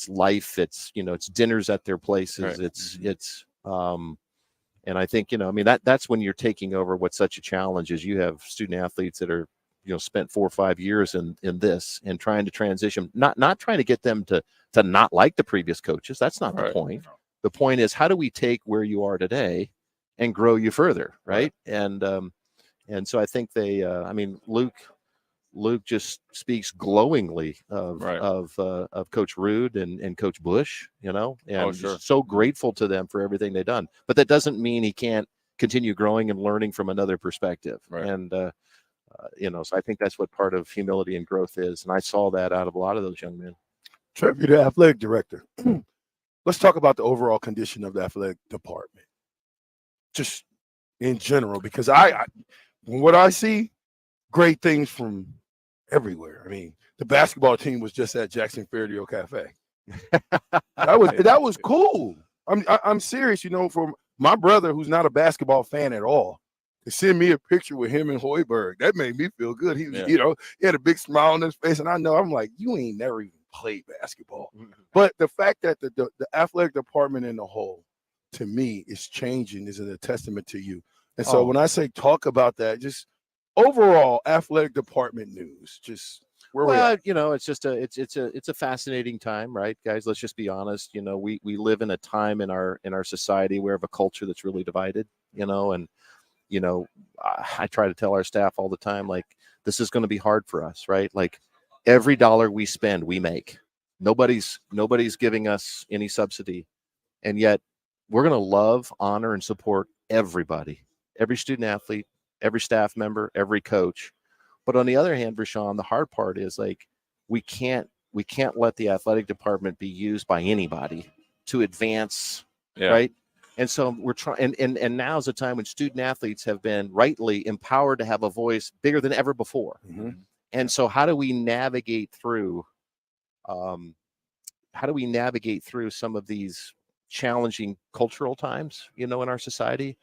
[SPEAKER 7] life. It's dinners at their places. And I think, that's when you're taking over what's such a challenge is you have student athletes that are, spent 4 or 5 years in this and trying to transition, not trying to get them to not like the previous coaches. That's not the point. The point is, how do we take where you are today and grow you further, right? And so I think Luke just speaks glowingly of Coach Rude and Coach Bush, and just so grateful to them for everything they've done. But that doesn't mean he can't continue growing and learning from another perspective. And so I think that's what part of humility and growth is, and I saw that out of a lot of those young men.
[SPEAKER 13] Trev, you're the athletic director. Let's talk about the overall condition of the athletic department, just in general, because from what I see, great things from everywhere. I mean, the basketball team was just at Jackson Fairdeal Cafe. That was cool. I'm serious. For my brother, who's not a basketball fan at all, to send me a picture with him and Hoiberg, that made me feel good. He,
[SPEAKER 18] Yeah.
[SPEAKER 13] you know, he had a big smile on his face, and I know I'm like, you ain't never even played basketball. But the fact that the athletic department in the whole, to me, is changing is a testament to you. And so when I say talk about that, just overall athletic department news, just where we
[SPEAKER 7] Well,
[SPEAKER 13] at.
[SPEAKER 7] you know, it's just it's a fascinating time, right, guys? Let's just be honest. You know, we live in a time in our society where we have a culture that's really divided. You know, and you know, I try to tell our staff all the time, like, this is going to be hard for us, right? Like, every dollar we spend, we make. Nobody's giving us any subsidy, and yet we're going to love, honor, and support everybody, every student athlete, every staff member, every coach. But on the other hand, Rashawn, the hard part is, like, we can't let the athletic department be used by anybody to advance, right? And so we're trying, and now's the time when student athletes have been rightly empowered to have a voice bigger than ever before. And so how do we navigate through some of these challenging cultural times, you know, in our society?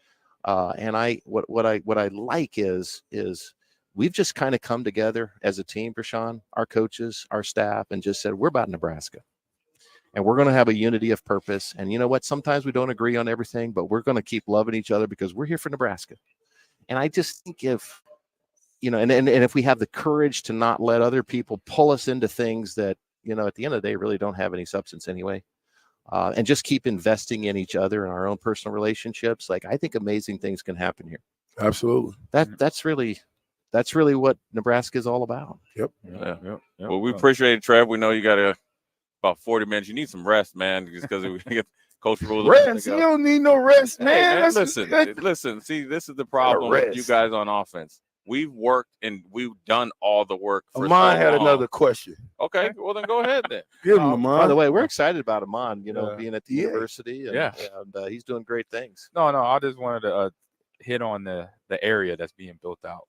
[SPEAKER 7] And what I like is we've just kind of come together as a team, Rashawn, our coaches, our staff, and just said, we're about Nebraska. And we're going to have a unity of purpose. And you know what? Sometimes we don't agree on everything, but we're going to keep loving each other because we're here for Nebraska. And I just think if, you know, and if we have the courage to not let other people pull us into things that, you know, at the end of the day, really don't have any substance anyway, and just keep investing in each other and our own personal relationships, like, I think amazing things can happen here.
[SPEAKER 13] Absolutely.
[SPEAKER 7] That's really what Nebraska is all about.
[SPEAKER 13] Yep.
[SPEAKER 18] Well, we appreciate it, Trev. We know you got about 40 minutes. You need some rest, man, just because we get Coach Rhule.
[SPEAKER 13] Rest. You don't need no rest, man.
[SPEAKER 18] Hey, man, listen. See, this is the problem with you guys on offense. We've worked and we've done all the work.
[SPEAKER 13] Amon had another question.
[SPEAKER 18] Okay, well then go ahead then.
[SPEAKER 13] Give him, Amon.
[SPEAKER 7] By the way, we're excited about Amon, you know, being at the university, and he's doing great things.
[SPEAKER 19] No, I just wanted to hit on the area that's being built out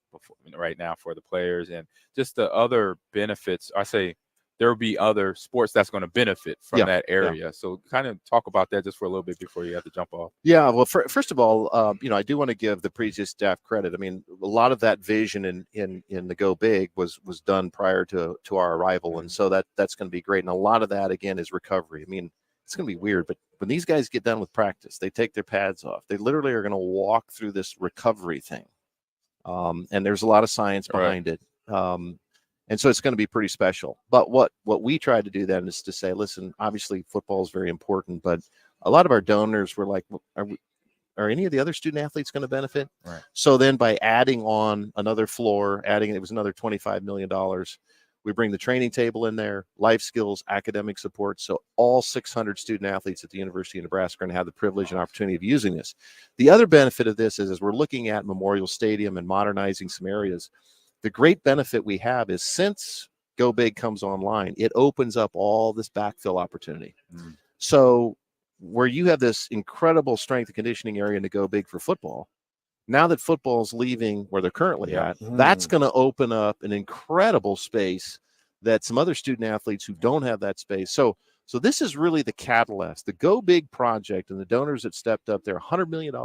[SPEAKER 19] right now for the players, and just the other benefits. I say there will be other sports that's going to benefit from that area. So kind of talk about that just for a little bit before you have to jump off.
[SPEAKER 7] Yeah, well, first of all, you know, I do want to give the previous staff credit. I mean, a lot of that vision in the Go Big was done prior to our arrival, and so that's going to be great. And a lot of that, again, is recovery. I mean, it's going to be weird, but when these guys get done with practice, they take their pads off. They literally are going to walk through this recovery thing, and there's a lot of science behind it. And so it's going to be pretty special. But what we tried to do then is to say, listen, obviously football is very important, but a lot of our donors were like, are any of the other student athletes going to benefit?
[SPEAKER 19] Right.
[SPEAKER 7] So then by adding on another floor, it was another $25 million. We bring the training table in there, life skills, academic support. So all 600 student athletes at the University of Nebraska are going to have the privilege and opportunity of using this. The other benefit of this is, as we're looking at Memorial Stadium and modernizing some areas, the great benefit we have is, since Go Big comes online, it opens up all this backfill opportunity. So where you have this incredible strength and conditioning area to Go Big for football, now that football's leaving where they're currently at, that's going to open up an incredible space that some other student athletes who don't have that space. So this is really the catalyst. The Go Big project and the donors that stepped up there, $100 million.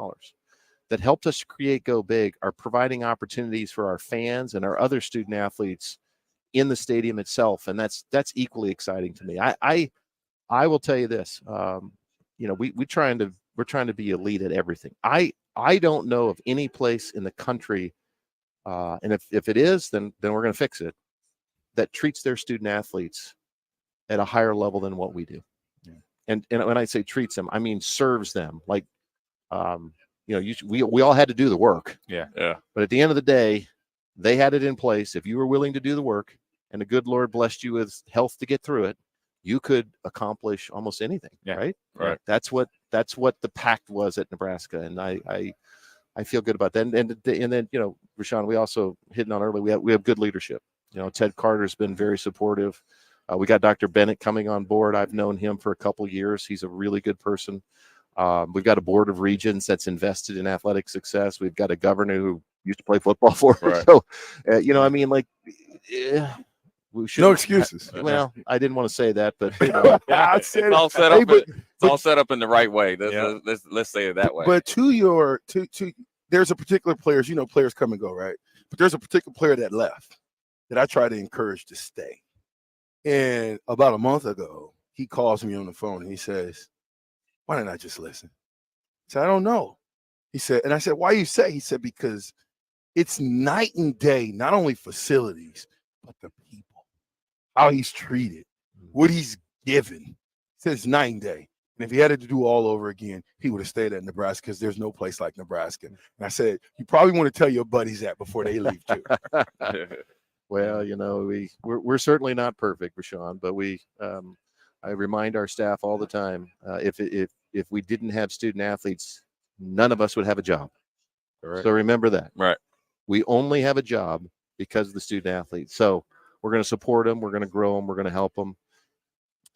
[SPEAKER 7] That helped us create Go Big, are providing opportunities for our fans and our other student athletes in the stadium itself, and that's equally exciting to me. I will tell you this, you know, we're trying to be elite at everything. I don't know of any place in the country, and if it is, then we're going to fix it, that treats their student athletes at a higher level than what we do. Yeah. And when I say treats them, I mean serves them. Like, you know, we all had to do the work.
[SPEAKER 19] Yeah.
[SPEAKER 7] But at the end of the day, they had it in place. If you were willing to do the work, and the good Lord blessed you with health to get through it, you could accomplish almost anything.
[SPEAKER 18] Right.
[SPEAKER 7] That's what the pact was at Nebraska, and I feel good about that. And then, you know, Rashawn, we also hitting on early. We have good leadership. You know, Ted Carter's been very supportive. We got Dr. Bennett coming on board. I've known him for a couple of years. He's a really good person. We've got a board of regents that's invested in athletic success. We've got a governor who used to play football for us. So, you know, I mean, like, we should.
[SPEAKER 13] No excuses.
[SPEAKER 7] Well, I didn't want to say that, but you know,
[SPEAKER 18] It's all set up. It's all set up in the right way. Let's say it that way.
[SPEAKER 13] But to there's a particular players, players come and go, right? But there's a particular player that left that I try to encourage to stay. And about a month ago, he calls me on the phone and he says, why didn't I just listen? I said, I don't know. He said, and I said, why you say? He said, because it's night and day, not only facilities, but the people, how he's treated, what he's given. He said it's night and day. And if he had to do all over again, he would have stayed at Nebraska because there's no place like Nebraska. And I said, you probably want to tell your buddies that before they leave too.
[SPEAKER 7] Well, we're certainly not perfect, Rashawn, but I remind our staff all the time, if we didn't have student athletes, none of us would have a job. Correct. So remember that.
[SPEAKER 18] Right.
[SPEAKER 7] We only have a job because of the student athletes. So we're going to support them. We're going to grow them. We're going to help them.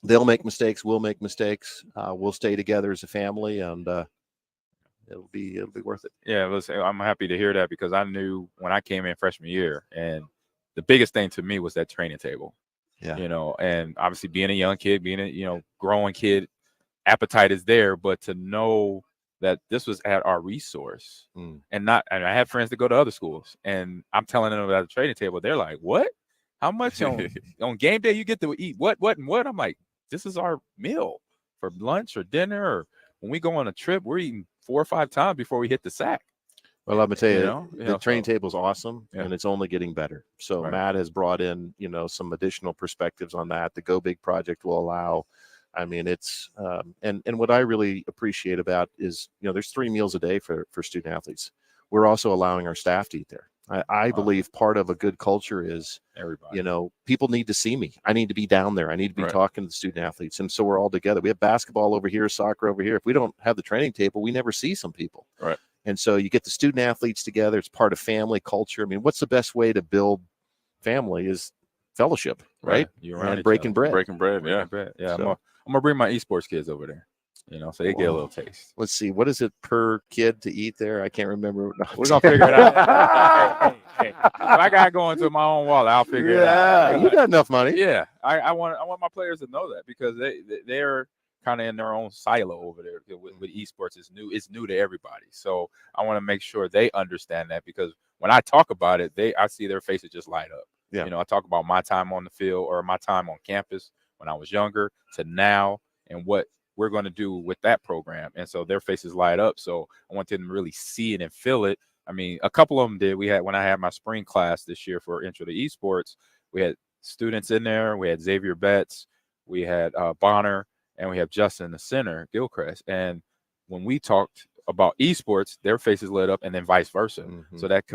[SPEAKER 7] They'll make mistakes. We'll make mistakes. We'll stay together as a family, and it'll be worth it.
[SPEAKER 19] Yeah, listen, I'm happy to hear that because I knew when I came in freshman year, and the biggest thing to me was that training table.
[SPEAKER 7] Yeah.
[SPEAKER 19] And obviously being a young kid, being a growing kid, appetite is there, but to know that this was at our resource and I have friends that go to other schools and I'm telling them about the training table. They're like, what? How much on game day you get to eat? What? I'm like, this is our meal for lunch or dinner, or when we go on a trip, we're eating 4 or 5 times before we hit the sack.
[SPEAKER 7] Well, I'm gonna tell you, the training table is awesome, and it's only getting better. So Matt has brought in, some additional perspectives on that. The Go Big project will allow. I mean, it's and what I really appreciate about is, there's 3 meals a day for student athletes. We're also allowing our staff to eat there. I believe part of a good culture is everybody. People need to see me. I need to be down there. I need to be talking to the student athletes, and so we're all together. We have basketball over here, soccer over here. If we don't have the training table, we never see some people.
[SPEAKER 18] Right.
[SPEAKER 7] And so you get the student athletes together. It's part of family culture. I mean, what's the best way to build family is fellowship, right?
[SPEAKER 19] You're
[SPEAKER 7] and breaking bread.
[SPEAKER 18] Breaking bread, yeah.
[SPEAKER 19] Yeah,
[SPEAKER 7] So-
[SPEAKER 19] I'm gonna bring my esports kids over there, so they get a little taste.
[SPEAKER 7] Let's see, what is it per kid to eat there? I can't remember.
[SPEAKER 19] We're gonna figure it out. hey, if I got going to my own wallet, I'll figure it out.
[SPEAKER 7] You got enough money.
[SPEAKER 19] Yeah, I want my players to know that because they're kind of in their own silo over there with esports. It's new to everybody, so I want to make sure they understand that because when I talk about it, I see their faces just light up.
[SPEAKER 7] Yeah.
[SPEAKER 19] I talk about my time on the field or my time on campus when I was younger to now and what we're going to do with that program. And so their faces light up. So I want them to really see it and feel it. I mean, a couple of them did. When I had my spring class this year for Intro to Esports, we had students in there. We had Xavier Betts, we had Bonner, and we have Justin, the center, Gilchrist. And when we talked about esports, their faces lit up, and then vice versa.
[SPEAKER 7] Mm-hmm.
[SPEAKER 19] So that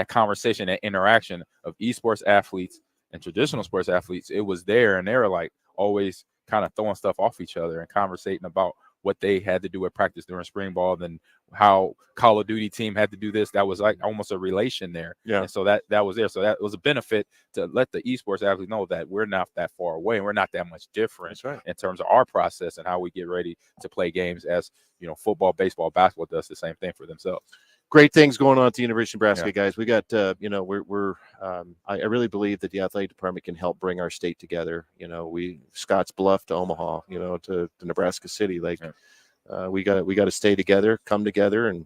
[SPEAKER 19] conversation, that interaction of esports athletes and traditional sports athletes, it was there, and they were like always kind of throwing stuff off each other and conversating about what they had to do at practice during spring ball, then how Call of Duty team had to do this. That was like almost a relation there.
[SPEAKER 7] Yeah.
[SPEAKER 19] And so that was there. So that was a benefit to let the esports athletes know that we're not that far away and we're not that much different in terms of our process and how we get ready to play games as, football, baseball, basketball does the same thing for themselves.
[SPEAKER 7] Great things going on at the University of Nebraska,
[SPEAKER 19] Yeah.
[SPEAKER 7] guys. We got, I really believe that the athletic department can help bring our state together. Scotts Bluff to Omaha, to Nebraska City. Like, we got to stay together, come together, and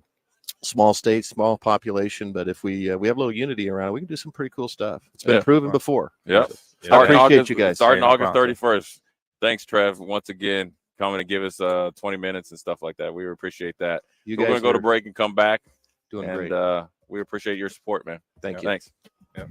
[SPEAKER 7] small state, small population. But if we have a little unity around, we can do some pretty cool stuff. It's been proven before.
[SPEAKER 18] Yep.
[SPEAKER 7] I appreciate you guys.
[SPEAKER 18] Starting August 31st. Thanks, Trev, once again, coming to give us 20 minutes and stuff like that. We appreciate that.
[SPEAKER 7] You
[SPEAKER 18] We're
[SPEAKER 7] guys
[SPEAKER 18] going to go to
[SPEAKER 7] are
[SPEAKER 18] break and come back.
[SPEAKER 7] doing
[SPEAKER 18] and
[SPEAKER 7] great.
[SPEAKER 18] We appreciate your support, man.
[SPEAKER 7] Thank you.
[SPEAKER 18] Thanks.
[SPEAKER 19] Yeah.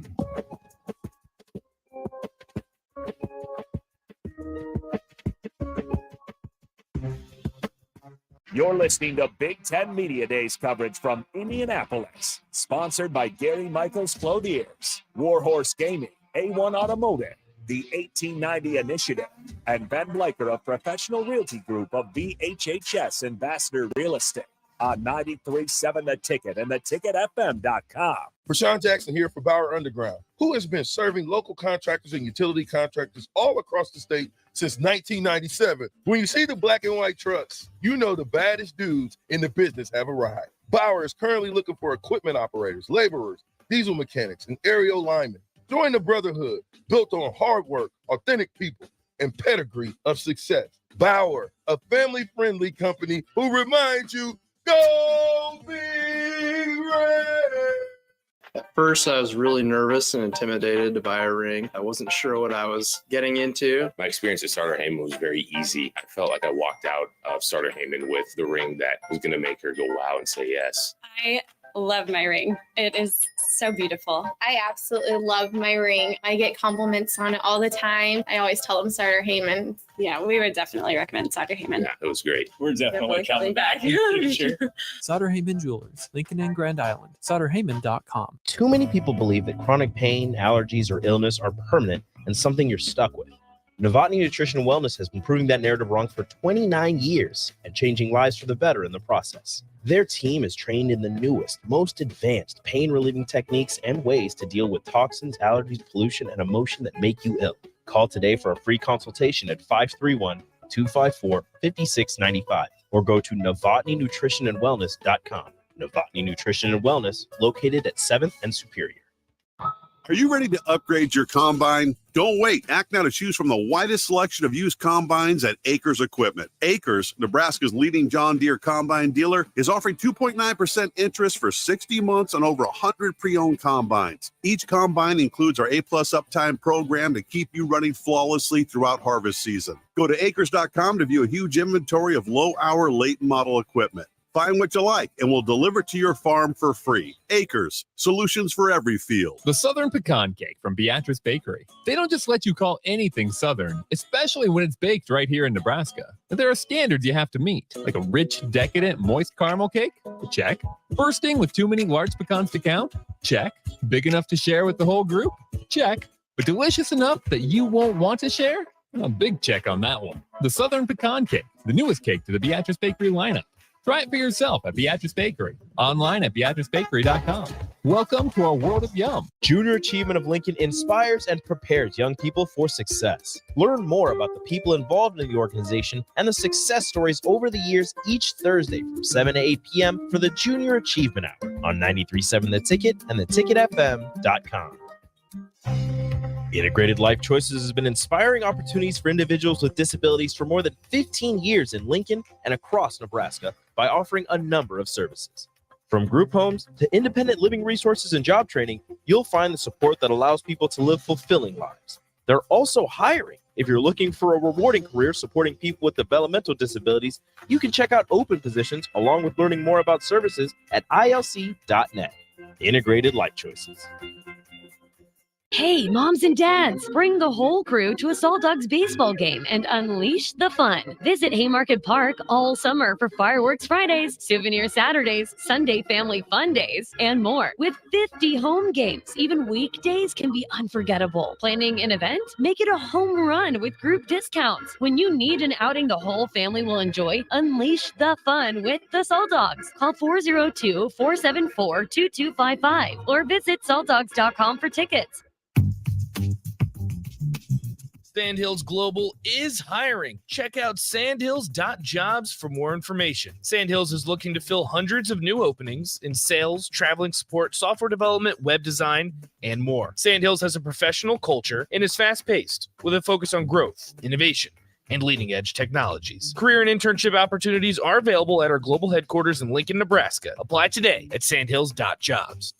[SPEAKER 3] You're listening to Big Ten Media Days coverage from Indianapolis, sponsored by Gary Michaels Clothiers, Warhorse Gaming, A1 Automotive, the 1890 Initiative, and Ben Bleicher of Professional Realty Group of VHHS Ambassador Real Estate on 93.7 The Ticket and theticketfm.com.
[SPEAKER 10] Rashawn Jackson here for Bauer Underground, who has been serving local contractors and utility contractors all across the state since 1997. When you see the black and white trucks, you know the baddest dudes in the business have arrived. Bauer is currently looking for equipment operators, laborers, diesel mechanics, and aerial linemen. Join the brotherhood built on hard work, authentic people, and pedigree of success. Bauer, a family-friendly company who reminds you Go Big Red!
[SPEAKER 15] At first, I was really nervous and intimidated to buy a ring. I wasn't sure what I was getting into.
[SPEAKER 17] My experience at Starter Heyman was very easy. I felt like I walked out of Starter Heyman with the ring that was going to make her go wow and say yes.
[SPEAKER 20] I love my ring. It is so beautiful.
[SPEAKER 22] I absolutely love my ring. I get compliments on it all the time. I always tell them Starter Heyman.
[SPEAKER 20] Yeah, we would definitely recommend Starter Heyman.
[SPEAKER 17] Yeah, it was great.
[SPEAKER 25] We're definitely coming back in the future. Sauter Heyman Jewelers, Lincoln and Grand Island. SauterHeyman.com.
[SPEAKER 5] Too many people believe that chronic pain, allergies, or illness are permanent and something you're stuck with. Novotny Nutrition and Wellness has been proving that narrative wrong for 29 years and changing lives for the better in the process. Their team is trained in the newest, most advanced pain-relieving techniques and ways to deal with toxins, allergies, pollution, and emotion that make you ill. Call today for a free consultation at 531-254-5695 or go to NovotnyNutritionandWellness.com. Novotny Nutrition and Wellness, located at 7th and Superior.
[SPEAKER 21] Are you ready to upgrade your combine? Don't wait. Act now to choose from the widest selection of used combines at Acres Equipment. Acres, Nebraska's leading John Deere combine dealer, is offering 2.9% interest for 60 months on over 100 pre-owned combines. Each combine includes our A-plus uptime program to keep you running flawlessly throughout harvest season. Go to acres.com to view a huge inventory of low-hour, late-model equipment. Find what you like, and we'll deliver to your farm for free. Acres, solutions for every field.
[SPEAKER 26] The Southern Pecan Cake from Beatrice Bakery. They don't just let you call anything Southern, especially when it's baked right here in Nebraska. But there are standards you have to meet, like a rich, decadent, moist caramel cake? Check. Bursting with too many large pecans to count? Check. Big enough to share with the whole group? Check. But delicious enough that you won't want to share? A big check on that one. The Southern Pecan Cake, the newest cake to the Beatrice Bakery lineup. Try it for yourself at Beatrice Bakery. Online at BeatriceBakery.com. Welcome to our world of yum.
[SPEAKER 5] Junior Achievement of Lincoln inspires and prepares young people for success. Learn more about the people involved in the organization and the success stories over the years each Thursday from 7 to 8 p.m. for the Junior Achievement Hour on 93.7 The Ticket and theticketfm.com. Integrated Life Choices has been inspiring opportunities for individuals with disabilities for more than 15 years in Lincoln and across Nebraska by offering a number of services. From group homes to independent living resources and job training, you'll find the support that allows people to live fulfilling lives. They're also hiring. If you're looking for a rewarding career supporting people with developmental disabilities, you can check out open positions along with learning more about services at ilc.net. Integrated Life Choices.
[SPEAKER 27] Hey, moms and dads, bring the whole crew to a Salt Dogs baseball game and unleash the fun. Visit Haymarket Park all summer for Fireworks Fridays, Souvenir Saturdays, Sunday Family Fun Days, and more. With 50 home games, even weekdays can be unforgettable. Planning an event? Make it a home run with group discounts. When you need an outing the whole family will enjoy, unleash the fun with the Salt Dogs. Call 402-474-2255 or visit saltdogs.com for tickets.
[SPEAKER 4] Sandhills Global is hiring. Check out sandhills.jobs for more information. Sandhills is looking to fill hundreds of new openings in sales, traveling support, software development, web design, and more. Sandhills has a professional culture and is fast-paced with a focus on growth, innovation, and leading-edge technologies. Career and internship opportunities are available at our global headquarters in Lincoln, Nebraska. Apply today at sandhills.jobs.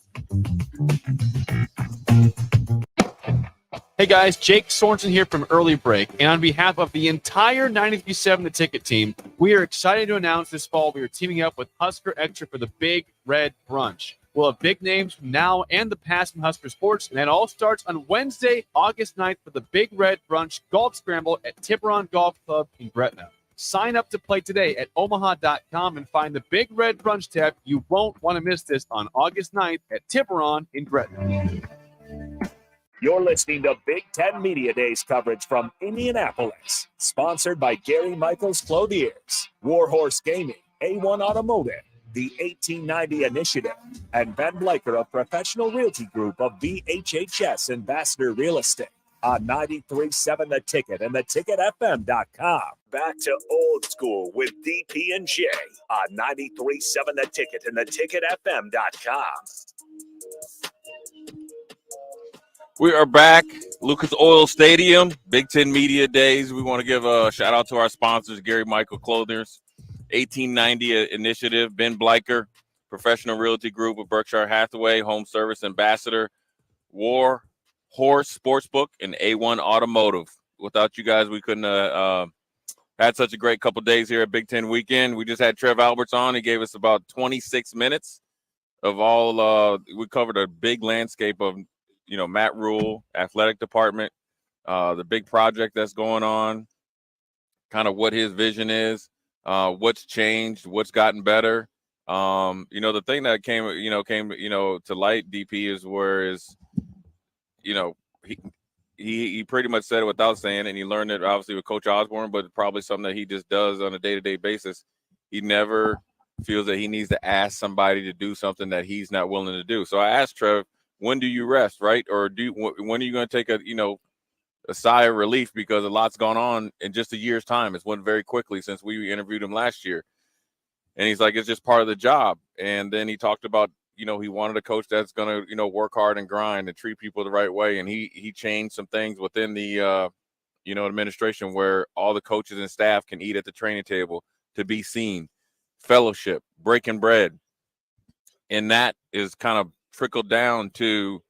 [SPEAKER 28] Hey guys, Jake Sorensen here from Early Break, and on behalf of the entire 93.7 The Ticket team, we are excited to announce this fall we are teaming up with Husker Extra for the Big Red Brunch. We'll have big names from now and the past from Husker sports, and that all starts on Wednesday, August 9th for the Big Red Brunch Golf Scramble at Tiburon Golf Club in Gretna. Sign up to play today at omaha.com and find the Big Red Brunch tab. You won't want to miss this on August 9th at Tiburon in Gretna.
[SPEAKER 3] You're listening to Big Ten Media Days coverage from Indianapolis, sponsored by Gary Michaels Clothiers, Warhorse Gaming, A1 Automotive, the 1890 Initiative, and Ben Blaker of Professional Realty Group of VHHS Ambassador Real Estate on 93.7 The Ticket and theticketfm.com. Back to old school with DP and J on 93.7 The Ticket and theticketfm.com.
[SPEAKER 18] We are back. Lucas Oil Stadium, Big Ten Media Days. We want to give a shout out to our sponsors, Gary Michael Clothiers, 1890 initiative, Ben Bleicher, Professional Realty Group of Berkshire Hathaway, Home Service Ambassador, War Horse Sportsbook, and A1 Automotive. Without you guys, we couldn't have had such a great couple days here at Big Ten Weekend. We just had Trev Alberts on. He gave us about 26 minutes of all. We covered a big landscape of, Matt Rhule, athletic department, the big project that's going on, kind of what his vision is, what's changed, what's gotten better. The thing that came to light, DP, is he pretty much said it without saying it, and he learned it obviously with Coach Osborne, but probably something that he just does on a day-to-day basis. He never feels that he needs to ask somebody to do something that he's not willing to do. So I asked Trev, when do you rest, right? Or when are you going to take a sigh of relief, because a lot's gone on in just a year's time. It's went very quickly since we interviewed him last year. And he's like, it's just part of the job. And then he talked about, he wanted a coach that's going to, work hard and grind and treat people the right way. And he changed some things within the, administration, where all the coaches and staff can eat at the training table, to be seen, fellowship, breaking bread. And that is kind of trickled down to,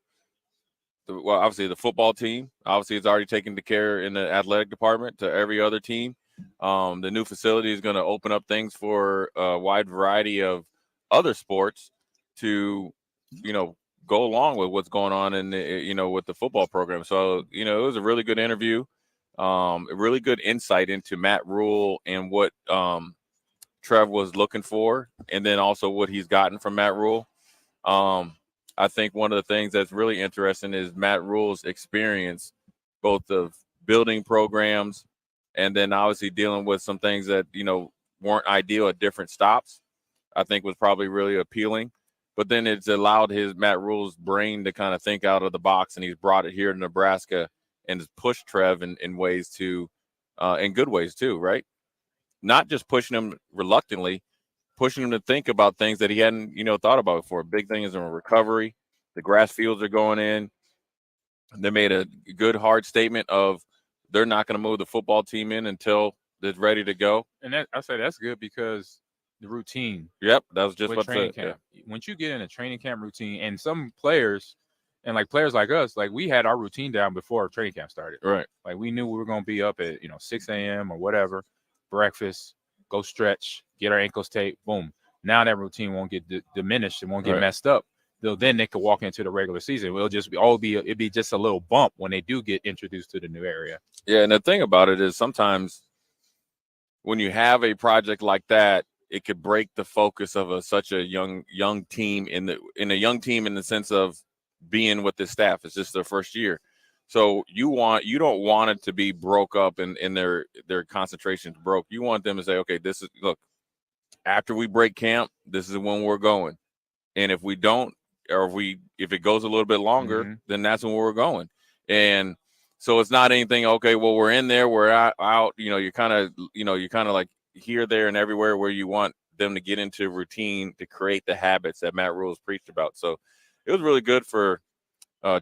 [SPEAKER 18] obviously the football team. Obviously, it's already taken care in the athletic department to every other team. The new facility is going to open up things for a wide variety of other sports to, go along with what's going on in the, with the football program. So, it was a really good interview, a really good insight into Matt Rhule and what Trev was looking for, and then also what he's gotten from Matt Rhule. I think one of the things that's really interesting is Matt Rhule's experience, both of building programs and then obviously dealing with some things that, weren't ideal at different stops. I think was probably really appealing. But then it's allowed Matt Rhule's brain to kind of think out of the box, and he's brought it here to Nebraska and has pushed Trev in ways to, in good ways too, right? Not just pushing him reluctantly, pushing him to think about things that he hadn't, thought about before. Big thing is in recovery. The grass fields are going in. They made a good, hard statement of they're not going to move the football team in until it's ready to go.
[SPEAKER 19] And I say that's good, because the routine.
[SPEAKER 18] Yep, that was just
[SPEAKER 19] what
[SPEAKER 18] training
[SPEAKER 19] camp. Yeah. Once you get in a training camp routine, and some players, and like players like us, like we had our routine down before training camp started.
[SPEAKER 18] Right.
[SPEAKER 19] Like we knew we were going to be up at 6 a.m. or whatever, breakfast, go stretch, get our ankles taped, boom. Now that routine won't get diminished, it won't get messed up. Then they could walk into the regular season. It'll just it'd be just a little bump when they do get introduced to the new area.
[SPEAKER 18] Yeah, and the thing about it is sometimes when you have a project like that, it could break the focus of such a young team in a young team in the sense of being with the staff. It's just their first year. So you don't want it to be broke up and their concentration's broke. You want them to say, okay, look, after we break camp, this is when we're going. And if we don't, or if it goes a little bit longer, then that's when we're going. And so it's not anything, okay, well, we're in there, we're out, you're kind of like here, there, and everywhere, where you want them to get into routine to create the habits that Matt Rhule has preached about. So it was really good for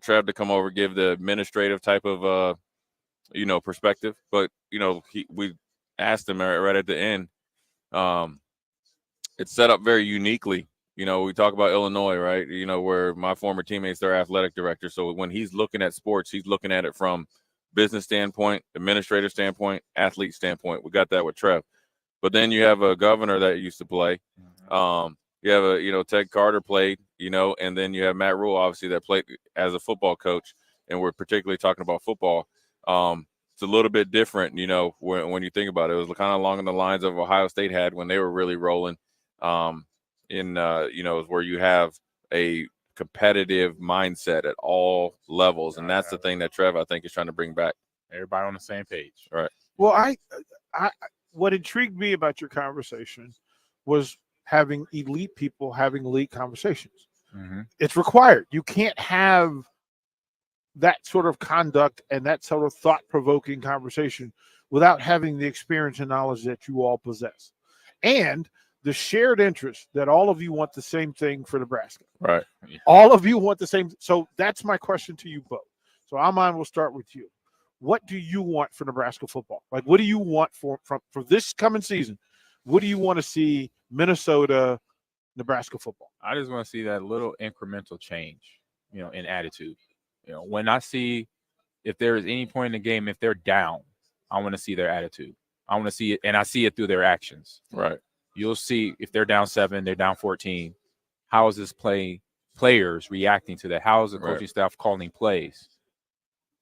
[SPEAKER 18] Trev to come over, give the administrative type of, perspective. But, we asked him right at the end. It's set up very uniquely. We talk about Illinois, right? Where my former teammate's their athletic director. So when he's looking at sports, he's looking at it from business standpoint, administrative standpoint, athlete standpoint. We got that with Trev. But then you have a governor that used to play. You have Ted Carter played, and then you have Matt Rhule, obviously, that played as a football coach. And we're particularly talking about football. It's a little bit different, when you think about it. It was kind of along the lines of Ohio State had when they were really rolling. Is where you have a competitive mindset at all levels. And that's the thing that Trev, I think, is trying to bring back.
[SPEAKER 19] Everybody on the same page.
[SPEAKER 18] Right.
[SPEAKER 1] Well, I what intrigued me about your conversation was having elite people having elite conversations. It's required. You can't have that sort of conduct and that sort of thought-provoking conversation without having the experience and knowledge that you all possess. And the shared interest that all of you want the same thing for Nebraska.
[SPEAKER 18] Right.
[SPEAKER 1] All of you want the same. So that's my question to you both. So Amon, we'll start with you. What do you want for Nebraska football? Like, what do you want for this coming season? What do you want to see Minnesota, Nebraska football?
[SPEAKER 19] I just want to see that little incremental change, in attitude. When I see if there is any point in the game, if they're down, I want to see their attitude. I want to see it, and I see it through their actions.
[SPEAKER 18] Right.
[SPEAKER 19] You'll see if they're down 7, they're down 14. How is this players reacting to that? How is the coaching staff calling plays?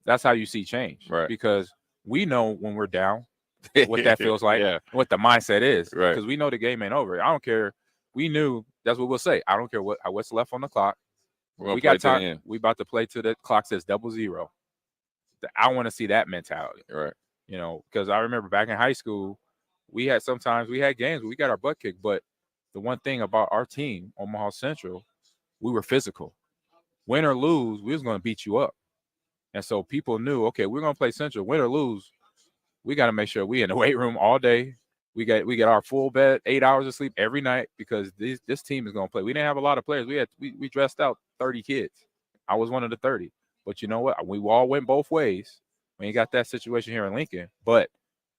[SPEAKER 19] That's how you see change.
[SPEAKER 18] Right.
[SPEAKER 19] Because we know when we're down what that feels like, what the mindset is.
[SPEAKER 18] Right.
[SPEAKER 19] Because we know the game ain't over. I don't care. We knew that's what we'll say. I don't care what's left on the clock. We got time. We about to play till the clock says 00. I want to see that mentality.
[SPEAKER 18] Right.
[SPEAKER 19] Because I remember back in high school, we had games where we got our butt kicked. But the one thing about our team, Omaha Central, we were physical. Win or lose, we was going to beat you up. And so people knew, okay, we're going to play Central. Win or lose, we got to make sure we in the weight room all day. We get our full bed, 8 hours of sleep every night because this team is going to play. We didn't have a lot of players. We dressed out 30 kids. I was one of the 30. But you know what? We all went both ways. We ain't got that situation here in Lincoln. But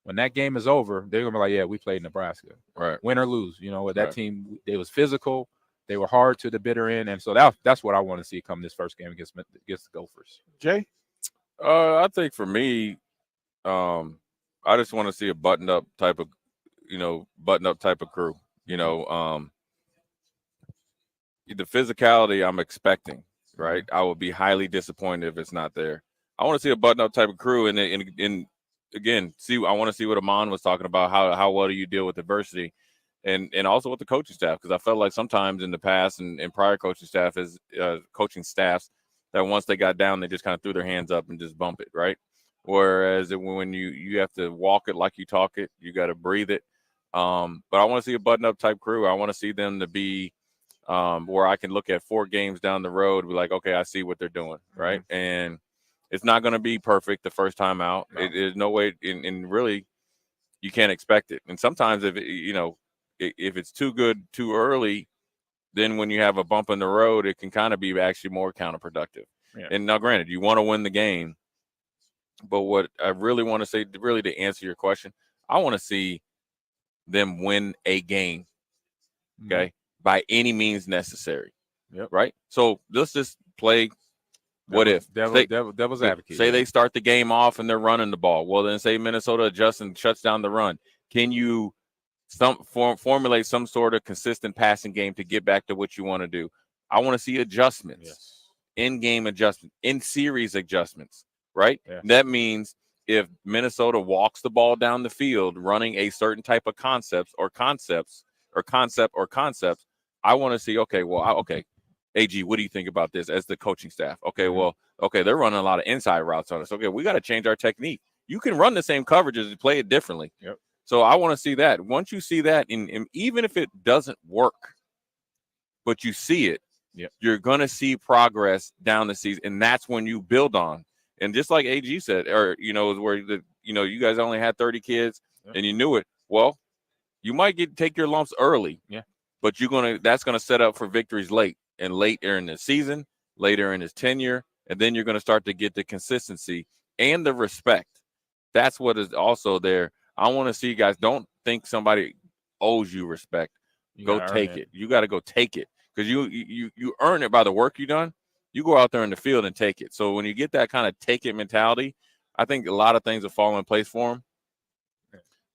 [SPEAKER 19] when that game is over, they're going to be like, yeah, we played Nebraska.
[SPEAKER 18] Right.
[SPEAKER 19] Win or lose. That team, it was physical. They were hard to the bitter end. And so that's what I want to see come this first game against the Gophers.
[SPEAKER 1] Jay?
[SPEAKER 18] I think for me, I just want to see a buttoned-up type of crew. The physicality I'm expecting, right? I would be highly disappointed if it's not there. I want to see a button-up type of crew, and again, I want to see what Amon was talking about. How well do you deal with adversity, and also with the coaching staff? Because I felt like sometimes in the past and prior coaching staffs, that once they got down, they just kind of threw their hands up and just bump it, right? Whereas when you have to walk it like you talk it, you got to breathe it. But I want to see a button-up type crew. I want to see them to be where I can look at 4 games down the road and be like, okay, I see what they're doing, right? Mm-hmm. And it's not going to be perfect the first time out. No. There's no way, and really, you can't expect it. And sometimes if it's too good too early, then when you have a bump in the road, it can kind of be actually more counterproductive. Yeah. And now, granted, you want to win the game, but what I really want to say, really to answer your question, I want to see them win a game, okay, by any means necessary.
[SPEAKER 19] Yep.
[SPEAKER 18] Right? So let's just play
[SPEAKER 19] devil's advocate.
[SPEAKER 18] Say they start the game off and they're running the ball. Well, then say Minnesota adjusts and shuts down the run. Can you formulate some sort of consistent passing game to get back to what you want to do? I want to see adjustments, in-game adjustments, in-series adjustments, right? Yeah. That means if Minnesota walks the ball down the field running a certain type of concepts, I want to see, okay, AG, what do you think about this as the coaching staff? Okay, they're running a lot of inside routes on us. Okay, we got to change our technique. You can run the same coverages and play it differently.
[SPEAKER 19] Yep.
[SPEAKER 18] So I want to see that. Once you see that, and even if it doesn't work, but you see it, you're going to see progress down the season, and that's when you build on. And just like AG said, or, where you guys only had 30 kids and you knew it. Well, you might take your lumps early, but that's going to set up for victories later in the season, later in his tenure, and then you're going to start to get the consistency and the respect. That's what is also there. I want to see you guys, don't think somebody owes you respect. Go take it. You got to go take it because you earn it by the work you done. You go out there in the field and take it. So when you get that kind of take it mentality, I think a lot of things will fall in place for him.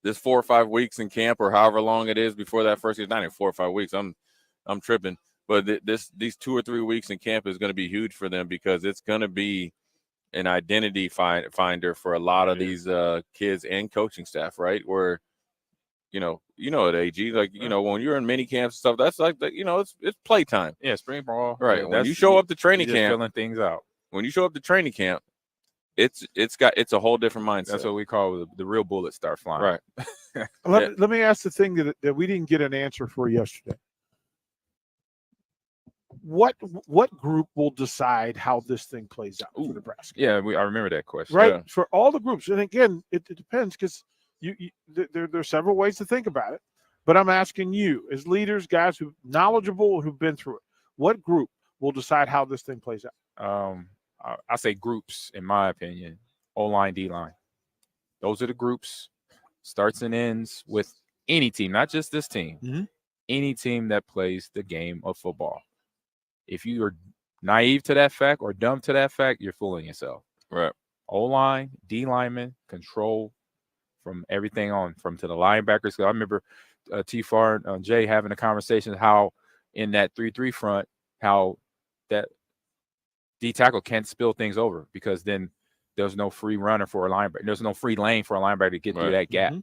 [SPEAKER 18] This 4 or 5 weeks in camp or however long it is before that first game, not even 4 or 5 weeks. I'm tripping. But these 2 or 3 weeks in camp is going to be huge for them because it's going to be an identity finder for a lot of these kids and coaching staff, right? Where, at AG, like, when you're in mini camps and stuff, that's like, it's playtime.
[SPEAKER 19] Yeah, spring ball.
[SPEAKER 18] Right. When you show up to training camp,
[SPEAKER 19] filling things out.
[SPEAKER 18] When you show up to training camp, it's a whole different mindset.
[SPEAKER 19] That's what we call the real bullets start flying.
[SPEAKER 18] Right.
[SPEAKER 1] Let me ask the thing that we didn't get an answer for yesterday. What group will decide how this thing plays out for Nebraska?
[SPEAKER 19] Yeah, I remember that question.
[SPEAKER 1] Right,
[SPEAKER 19] yeah.
[SPEAKER 1] For all the groups, and again, it depends because there's several ways to think about it. But I'm asking you, as leaders, guys who knowledgeable, who've been through it, what group will decide how this thing plays out?
[SPEAKER 19] I say groups, in my opinion. O-line, D-line. Those are the groups. Starts and ends with any team, not just this team,
[SPEAKER 1] Mm-hmm.
[SPEAKER 19] any team that plays the game of football. If you are naive to that fact or dumb to that fact, you're fooling yourself.
[SPEAKER 18] Right.
[SPEAKER 19] O-line, D-lineman, control from everything on, from to the linebackers. So I remember T-Far and Jay having a conversation how in that 3-3 front, how that D-tackle can't spill things over because then there's no free runner for a linebacker. There's no free lane for a linebacker to get through that gap.
[SPEAKER 1] Mm-hmm.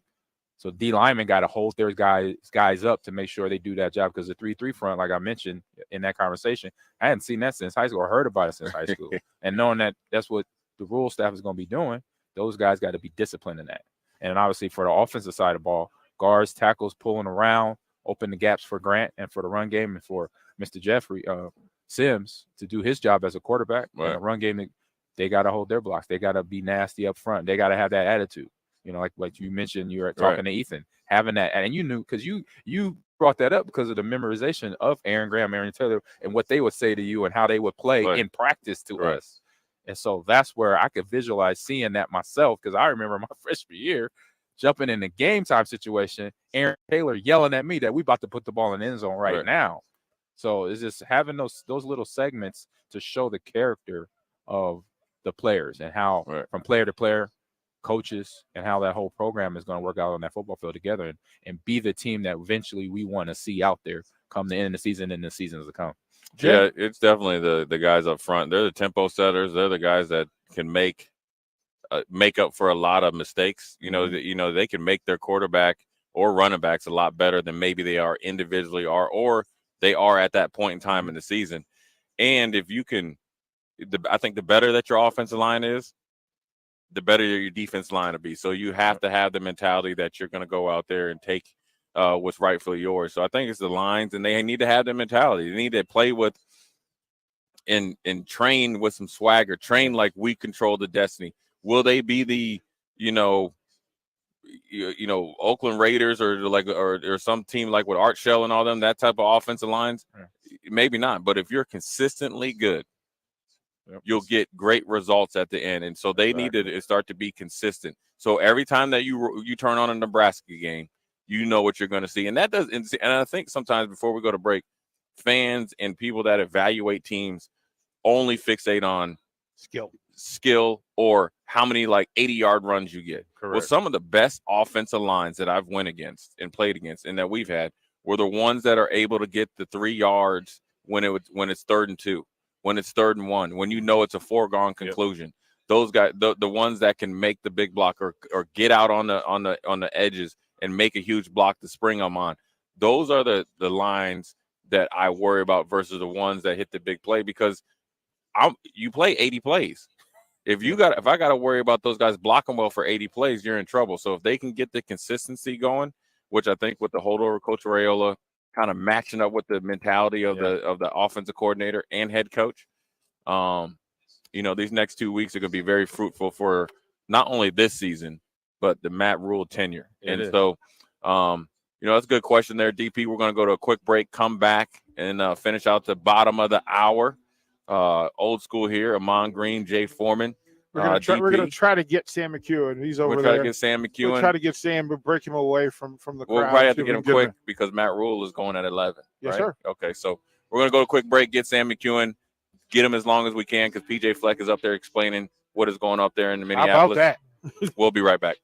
[SPEAKER 19] So D linemen got to hold their guys up to make sure they do that job, because the 3-3 front, like I mentioned in that conversation, I hadn't seen that since high school or heard about it since high school. And knowing that that's what the Rhule staff is going to be doing, those guys got to be disciplined in that. And obviously for the offensive side of the ball, guards, tackles, pulling around, open the gaps for Grant and for the run game and for Mr. Jeffrey Sims to do his job as a quarterback.
[SPEAKER 18] Right.
[SPEAKER 19] And the run game, they got to hold their blocks. They got to be nasty up front. They got to have that attitude. You know, like you mentioned, you were talking to Ethan, having that, and you knew, because you brought that up because of the memorization of Aaron Graham, Aaron Taylor, and what they would say to you and how they would play in practice to us. And so that's where I could visualize seeing that myself, because I remember my freshman year jumping in the game time situation, Aaron Taylor yelling at me that we about to put the ball in the end zone right now. So it's just having those little segments to show the character of the players and how from player to player, coaches, and how that whole program is going to work out on that football field together and be the team that eventually we want to see out there come the end of the season and the seasons to come.
[SPEAKER 18] Yeah, it's definitely the guys up front. They're the tempo setters. They're the guys that can make up for a lot of mistakes. You know, they can make their quarterback or running backs a lot better than maybe they are individually or they are at that point in time in the season. And if you can, I think the better that your offensive line is, the better your defense line will be. So you have to have the mentality that you're going to go out there and take what's rightfully yours. So I think it's the lines, and they need to have the mentality. They need to play with and train with some swagger, train like we control the destiny. Will they be the, Oakland Raiders or some team like with Art Shell and all them, that type of offensive lines? Maybe not. But if you're consistently good, you'll get great results at the end. And so they need to start to be consistent. So every time that you turn on a Nebraska game, you know what you're going to see. And that does, and I think sometimes before we go to break, fans and people that evaluate teams only fixate on skill or how many 80-yard runs you get. Correct. Well, some of the best offensive lines that I've went against and played against and that we've had were the ones that are able to get the 3 yards when it's 3rd and 2. When it's 3rd and 1, when you know it's a foregone conclusion. Those guys, the ones that can make the big block or get out on the edges and make a huge block to spring them on. Those are the lines that I worry about versus the ones that hit the big play, because you play 80 plays. If I got to worry about those guys blocking well for 80 plays, you're in trouble. So if they can get the consistency going, which I think with the holdover Coach Raiola, kind of matching up with the mentality of the offensive coordinator and head coach. These next 2 weeks are going to be very fruitful for not only this season, but the Matt Rhule tenure. So, that's a good question there, DP. We're going to go to a quick break, come back, and finish out the bottom of the hour. Old school here, Amon Green, Jay Foreman.
[SPEAKER 1] We're gonna try to get Sam McEwen. He's over there.
[SPEAKER 18] We'll try to get Sam McEwen.
[SPEAKER 1] We'll try to get Sam, but break him away from the crowd.
[SPEAKER 18] We'll probably have to get him quick because Matt Rhule is going at 11.
[SPEAKER 1] Yes,
[SPEAKER 18] right?
[SPEAKER 1] sir.
[SPEAKER 18] Okay, so we're going to go to a quick break, get Sam McEwen, get him as long as we can because PJ Fleck is up there explaining what is going up there in Minneapolis.
[SPEAKER 1] How about that?
[SPEAKER 18] We'll be right back.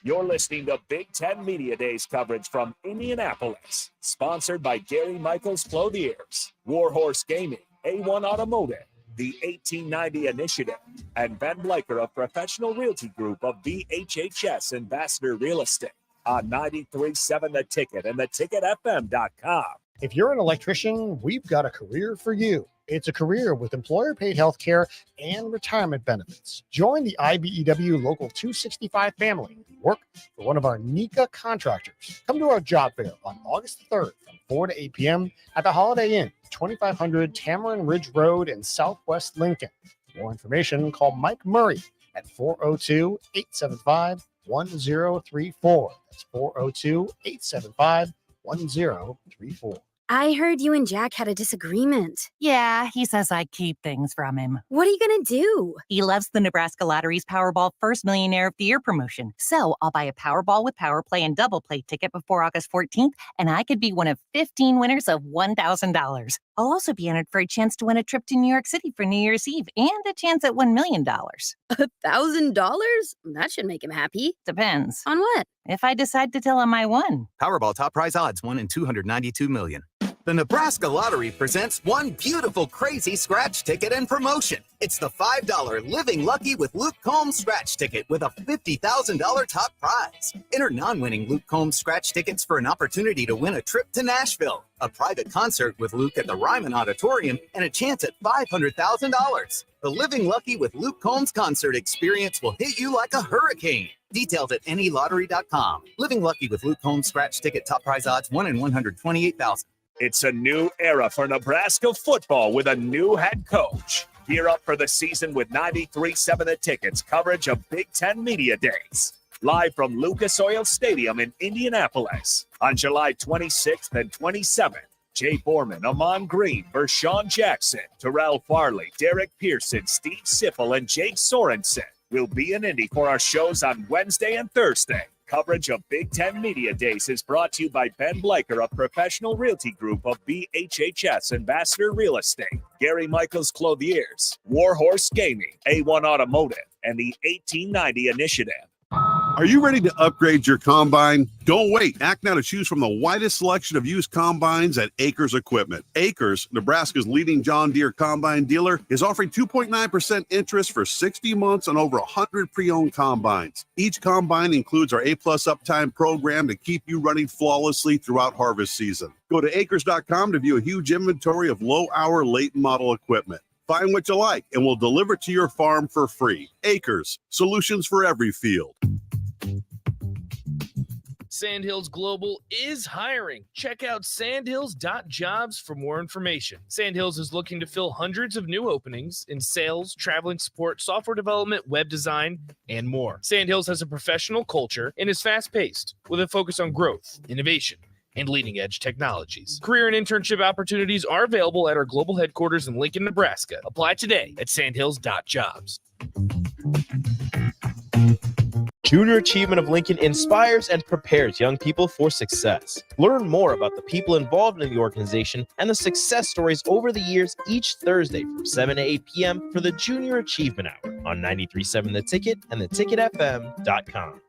[SPEAKER 3] You're listening to Big Ten Media Days coverage from Indianapolis, sponsored by Gary Michaels Clothiers, Warhorse Gaming, A1 Automotive, the 1890 Initiative, and Ben Bleicher of Professional Realty Group of BHHS Ambassador Real Estate on 93.7 The Ticket and theticketfm.com.
[SPEAKER 6] If you're an electrician, we've got a career for you. It's a career with employer-paid health care and retirement benefits. Join the IBEW Local 265 family. Work for one of our NECA contractors. Come to our job fair on August 3rd from 4 to 8 p.m. at the Holiday Inn, 2500 Tamarind Ridge Road in Southwest Lincoln. For more information, call Mike Murray at 402-875-1034. That's 402-875-1034.
[SPEAKER 2] I heard you and Jack had a disagreement.
[SPEAKER 8] Yeah, he says I keep things from him.
[SPEAKER 2] What are you going to do?
[SPEAKER 8] He loves the Nebraska Lottery's Powerball First Millionaire of the Year promotion. So I'll buy a Powerball with Power Play and Double Play ticket before August 14th, and I could be one of 15 winners of $1,000. I'll also be entered for a chance to win a trip to New York City for New Year's Eve and a chance at $1 million.
[SPEAKER 2] $1,000? That should make him happy.
[SPEAKER 8] Depends.
[SPEAKER 2] On what?
[SPEAKER 8] If I decide to tell him I won.
[SPEAKER 9] Powerball top prize odds 1 in 292 million. The Nebraska Lottery presents one beautiful crazy scratch ticket and promotion. It's the $5 Living Lucky with Luke Combs scratch ticket with a $50,000 top prize. Enter non-winning Luke Combs scratch tickets for an opportunity to win a trip to Nashville, a private concert with Luke at the Reimer Auditorium, and a chance at $500,000. The Living Lucky with Luke Combs concert experience will hit you like a hurricane. Details at nelottery.com. Living Lucky with Luke Combs scratch ticket top prize odds 1 in 128,000.
[SPEAKER 3] It's a new era for Nebraska football with a new head coach. Gear up for the season with 93.7 The Ticket's coverage of Big Ten Media Days. Live from Lucas Oil Stadium in Indianapolis on July 26th and 27th. Jay Foreman, Amon Green, Vershawn Jackson, Terrell Farley, Derek Pearson, Steve Siffel, and Jake Sorensen will be in Indy for our shows on Wednesday and Thursday. Coverage of Big Ten Media Days is brought to you by Ben Bleicher of Professional Realty Group of BHHS Ambassador Real Estate, Gary Michaels Clothiers, Warhorse Gaming, A1 Automotive, and the 1890 Initiative.
[SPEAKER 21] Are you ready to upgrade your combine? Don't wait. Act now to choose from the widest selection of used combines at Acres Equipment. Acres, Nebraska's leading John Deere combine dealer, is offering 2.9% interest for 60 months on over 100 pre-owned combines. Each combine includes our A-plus uptime program to keep you running flawlessly throughout harvest season. Go to acres.com to view a huge inventory of low-hour, late-model equipment. Find what you like, and we'll deliver it to your farm for free. Acres, solutions for every field.
[SPEAKER 4] Sandhills Global is hiring. Check out sandhills.jobs for more information. Sandhills is looking to fill hundreds of new openings in sales, traveling support, software development, web design, and more. Sandhills has a professional culture and is fast-paced with a focus on growth, innovation, and leading-edge technologies. Career and internship opportunities are available at our global headquarters in Lincoln, Nebraska. Apply today at sandhills.jobs.
[SPEAKER 5] Junior Achievement of Lincoln inspires and prepares young people for success. Learn more about the people involved in the organization and the success stories over the years each Thursday from 7 to 8 p.m. for the Junior Achievement Hour on 93.7 The Ticket and theticketfm.com.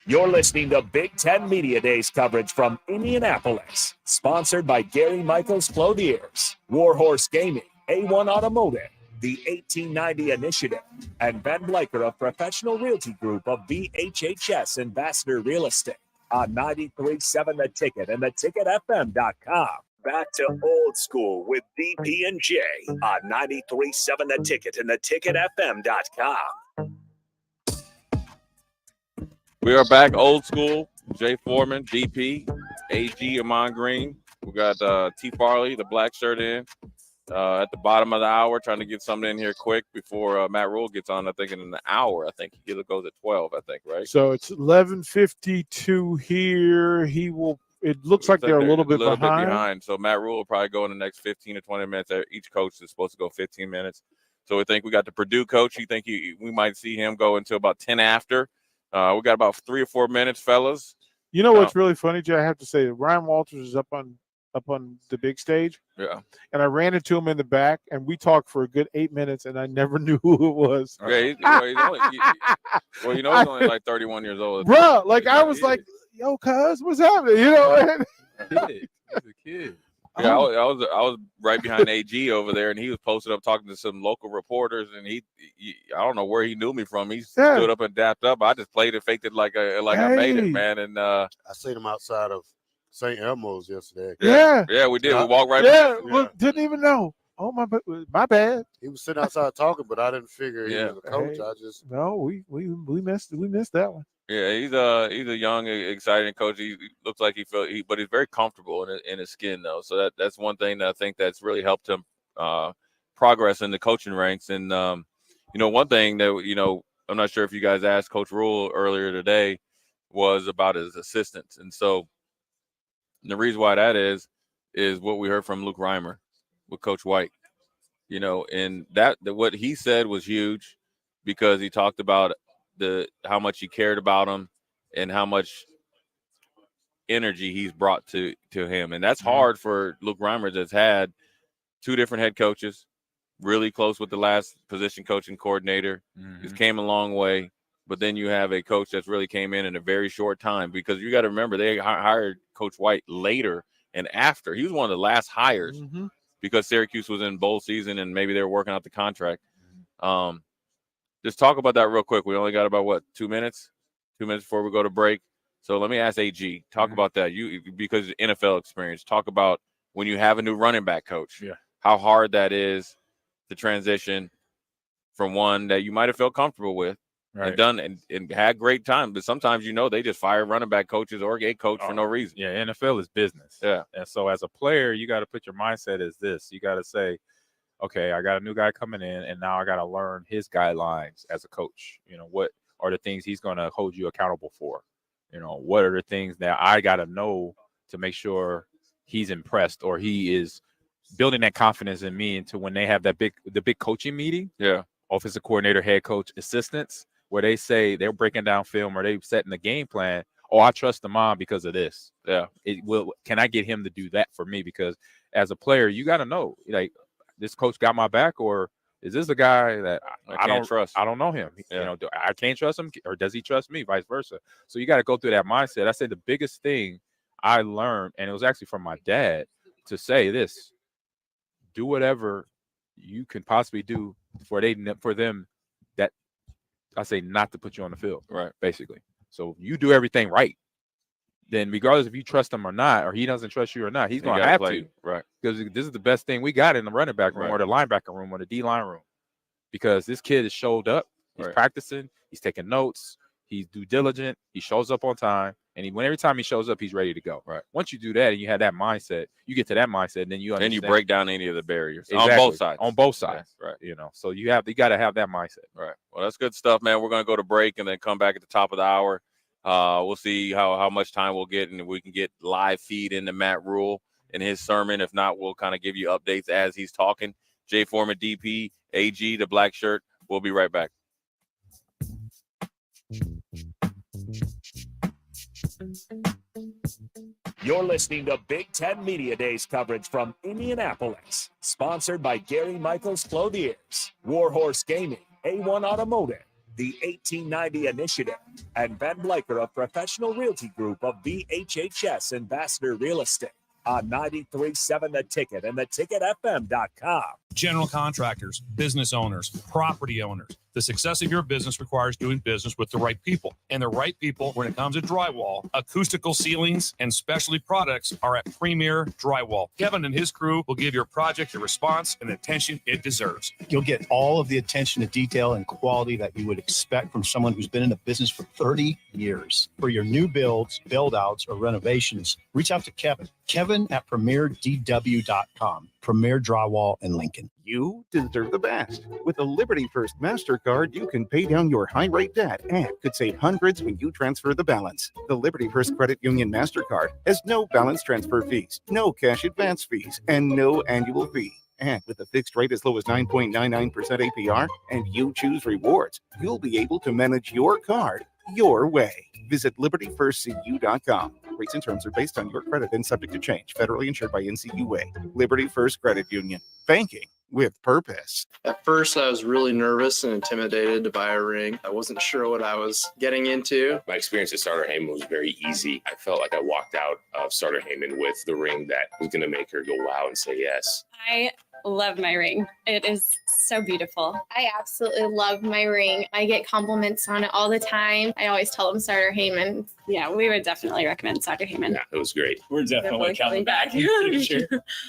[SPEAKER 3] You're listening to Big Ten Media Days coverage from Indianapolis, sponsored by Gary Michaels Clothiers, Warhorse Gaming, A1 Automotive, the 1890 Initiative, and Ben Bleicher of Professional Realty Group of BHHS Ambassador Real Estate on 93.7 The Ticket and theticketfm.com. Back to old school with BP and J on 93.7 The Ticket and theticketfm.com.
[SPEAKER 18] We are back old school. Jay Foreman, DP, AG, Amon Green. We got T. Farley, the black shirt in. At the bottom of the hour, trying to get something in here quick before Matt Rhule gets on, I think, in an hour. I think he goes at 12, I think, right?
[SPEAKER 1] So it's 11:52 here. It looks like they're a little bit behind.
[SPEAKER 18] So Matt Rhule will probably go in the next 15 to 20 minutes. Each coach is supposed to go 15 minutes. So we think we got the Purdue coach. You think we might see him go until about 10 after. We got about 3 or 4 minutes, fellas.
[SPEAKER 1] You know what's really funny, Jay? I have to say, Ryan Walters is up on the big stage.
[SPEAKER 18] Yeah.
[SPEAKER 1] And I ran into him in the back, and we talked for a good 8 minutes, and I never knew who it was.
[SPEAKER 18] Yeah, he's only like 31 years old.
[SPEAKER 1] Bro, I was like, yo, cuz, what's happening? You know?
[SPEAKER 19] He's a kid.
[SPEAKER 18] Yeah, I was right behind AG over there, and he was posted up talking to some local reporters, and he I don't know where he knew me from. He stood up and dapped up. I just played and faked it like I made it, man. And I
[SPEAKER 13] seen him outside of St. Elmo's yesterday.
[SPEAKER 1] Yeah,
[SPEAKER 18] we did. We walked right.
[SPEAKER 1] Yeah, look, didn't even know. Oh my bad.
[SPEAKER 13] He was sitting outside talking, but I didn't figure he was a coach.
[SPEAKER 1] We missed that one.
[SPEAKER 18] Yeah, he's a young, exciting coach. He looks like but he's very comfortable in his skin though. So that's one thing that I think that's really helped him progress in the coaching ranks. And one thing that I'm not sure if you guys asked Coach Rhule earlier today was about his assistants, and so. And the reason why that is is what we heard from Luke Reimer with Coach White. You know, and that what he said was huge because he talked about how much he cared about him and how much energy he's brought to him. And that's hard for Luke Reimer that's had 2 different head coaches, really close with the last position coach and coordinator. Just came a long way. But then you have a coach that's really came in a very short time, because you got to remember they hired Coach White later and after. He was one of the last hires because Syracuse was in bowl season and maybe they were working out the contract. Just talk about that real quick. We only got about 2 minutes? 2 minutes before we go to break. So let me ask AG, talk about that. Because NFL experience, talk about when you have a new running back coach, how hard that is to transition from one that you might have felt comfortable with and done and had great time. But sometimes, they just fire running back coaches or a coach for no reason.
[SPEAKER 19] Yeah, NFL is business.
[SPEAKER 18] Yeah.
[SPEAKER 19] And so as a player, you got to put your mindset as this. You got to say, okay, I got a new guy coming in, and now I got to learn his guidelines as a coach. What are the things he's going to hold you accountable for? What are the things that I got to know to make sure he's impressed or he is building that confidence in me into when they have the big coaching meeting.
[SPEAKER 18] Yeah.
[SPEAKER 19] Offensive coordinator, head coach, assistants, where they say they're breaking down film or they setting the game plan. Oh, I trust the mom because of this.
[SPEAKER 18] Yeah.
[SPEAKER 19] Can I get him to do that for me? Because as a player, you got to know, like, this coach got my back, or is this a guy that I don't trust? I don't know him.
[SPEAKER 18] Yeah.
[SPEAKER 19] I can't trust him, or does he trust me? Vice versa. So you got to go through that mindset. I said the biggest thing I learned, and it was actually from my dad, to say this: do whatever you can possibly do for them that I say not to put you on the field.
[SPEAKER 18] Right.
[SPEAKER 19] Basically. So if you do everything right, then regardless if you trust him or not, or he doesn't trust you or not, he's going to have to.
[SPEAKER 18] Right.
[SPEAKER 19] Because this is the best thing we got in the running back room or the linebacker room or the D-line room. Because this kid has showed up. He's practicing. He's taking notes. He's due diligent. He shows up on time. And every time he shows up, he's ready to go.
[SPEAKER 18] Right.
[SPEAKER 19] Once you do that and you have that mindset, you get to that mindset, and then you understand.
[SPEAKER 18] Then you break down any of the barriers
[SPEAKER 19] Exactly.
[SPEAKER 18] on both sides.
[SPEAKER 19] On both sides.
[SPEAKER 18] Yeah, right.
[SPEAKER 19] So you got to have that mindset.
[SPEAKER 18] Right. Well, that's good stuff, man. We're going to go to break and then come back at the top of the hour. We'll see how much time we'll get, and we can get live feed into Matt Rhule and his sermon. If not, we'll kind of give you updates as he's talking. Jay Foreman, DP, AG, the black shirt. We'll be right back.
[SPEAKER 3] You're listening to Big Ten Media Days coverage from Indianapolis, sponsored by Gary Michaels Clothiers, Warhorse Gaming, A1 Automotive, the 1890 Initiative, and Ben Bleicher of Professional Realty Group of VHHS Ambassador Real Estate on 93.7 The Ticket and theticketfm.com.
[SPEAKER 7] General contractors, business owners, property owners. The success of your business requires doing business with the right people. And the right people, when it comes to drywall, acoustical ceilings, and specialty products, are at Premier Drywall. Kevin and his crew will give your project the response and attention it deserves.
[SPEAKER 10] You'll get all of the attention to detail and quality that you would expect from someone who's been in the business for 30 years. For your new builds, build-outs, or renovations, reach out to Kevin. Kevin at PremierDW.com. Premier Drywall in Lincoln.
[SPEAKER 11] You deserve the best. With a Liberty First MasterCard, you can pay down your high-rate debt and could save hundreds when you transfer the balance. The Liberty First Credit Union MasterCard has no balance transfer fees, no cash advance fees, and no annual fee. And with a fixed rate as low as 9.99% APR, and you choose rewards, you'll be able to manage your card your way. Visit LibertyFirstCU.com. Rates and terms are based on your credit and subject to change. Federally insured by NCUA. Liberty First Credit Union. Banking with purpose.
[SPEAKER 15] At first, I was really nervous and intimidated to buy a ring. I wasn't sure what I was getting into.
[SPEAKER 17] My experience at Starter Heyman was very easy. I felt like I walked out of Starter Heyman with the ring that was going to make her go wow and say yes.
[SPEAKER 20] I love my ring. It is so beautiful.
[SPEAKER 22] I absolutely love my ring. I get compliments on it all the time. I always tell them Starter Heyman.
[SPEAKER 20] Yeah, we would definitely recommend Starter Heyman.
[SPEAKER 17] Yeah, it was great.
[SPEAKER 28] We're definitely coming back.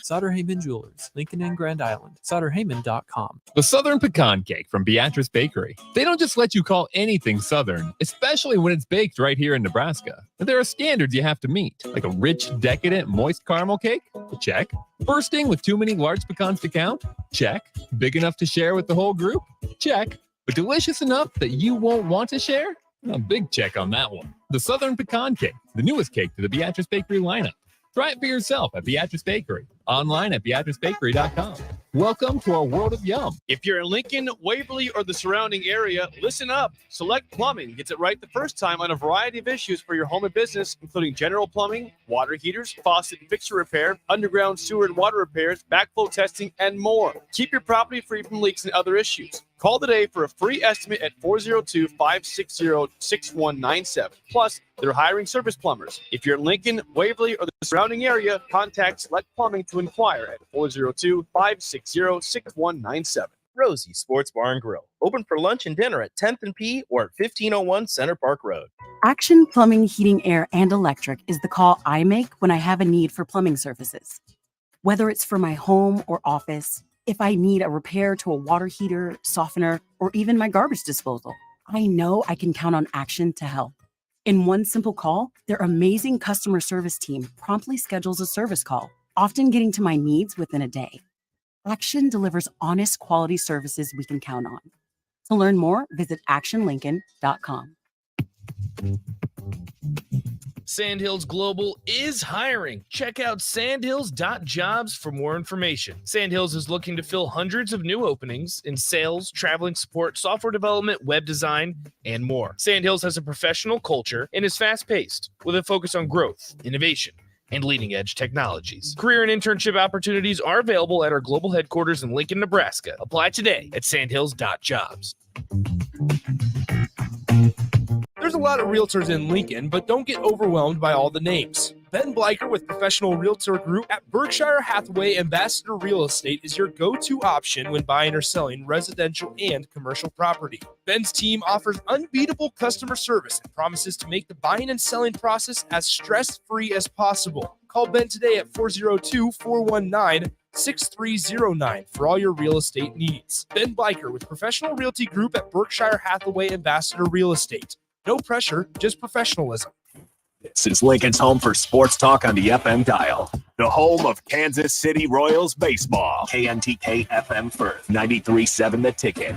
[SPEAKER 25] Sutter Heyman Jewelers, Lincoln and Grand Island. SutterHeyman.com. The Southern Pecan Cake from Beatrice Bakery. They don't just let you call anything Southern, especially when it's baked right here in Nebraska. But there are standards you have to meet, like a rich, decadent, moist caramel cake? Check. Bursting with too many large pecans to count? Check. Big enough to share with the whole group? Check. But delicious enough that you won't want to share? A big check on that one. The Southern Pecan Cake, the newest cake to the Beatrice Bakery lineup. Try it for yourself at Beatrice Bakery. Online at BeatriceBakery.com. Welcome to our world of yum.
[SPEAKER 28] If you're in Lincoln, Waverly, or the surrounding area, listen up. Select Plumbing gets it right the first time on a variety of issues for your home and business, including general plumbing, water heaters, faucet and fixture repair, underground sewer and water repairs, backflow testing, and more. Keep your property free from leaks and other issues. Call today for a free estimate at 402-560-6197. Plus, they're hiring service plumbers. If you're in Lincoln, Waverly, or the surrounding area, contact Select Plumbing to inquire at 402-560-6197.
[SPEAKER 5] Rosie Sports Bar and Grill. Open for lunch and dinner at 10th and P or at 1501 Center Park Road.
[SPEAKER 6] Action Plumbing, Heating, Air, and Electric is the call I make when I have a need for plumbing services. Whether it's for my home or office, if I need a repair to a water heater, softener, or even my garbage disposal, I know I can count on Action to help. In one simple call, their amazing customer service team promptly schedules a service call, often getting to my needs within a day. Action delivers honest, quality services we can count on. To learn more, visit actionlincoln.com.
[SPEAKER 4] Sandhills Global is hiring. Check out sandhills.jobs for more information. Sandhills is looking to fill hundreds of new openings in sales, traveling support, software development, web design, and more. Sandhills has a professional culture and is fast-paced with a focus on growth, innovation, and leading-edge technologies. Career and internship opportunities are available at our global headquarters in Lincoln, Nebraska. Apply today at sandhills.jobs.
[SPEAKER 12] There's a lot of realtors in Lincoln, but don't get overwhelmed by all the names. Ben Bleicher with Professional Realtor Group at Berkshire Hathaway Ambassador Real Estate is your go-to option when buying or selling residential and commercial property. Ben's team offers unbeatable customer service and promises to make the buying and selling process as stress-free as possible. Call Ben today at 402-419-6309 for all your real estate needs. Ben Bleicher with Professional Realty Group at Berkshire Hathaway Ambassador Real Estate. No pressure, just professionalism.
[SPEAKER 3] This is Lincoln's home for sports talk on the FM dial. The home of Kansas City Royals baseball. KNTK FM Firth, 93.7 The Ticket.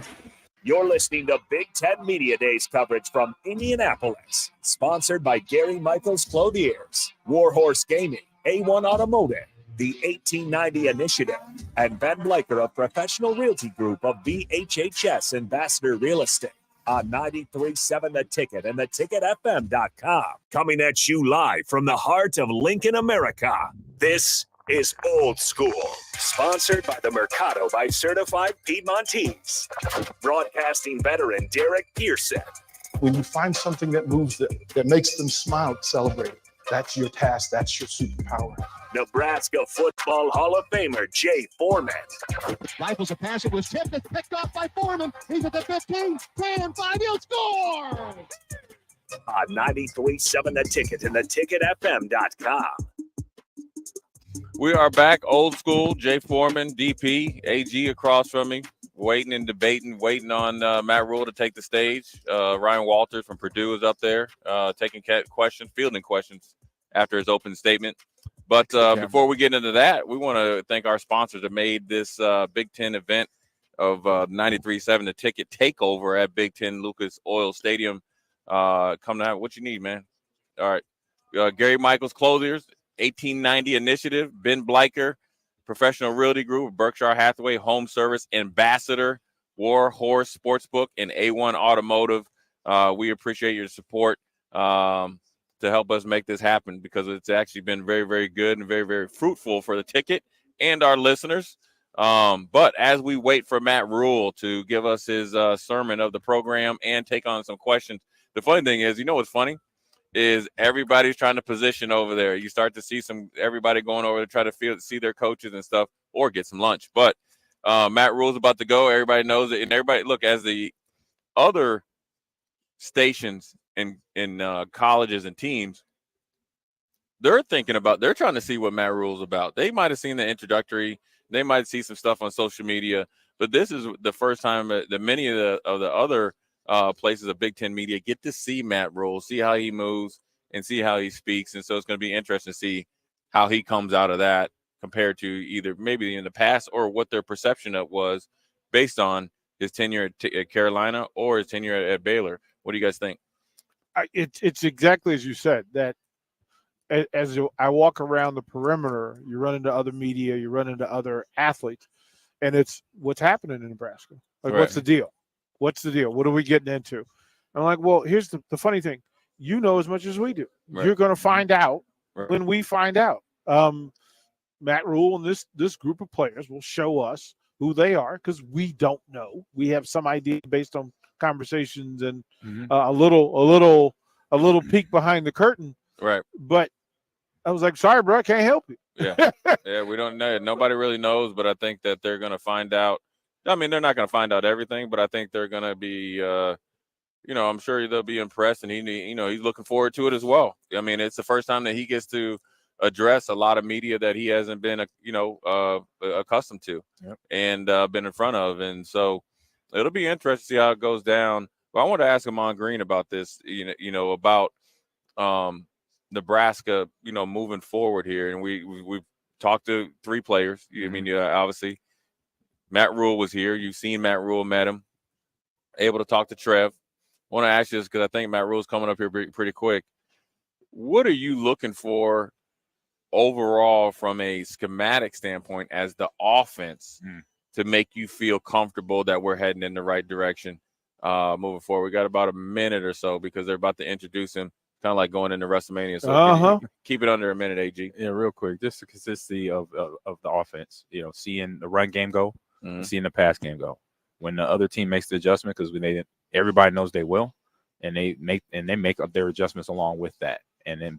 [SPEAKER 3] You're listening to Big Ten Media Days coverage from Indianapolis. Sponsored by Gary Michaels Clothiers, Warhorse Gaming, A1 Automotive, the 1890 Initiative, and Ben Bleicher of Professional Realty Group of BHHS Ambassador Real Estate. On 93.7 The Ticket and theticketfm.com. Coming at you live from the heart of Lincoln, America. This is Old School, sponsored by the Mercado by Certified Piedmontese. Broadcasting veteran Derek Pearson.
[SPEAKER 14] When you find something that moves them, that makes them smile, celebrate. That's your task. That's your superpower.
[SPEAKER 3] Nebraska Football Hall of Famer Jay Foreman.
[SPEAKER 16] Rifles a pass. It was tipped. It's picked off by Foreman. He's at the 15, 10, 5. He'll score!
[SPEAKER 3] On 93.7 The Ticket and theticketfm.com.
[SPEAKER 18] We are back. Old School. Jay Foreman, DP, AG across from me, waiting and debating, waiting on Matt Rhule to take the stage. Ryan Walters from Purdue is up there taking questions, fielding questions after his open statement. But before we get into that, we want to thank our sponsors that made this Big Ten event of 93.7 The Ticket takeover at Big Ten Lucas Oil Stadium. Come out. What you need, man? All right. Gary Michaels Clothiers, 1890 Initiative, Ben Bleicher, Professional Realty Group, Berkshire Hathaway Home Service, Ambassador, Warhorse Sportsbook, and A1 Automotive. We appreciate your support to help us make this happen, because it's actually been very, very good and very, very fruitful for the ticket and our listeners. But as we wait for Matt Rhule to give us his sermon of the program and take on some questions, the funny thing is, you know what's funny? Is everybody's trying to position over there. You start to see everybody going over to try to see their coaches and stuff, or get some lunch. But Matt Rhule's about to go. Everybody knows it. And everybody, look, as the other stations in colleges and teams, they're trying to see what Matt Rhule's about. They might have seen the introductory. They might see some stuff on social media. But this is the first time that many of the other places of Big Ten media get to see Matt Rhule, see how he moves, and see how he speaks. And so it's going to be interesting to see how he comes out of that compared to either maybe in the past or what their perception of was based on his tenure at Carolina or his tenure at Baylor. What do you guys think?
[SPEAKER 1] It's exactly as you said, that I walk around the perimeter, you run into other media, you run into other athletes, and it's what's happening in Nebraska. Like,
[SPEAKER 18] Right.
[SPEAKER 1] what's the deal? What's the deal? What are we getting into? I'm like, well, here's the funny thing. You know as much as we do.
[SPEAKER 18] Right.
[SPEAKER 1] You're going to find out
[SPEAKER 18] Right.
[SPEAKER 1] when we find out. Matt Rhule and this group of players will show us who they are because we don't know. We have some idea based on conversations and a little peek behind the curtain.
[SPEAKER 18] Right.
[SPEAKER 1] But I was like, sorry, bro, I can't help you.
[SPEAKER 18] Yeah. Yeah, we don't know. Nobody really knows, but I think that they're going to find out. I mean, they're not going to find out everything, but I think they're going to be, I'm sure they'll be impressed, and he's looking forward to it as well. I mean, it's the first time that he gets to address a lot of media that he hasn't been, accustomed to and been in front of. And so it'll be interesting to see how it goes down. But I want to ask Amon Green about this, about Nebraska, moving forward here. And we've talked to 3 players. I mean, obviously Matt Rhule was here. You've seen Matt Rhule, met him, able to talk to Trev. I want to ask you this because I think Matt Rule's coming up here pretty quick. What are you looking for overall from a schematic standpoint as the offense to make you feel comfortable that we're heading in the right direction moving forward? We got about a minute or so because they're about to introduce him, kind of like going into WrestleMania. So keep it under a minute, AG.
[SPEAKER 19] Yeah, real quick. Just the consistency of the offense. Seeing the run game go, seeing the pass game go. When the other team makes the adjustment, because everybody knows they will, and they make their adjustments along with that. And then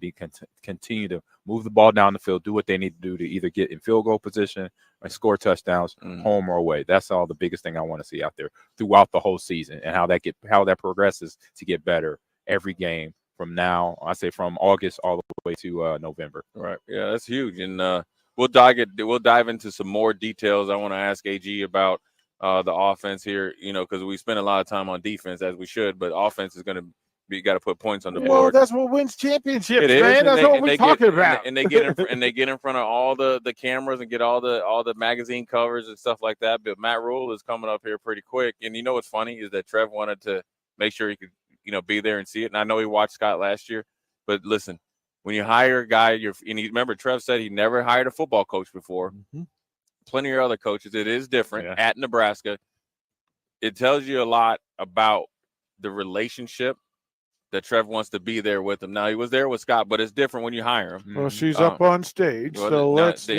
[SPEAKER 19] continue to move the ball down the field, do what they need to do to either get in field goal position or score touchdowns, home or away. That's all the biggest thing I want to see out there throughout the whole season, and how that progresses to get better every game from now. I say from August all the way to November.
[SPEAKER 18] Right. Yeah, that's huge. And we'll dive into some more details. I want to ask AG about the offense here, because we spend a lot of time on defense, as we should, but offense is going to you got to put points on the board.
[SPEAKER 1] Well, that's what wins championships,
[SPEAKER 18] man.
[SPEAKER 1] That's what we're talking about.
[SPEAKER 18] And they get in front of all the cameras and get all the magazine covers and stuff like that. But Matt Rhule is coming up here pretty quick. And what's funny is that Trev wanted to make sure he could be there and see it. And I know he watched Scott last year, but listen, when you hire a guy, remember Trev said he never hired a football coach before. Plenty of other coaches. It is different at Nebraska. It tells you a lot about the relationship that Trev wants to be there with him. Now, he was there with Scott, but it's different when you hire him.
[SPEAKER 1] Well, she's up on stage, so let's see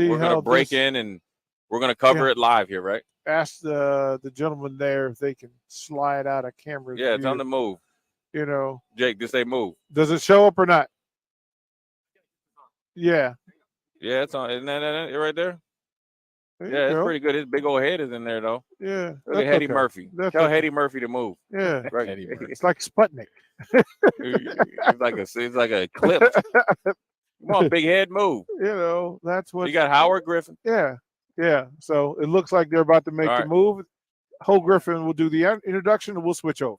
[SPEAKER 18] we're going to break in, and we're going to cover it live here, right?
[SPEAKER 1] Ask the gentleman there if they can slide out a camera.
[SPEAKER 18] Yeah, it's on the move.
[SPEAKER 1] Jake,
[SPEAKER 18] just say move.
[SPEAKER 1] Does it show up or not? Yeah.
[SPEAKER 18] Yeah, it's on. Isn't that it right there?
[SPEAKER 1] There
[SPEAKER 18] it's pretty good. His big old head is in there, though.
[SPEAKER 1] Yeah.
[SPEAKER 18] Look at Hetty Murphy. Tell Hetty Murphy to move.
[SPEAKER 1] Yeah.
[SPEAKER 18] Right.
[SPEAKER 1] It's like Sputnik.
[SPEAKER 18] It's like a clip. Come on, big head, move.
[SPEAKER 1] That's what
[SPEAKER 18] you got. Howard Griffin.
[SPEAKER 1] Yeah. So it looks like they're about to make the move. Ho Griffin will do the introduction, and we'll switch over.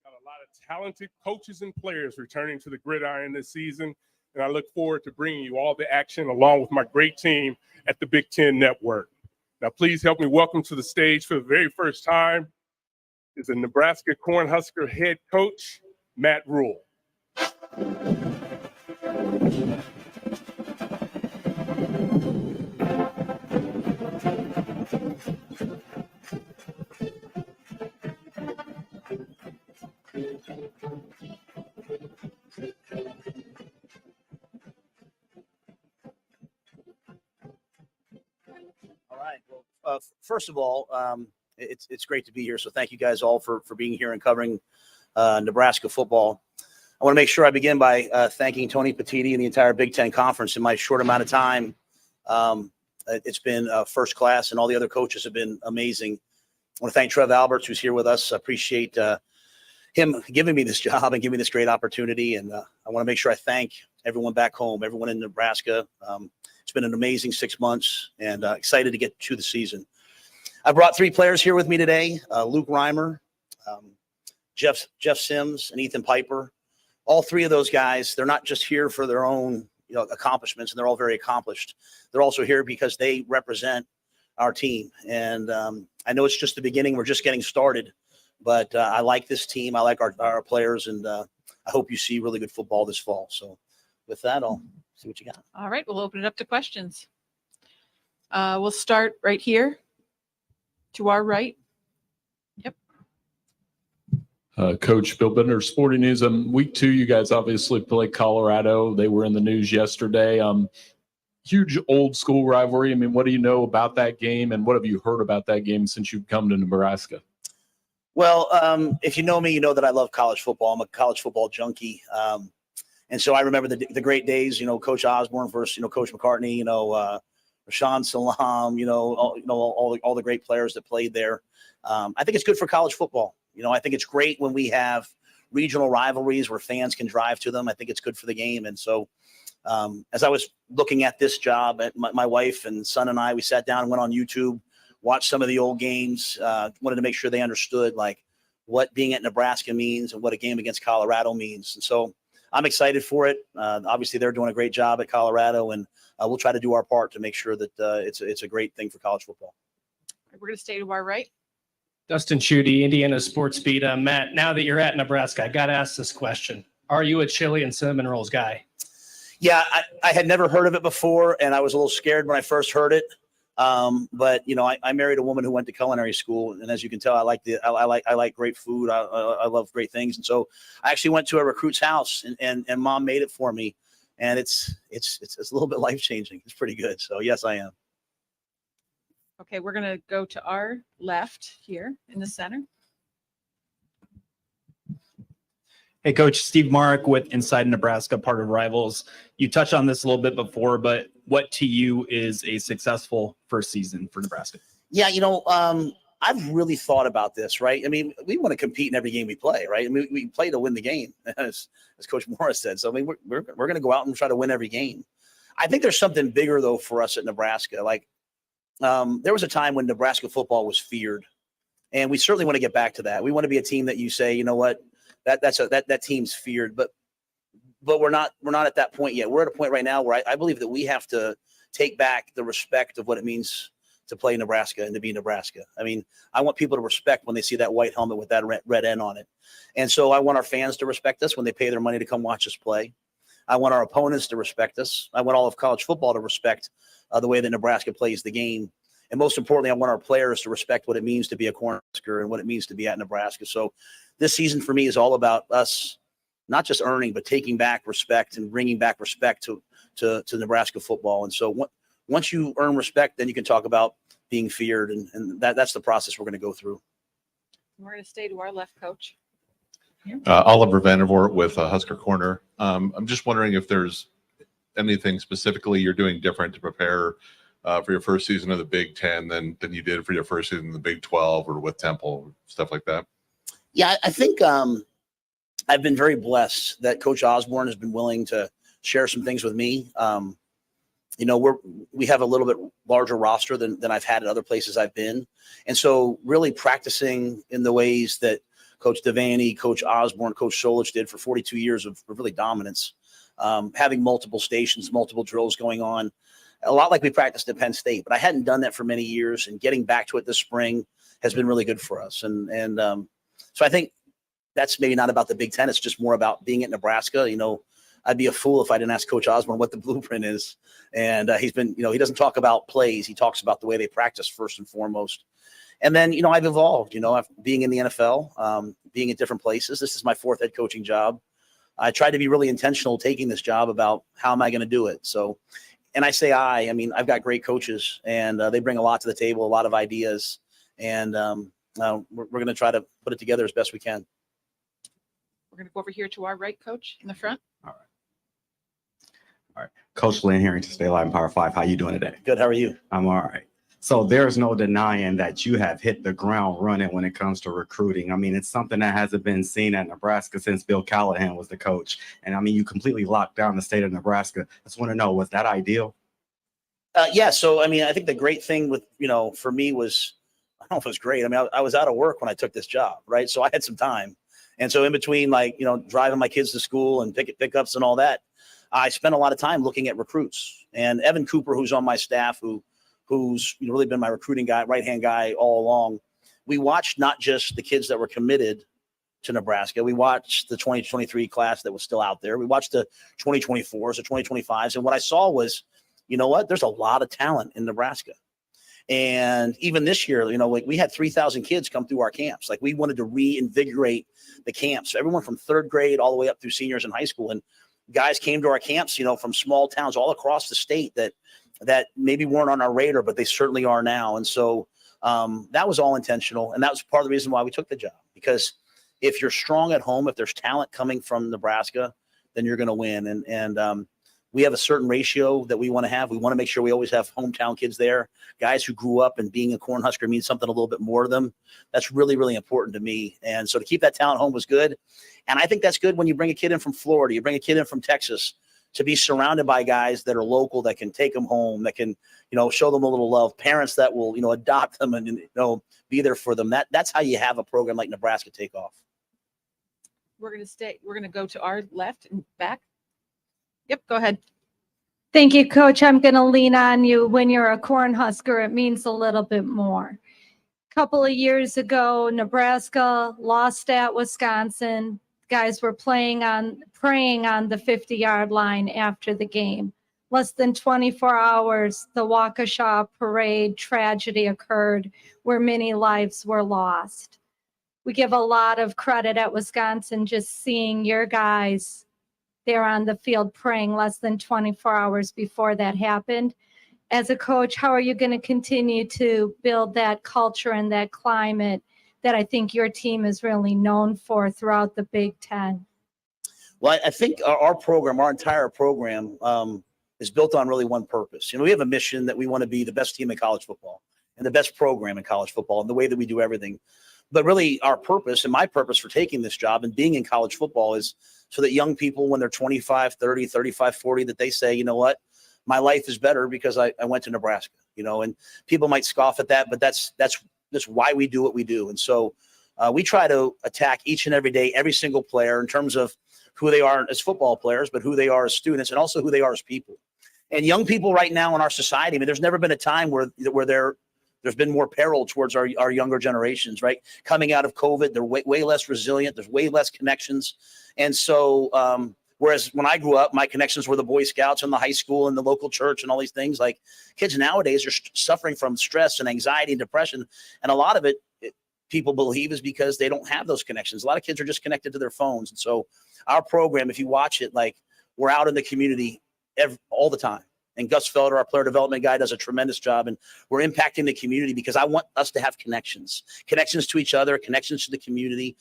[SPEAKER 2] Got a lot of talented coaches and players returning to the gridiron this season, and I look forward to bringing you all the action along with my great team at the Big Ten Network. Now, please help me welcome to the stage for the very first time is the Nebraska Cornhusker head coach, Matt Rhule.
[SPEAKER 8] All right. Well, first of all, it's great to be here. So thank you guys all for being here and covering Nebraska football. I want to make sure I begin by thanking Tony Petitti and the entire Big Ten Conference. In my short amount of time, it's been first class, and all the other coaches have been amazing. I want to thank Trev Alberts, who's here with us. I appreciate him giving me this job and giving me this great opportunity. And I want to make sure I thank everyone back home, everyone in Nebraska. It's been an amazing 6 months, and excited to get to the season. I brought 3 players here with me today, Luke Reimer, Jeff Sims, and Ethan Piper. All 3 of those guys, they're not just here for their own accomplishments, and they're all very accomplished. They're also here because they represent our team. And I know it's just the beginning. We're just getting started. But I like this team. I like our players, and I hope you see really good football this fall. So with that, I'll see what you got.
[SPEAKER 7] All right, we'll open it up to questions. We'll start right here to our right. Yep.
[SPEAKER 9] Coach Bill Bender, Sporting News. Week 2, you guys obviously played Colorado. They were in the news yesterday. Huge old school rivalry. I mean, what do you know about that game, and what have you heard about that game since you've come to Nebraska?
[SPEAKER 8] Well, if you know me, you know that I love college football. I'm a college football junkie. And so I remember the great days, Coach Osborne versus, Coach McCartney, Rashawn Salam, all the great players that played there. I think it's good for college football. I think it's great when we have regional rivalries where fans can drive to them. I think it's good for the game. And so as I was looking at this job, my wife and son and I, we sat down and went on YouTube, watched some of the old games, wanted to make sure they understood like what being at Nebraska means and what a game against Colorado means. And so I'm excited for it. Obviously, they're doing a great job at Colorado, and we'll try to do our part to make sure that it's a great thing for college football.
[SPEAKER 7] We're going to stay to our right.
[SPEAKER 13] Dustin Schutte, Indiana Sports Beat. Matt, now that you're at Nebraska, I got to ask this question. Are you a chili and cinnamon rolls guy?
[SPEAKER 8] Yeah, I had never heard of it before, and I was a little scared when I first heard it. But I married a woman who went to culinary school, and as you can tell, I like great food. I love great things, and so I actually went to a recruit's house, and Mom made it for me, and it's a little bit life changing. It's pretty good. So yes, I am.
[SPEAKER 7] Okay, we're going to go to our left here in the center.
[SPEAKER 21] Hey, Coach, Steve Marek with Inside Nebraska, part of Rivals. You touched on this a little bit before, but what to you is a successful first season for Nebraska?
[SPEAKER 8] Yeah, I've really thought about this, right? I mean, we want to compete in every game we play, right? I mean, we play to win the game, as Coach Morris said. So, I mean, we're going to go out and try to win every game. I think there's something bigger, though, for us at Nebraska. Like, there was a time when Nebraska football was feared, and we certainly want to get back to that. We want to be a team that you say, you know what, that team's feared, but we're not at that point yet. We're at a point right now where I believe that we have to take back the respect of what it means to play Nebraska and to be Nebraska. I mean, I want people to respect when they see that white helmet with that red N on it. And so I want our fans to respect us when they pay their money to come watch us play. I want our opponents to respect us. I want all of college football to respect the way that Nebraska plays the game. And most importantly, I want our players to respect what it means to be a Cornhusker and what it means to be at Nebraska. So this season for me is all about us not just earning, but taking back respect and bringing back respect to Nebraska football. And so once you earn respect, then you can talk about being feared. And that's the process we're going to go through.
[SPEAKER 7] We're going to stay to our left, Coach.
[SPEAKER 23] Oliver Vandervoort with Husker Corner. I'm just wondering if there's anything specifically you're doing different to prepare for your first season of the Big Ten than you did for your first season of the Big 12 or with Temple, stuff like that.
[SPEAKER 8] Yeah, I think I've been very blessed that Coach Osborne has been willing to share some things with me. We have a little bit larger roster than I've had at other places I've been. And so really practicing in the ways that Coach Devaney, Coach Osborne, Coach Solich did for 42 years of really dominance, having multiple stations, multiple drills going on, a lot like we practiced at Penn State. But I hadn't done that for many years, and getting back to it this spring has been really good for us. So I think that's maybe not about the Big Ten. It's just more about being at Nebraska. I'd be a fool if I didn't ask Coach Osborne what the blueprint is. And he's been, he doesn't talk about plays. He talks about the way they practice first and foremost. And then, I've evolved, being in the NFL, being at different places. This is my 4th head coaching job. I tried to be really intentional taking this job about how am I going to do it? So, and I say I mean, I've got great coaches, and they bring a lot to the table, a lot of ideas. And we're going to try to put it together as best we can.
[SPEAKER 7] We're going to go over here to our right, Coach, in the front.
[SPEAKER 24] All right. Coach Lynn Harrington, State Line Power 5. How you doing today?
[SPEAKER 8] Good. How are you?
[SPEAKER 24] I'm all right. So there's no denying that you have hit the ground running when it comes to recruiting. I mean, it's something that hasn't been seen at Nebraska since Bill Callahan was the coach. And I mean, you completely locked down the state of Nebraska. I just want to know, was that ideal?
[SPEAKER 8] Yeah. So, I mean, I think the great thing with, for me was, I don't know if it was great. I mean, I was out of work when I took this job, right? So I had some time. And so in between, driving my kids to school and pickups and all that, I spent a lot of time looking at recruits. And Evan Cooper, who's on my staff, who's really been my recruiting guy, right-hand guy all along, we watched not just the kids that were committed to Nebraska. We watched the 2023 class that was still out there. We watched the 2024s, the 2025s. And what I saw was, you know what? There's a lot of talent in Nebraska. And even this year, you know, like we had 3,000 kids come through our camps. Like we wanted to reinvigorate the camps. So everyone from third grade all the way up through seniors in high school. And guys came to our camps, you know, from small towns all across the state that maybe weren't on our radar, but they certainly are now. And so that was all intentional. And that was part of the reason why we took the job, because if you're strong at home, if there's talent coming from Nebraska, then you're going to win. And we have a certain ratio that we want to have. We want to make sure we always have hometown kids there, guys who grew up, and being a Cornhusker means something a little bit more to them. That's really, really important to me. And so to keep that talent home was good. And I think that's good when you bring a kid in from Florida, you bring a kid in from Texas, to be surrounded by guys that are local, that can take them home, that can, you know, show them a little love, parents that will, you know, adopt them and, you know, be there for them. That's how you have a program like Nebraska take off.
[SPEAKER 7] We're going to go to our left and back. Yep, go ahead.
[SPEAKER 10] Thank you, Coach. I'm going to lean on you. When you're a Cornhusker, it means a little bit more. A couple of years ago, Nebraska lost at Wisconsin. Guys were praying on the 50-yard line after the game. Less than 24 hours, the Waukesha parade tragedy occurred where many lives were lost. We give a lot of credit at Wisconsin just seeing your guys there on the field praying less than 24 hours before that happened. As a coach, how are you going to continue to build that culture and that climate that I think your team is really known for throughout the Big Ten?
[SPEAKER 8] Well, I think our program, our entire program, is built on really one purpose. You know, we have a mission that we want to be the best team in college football and the best program in college football and the way that we do everything. But really our purpose, and my purpose for taking this job and being in college football, is so that young people, when they're 25, 30, 35, 40, that they say, you know what, my life is better because I went to Nebraska, you know. And people might scoff at that, but that's why we do what we do. And so we try to attack each and every day, every single player, in terms of who they are as football players, but who they are as students, and also who they are as people. And young people right now in our society, I mean, there's never been a time where there's been more peril towards our younger generations, right? Coming out of COVID, they're way less resilient. There's way less connections. And so whereas when I grew up, my connections were the Boy Scouts and the high school and the local church and all these things. Like, kids nowadays are suffering from stress and anxiety and depression. And a lot of it people believe is because they don't have those connections. A lot of kids are just connected to their phones. And so our program, if you watch it, like, we're out in the community all the time. And Gus Felder, our player development guy, does a tremendous job. And we're impacting the community because I want us to have connections to each other, connections to the community.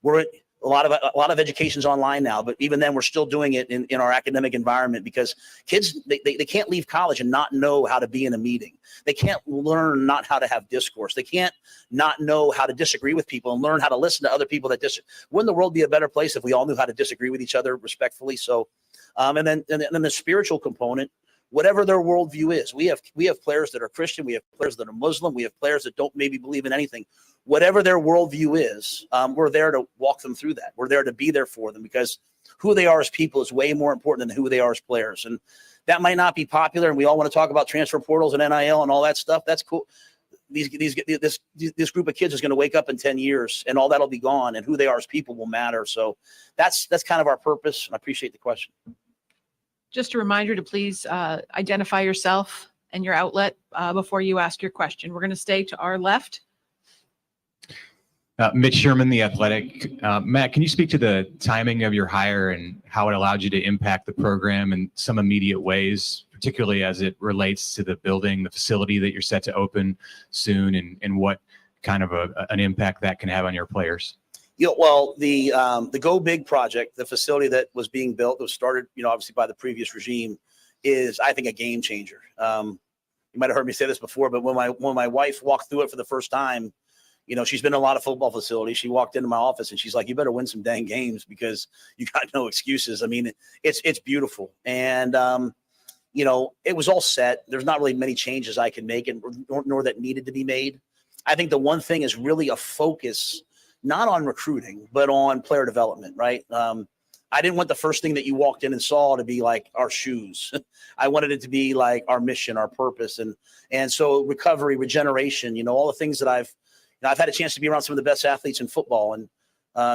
[SPEAKER 8] We're a lot of education's online now, but even then we're still doing it in our academic environment, because kids, they can't leave college and not know how to be in a meeting. They can't learn not how to have discourse. They can't not know how to disagree with people and learn how to listen to other people that disagree. Wouldn't the world be a better place if we all knew how to disagree with each other respectfully? So, and then the spiritual component, whatever their worldview is. We have players that are Christian. We have players that are Muslim. We have players that don't maybe believe in anything. Whatever their worldview is, we're there to walk them through that. We're there to be there for them, because who they are as people is way more important than who they are as players. And that might not be popular, and we all want to talk about transfer portals and NIL and all that stuff. That's cool. This group of kids is going to wake up in 10 years, and all that'll be gone, and who they are as people will matter. So that's kind of our purpose. And I appreciate the question.
[SPEAKER 7] Just a reminder to please identify yourself and your outlet before you ask your question. We're going to stay to our left.
[SPEAKER 11] Mitch Sherman, The Athletic. Matt, can you speak to the timing of your hire and how it allowed you to impact the program in some immediate ways, particularly as it relates to the building, the facility that you're set to open soon, and what kind of an impact that can have on your players?
[SPEAKER 8] You know, well, the Go Big project, the facility that was being built, that was started, you know, obviously by the previous regime, is, I think, a game changer. You might have heard me say this before, but when my wife walked through it for the first time, you know, she's been in a lot of football facilities. She walked into my office and she's like, "You better win some dang games because you got no excuses." I mean, it's beautiful. And, you know, it was all set. There's not really many changes I can make, and nor that needed to be made. I think the one thing is really a focus, not on recruiting, but on player development, right? I didn't want the first thing that you walked in and saw to be like our shoes. I wanted it to be like our mission, our purpose. And so recovery, regeneration, you know, all the things that I've had a chance to be around some of the best athletes in football. And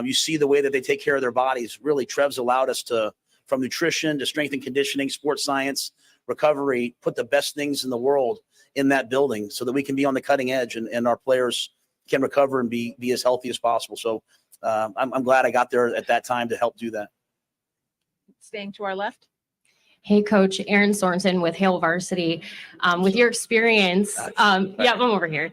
[SPEAKER 8] You see the way that they take care of their bodies. Really, Trev's allowed us to, from nutrition to strength and conditioning, sports science, recovery, put the best things in the world in that building so that we can be on the cutting edge and our players can recover and be as healthy as possible. So I'm glad I got there at that time to help do that.
[SPEAKER 7] Staying to our left.
[SPEAKER 15] Hey, Coach, Aaron Sorensen with Hale Varsity. With your experience, I'm over here.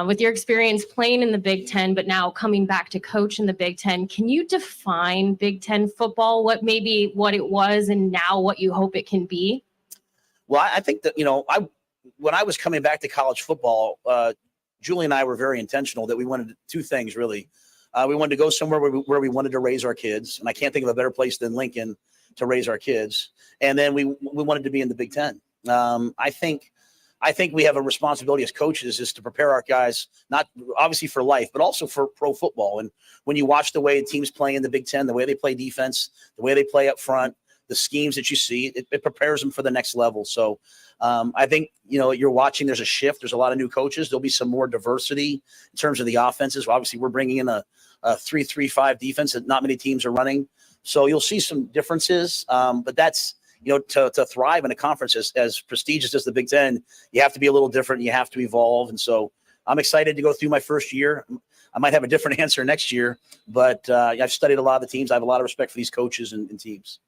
[SPEAKER 15] With your experience playing in the Big Ten, but now coming back to coach in the Big Ten, can you define Big Ten football? What it was and now what you hope it can be?
[SPEAKER 8] Well, I think that, when I was coming back to college football, Julie and I were very intentional that we wanted two things, really. We wanted to go somewhere where we wanted to raise our kids. And I can't think of a better place than Lincoln to raise our kids. And then we wanted to be in the Big Ten. I think we have a responsibility as coaches is to prepare our guys, not obviously for life, but also for pro football. And when you watch the way teams play in the Big Ten, the way they play defense, the way they play up front, the schemes that you see, it prepares them for the next level. So I think, you're watching, there's a shift. There's a lot of new coaches. There'll be some more diversity in terms of the offenses. Obviously, we're bringing in a 3-3-5 defense that not many teams are running. So you'll see some differences. But that's, to thrive in a conference as prestigious as the Big Ten, you have to be a little different. You have to evolve. And so I'm excited to go through my first year. I might have a different answer next year, but I've studied a lot of the teams. I have a lot of respect for these coaches and teams.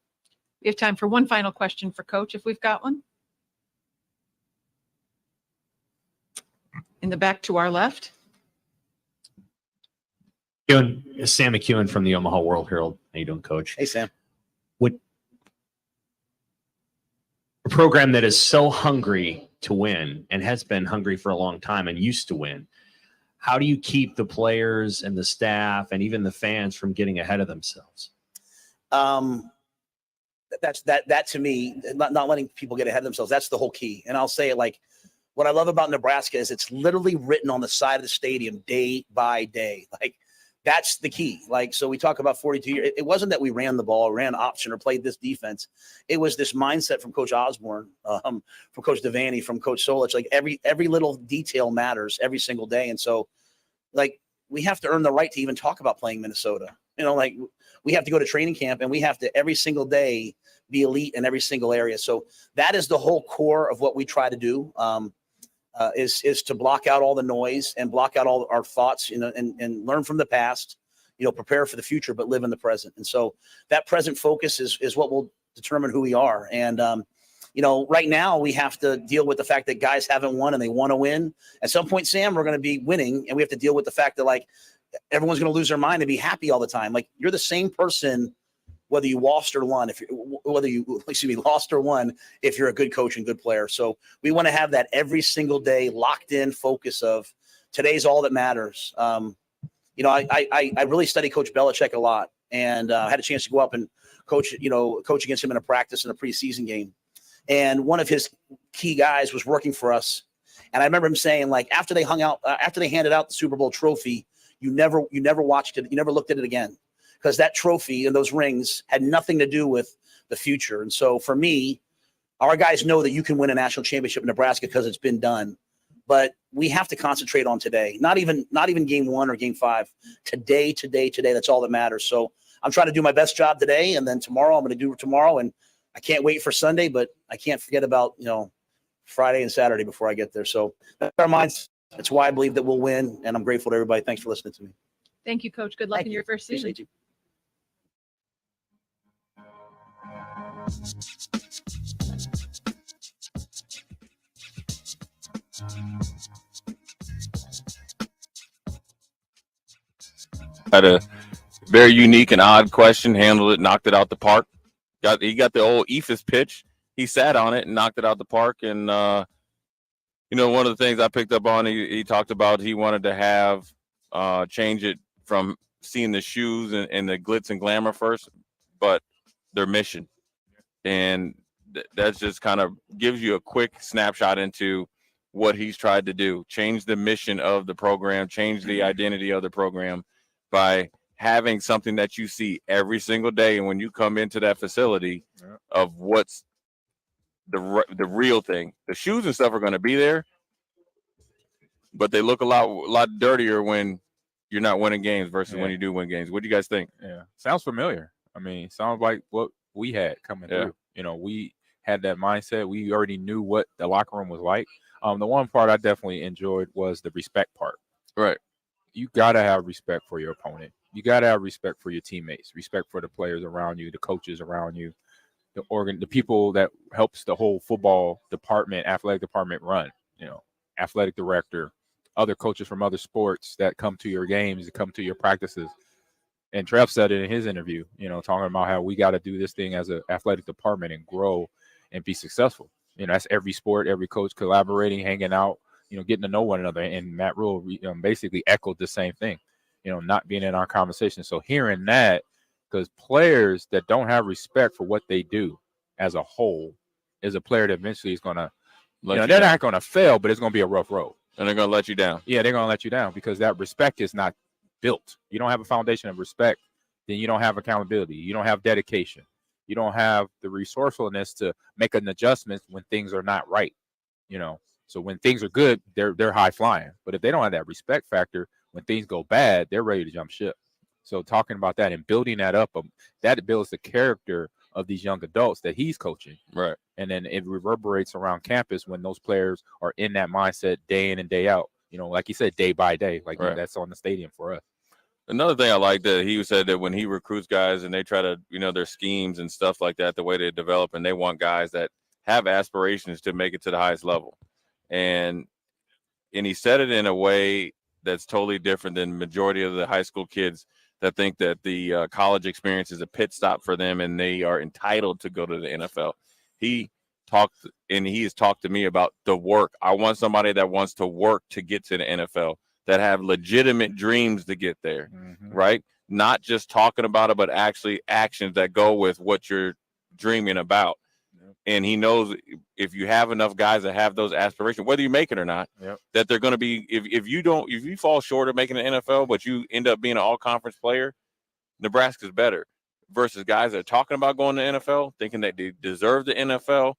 [SPEAKER 7] We have time for one final question for Coach, if we've got one. In the back to our left.
[SPEAKER 17] Sam McEwen from the Omaha World Herald. How you doing, Coach?
[SPEAKER 8] Hey, Sam.
[SPEAKER 17] What a program that is so hungry to win and has been hungry for a long time and used to win. How do you keep the players and the staff and even the fans from getting ahead of themselves?
[SPEAKER 8] That to me, not letting people get ahead of themselves. That's the whole key. And I'll say it like, what I love about Nebraska is it's literally written on the side of the stadium day by day. Like that's the key. Like, so we talk about 42 years. It wasn't that we ran the ball, ran option, or played this defense. It was this mindset from Coach Osborne, from Coach Devaney, from Coach Solich. Like every little detail matters every single day. And so like we have to earn the right to even talk about playing Minnesota. Like we have to go to training camp and we have to every single day be elite in every single area. So that is the whole core of what we try to do. Is to block out all the noise and block out all our thoughts, and learn from the past, prepare for the future, but live in the present. And so that present focus is what will determine who we are. And, right now we have to deal with the fact that guys haven't won and they want to win. At some point, Sam, we're going to be winning, and we have to deal with the fact that like everyone's going to lose their mind and be happy all the time. Like you're the same person whether you lost or won, if you're a good coach and good player. So we want to have that every single day locked in focus of today's all that matters. I really study Coach Belichick a lot, and I had a chance to go up and coach against him in a practice in a preseason game. And one of his key guys was working for us. And I remember him saying, like, after they handed out the Super Bowl trophy, you never watched it. You never looked at it again, because that trophy and those rings had nothing to do with the future. And so for me, our guys know that you can win a national championship in Nebraska because it's been done, but we have to concentrate on today. Not even game 1 or game 5. Today. That's all that matters. So I'm trying to do my best job today. And then tomorrow I'm going to do it tomorrow. And I can't wait for Sunday, but I can't forget about, Friday and Saturday before I get there. So that's our minds. That's why I believe that we'll win. And I'm grateful to everybody. Thanks for listening to me.
[SPEAKER 7] Thank you, Coach. Good luck in your first season.
[SPEAKER 8] Appreciate you.
[SPEAKER 18] Had a very unique and odd question, handled it, knocked it out the park. He got the old Ephus pitch. He sat on it and knocked it out the park. And, one of the things I picked up on, he talked about he wanted to have change it from seeing the shoes and the glitz and glamour first, but their mission. And that's just kind of gives you a quick snapshot into what he's tried to do. Change the mission of the program, change the identity of the program by having something that you see every single day. And when you come into that facility of what's the real thing, the shoes and stuff are going to be there, but they look a lot dirtier when you're not winning games versus
[SPEAKER 19] Yeah.
[SPEAKER 18] when you do win games. What do you guys think?
[SPEAKER 19] Yeah, sounds familiar. I mean, sounds like what we had coming
[SPEAKER 18] Yeah.
[SPEAKER 19] through. You know, we had that mindset. We already knew what the locker room was like. The one part I definitely enjoyed was the respect part.
[SPEAKER 18] Right.
[SPEAKER 19] You gotta have respect for your opponent. You gotta have respect for your teammates, respect for the players around you, the coaches around you, the people that helps the whole football department, athletic department run. You know, athletic director, other coaches from other sports that come to your games, that come to your practices. And Trev said it in his interview, you know, talking about how we got to do this thing as an athletic department and grow and be successful. You know, that's every sport, every coach collaborating, hanging out, you know, getting to know one another. And Matt Rhule basically echoed the same thing, you know, not being in our conversation. So hearing that, because players that don't have respect for what they do as a whole is a player that eventually is going to, they're not going to fail, but it's going to be a rough road.
[SPEAKER 18] And they're going to let you down.
[SPEAKER 19] Yeah, they're going to let you down because that respect is not built. You don't have a foundation of respect, then you don't have accountability. You don't have dedication. You don't have the resourcefulness to make an adjustment when things are not right. You know, so when things are good, they're high flying. But if they don't have that respect factor, when things go bad, they're ready to jump ship. So talking about that and building that up, that builds the character of these young adults that he's coaching.
[SPEAKER 18] Right.
[SPEAKER 19] And then it reverberates around campus when those players are in that mindset day in and day out. You know, like you said, day by day, like
[SPEAKER 18] Right.
[SPEAKER 19] that's on the stadium for us.
[SPEAKER 18] Another thing I like that he said that when he recruits guys and they try to, their schemes and stuff like that, the way they develop, and they want guys that have aspirations to make it to the highest level. And he said it in a way that's totally different than majority of the high school kids that think that the college experience is a pit stop for them and they are entitled to go to the NFL. He has talked to me about the work. I want somebody that wants to work to get to the NFL, that have legitimate dreams to get there, right? Not just talking about it, but actually actions that go with what you're dreaming about. And he knows if you have enough guys that have those aspirations, whether you make it or not, that they're going to be, if you fall short of making the NFL, but you end up being an all-conference player, Nebraska's better versus guys that are talking about going to the NFL, thinking that they deserve the NFL.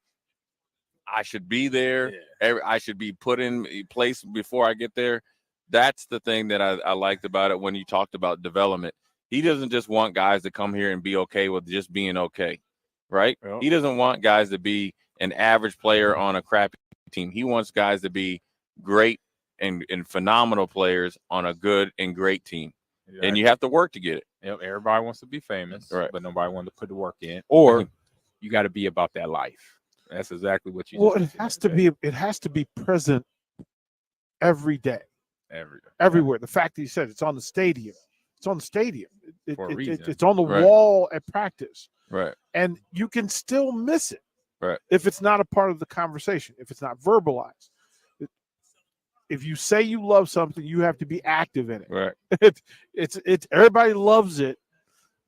[SPEAKER 18] I should be there. I should be put in place before I get there. That's the thing that I liked about it when you talked about development. He doesn't just want guys to come here and be okay with just being okay, right? He doesn't want guys to be an average player on a crappy team. He wants guys to be great and phenomenal players on a good and great team. Exactly. And you have to work to get it.
[SPEAKER 19] Yep, everybody wants to be famous,
[SPEAKER 18] right?
[SPEAKER 19] But nobody wants to put the work in. Or you got to be about that life. That's exactly what you.
[SPEAKER 1] Well, it has to be present every day. Everywhere. The fact that you said it's on the stadium. It's on the stadium. It's on the wall at practice.
[SPEAKER 18] Right.
[SPEAKER 1] And you can still miss it.
[SPEAKER 18] Right.
[SPEAKER 1] If it's not a part of the conversation, if it's not verbalized. If you say you love something, you have to be active in it.
[SPEAKER 18] Right.
[SPEAKER 1] It's everybody loves it,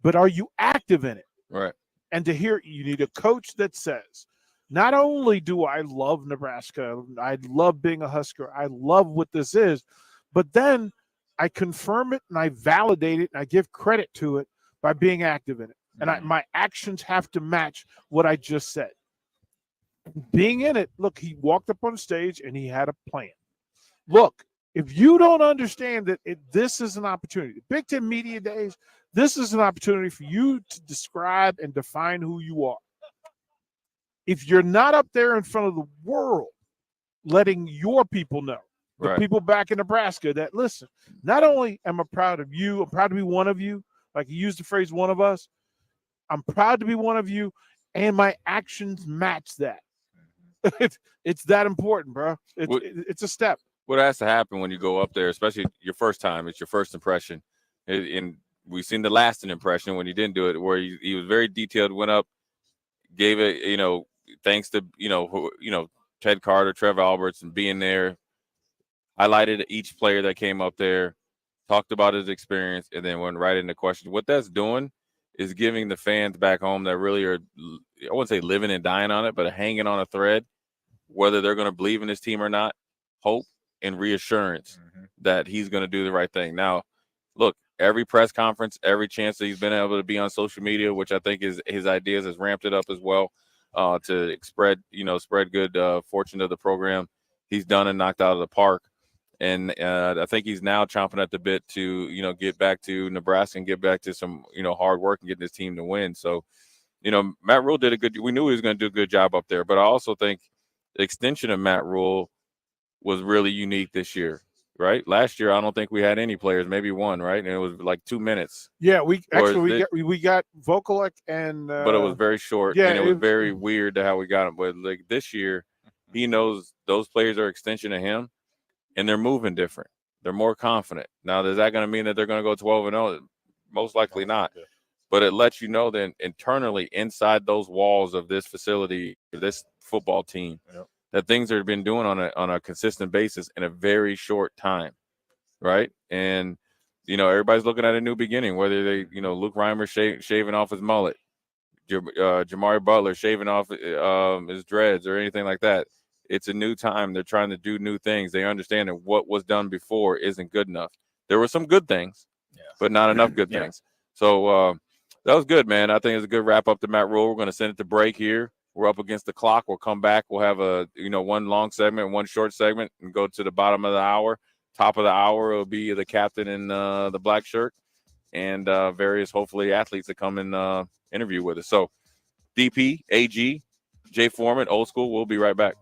[SPEAKER 1] but are you active in it?
[SPEAKER 18] Right.
[SPEAKER 1] And to hear, you need a coach that says, not only do I love Nebraska, I love being a Husker, I love what this is, but then I confirm it and I validate it and I give credit to it by being active in it. And my actions have to match what I just said. Being in it, look, he walked up on stage and he had a plan. Look, if you don't understand that this is an opportunity, Big Ten Media Days, this is an opportunity for you to describe and define who you are. If you're not up there in front of the world, letting your people know, the people back in Nebraska that, listen, not only am I proud of you, I'm proud to be one of you, like you used the phrase, one of us, I'm proud to be one of you, and my actions match that. It's that important, bro. It's a step.
[SPEAKER 18] What has to happen when you go up there, especially your first time, it's your first impression. And we've seen the lasting impression when he didn't do it, where he was very detailed, went up, gave it, thanks to, Ted Carter, Trev Alberts, and being there, highlighted each player that came up there, talked about his experience, and then went right into questions. What that's doing is giving the fans back home that really are, I wouldn't say living and dying on it, but hanging on a thread, whether they're going to believe in his team or not, hope and reassurance that he's going to do the right thing. Now, look, every press conference, every chance that he's been able to be on social media, which I think is his ideas has ramped it up as well, to spread good fortune of the program. He's done and knocked out of the park. And I think he's now chomping at the bit to, get back to Nebraska and get back to some, hard work and getting his team to win. So, Matt Rhule we knew he was going to do a good job up there, but I also think the extension of Matt Rhule was really unique this year, right? Last year, I don't think we had any players, maybe one, right? And it was like 2 minutes.
[SPEAKER 1] Yeah, we got Vokalek and
[SPEAKER 18] but it was very short, and it was very weird to how we got him. But like this year, he knows those players are extension of him, and they're moving different. They're more confident. Now, is that going to mean that they're going to go 12-0? Most likely not. But it lets you know that internally inside those walls of this facility, this football team, that things have been doing on a consistent basis in a very short time, right? And everybody's looking at a new beginning. Whether they, Luke Reimer shaving off his mullet, Jamari Butler shaving off his dreads, or anything like that. It's a new time. They're trying to do new things. They understand that what was done before isn't good enough. There were some good things, but not enough good things. So that was good, man. I think it's a good wrap up to Matt Rhule. We're going to send it to break here. We're up against the clock. We'll come back. We'll have one long segment, one short segment, and go to the bottom of the hour. Top of the hour will be the captain in the black shirt and various, hopefully, athletes that come and interview with us. So DP, AG, Jay Foreman, Old School. We'll be right back.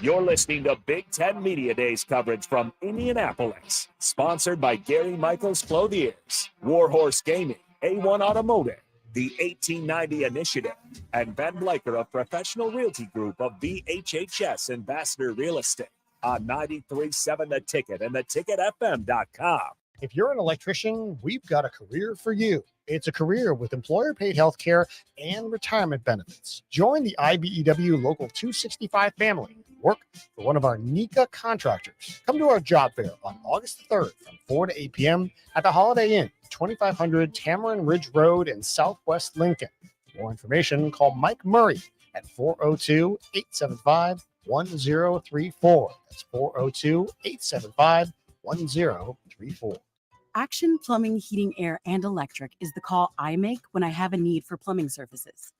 [SPEAKER 3] You're listening to Big Ten Media Days coverage from Indianapolis, sponsored by Gary Michaels Clothiers, Warhorse Gaming, A1 Automotive, the 1890 Initiative, and Ben Bleicher of Professional Realty Group of VHHS Ambassador Real Estate on 93.7 The Ticket and theticketfm.com.
[SPEAKER 5] If you're an electrician, we've got a career for you. It's a career with employer-paid health care and retirement benefits. Join the IBEW Local 265 family. Work for one of our NECA contractors. Come to our job fair on August 3rd from 4 to 8 p.m. at the Holiday Inn, 2500 Tamarind Ridge Road in Southwest Lincoln. For more information, call Mike Murray at 402-875-1034. That's 402-875-1034.
[SPEAKER 6] Action Plumbing, Heating, Air, and Electric is the call I make when I have a need for plumbing services.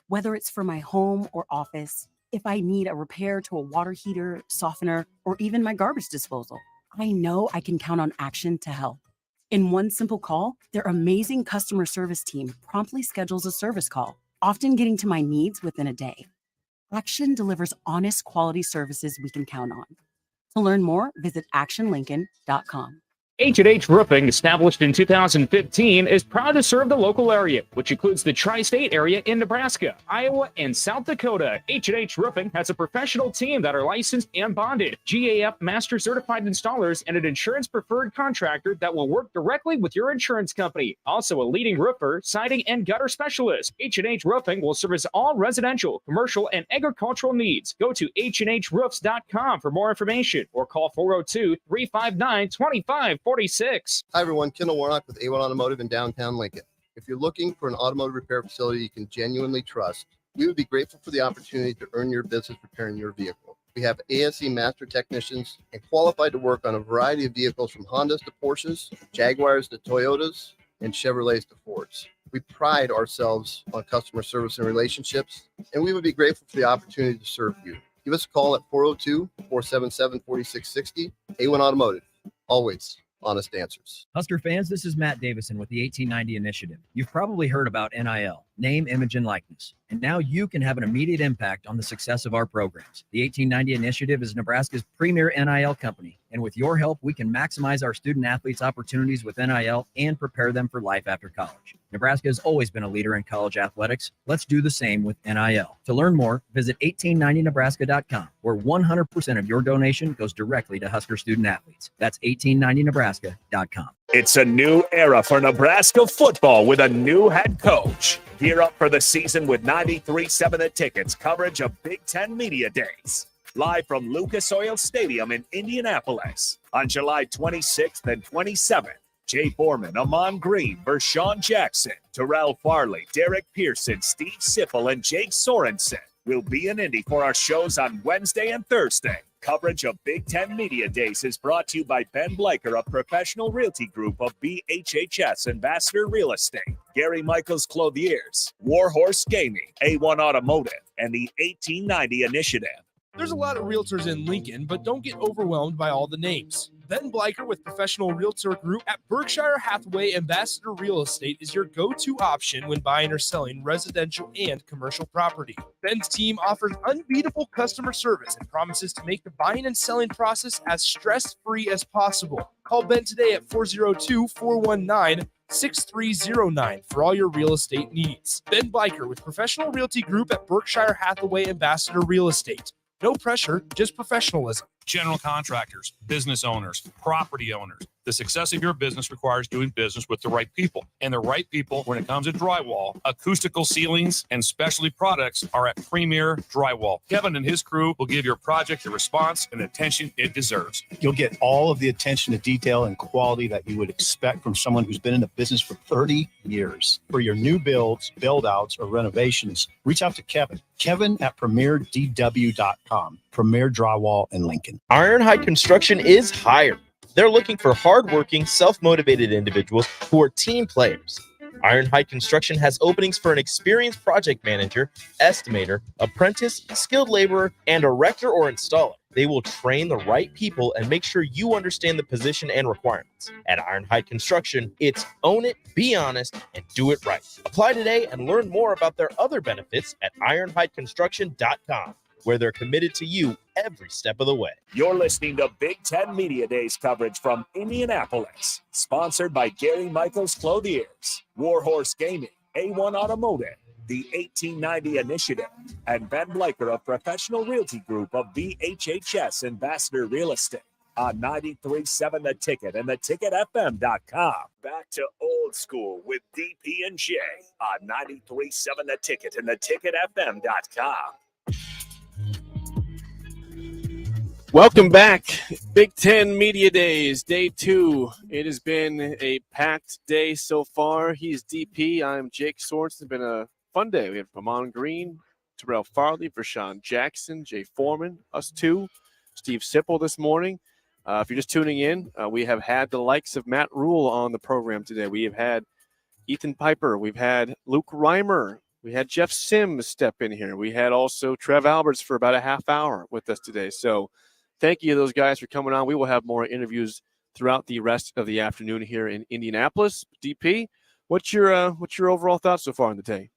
[SPEAKER 6] Whether it's for my home or office, if I need a repair to a water heater, softener, or even my garbage disposal, I know I can count on Action to help. In one simple call, their amazing customer service team promptly schedules a service call, often getting to my needs within a day. Action delivers honest, quality services we can count on. To learn more, visit actionlincoln.com.
[SPEAKER 20] H&H Roofing, established in 2015, is proud to serve the local area, which includes the tri-state area in Nebraska, Iowa, and South Dakota. H&H Roofing has a professional team that are licensed and bonded, GAF Master Certified Installers, and an insurance-preferred contractor that will work directly with your insurance company. Also a leading roofer, siding, and gutter specialist. H&H Roofing will service all residential, commercial, and agricultural needs. Go to HandHroofs.com for more information or call 402-359-2546.
[SPEAKER 22] Hi, everyone. Kendall Warnock with A1 Automotive in downtown Lincoln. If you're looking for an automotive repair facility you can genuinely trust, we would be grateful for the opportunity to earn your business repairing your vehicle. We have ASE master technicians and qualified to work on a variety of vehicles from Hondas to Porsches, Jaguars to Toyotas, and Chevrolets to Fords. We pride ourselves on customer service and relationships, and we would be grateful for the opportunity to serve you. Give us a call at 402-477-4660. A1 Automotive. Always honest answers.
[SPEAKER 25] Husker fans, this is Matt Davison with the 1890 Initiative. You've probably heard about NIL, name, image, and likeness. And now you can have an immediate impact on the success of our programs. The 1890 Initiative is Nebraska's premier NIL company. And with your help, we can maximize our student athletes' opportunities with NIL and prepare them for life after college. Nebraska has always been a leader in college athletics. Let's do the same with NIL. To learn more, visit 1890nebraska.com, where 100% of your donation goes directly to Husker student athletes. That's 1890nebraska.com.
[SPEAKER 3] It's a new era for Nebraska football with a new head coach. Gear up for the season with 93.7 The Ticket's coverage of Big Ten Media Days. Live from Lucas Oil Stadium in Indianapolis on July 26th and 27th. Jay Foreman, Amon Green, Vershawn Jackson, Terrell Farley, Derek Pearson, Steve Sipple, and Jake Sorensen will be in Indy for our shows on Wednesday and Thursday. Coverage of Big Ten Media Days is brought to you by Ben Bleicher of Professional Realty Group of BHHS Ambassador Real Estate, Gary Michaels Clothiers, Warhorse Gaming, A1 Automotive, and the 1890 Initiative.
[SPEAKER 2] There's a lot of realtors in Lincoln, but don't get overwhelmed by all the names. Ben Bleicher with Professional Realtor Group at Berkshire Hathaway Ambassador Real Estate is your go-to option when buying or selling residential and commercial property. Ben's team offers unbeatable customer service and promises to make the buying and selling process as stress-free as possible. Call Ben today at 402-419-6309 for all your real estate needs. Ben Bleicher with Professional Realty Group at Berkshire Hathaway Ambassador Real Estate. No pressure, just professionalism.
[SPEAKER 4] General contractors, business owners, property owners. The success of your business requires doing business with the right people. And the right people, when it comes to drywall, acoustical ceilings, and specialty products, are at Premier Drywall. Kevin and his crew will give your project the response and attention it deserves.
[SPEAKER 12] You'll get all of the attention to detail and quality that you would expect from someone who's been in the business for 30 years. For your new builds, build-outs, or renovations, reach out to Kevin. Kevin at PremierDW.com. Premier Drywall in Lincoln.
[SPEAKER 14] Ironhide Construction is hiring. They're looking for hardworking, self-motivated individuals who are team players. Ironhide Construction has openings for an experienced project manager, estimator, apprentice, skilled laborer, and erector or installer. They will train the right people and make sure you understand the position and requirements. At Ironhide Construction, it's own it, be honest, and do it right. Apply today and learn more about their other benefits at ironhideconstruction.com, where they're committed to you every step of the way.
[SPEAKER 3] You're listening to Big Ten Media Days coverage from Indianapolis, sponsored by Gary Michaels Clothiers, Warhorse Gaming, A1 Automotive, the 1890 Initiative, and Ben Bleicher of Professional Realty Group of BHHS Ambassador Real Estate on 93.7 The Ticket and theticketfm.com. Back to old school with DP and J on 93.7 The Ticket and theticketfm.com.
[SPEAKER 16] Welcome back. Big Ten Media Days, day 2. It has been a packed day so far. He's DP. I'm Jake Sorensen. It's been a fun day. We have Amon Green, Terrell Farley, Vershawn Jackson, Jay Foreman, us two, Steve Sipple this morning. If you're just tuning in, we have had the likes of Matt Rhule on the program today. We have had Ethan Piper. We've had Luke Reimer. We had Jeff Sims step in here. We had also Trev Alberts for about a half hour with us today. So thank you to those guys for coming on. We will have more interviews throughout the rest of the afternoon here in Indianapolis. DP, what's your overall thoughts so far on the day?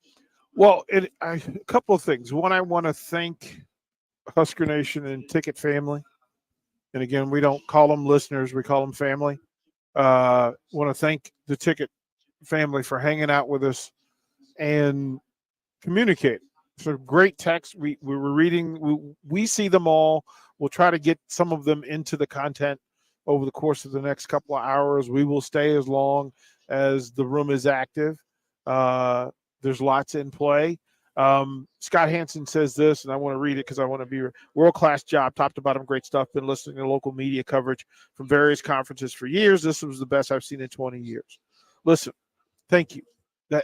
[SPEAKER 1] Well, a couple of things. One, I want to thank Husker Nation and Ticket Family. And again, we don't call them listeners. We call them family. Want to thank the Ticket family for hanging out with us and communicating. So great text. We were reading. We see them all. We'll try to get some of them into the content over the course of the next couple of hours. We will stay as long as the room is active. There's lots in play. Scott Hansen says this, and I want to read it because I want to be world-class job, top to bottom, great stuff. Been listening to local media coverage from various conferences for years. This was the best I've seen in 20 years. Listen, thank you.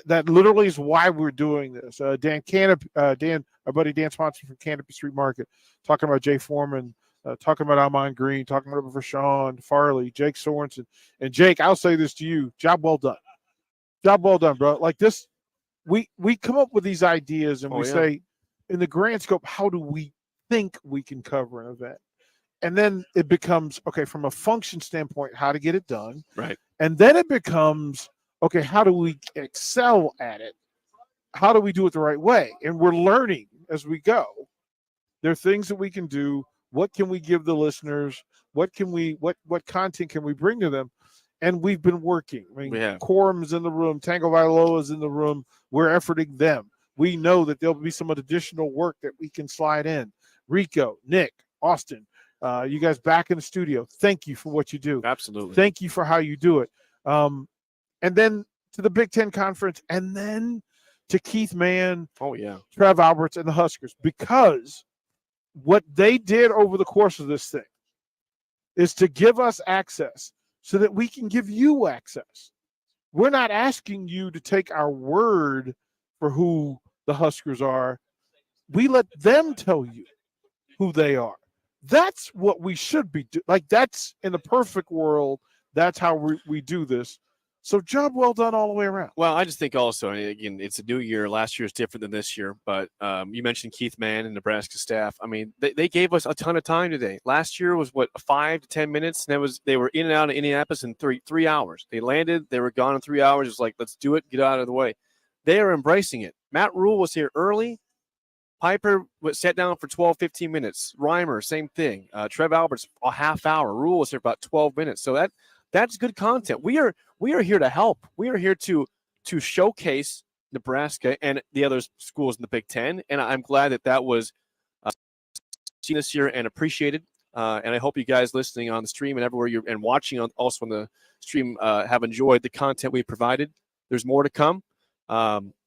[SPEAKER 1] That literally is why we're doing this. Dan, our buddy Dan Swanson from Canopy Street Market, talking about Jay Foreman, talking about Amon Green, talking about Vershawn Farley, Jake Sorensen. And Jake, I'll say this to you, job well done. Job well done, bro. Like this, we come up with these ideas and we say, in the grand scope, how do we think we can cover an event? And then it becomes, okay, from a function standpoint, how to get it done.
[SPEAKER 16] Right.
[SPEAKER 1] And then it becomes, okay, how do we excel at it? How do we do it the right way? And we're learning as we go. There are things that we can do. What can we give the listeners? What content can we bring to them? And we've been working. I mean, Quorum's in the room. Tango Vailoa's in the room. We're efforting them. We know that there'll be some additional work that we can slide in. Rico, Nick, Austin, you guys back in the studio. Thank you for what you do.
[SPEAKER 16] Absolutely.
[SPEAKER 1] Thank you for how you do it. And then to the Big Ten Conference, and then to Keith Mann, Trev Alberts, and the Huskers, because what they did over the course of this thing is to give us access so that we can give you access. We're not asking you to take our word for who the Huskers are. We let them tell you who they are. That's what we should be doing. Like, that's in the perfect world. That's how we do this. So job well done all the way around.
[SPEAKER 16] Well, I just think also, again, it's a new year. Last year is different than this year. But you mentioned Keith Mann and Nebraska staff. I mean, they gave us a ton of time today. Last year was, 5 to 10 minutes? And they were in and out of Indianapolis in three hours. They landed. They were gone in 3 hours. It was like, let's do it. Get out of the way. They are embracing it. Matt Rhule was here early. Piper sat down for 12, 15 minutes. Reimer, same thing. Trev Alberts, a half hour. Rhule was here about 12 minutes. So that's good content. We are here to help. We are here to showcase Nebraska and the other schools in the Big Ten. And I'm glad that was seen this year and appreciated. And I hope you guys listening on the stream and everywhere and watching also on the stream have enjoyed the content we provided. There's more to come.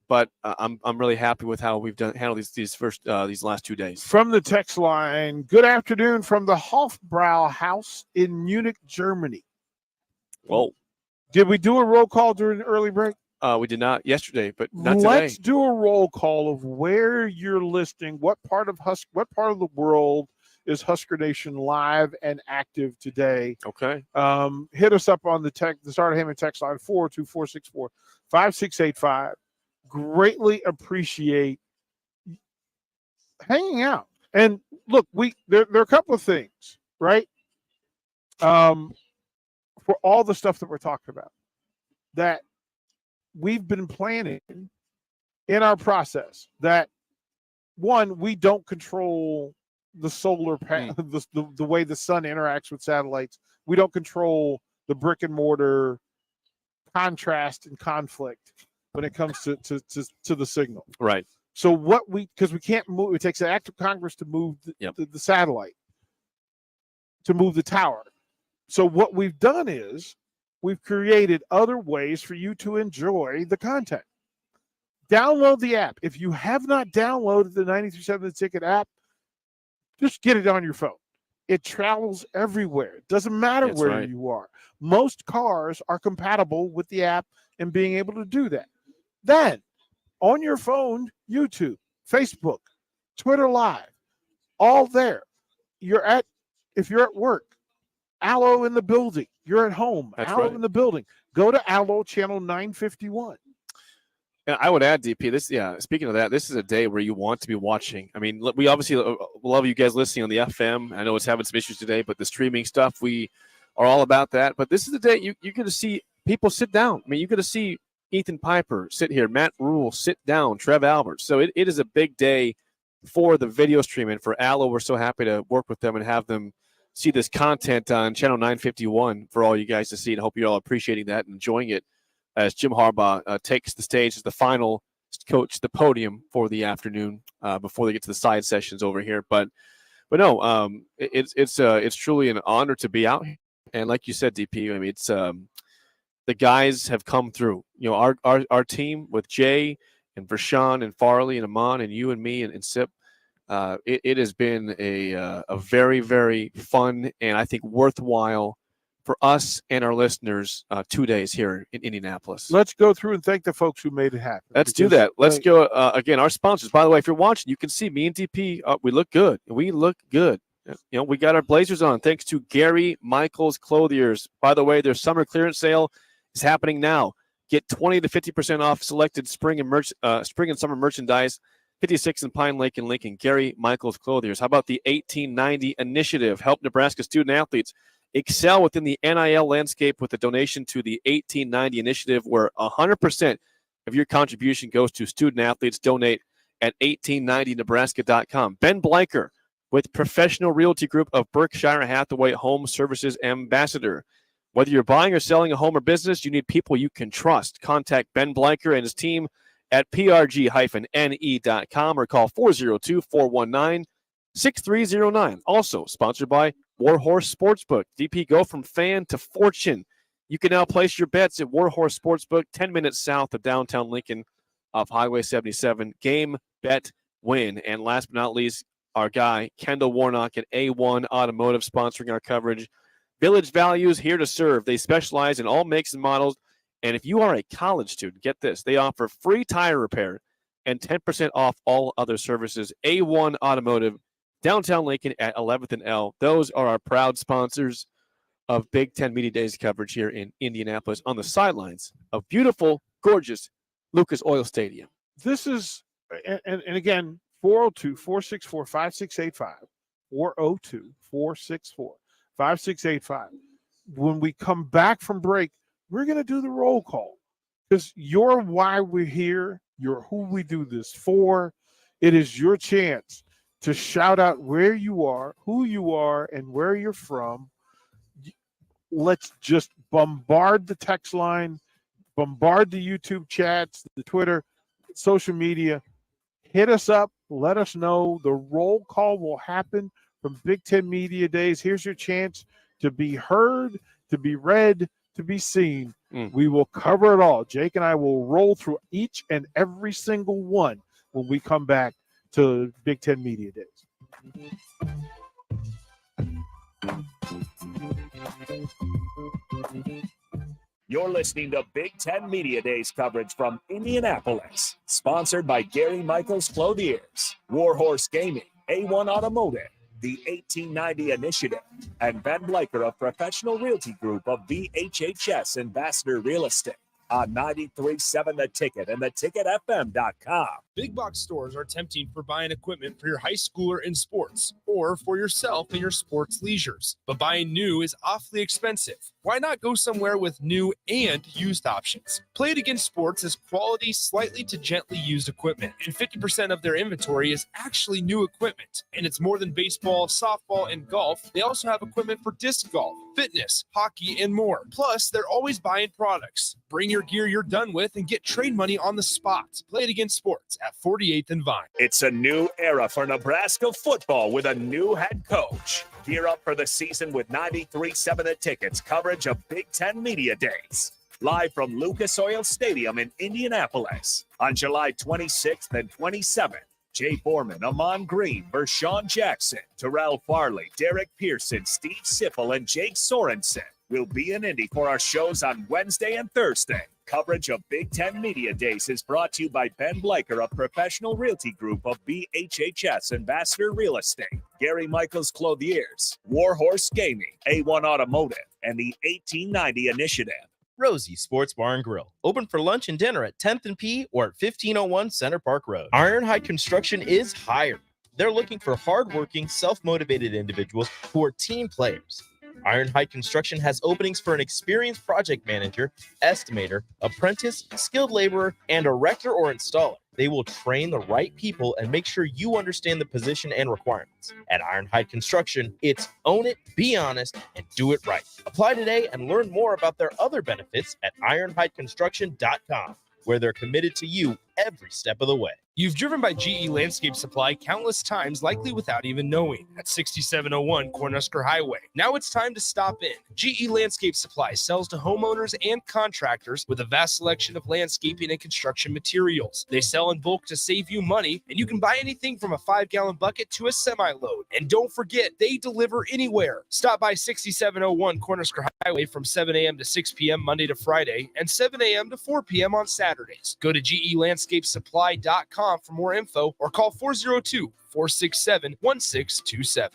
[SPEAKER 16] But I'm really happy with how we've handled these last 2 days.
[SPEAKER 1] From the text line, good afternoon from the Hofbrau House in Munich, Germany.
[SPEAKER 16] Whoa.
[SPEAKER 1] Did we do a roll call during the early break?
[SPEAKER 16] We did not yesterday, but not today.
[SPEAKER 1] Let's do a roll call of where you're listening. What part of the world is Husker Nation live and active today?
[SPEAKER 16] Okay.
[SPEAKER 1] Hit us up on the Starter Hammond text line 402-464-5685. Greatly appreciate hanging out. And look, there are a couple of things, right? For all the stuff that we're talking about that we've been planning in our process, that one, we don't control the solar panel, the way the sun interacts with satellites. We don't control the brick and mortar contrast and conflict when it comes to the signal.
[SPEAKER 16] Right.
[SPEAKER 1] So because we can't move, it takes an act of Congress to move the satellite, to move the tower. So what we've done is we've created other ways for you to enjoy the content. Download the app. If you have not downloaded the 93.7 The Ticket app, just get it on your phone. It travels everywhere. It doesn't matter where you are. Most cars are compatible with the app and being able to do that. Then, on your phone, YouTube, Facebook, Twitter Live, all there. If you're at work, Allo in the building. You're at home.
[SPEAKER 16] That's
[SPEAKER 1] Allo
[SPEAKER 16] right.
[SPEAKER 1] in the building. Go to Allo channel 951.
[SPEAKER 16] And I would add, DP, speaking of that, this is a day where you want to be watching. I mean, we obviously love you guys listening on the FM. I know it's having some issues today, but the streaming stuff, we are all about that. But this is the day you're going to see people sit down. I mean, you're going to see Ethan Piper sit here, Matt Rhule sit down, Trev Alberts. So it is a big day for the video streaming. For Allo, we're so happy to work with them and have them see this content on channel 951 for all you guys to see. And I hope you're all appreciating that and enjoying it as Jim Harbaugh takes the stage as the final coach, the podium for the afternoon before they get to the side sessions over here. But no, it's truly an honor to be out here. And like you said, DP, I mean, it's the guys have come through. You know, our team with Jay and Vershawn and Farley and Amon and you and me and Sip. It has been a very, very fun and I think worthwhile for us and our listeners 2 days here in Indianapolis.
[SPEAKER 1] Let's go through and thank the folks who made it happen.
[SPEAKER 16] Let's do that. Let's go. Again, our sponsors, by the way, if you're watching, you can see me and DP. We look good. We look good. You know, we got our Blazers on thanks to Gary Michaels Clothiers. By the way, their summer clearance sale is happening now. Get 20 to 50% off selected spring and summer merchandise. 56 in Pine Lake and Lincoln. Gary Michaels Clothiers. How about the 1890 initiative? Help Nebraska student athletes excel within the NIL landscape with a donation to the 1890 initiative, where 100% of your contribution goes to student athletes. Donate at 1890nebraska.com. Ben Blanker with Professional Realty Group of Berkshire Hathaway Home Services Ambassador. Whether you're buying or selling a home or business, you need people you can trust. Contact Ben Blanker and his team at prg-ne.com or call 402-419-6309. Also sponsored by Warhorse Sportsbook. DP, go from fan to fortune. You can now place your bets at Warhorse Sportsbook, 10 minutes south of downtown Lincoln off Highway 77. Game, bet, win. And last but not least, our guy, Kendall Warnock at A1 Automotive, sponsoring our coverage. Village Values, here to serve. They specialize in all makes and models. And if you are a college student, get this, they offer free tire repair and 10% off all other services. A1 Automotive, downtown Lincoln at 11th and L. Those are our proud sponsors of Big Ten Media Days coverage here in Indianapolis on the sidelines of beautiful, gorgeous Lucas Oil Stadium.
[SPEAKER 1] This is, and again, 402-464-5685, 402-464-5685. When we come back from break, we're going to do the roll call because you're why we're here. You're who we do this for. It is your chance to shout out where you are, who you are, and where you're from. Let's just bombard the text line, bombard the YouTube chats, the Twitter, social media. Hit us up. Let us know. The roll call will happen from Big Ten Media Days. Here's your chance to be heard, to be read, to be seen. We will cover it all. Jake and I will roll through each and every single one when we come back to Big Ten Media Days.
[SPEAKER 3] You're listening to Big Ten Media Days coverage from Indianapolis, sponsored by Gary Michaels Clothiers, Warhorse Gaming, A1 Automotive, the 1890 Initiative, and Ben Bleicher of Professional Realty Group of VHHS Ambassador Real Estate on 93.7 The Ticket and theticketfm.com.
[SPEAKER 2] Big box stores are tempting for buying equipment for your high schooler in sports or for yourself in your sports leisures. But buying new is awfully expensive. Why not go somewhere with new and used options? Play It Again Sports is quality, slightly to gently used equipment, and 50% of their inventory is actually new equipment. And it's more than baseball, softball, and golf. They also have equipment for disc golf, fitness, hockey, and more. Plus, they're always buying products. Bring your gear you're done with and get trade money on the spot. Play It Again Sports at 48th and Vine.
[SPEAKER 3] It's a new era for Nebraska football with a new head coach. Gear up for the season with 93.7 The Ticket's coverage of Big Ten Media Days. Live from Lucas Oil Stadium in Indianapolis on July 26th and 27th. Jay Foreman, Amon Green, Vershawn Jackson, Terrell Farley, Derek Pearson, Steve Sipple, and Jake Sorensen will be in Indy for our shows on Wednesday and Thursday. Coverage of Big Ten Media Days is brought to you by Ben Bleicher of Professional Realty Group of BHHS Ambassador Real Estate, Gary Michaels Clothiers, Warhorse Gaming, A1 Automotive, and the 1890 Initiative.
[SPEAKER 14] Rosie's Sports Bar and Grill. Open for lunch and dinner at 10th and P or at 1501 Center Park Road. Ironhide Construction is hiring. They're looking for hardworking, self-motivated individuals who are team players. Ironhide Construction has openings for an experienced project manager, estimator, apprentice, skilled laborer, and erector or installer. They will train the right people and make sure you understand the position and requirements. At Ironhide Construction, it's own it, be honest, and do it right. Apply today and learn more about their other benefits at ironhideconstruction.com, where they're committed to you every step of the way.
[SPEAKER 2] You've driven by GE Landscape Supply countless times, likely without even knowing, at 6701 Cornhusker Highway. Now it's time to stop in. GE Landscape Supply sells to homeowners and contractors with a vast selection of landscaping and construction materials. They sell in bulk to save you money, and you can buy anything from a 5-gallon bucket to a semi-load. And don't forget, they deliver anywhere. Stop by 6701 Cornhusker Highway from 7 a.m. to 6 p.m. Monday to Friday and 7 a.m. to 4 p.m. on Saturdays. Go to GELandscapesupply.com for more info or call 402-467-1627.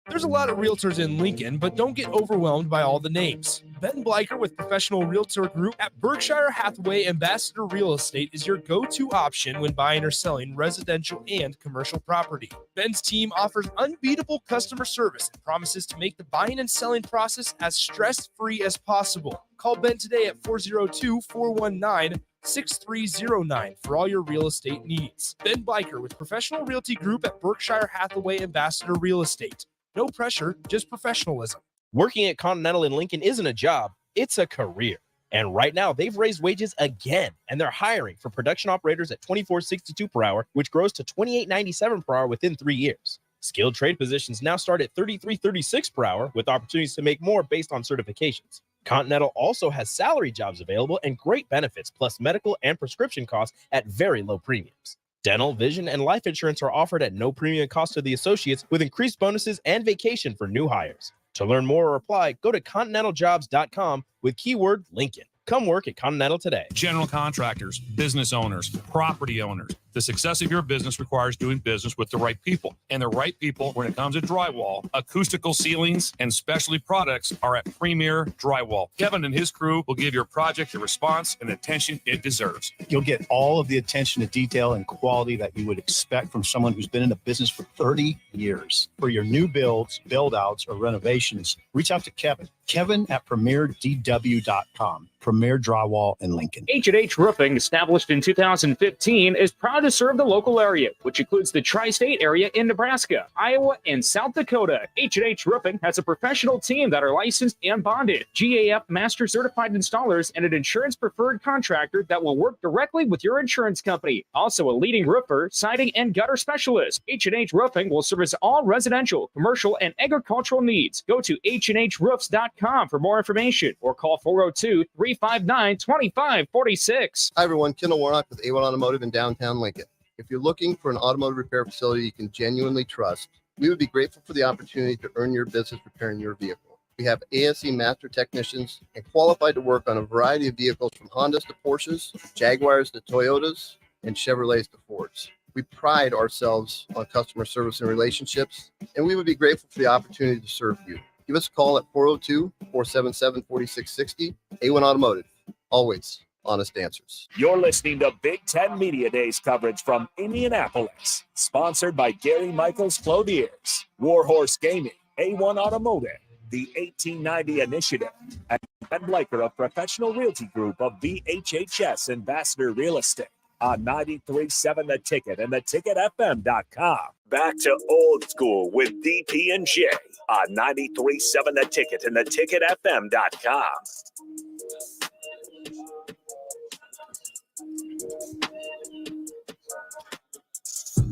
[SPEAKER 2] There's a lot of realtors in Lincoln, but don't get overwhelmed by all the names. Ben Bleicher with Professional Realtor Group at Berkshire Hathaway Ambassador Real Estate is your go-to option when buying or selling residential and commercial property. Ben's team offers unbeatable customer service and promises to make the buying and selling process as stress-free as possible. Call Ben today at 402-419-6309 for all your real estate needs. Ben Bleicher with Professional Realty Group at Berkshire Hathaway Ambassador Real Estate. No pressure, just professionalism.
[SPEAKER 14] Working at Continental in Lincoln isn't a job, it's a career. And right now, they've raised wages again, and they're hiring for production operators at $24.62 per hour, which grows to $28.97 per hour within 3 years. Skilled trade positions now start at $33.36 per hour, with opportunities to make more based on certifications. Continental also has salary jobs available and great benefits, plus medical and prescription costs at very low premiums. Dental, vision, and life insurance are offered at no premium cost to the associates, with increased bonuses and vacation for new hires. To learn more or apply, go to continentaljobs.com with keyword Lincoln. Come work at Continental today.
[SPEAKER 4] General contractors, business owners, property owners. The success of your business requires doing business with the right people. And the right people, when it comes to drywall, acoustical ceilings, and specialty products, are at Premier Drywall. Kevin and his crew will give your project the response and attention it deserves.
[SPEAKER 12] You'll get all of the attention to detail and quality that you would expect from someone who's been in the business for 30 years. For your new builds, build-outs, or renovations, reach out to Kevin. Kevin at premierdw.com. Premier Drywall in Lincoln.
[SPEAKER 20] H&H Roofing, established in 2015, is proud to serve the local area, which includes the tri-state area in Nebraska, Iowa, and South Dakota. H&H Roofing has a professional team that are licensed and bonded, GAF Master Certified Installers, and an insurance-preferred contractor that will work directly with your insurance company. Also a leading roofer, siding, and gutter specialist. H&H Roofing will service all residential, commercial, and agricultural needs. Go to HNHroofs.com for more information or call 402-359-2546.
[SPEAKER 22] Hi, everyone. Kendall Warnock with A1 Automotive in downtown Lincoln. If you're looking for an automotive repair facility you can genuinely trust, we would be grateful for the opportunity to earn your business repairing your vehicle. We have ASE master technicians and qualified to work on a variety of vehicles from Hondas to Porsches, Jaguars to Toyotas, and Chevrolets to Fords. We pride ourselves on customer service and relationships, and we would be grateful for the opportunity to serve you. Give us a call at 402-477-4660. A1 Automotive, always honest answers.
[SPEAKER 3] You're listening to Big Ten Media Days coverage from Indianapolis, sponsored by Gary Michaels Clothiers, Warhorse Gaming, A1 Automotive, the 1890 Initiative, and Ben Bleicher of Professional Realty Group of VHHS Ambassador Real Estate on 93.7 The Ticket and theticketfm.com. Back to old school with DP and J on 93.7 The Ticket and theticketfm.com.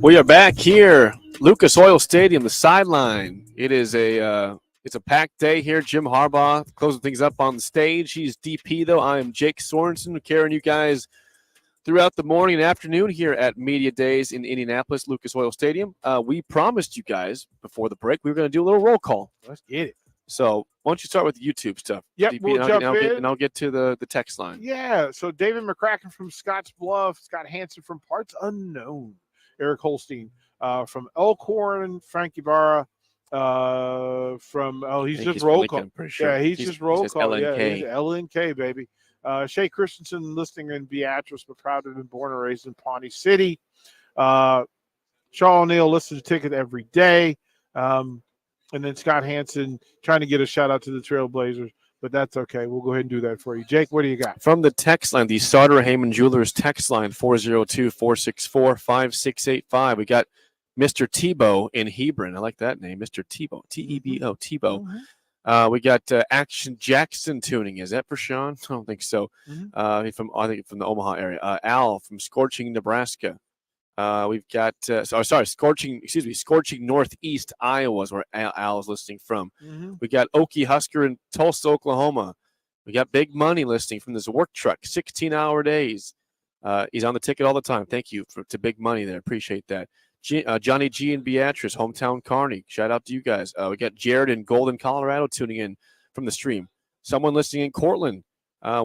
[SPEAKER 16] We are back here, Lucas Oil Stadium, the sideline. It's a packed day here. Jim Harbaugh closing things up on the stage. He's DP though. I am Jake Sorensen, carrying you guys throughout the morning and afternoon here at Media Days in Indianapolis, Lucas Oil Stadium. We promised you guys before the break we were going to do a little roll call.
[SPEAKER 1] Let's get it.
[SPEAKER 16] So why don't you start with the YouTube stuff?
[SPEAKER 1] Yep,
[SPEAKER 16] DP,
[SPEAKER 1] we'll jump in.
[SPEAKER 16] and I'll get to the text line.
[SPEAKER 1] Yeah, so David McCracken from Scotts Bluff, Scott Hansen from Parts Unknown, Eric Holstein from Elkhorn, Frank Ibarra from, he's just roll call.
[SPEAKER 16] Sure.
[SPEAKER 1] Yeah, he's just roll call.
[SPEAKER 16] LNK.
[SPEAKER 1] Yeah, he's LNK, baby. Shay Christensen listening in Beatrice, but proud to have been born and raised in Pawnee City. Shaw O'Neill listens to Ticket every day. And then Scott Hansen trying to get a shout out to the Trailblazers, but that's okay. We'll go ahead and do that for you. Jake, what do you got?
[SPEAKER 16] From the text line, the Sauter Heyman Jewelers text line, 402-464-5685. We got Mr. Tebow in Hebron. I like that name, Mr. Tebow, T-E-B-O, Tebow.
[SPEAKER 1] Mm-hmm.
[SPEAKER 16] We got Action Jackson tuning. Is that for Sean? I don't think so.
[SPEAKER 1] Mm-hmm.
[SPEAKER 16] I think from the Omaha area. Al from Scorching, Nebraska. We've got Scorching Northeast Iowa is where Al is listening from.
[SPEAKER 1] Mm-hmm.
[SPEAKER 16] We got Okie Husker in Tulsa, Oklahoma. We got Big Money listening from this work truck, 16-hour days. He's on the ticket all the time. Thank you to Big Money there. Appreciate that. Johnny G and Beatrice, hometown Kearney. Shout out to you guys. We got Jared in Golden, Colorado tuning in from the stream. Someone listening in Cortland.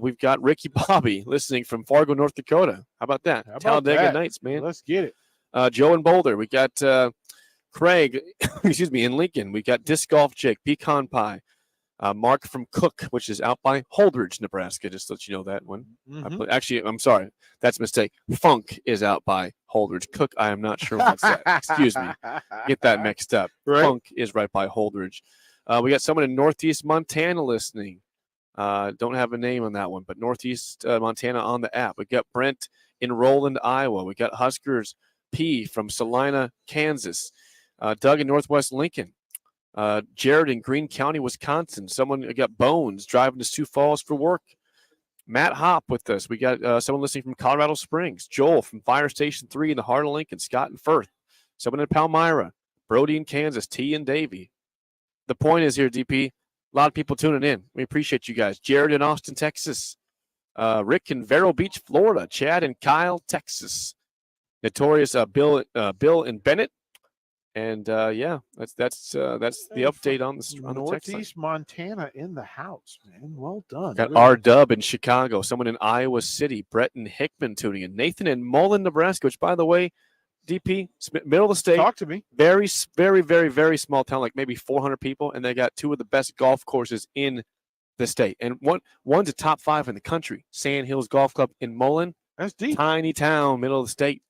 [SPEAKER 16] We've got Ricky Bobby listening from Fargo, North Dakota. How about that? Talladega Nights, man.
[SPEAKER 1] Let's get it.
[SPEAKER 16] Joe in Boulder. We got Craig, in Lincoln. We got Disc Golf Jake, Pecan Pie. Mark from Cook, which is out by Holdridge, Nebraska. Just to let you know that one.
[SPEAKER 1] Mm-hmm.
[SPEAKER 16] Actually, I'm sorry. That's a mistake. Funk is out by Holdridge. Cook, I am not sure what's that. Excuse me. Get that mixed up.
[SPEAKER 1] Right.
[SPEAKER 16] Funk is right by Holdridge. We got someone in Northeast Montana listening. Don't have a name on that one, but Northeast Montana on the app. We got Brent in Roland, Iowa. We got Huskers P from Salina, Kansas. Doug in Northwest Lincoln. Jared in Greene County, Wisconsin. Someone got Bones driving to Sioux Falls for work. Matt Hopp with us. We got someone listening from Colorado Springs. Joel from Fire Station 3 in the heart of Lincoln. Scott in Firth. Someone in Palmyra. Brody in Kansas. T and Davey. The point is here, DP, a lot of people tuning in. We appreciate you guys. Jared in Austin, Texas. Rick in Vero Beach, Florida. Chad in Kyle, Texas. Notorious Bill and Bennett. And that's the update on the text line.
[SPEAKER 1] Northeast Montana in the house, man. Well done.
[SPEAKER 16] Got
[SPEAKER 1] Really.
[SPEAKER 16] R-Dub in Chicago, someone in Iowa City, Brett and Hickman tuning in. Nathan in Mullen, Nebraska, which, by the way, DP, middle of the state.
[SPEAKER 1] Talk to me.
[SPEAKER 16] Very, very, very, very small town, like maybe 400 people, and they got two of the best golf courses in the state. And one's a top 5 in the country, Sand Hills Golf Club in Mullen.
[SPEAKER 1] That's deep.
[SPEAKER 16] Tiny town, middle of the state.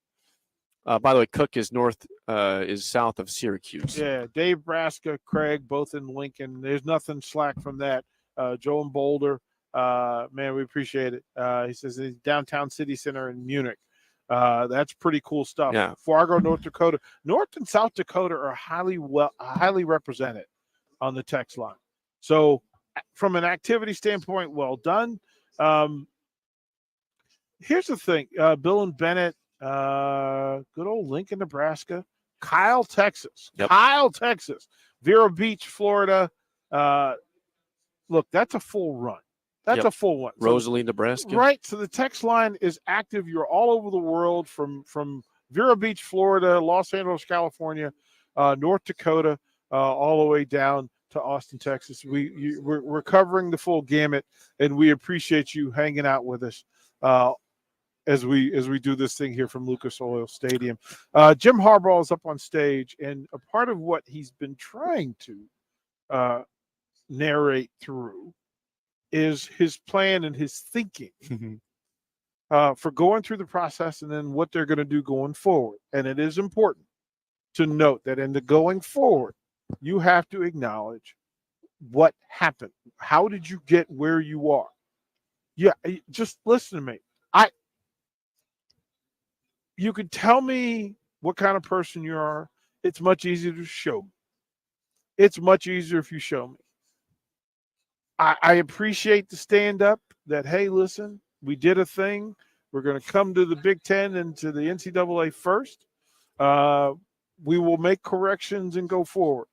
[SPEAKER 16] By the way, Cook is south of Syracuse.
[SPEAKER 1] Yeah, Dave Braska, Craig, both in Lincoln. There's nothing slack from that. Joe and Boulder, man, we appreciate it. He says he's downtown city center in Munich. That's pretty cool stuff.
[SPEAKER 16] Yeah.
[SPEAKER 1] Fargo, North Dakota. North and South Dakota are highly represented on the text line. So from an activity standpoint, well done. Here's the thing. Bill and Bennett, good old Lincoln, Nebraska. Kyle, Texas.
[SPEAKER 16] Yep.
[SPEAKER 1] Kyle, Texas. Vero Beach, Florida. Look, that's a full run. That's a full one.
[SPEAKER 16] Rosalie, Nebraska.
[SPEAKER 1] Right. So the text line is active. You're all over the world from Vero Beach, Florida, Los Angeles, California, North Dakota, all the way down to Austin, Texas. We're covering the full gamut, and we appreciate you hanging out with us as we do this thing here from Lucas Oil Stadium. Jim Harbaugh is up on stage, and a part of what he's been trying to narrate through is his plan and his thinking for going through the process and then what they're going to do going forward. And it is important to note that in the going forward, you have to acknowledge what happened. How did you get where you are? Yeah, just listen to me. You could tell me what kind of person you are. It's much easier to show me. It's much easier if you show me. I appreciate the stand-up that, hey, listen, we did a thing. We're going to come to the Big Ten and to the NCAA first. We will make corrections and go forward.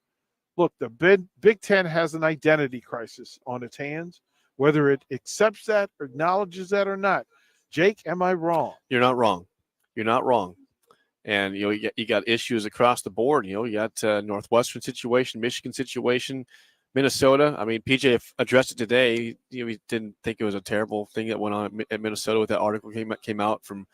[SPEAKER 1] Look, the Big Ten has an identity crisis on its hands, whether it accepts that, or acknowledges that or not. Jake, am I wrong?
[SPEAKER 16] You're not wrong. You're not wrong. And, you got issues across the board. You got Northwestern situation, Michigan situation, Minnesota. I mean, PJ addressed it today. He didn't think it was a terrible thing that went on at Minnesota with that article came out from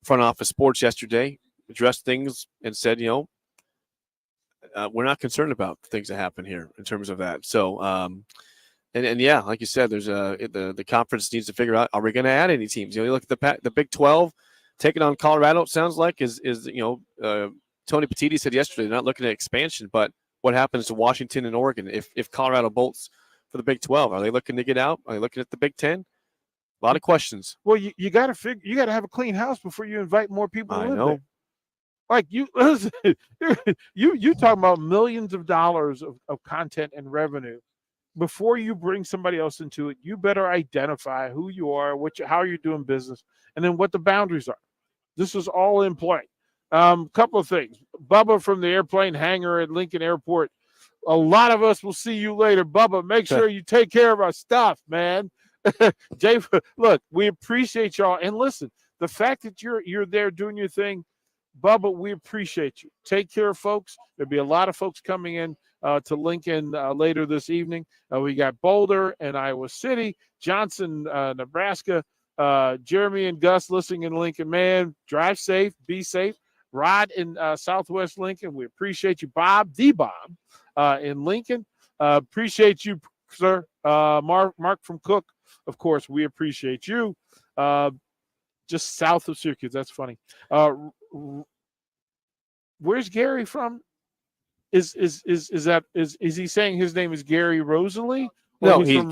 [SPEAKER 16] Front Office Sports yesterday. Addressed things and said, we're not concerned about things that happen here in terms of that. So, and yeah, like you said, there's the conference needs to figure out, are we going to add any teams? You look at the Big 12 taking on Colorado. It sounds like is Tony Petitti said yesterday, they're not looking at expansion, but what happens to Washington and Oregon if Colorado bolts for the Big 12? Are they looking to get out? Are they looking at the Big 10? A lot of questions.
[SPEAKER 1] Well, you got to have a clean house before you invite more people to live
[SPEAKER 16] know.
[SPEAKER 1] there. Like you talking about millions of dollars of content and revenue. Before you bring somebody else into it, you better identify who you are, how you're doing business, and then what the boundaries are. This is all in play. Couple of things. Bubba from the airplane hangar at Lincoln Airport. A lot of us will see you later. Bubba, make sure you take care of our stuff, man. Jay, look, we appreciate y'all. And listen, the fact that you're there doing your thing, Bubba, we appreciate you. Take care, folks. There'll be a lot of folks coming in to Lincoln later this evening. We got Boulder and Iowa City, Johnson, Nebraska, Jeremy and Gus listening in Lincoln. Man, drive safe, be safe. Rod in Southwest Lincoln, we appreciate you. Bob, in Lincoln, appreciate you, sir. Mark from Cook, of course, we appreciate you. Just south of Syracuse, that's funny. Where's Gary from? Is he saying his name is Gary Rosalie?
[SPEAKER 16] No, he's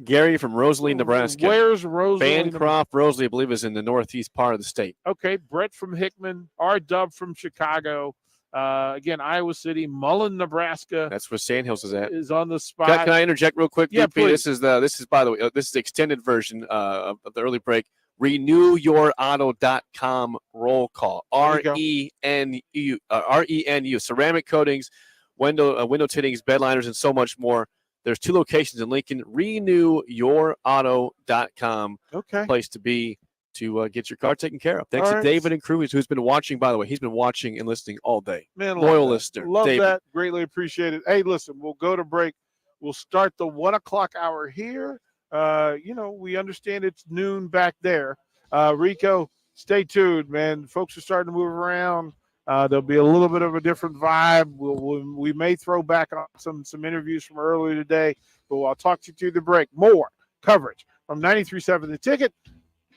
[SPEAKER 16] Gary from Rosalie, Nebraska.
[SPEAKER 1] Where's Rosalie?
[SPEAKER 16] Bancroft, Rosalie, I believe, is in the northeast part of the state.
[SPEAKER 1] Okay, Brett from Hickman, R-Dub from Chicago. Again, Iowa City, Mullen, Nebraska.
[SPEAKER 16] That's where Sandhills is at.
[SPEAKER 1] Is on the spot.
[SPEAKER 16] Can I interject real quick?
[SPEAKER 1] Yeah,
[SPEAKER 16] DP?
[SPEAKER 1] please.
[SPEAKER 16] This is by the way, this is the extended version of the early break. RenewYourAuto.com roll call. RENU. Ceramic coatings, window tittings, bed liners, and so much more. There's 2 locations in Lincoln. RenewYourAuto.com.
[SPEAKER 1] Okay.
[SPEAKER 16] Place to be to get your car taken care of. Thanks
[SPEAKER 1] All
[SPEAKER 16] to
[SPEAKER 1] right.
[SPEAKER 16] David and Cruz, who's been watching, by the way. He's been watching and listening all day.
[SPEAKER 1] Man,
[SPEAKER 16] Loyal
[SPEAKER 1] love that.
[SPEAKER 16] listener.
[SPEAKER 1] Love
[SPEAKER 16] David.
[SPEAKER 1] that. Greatly appreciate it. Hey, listen, we'll go to break. We'll start the 1 o'clock hour here. We understand it's noon back there. Rico, stay tuned, man. Folks are starting to move around. There'll be a little bit of a different vibe. We may throw back on some interviews from earlier today, but I'll talk to you through the break. More coverage from 93.7 The Ticket,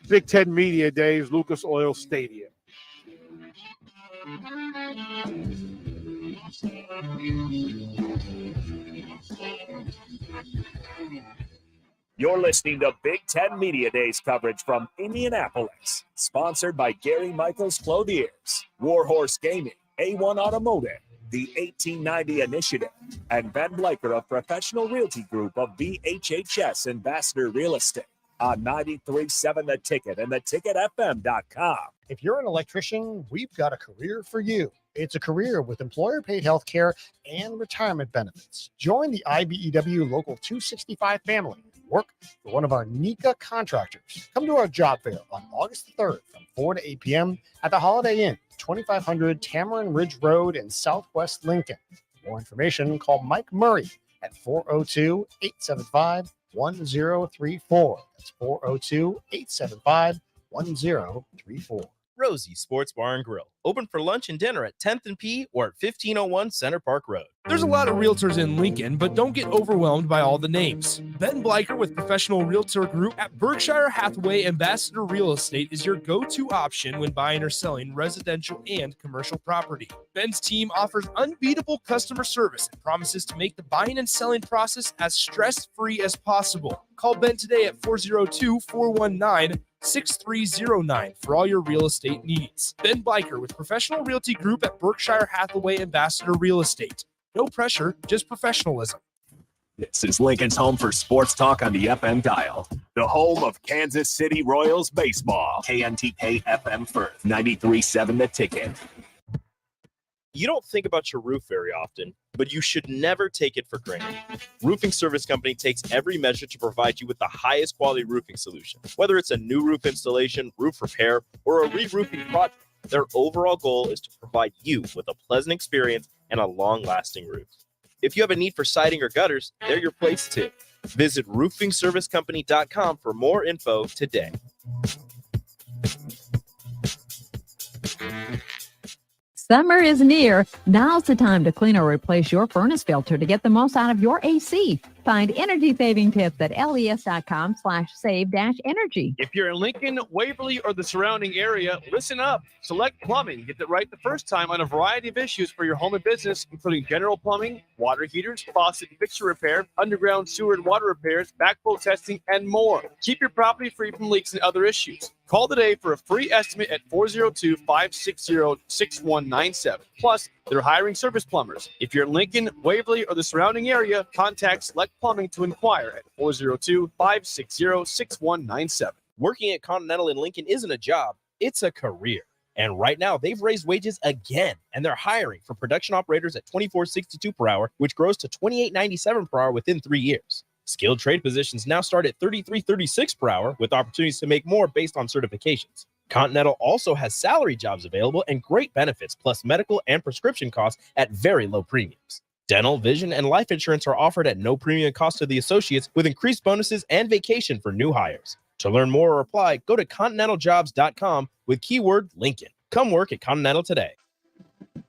[SPEAKER 1] Big Ten Media Days, Lucas Oil Stadium.
[SPEAKER 3] You're listening to Big Ten Media Days coverage from Indianapolis, sponsored by Gary Michaels Clothiers, Warhorse Gaming, A1 Automotive, the 1890 Initiative, and Ben Bleicher of Professional Realty Group of BHHS Ambassador Real Estate on 93.7 The Ticket and theticketfm.com.
[SPEAKER 5] If you're an electrician, we've got a career for you. It's a career with employer-paid health care and retirement benefits. Join the IBEW Local 265 family. Work for one of our NECA contractors. Come to our job fair on August the 3rd from 4 to 8 p.m. at the Holiday Inn, 2500 Tamarind Ridge Road in Southwest Lincoln. For more information, call Mike Murray at 402-875-1034. That's 402-875-1034.
[SPEAKER 14] Rosie's Sports Bar and Grill. Open for lunch and dinner at 10th and P or at 1501 Center Park Road.
[SPEAKER 2] There's a lot of realtors in Lincoln, but don't get overwhelmed by all the names. Ben Bleicher with Professional Realtor Group at Berkshire Hathaway Ambassador Real Estate is your go-to option when buying or selling residential and commercial property. Ben's team offers unbeatable customer service and promises to make the buying and selling process as stress-free as possible. Call Ben today at 402-419-6309 for all your real estate needs. Ben Bleicher with Professional Realty Group at Berkshire Hathaway Ambassador Real Estate. No pressure, just professionalism.
[SPEAKER 3] This is Lincoln's home for sports talk on the FM dial. The home of Kansas City Royals baseball. KNTK FM Firth, 93.7 The Ticket.
[SPEAKER 14] You don't think about your roof very often, but you should never take it for granted. Roofing Service Company takes every measure to provide you with the highest quality roofing solution. Whether it's a new roof installation, roof repair, or a re-roofing project, their overall goal is to provide you with a pleasant experience and a long-lasting roof. If you have a need for siding or gutters, they're your place too. Visit roofingservicecompany.com for more info today.
[SPEAKER 9] Summer is near. Now's the time to clean or replace your furnace filter to get the most out of your AC. Find energy-saving tips at les.com/save-energy.
[SPEAKER 16] If you're in Lincoln, Waverly, or the surrounding area, listen up. Select Plumbing. Get it right the first time on a variety of issues for your home and business, including general plumbing, water heaters, faucet and fixture repair, underground sewer and water repairs, backflow testing, and more. Keep your property free from leaks and other issues. Call today for a free estimate at 402-560-6197. Plus, they're hiring service plumbers. If you're in Lincoln, Waverly, or the surrounding area, contact Select Plumbing to inquire at 402-560-6197.
[SPEAKER 14] Working at Continental in Lincoln isn't a job, it's a career. And right now, they've raised wages again, and they're hiring for production operators at $24.62 per hour, which grows to $28.97 per hour within 3 years. Skilled trade positions now start at $33.36 per hour, with opportunities to make more based on certifications. Continental also has salary jobs available and great benefits, plus medical and prescription costs at very low premiums. Dental, vision, and life insurance are offered at no premium cost to the associates, with increased bonuses and vacation for new hires. To learn more or apply, go to continentaljobs.com with keyword Lincoln. Come work at Continental today.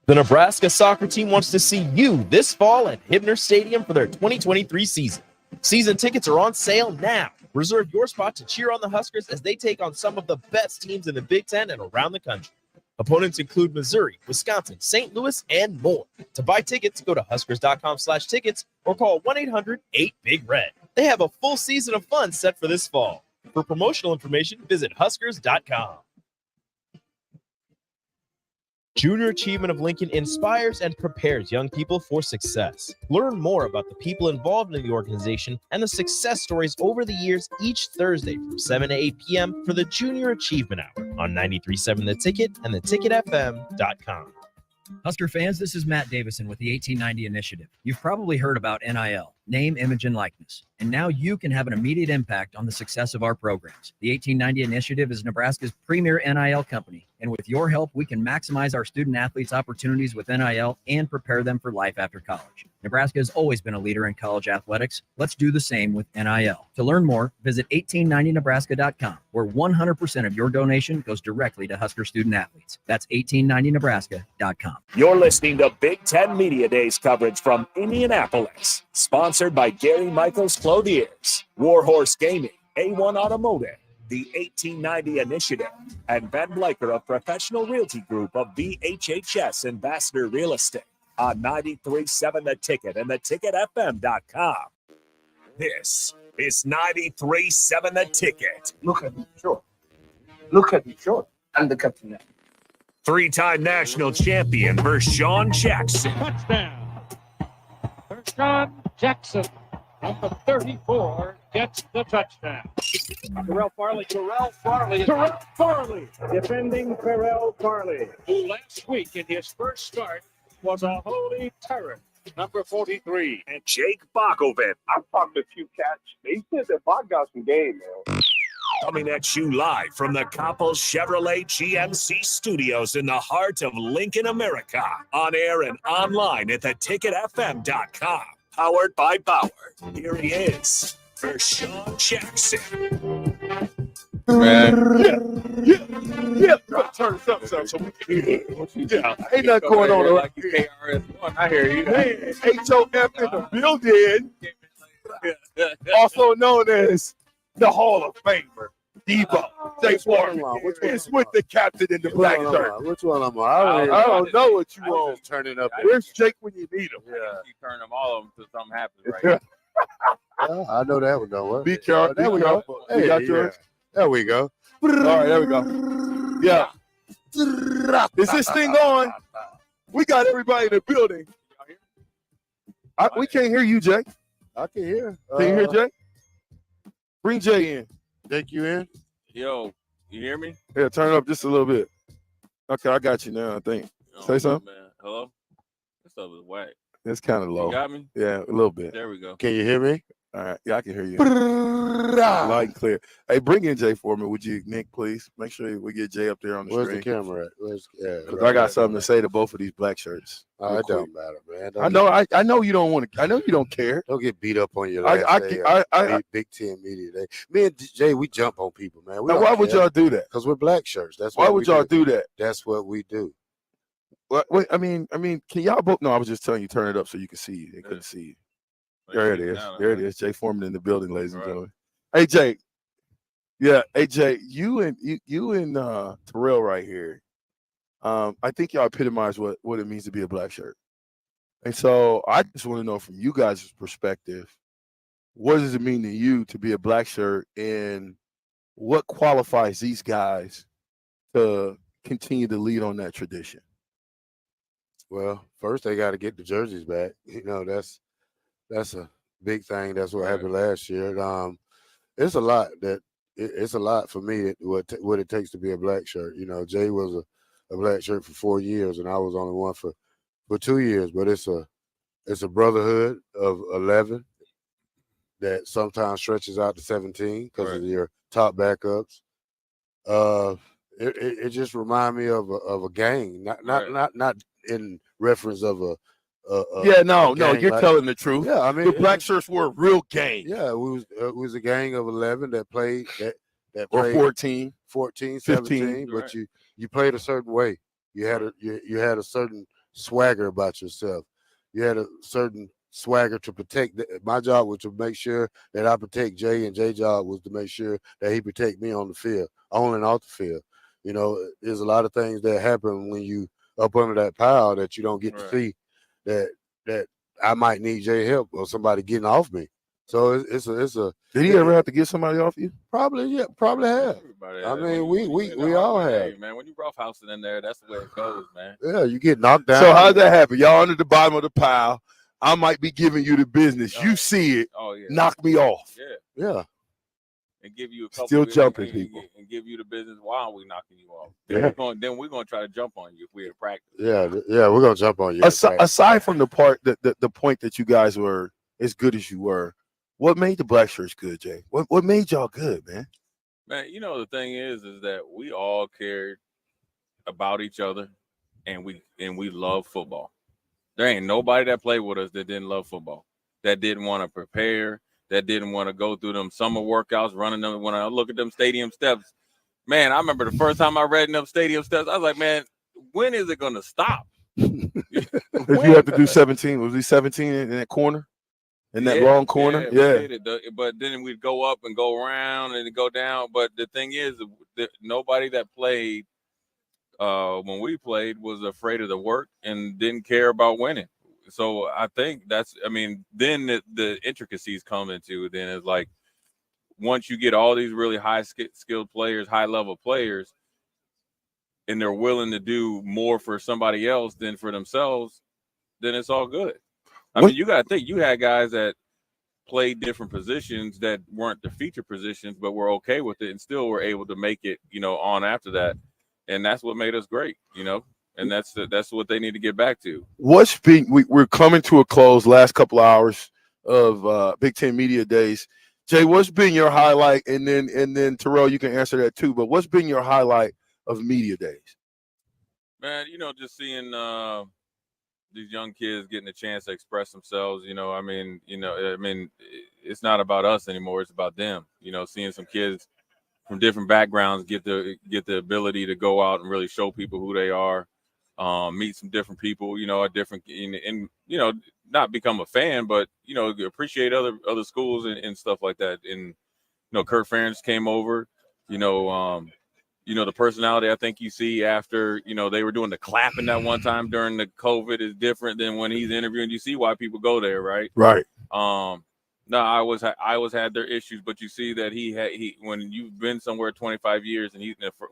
[SPEAKER 14] The Nebraska soccer team wants to see you this fall at Hibner Stadium for their 2023 season. Season tickets are on sale now. Reserve your spot to cheer on the Huskers as they take on some of the best teams in the Big Ten and around the country. Opponents include Missouri, Wisconsin, St. Louis, and more. To buy tickets, go to huskers.com/tickets or call 1-800-8-BIG-RED. They have a full season of fun set for this fall. For promotional information, visit huskers.com. Junior Achievement of Lincoln inspires and prepares young people for success. Learn more about the people involved in the organization and the success stories over the years each Thursday from 7 to 8 p.m. for the Junior Achievement Hour on 93.7 The Ticket and theticketfm.com.
[SPEAKER 25] Husker fans, this is Matt Davison with the 1890 Initiative. You've probably heard about NIL, name, image, and likeness. And now you can have an immediate impact on the success of our programs. The 1890 Initiative is Nebraska's premier NIL company. And with your help, we can maximize our student athletes' opportunities with NIL and prepare them for life after college. Nebraska has always been a leader in college athletics. Let's do the same with NIL. To learn more, visit 1890nebraska.com, where 100% of your donation goes directly to Husker student athletes. That's 1890nebraska.com.
[SPEAKER 3] You're listening to Big Ten Media Days coverage from Indianapolis, sponsored by Gary Michaels Clothiers, Warhorse Gaming, A1 Automotive, the 1890 Initiative, and Ben Bleicher of Professional Realty Group of VHHS Ambassador Real Estate on 93.7 The Ticket and theticketfm.com. This is 93.7 The Ticket.
[SPEAKER 10] Look at me short. Look at me short. And the captain.
[SPEAKER 3] Three-time national champion Vershawn Jackson.
[SPEAKER 13] Touchdown. Vershawn Jackson, number 34, gets the touchdown. Terrell Farley, defending Terrell Farley, who last week in his first start was a holy terror. Number 43.
[SPEAKER 3] And Jake Bakovic.
[SPEAKER 10] I've talked to a few cats. They said that Bach got some game, man.
[SPEAKER 3] Coming at you live from the Coppel Chevrolet GMC studios in the heart of Lincoln, America. On air and online at theticketfm.com. Powered by Bauer. Here he is, Vershawn Jackson.
[SPEAKER 10] Yeah. Turn this up so we can hear it. Yeah, ain't nothing going on around here.
[SPEAKER 18] I hear you.
[SPEAKER 10] Man, HOF in the building. Also known as the Hall of Famer, Debo. Jay Foreman. It's with the captain in the black shirt.
[SPEAKER 21] Which one am I?
[SPEAKER 10] I don't know what you want.
[SPEAKER 21] Just turning up.
[SPEAKER 10] Where's Jake when you need him?
[SPEAKER 18] Yeah. You turn them all of them until something happens right
[SPEAKER 21] Well, I know that one don't work.
[SPEAKER 10] Be careful.
[SPEAKER 21] There we go.
[SPEAKER 10] We got yours.
[SPEAKER 21] There we go.
[SPEAKER 10] All right, there we go. Yeah. Is this thing on? We got everybody in the building. We can't hear you, Jay.
[SPEAKER 21] I can hear.
[SPEAKER 10] Can you hear Jay? Bring Jay in.
[SPEAKER 21] Take you in.
[SPEAKER 18] Yo, you hear me?
[SPEAKER 10] Yeah, turn it up just a little bit. Okay, I got you now, I think. Say something.
[SPEAKER 18] Man. Hello? This stuff is whack.
[SPEAKER 10] It's kind of low.
[SPEAKER 18] You got me?
[SPEAKER 10] Yeah, a little bit.
[SPEAKER 18] There we go.
[SPEAKER 21] Can you hear me?
[SPEAKER 10] All right. Yeah, I can hear you. Light and clear. Hey, bring in Jay for me, would you, Nick, please? Make sure we get Jay up there on the
[SPEAKER 21] Where's
[SPEAKER 10] screen.
[SPEAKER 21] the camera at?
[SPEAKER 10] Because I got something to say to both of these black shirts.
[SPEAKER 21] It don't matter, man.
[SPEAKER 10] I know you don't want to. I know you don't care.
[SPEAKER 21] Don't get beat up on your last day. Big Ten Media Day. Me and Jay, we jump on people, man.
[SPEAKER 10] Now, why would y'all do that?
[SPEAKER 21] Because we're black shirts. That's
[SPEAKER 10] why would y'all do that?
[SPEAKER 21] That's what we do.
[SPEAKER 10] Wait, I mean, can y'all both? No, I was just telling you, turn it up so you can see you. They couldn't see you. There it is. There it is. Jay Foreman in the building, ladies and gentlemen. Hey, Jay. Yeah, hey, Jay. You and Terrell right here. I think y'all epitomize what it means to be a black shirt. And so I just want to know from you guys' perspective, what does it mean to you to be a black shirt, and what qualifies these guys to continue to lead on that tradition?
[SPEAKER 21] Well, first they got to get the jerseys back. You know, that's a big thing. That's what happened last year. It's a lot it's a lot for me what it takes to be a black shirt. You know, Jay was a black shirt for 4 years, and I was only one for 2 years. But it's a brotherhood of 11 that sometimes stretches out to 17 because of your top backups. It just reminds me of a gang, not in reference of a
[SPEAKER 10] you're telling the truth.
[SPEAKER 21] Yeah, I mean,
[SPEAKER 10] the black shirts were a real gang.
[SPEAKER 21] Yeah, it was a gang of 11 that played
[SPEAKER 10] or
[SPEAKER 21] played
[SPEAKER 10] 14,
[SPEAKER 21] 17,
[SPEAKER 10] 15,
[SPEAKER 21] but you played a certain way. You had a certain swagger about yourself. You had a certain swagger to protect. My job was to make sure that I protect Jay, and Jay's job was to make sure that he protect me on the field, on and off the field. You know, there's a lot of things that happen when you up under that pile that you don't get to see. That I might need Jay help or somebody getting off me. So it's a.
[SPEAKER 10] Did he ever have to get somebody off you?
[SPEAKER 21] Probably, yeah, probably have.
[SPEAKER 18] Everybody
[SPEAKER 21] I mean, we all have.
[SPEAKER 18] Man, when you roughhousing in there, that's the way it goes, man.
[SPEAKER 21] Yeah, you get knocked down.
[SPEAKER 10] So how'd that happen? Y'all under the bottom of the pile. I might be giving you the business. You see it.
[SPEAKER 18] Oh yeah.
[SPEAKER 10] Knock me off.
[SPEAKER 21] Yeah.
[SPEAKER 18] And give you a couple.
[SPEAKER 10] Still jumping people.
[SPEAKER 18] And give you the business while we knocking you off.
[SPEAKER 21] Yeah.
[SPEAKER 18] Then we're gonna try to jump on you if we're in practice.
[SPEAKER 21] Yeah, we're gonna jump on you.
[SPEAKER 10] Aside from the point that you guys were as good as you were. What made the black shirts good, Jay? What made y'all good, man?
[SPEAKER 18] Man, the thing is that we all cared about each other, and we love football. There ain't nobody that played with us that didn't love football, that didn't want to prepare, that didn't want to go through them summer workouts, running them. When I look at them stadium steps, man, I remember the first time I read them stadium steps, I was like, man, when is it going to stop?
[SPEAKER 10] If you have to do 17, was he 17 in that corner? In that long corner? Yeah.
[SPEAKER 18] We did it. But then we'd go up and go around and go down. But the thing is, nobody that played when we played was afraid of the work and didn't care about winning. So I think then the intricacies come into it. Then it's like, once you get all these really high skilled players, high level players, and they're willing to do more for somebody else than for themselves, then it's all good. I mean, you got to think, you had guys that played different positions that weren't the feature positions, but were okay with it and still were able to make it, on after that. And that's what made us great, and that's what they need to get back to.
[SPEAKER 10] We're coming to a close, last couple of hours of Big Ten Media Days. Jay, what's been your highlight? And then Terrell, you can answer that too, but what's been your highlight of Media Days?
[SPEAKER 18] Man, just seeing these young kids getting a chance to express themselves, it's not about us anymore. It's about them, seeing some kids from different backgrounds get the ability to go out and really show people who they are, meet some different people, and not become a fan, but, appreciate other schools and stuff like that. And, Kurt Ferentz came over, the personality I think you see after, they were doing the clapping that one time during the COVID is different than when he's interviewing. You see why people go there, right?
[SPEAKER 10] Right.
[SPEAKER 18] No, I always had their issues, but you see that he when you've been somewhere 25 years, and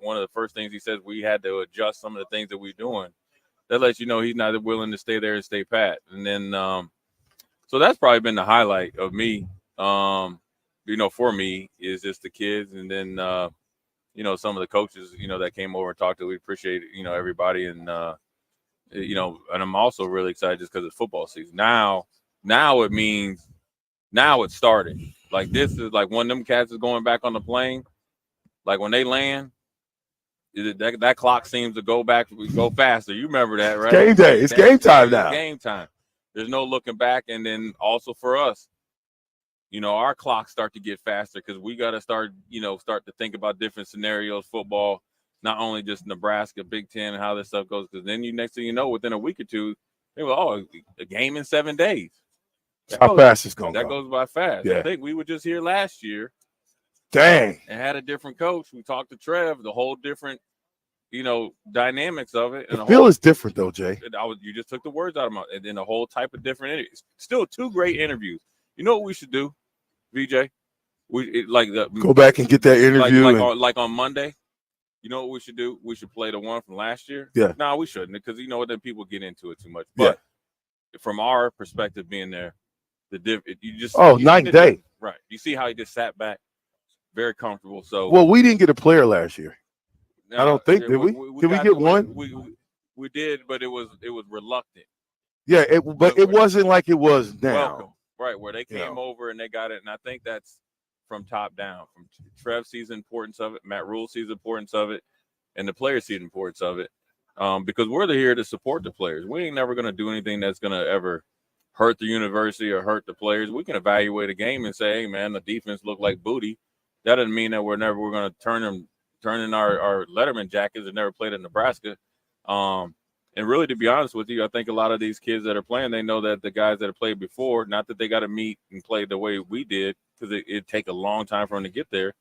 [SPEAKER 18] one of the first things he says, we had to adjust some of the things that we're doing. That lets you know he's not willing to stay there and stay pat. And then, so that's probably been the highlight of me. For me is just the kids, and then some of the coaches, that came over and talked to. We appreciate everybody, and and I'm also really excited just because it's football season. Now it means. Now it's starting. Like, this is like when them cats is going back on the plane. Like, when they land, that clock seems to go faster. You remember that, right?
[SPEAKER 10] Game day. It's game time now.
[SPEAKER 18] It's game time. There's no looking back. And then also for us, our clocks start to get faster because we got to start to think about different scenarios, football, not only just Nebraska, Big Ten, and how this stuff goes. Because then next thing you know, within a week or two, they were, a game in 7 days.
[SPEAKER 10] How fast it's going to
[SPEAKER 18] go.
[SPEAKER 10] That
[SPEAKER 18] goes by fast.
[SPEAKER 10] Yeah.
[SPEAKER 18] I think we were just here last year.
[SPEAKER 10] Dang.
[SPEAKER 18] And had a different coach. We talked to Trev, the whole different, dynamics of it. And
[SPEAKER 10] the feel is different, though, Jay.
[SPEAKER 18] You just took the words out of my mouth. And then a whole type of different interviews. Still 2 great interviews. You know what we should do, VJ?
[SPEAKER 10] Go back and get that interview.
[SPEAKER 18] Like on Monday. You know what we should do? We should play the one from last year.
[SPEAKER 10] Yeah.
[SPEAKER 18] No, we shouldn't, because then people get into it too much. But from our perspective being there, night and day. Right. You see how he just sat back, very comfortable. So
[SPEAKER 10] we didn't get a player last year. I don't think, did we? Did we get one?
[SPEAKER 18] We did, but it was reluctant.
[SPEAKER 10] Yeah, it wasn't like it was now.
[SPEAKER 18] Welcome. Right, where they came over and they got it, and I think that's from top down. From Trev sees the importance of it, Matt Rhule sees the importance of it, and the players see the importance of it. Because we're here to support the players. We ain't never gonna do anything that's gonna ever hurt the university or hurt the players. We can evaluate a game and say, hey, man, the defense looked like booty. That doesn't mean that we're going to turn in our Letterman jackets and never played in Nebraska. And really, to be honest with you, I think a lot of these kids that are playing, they know that the guys that have played before, not that they got to meet and play the way we did, because it'd take a long time for them to get there,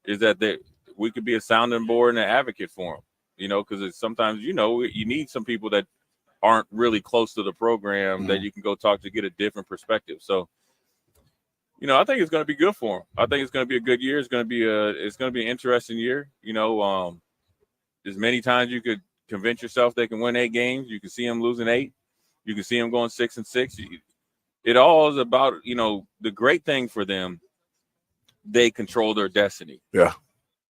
[SPEAKER 18] is that we could be a sounding board and an advocate for them, because sometimes, you need some people that aren't really close to the program that you can go talk to, get a different perspective. So, I think it's going to be good for them. I think it's going to be a good year. It's going to be an interesting year. As many times you could convince yourself they can win 8 games, you can see them losing 8. You can see them going 6-6. It all is about, the great thing for them, they control their destiny.
[SPEAKER 10] Yeah.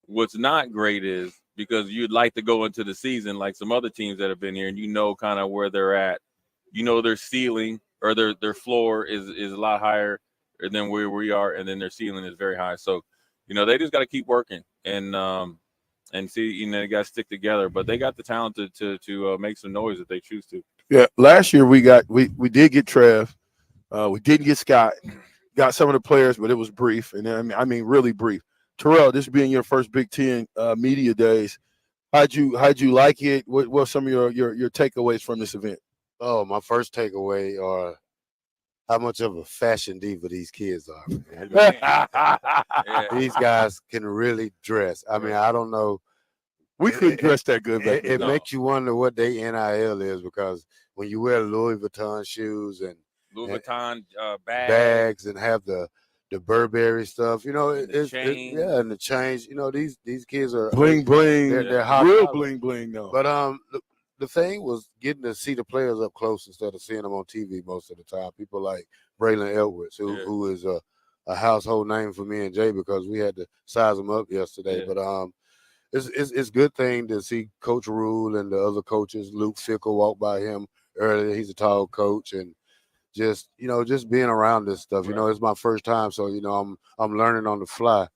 [SPEAKER 18] What's not great is, because you'd like to go into the season like some other teams that have been here, and kind of where they're at, their ceiling, or their floor is a lot higher than where we are, and then their ceiling is very high. So, they just got to keep working and see, they got to stick together. But they got the talent to make some noise if they choose to.
[SPEAKER 10] Yeah, last year we did get Trev. We didn't get Scott. Got some of the players, but it was brief, and I mean really brief. Terrell, this being your first Big Ten media days, how'd you like it? What were some of your takeaways from this event?
[SPEAKER 21] Oh, my first takeaway are how much of a fashion diva these kids are, man. These guys can really dress. I mean, I don't know.
[SPEAKER 10] We couldn't dress that good back then.
[SPEAKER 21] It makes you wonder what they NIL is, because when you wear Louis Vuitton shoes and
[SPEAKER 18] Louis Vuitton
[SPEAKER 21] bags and have the Burberry stuff,
[SPEAKER 18] and the
[SPEAKER 21] chains. These kids are
[SPEAKER 10] bling bling.
[SPEAKER 21] They're hot
[SPEAKER 10] real
[SPEAKER 21] collar.
[SPEAKER 10] bling bling though.
[SPEAKER 21] But the thing was getting to see the players up close instead of seeing them on TV most of the time. People like Braylon Edwards, who is a household name for me and Jay, because we had to size him up yesterday.
[SPEAKER 18] Yeah.
[SPEAKER 21] But it's a good thing to see Coach Rhule and the other coaches. Luke Fickle walked by him earlier. He's a tall coach, and just being around this stuff. It's my first time, so I'm learning on the fly.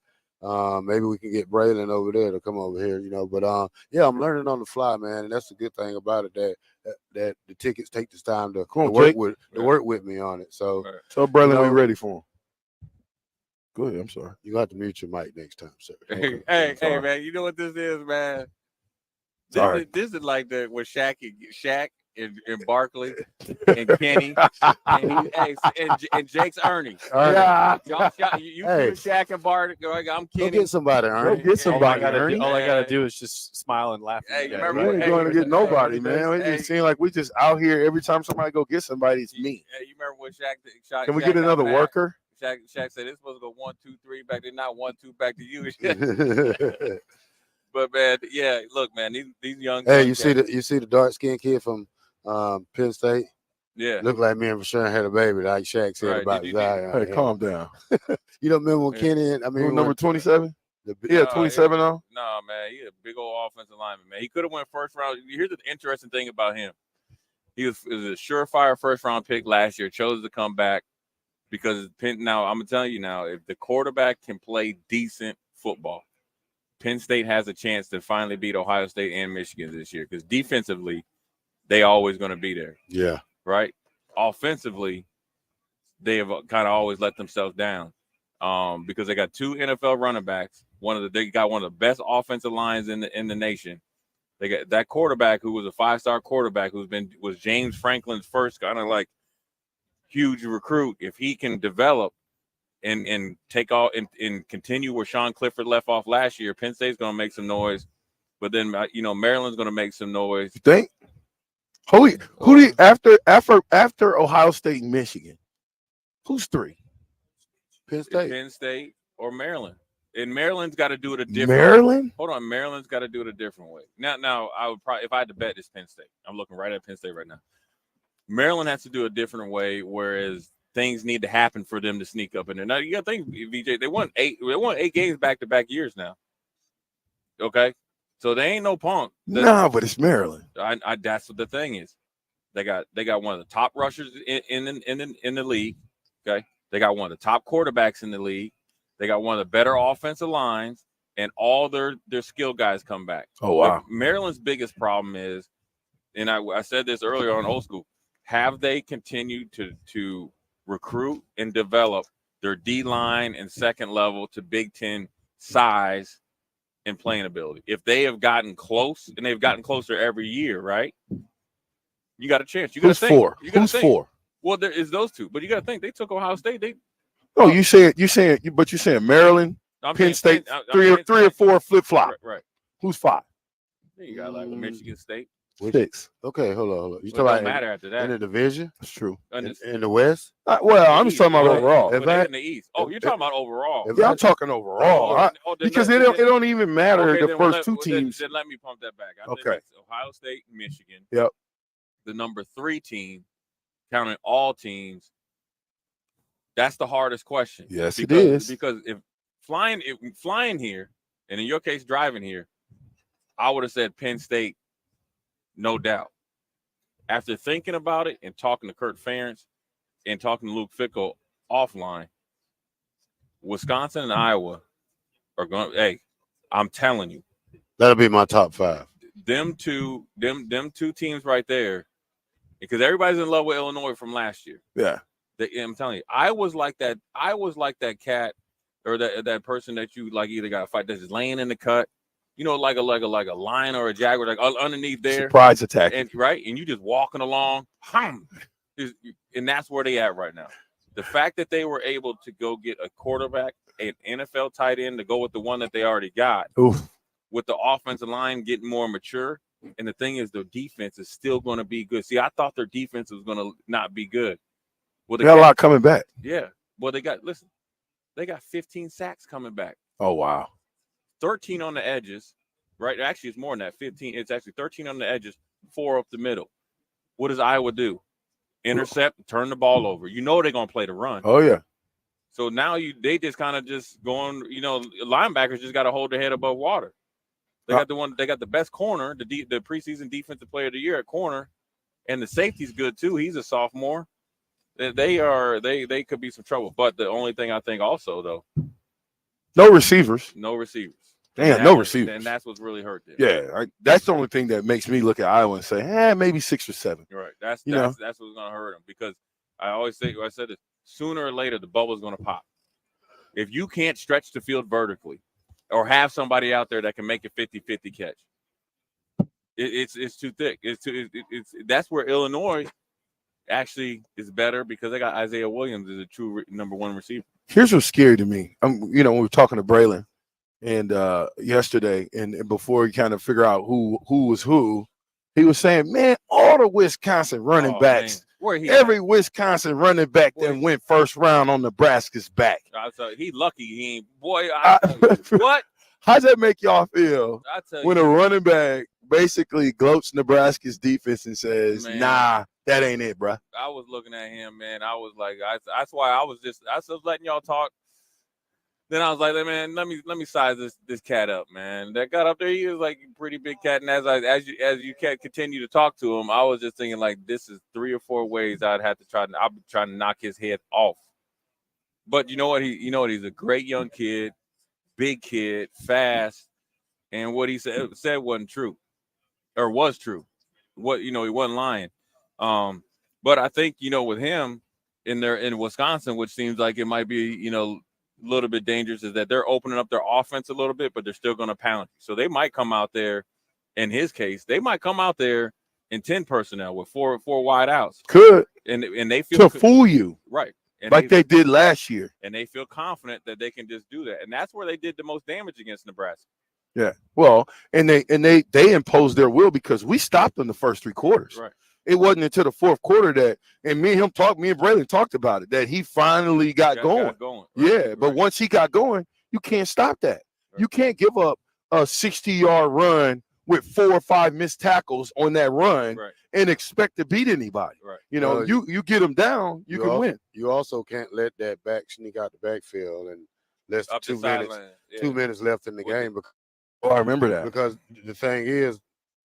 [SPEAKER 21] Maybe we can get Braylon over there to come over here, But I'm learning on the fly, man, and that's the good thing about it, that the tickets take this time to work with me on it. So
[SPEAKER 10] Braylon, we ready for him. Go ahead. I'm sorry.
[SPEAKER 21] You got to mute your mic next time, sir.
[SPEAKER 18] Okay. Hey, man, you know what this is, man? This is like with Shaq and Barkley and Kenny and Jake's Ernie.
[SPEAKER 21] Yeah.
[SPEAKER 18] You Shaq and Barkley. I'm Kenny.
[SPEAKER 21] Go get somebody, Ernie.
[SPEAKER 10] Go get somebody, Ernie.
[SPEAKER 16] All I gotta do is just smile and laugh.
[SPEAKER 18] Hey,
[SPEAKER 10] We ain't going to get nobody, man. It just seems like we just out here every time somebody go get somebody, it's me.
[SPEAKER 18] Hey, you remember when Shaq
[SPEAKER 10] Can we get another worker?
[SPEAKER 18] Shaq said it's supposed to go 1, 2, 3 back there, not 1, 2 back to you. But man, yeah, look, man, these young.
[SPEAKER 21] Hey, you see the dark skinned kid from Penn State?
[SPEAKER 18] Yeah,
[SPEAKER 21] looked like me and Rashawn had a baby, like Shaq said about Zion.
[SPEAKER 10] Hey, calm down.
[SPEAKER 21] You don't remember when Kenny?
[SPEAKER 10] Number 27. Yeah, 27 on.
[SPEAKER 18] No, man, he a big old offensive lineman, man. He could have went first round. Here's the interesting thing about him: he was a surefire first round pick last year. Chose to come back. Because now I'm telling you now, if the quarterback can play decent football, Penn State has a chance to finally beat Ohio State and Michigan this year. Because defensively, they always going to be there.
[SPEAKER 21] Yeah.
[SPEAKER 18] Right. Offensively, they have kind of always let themselves down. Because they got 2 NFL running backs. They got one of the best offensive lines in the nation. They got that quarterback who was a 5-star quarterback was James Franklin's first kind of like huge recruit. If he can develop and take off and continue where Sean Clifford left off last year, Penn State's going to make some noise. But then Maryland's going to make some noise.
[SPEAKER 10] You think? Who after Ohio State and Michigan? Who's 3?
[SPEAKER 21] Penn State.
[SPEAKER 18] Penn State or Maryland. And Maryland's got to do it a different
[SPEAKER 10] Maryland?
[SPEAKER 18] Hold on, Maryland's got to do it a different way. Now I would probably, if I had to bet, it's Penn State. I'm looking right at Penn State right now. Maryland has to do a different way, whereas things need to happen for them to sneak up in there. Now you got to think, VJ, they won 8 games back-to-back years now. Okay, so they ain't no punk.
[SPEAKER 10] But it's Maryland.
[SPEAKER 18] That's what the thing is. They got one of the top rushers in the league. Okay, they got one of the top quarterbacks in the league. They got one of the better offensive lines, and all their skill guys come back.
[SPEAKER 10] Oh wow!
[SPEAKER 18] But Maryland's biggest problem is, and I said this earlier on Old School. Have they continued to recruit and develop their D-line and second level to Big Ten size and playing ability? If they have gotten close, and they've gotten closer every year, right? You got a chance. You got to think.
[SPEAKER 10] Who's 4?
[SPEAKER 18] Well, there is those 2, but you got to think they took Ohio State.
[SPEAKER 10] You're saying Maryland, Penn State, 3 or 4 flip flop.
[SPEAKER 18] Right.
[SPEAKER 10] Who's 5?
[SPEAKER 18] You got like Michigan State.
[SPEAKER 10] 6.
[SPEAKER 21] Okay, hold on. You
[SPEAKER 18] talking about matter after that
[SPEAKER 21] in the division?
[SPEAKER 10] That's true.
[SPEAKER 21] In the West?
[SPEAKER 10] I'm just talking about overall.
[SPEAKER 18] In the East. Oh, you're talking about overall.
[SPEAKER 10] Yeah, I'm talking overall. Because it don't even matter the first 2 teams.
[SPEAKER 18] Then let me pump that back.
[SPEAKER 10] Okay.
[SPEAKER 18] Ohio State, Michigan.
[SPEAKER 10] Yep.
[SPEAKER 18] The number 3 team, counting all teams. That's the hardest question.
[SPEAKER 10] Yes, it is.
[SPEAKER 18] Because if flying here, and in your case driving here, I would have said Penn State. No doubt. After thinking about it and talking to Kurt Ferentz, and talking to Luke Fickell offline, Wisconsin and Iowa are going. Hey, I'm telling you,
[SPEAKER 21] That'll be my top 5.
[SPEAKER 18] them two teams right there, because everybody's in love with Illinois from last year.
[SPEAKER 10] Yeah.
[SPEAKER 18] I'm telling you, I was like that cat or that person that you like either got to fight that's just laying in the cut, like a lion or a jaguar, like underneath there.
[SPEAKER 10] Surprise attack.
[SPEAKER 18] And you just walking along, and that's where they at right now. The fact that they were able to go get a quarterback, an NFL tight end to go with the one that they already got, with the offensive line getting more mature. And the thing is, their defense is still going to be good. See, I thought their defense was going to not be good. Well,
[SPEAKER 10] They got a lot coming back.
[SPEAKER 18] Yeah. Well, they got 15 sacks coming back.
[SPEAKER 10] Oh, wow.
[SPEAKER 18] 13 on the edges, right? Actually, it's more than that. 15. It's actually 13 on the edges, 4 up the middle. What does Iowa do? Intercept, turn the ball over. They're going to play the run.
[SPEAKER 10] Oh, yeah.
[SPEAKER 18] So now they just kind of just going, linebackers just got to hold their head above water. They got the best corner, the preseason defensive player of the year at corner, and the safety's good too. He's a sophomore. They could be some trouble. But the only thing I think also though,
[SPEAKER 10] no receivers. Damn, no receivers.
[SPEAKER 18] And that's what's really hurt them.
[SPEAKER 10] Yeah, that's the only thing that makes me look at Iowa and say, maybe 6 or 7.
[SPEAKER 18] Right. That's what's going to hurt them, because I always say, I said this, sooner or later the bubble's going to pop. If you can't stretch the field vertically or have somebody out there that can make a 50-50 catch, it's too thick. That's where Illinois actually is better, because they got Isaiah Williams as a true number 1 receiver.
[SPEAKER 10] Here's what's scary to me. When we were talking to Braylon and yesterday, and before he kind of figure out who was who, he was saying, man, all the Wisconsin running backs, every Wisconsin running back that went first round on Nebraska's back.
[SPEAKER 18] He lucky he ain't. Boy,
[SPEAKER 10] what? How's that make y'all feel when a running back basically gloats Nebraska's defense and says, nah, that ain't it, bro?
[SPEAKER 18] I was looking at him, man. I was like, that's why I was letting y'all talk. Then I was like, man, let me size this cat up, man. That got up there, he was like a pretty big cat. And as you continue to talk to him, I was just thinking, like, this is 3 or 4 ways I'll be trying to knock his head off. But you know what? He's a great young kid, big kid, fast, and what he said wasn't true, or was true. He wasn't lying. But I think with him in Wisconsin, which seems like it might be a little bit dangerous, is that they're opening up their offense a little bit, but they're still going to pound you. So they might come out there, in his case, in 10 personnel with four wide outs.
[SPEAKER 10] Could.
[SPEAKER 18] And they feel
[SPEAKER 10] to fool you.
[SPEAKER 18] Right. And
[SPEAKER 10] like they did last year.
[SPEAKER 18] And they feel confident that they can just do that. And that's where they did the most damage against Nebraska.
[SPEAKER 10] Yeah. Well, and they imposed their will, because we stopped them the first 3 quarters.
[SPEAKER 18] Right.
[SPEAKER 10] It wasn't until the 4th quarter that, and me and Braylon talked about it, that he finally got going.
[SPEAKER 18] Right,
[SPEAKER 10] yeah, but once he got going, you can't stop that. Right. You can't give up a 60-yard run with 4 or 5 missed tackles on that run and expect to beat anybody.
[SPEAKER 18] Right.
[SPEAKER 10] You get them down, you can win.
[SPEAKER 21] You also can't let that back sneak out the backfield and less than 2 minutes. Yeah. 2 minutes left in the game.
[SPEAKER 10] Oh, I remember that.
[SPEAKER 21] Because the thing is,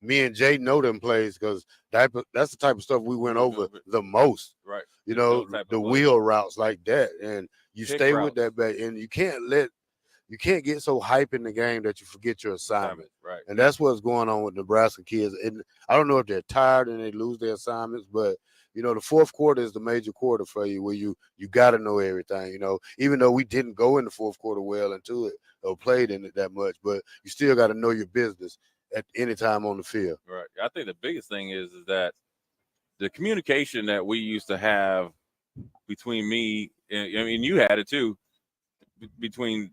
[SPEAKER 21] me and Jay know them plays, because that's the type of stuff we went over the most.
[SPEAKER 18] Right.
[SPEAKER 21] The wheel routes like that, and you
[SPEAKER 18] Pick
[SPEAKER 21] stay
[SPEAKER 18] routes.
[SPEAKER 21] with that back, and you can't get so hype in the game that you forget your assignment.
[SPEAKER 18] Right.
[SPEAKER 21] And that's what's going on with Nebraska kids. And I don't know if they're tired and they lose their assignments, but the 4th quarter is the major quarter for you, where you got to know everything. Even though we didn't go in the 4th quarter well into it or played in it that much, but you still got to know your business at any time on the field.
[SPEAKER 18] Right. I think the biggest thing is that the communication that we used to have between me and you had it too, between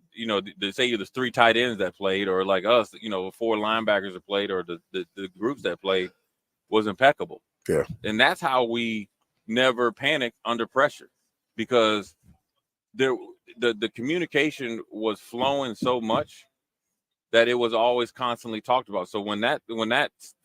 [SPEAKER 18] say there's 3 tight ends that played, or like us, 4 linebackers that played, or the groups that played, was impeccable.
[SPEAKER 10] Yeah.
[SPEAKER 18] And that's how we never panicked under pressure, because the communication was flowing so much that it was always constantly talked about. So when that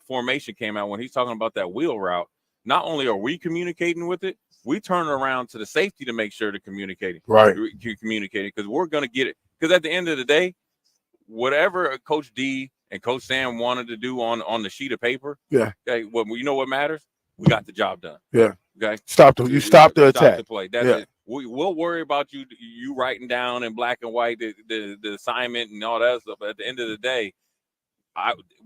[SPEAKER 18] formation came out, when he's talking about that wheel route, not only are we communicating with it, we turn around to the safety to make sure they're communicating.
[SPEAKER 10] Right.
[SPEAKER 18] Communicating, because we're going to get it. Because at the end of the day, whatever Coach D and Coach Sam wanted to do on the sheet of paper,
[SPEAKER 10] yeah.
[SPEAKER 18] Okay, you know what matters? we got the job done.
[SPEAKER 10] Yeah.
[SPEAKER 18] Okay.
[SPEAKER 10] You stopped the
[SPEAKER 18] Stop
[SPEAKER 10] attack.
[SPEAKER 18] the play. That's
[SPEAKER 10] Yeah.
[SPEAKER 18] it. We'll worry about you writing down in black and white the assignment and all that stuff. But at the end of the day,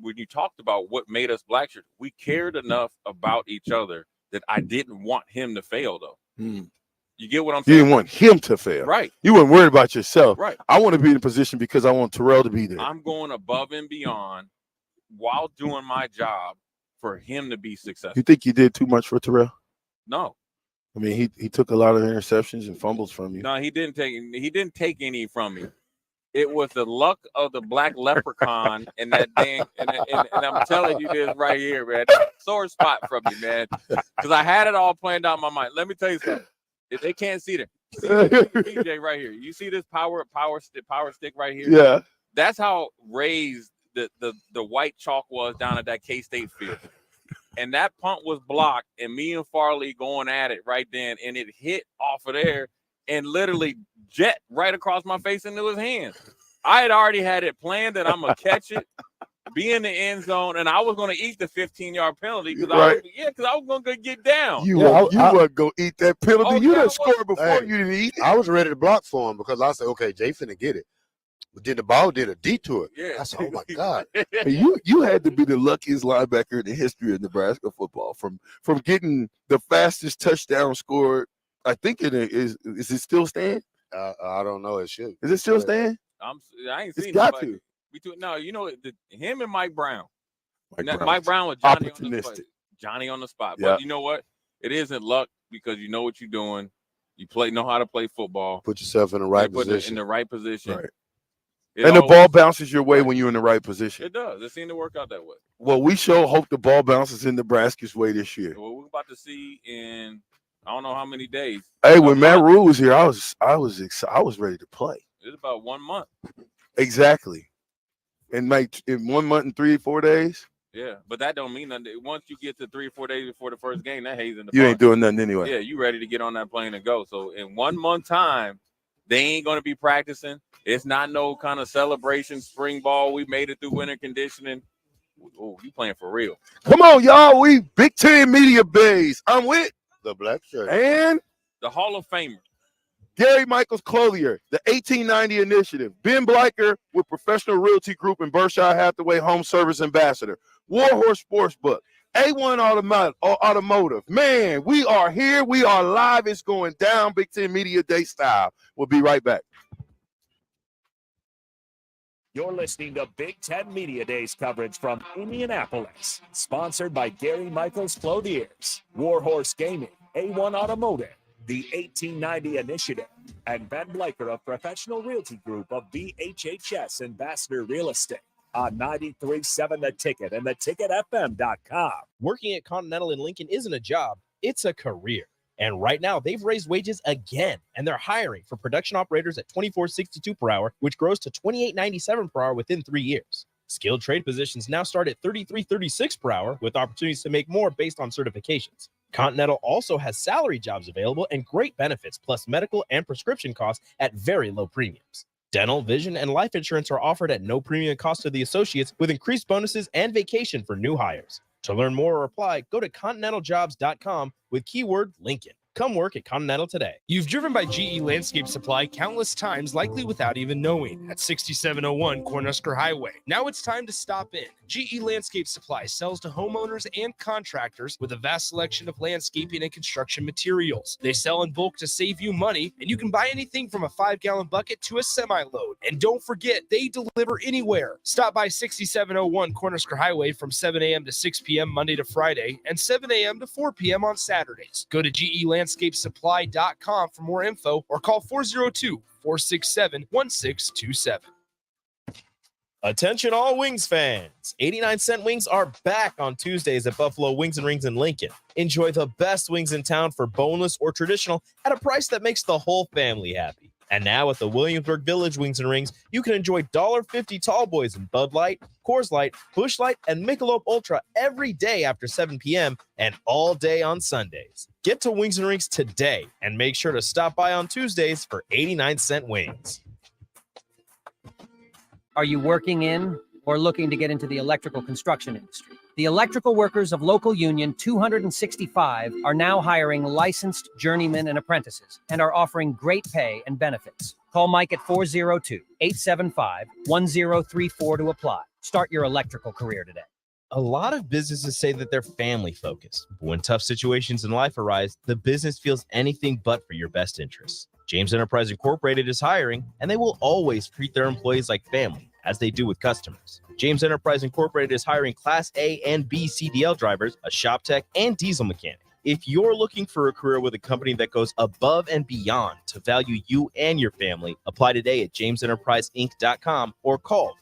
[SPEAKER 18] when you talked about what made us Black Shirts, we cared enough about each other that I didn't want him to fail, though. You get what I'm
[SPEAKER 10] You
[SPEAKER 18] saying?
[SPEAKER 10] didn't want him to fail.
[SPEAKER 18] Right.
[SPEAKER 10] You weren't worried about yourself.
[SPEAKER 18] Right.
[SPEAKER 10] I want to be in a position because I want Terrell to be there.
[SPEAKER 18] I'm going above and beyond while doing my job for him to be successful.
[SPEAKER 10] You think you did too much for Terrell?
[SPEAKER 18] No.
[SPEAKER 10] I mean, he took a lot of interceptions and fumbles from you.
[SPEAKER 18] No, he didn't take any from me. It was the luck of the black leprechaun and that dang and I'm telling you this right here, man. Sore spot from me, man. Because I had it all planned out in my mind. Let me tell you something. If they can't see it, see PJ right here. You see this power stick right here?
[SPEAKER 10] Yeah.
[SPEAKER 18] That's how raised the white chalk was down at that K-State field. And that punt was blocked, and me and Farley going at it right then, and it hit off of there and literally jet right across my face into his hands. I had already had it planned that I'm going to catch it, be in the end zone, and I was going to eat the 15-yard penalty because I was going to get down.
[SPEAKER 21] You weren't
[SPEAKER 10] going to eat that penalty.
[SPEAKER 21] Oh,
[SPEAKER 10] you
[SPEAKER 21] yeah,
[SPEAKER 10] done scored before you didn't eat it.
[SPEAKER 21] I was ready to block for him because I said, okay, Jay finna get it. But then the ball did a detour.
[SPEAKER 18] Yeah.
[SPEAKER 21] I said, oh, my God.
[SPEAKER 10] You had to be the luckiest linebacker in the history of Nebraska football from getting the fastest touchdown scored. I think is it still stand?
[SPEAKER 21] I don't know. It should.
[SPEAKER 10] Is it still stand?
[SPEAKER 18] I ain't
[SPEAKER 10] It's
[SPEAKER 18] seen
[SPEAKER 10] got
[SPEAKER 18] nobody.
[SPEAKER 10] to.
[SPEAKER 18] No, you know him and Mike Brown.
[SPEAKER 10] Mike
[SPEAKER 18] Mike Brown was Johnny on the spot.
[SPEAKER 10] opportunistic.
[SPEAKER 18] Johnny on the spot.
[SPEAKER 10] Yeah.
[SPEAKER 18] But you know what? It isn't luck because you know what you're doing. You know how to play football.
[SPEAKER 21] Put yourself in the right position.
[SPEAKER 18] In the right position.
[SPEAKER 10] Right.
[SPEAKER 18] It
[SPEAKER 10] And the
[SPEAKER 18] always-
[SPEAKER 10] ball bounces your way when you're in the right position.
[SPEAKER 18] It does. It seemed to work out that way.
[SPEAKER 10] Well, we sure hope the ball bounces in Nebraska's way this year.
[SPEAKER 18] Well, we're about to see in I don't know how many days.
[SPEAKER 10] Hey, when Matt Rhule was here, I was ready to play.
[SPEAKER 18] It's about 1 month.
[SPEAKER 10] Exactly. And like in 1 month and 3-4 days,
[SPEAKER 18] Yeah, but that don't mean nothing. Once you get to 3 or 4 days before the first game, that hay's in the
[SPEAKER 10] you
[SPEAKER 18] park.
[SPEAKER 10] ain't doing nothing anyway.
[SPEAKER 18] Yeah, you ready to get on that plane and go. So in 1 month time, they ain't going to be practicing. It's not no kind of celebration, spring ball. We made it through winter conditioning. Oh, you playing for real.
[SPEAKER 10] Come on, y'all. We Big Ten Media Bays. I'm with
[SPEAKER 21] the Black Shirt
[SPEAKER 10] and
[SPEAKER 18] the Hall of Famer.
[SPEAKER 10] Gary Michaels Clothier, the 1890 Initiative, Ben Bleicher with Professional Realty Group and Berkshire Hathaway Home Service Ambassador, Warhorse Sportsbook, A1 Automotive. Man, we are here. We are live. It's going down Big Ten Media Day style. We'll be right back.
[SPEAKER 3] You're listening to Big Ten Media Days coverage from Indianapolis, sponsored by Gary Michaels Clothiers, Warhorse Gaming, A1 Automotive, the 1890 Initiative, and Ben Bleicher of Professional Realty Group of BHHS Ambassador Real Estate on 93.7 The Ticket and theticketfm.com.
[SPEAKER 14] Working at Continental in Lincoln isn't a job, it's a career. And right now, they've raised wages again, and they're hiring for production operators at $24.62 per hour, which grows to $28.97 per hour within 3 years. Skilled trade positions now start at $33.36 per hour, with opportunities to make more based on certifications. Continental also has salary jobs available and great benefits, plus medical and prescription costs at very low premiums. Dental, vision, and life insurance are offered at no premium cost to the associates, with increased bonuses and vacation for new hires. To learn more or apply, go to continentaljobs.com with keyword Lincoln. Come work at Continental today.
[SPEAKER 2] You've driven by GE Landscape Supply countless times, likely without even knowing, at 6701 Cornhusker Highway. Now it's time to stop in. GE Landscape Supply sells to homeowners and contractors with a vast selection of landscaping and construction materials. They sell in bulk to save you money, and you can buy anything from a 5-gallon bucket to a semi-load. And don't forget, they deliver anywhere. Stop by 6701 Cornhusker Highway from 7 a.m. to 6 p.m. Monday to Friday and 7 a.m. to 4 p.m. on Saturdays. Go to GELandscapesupply.com for more info or call 402-467-1627.
[SPEAKER 14] Attention all Wings fans. 89-cent wings are back on Tuesdays at Buffalo Wings and Rings in Lincoln. Enjoy the best wings in town for boneless or traditional at a price that makes the whole family happy. And now at the Williamsburg Village Wings and Rings, you can enjoy $1.50 tall boys in Bud Light, Coors Light, Busch Light, and Michelob Ultra every day after 7 p.m. and all day on Sundays. Get to Wings and Rings today and make sure to stop by on Tuesdays for 89-cent wings.
[SPEAKER 11] Are you working in or looking to get into the electrical construction industry? The electrical workers of Local Union 265 are now hiring licensed journeymen and apprentices and are offering great pay and benefits. Call Mike at 402-875-1034 to apply. Start your electrical career today.
[SPEAKER 14] A lot of businesses say that they're family focused, but when tough situations in life arise, the business feels anything but for your best interests. James Enterprise Incorporated is hiring, and they will always treat their employees like family, as they do with customers. James Enterprise Incorporated is hiring Class A and B CDL drivers, a shop tech, and diesel mechanic. If you're looking for a career with a company that goes above and beyond to value you and your family, apply today at jamesenterpriseinc.com or call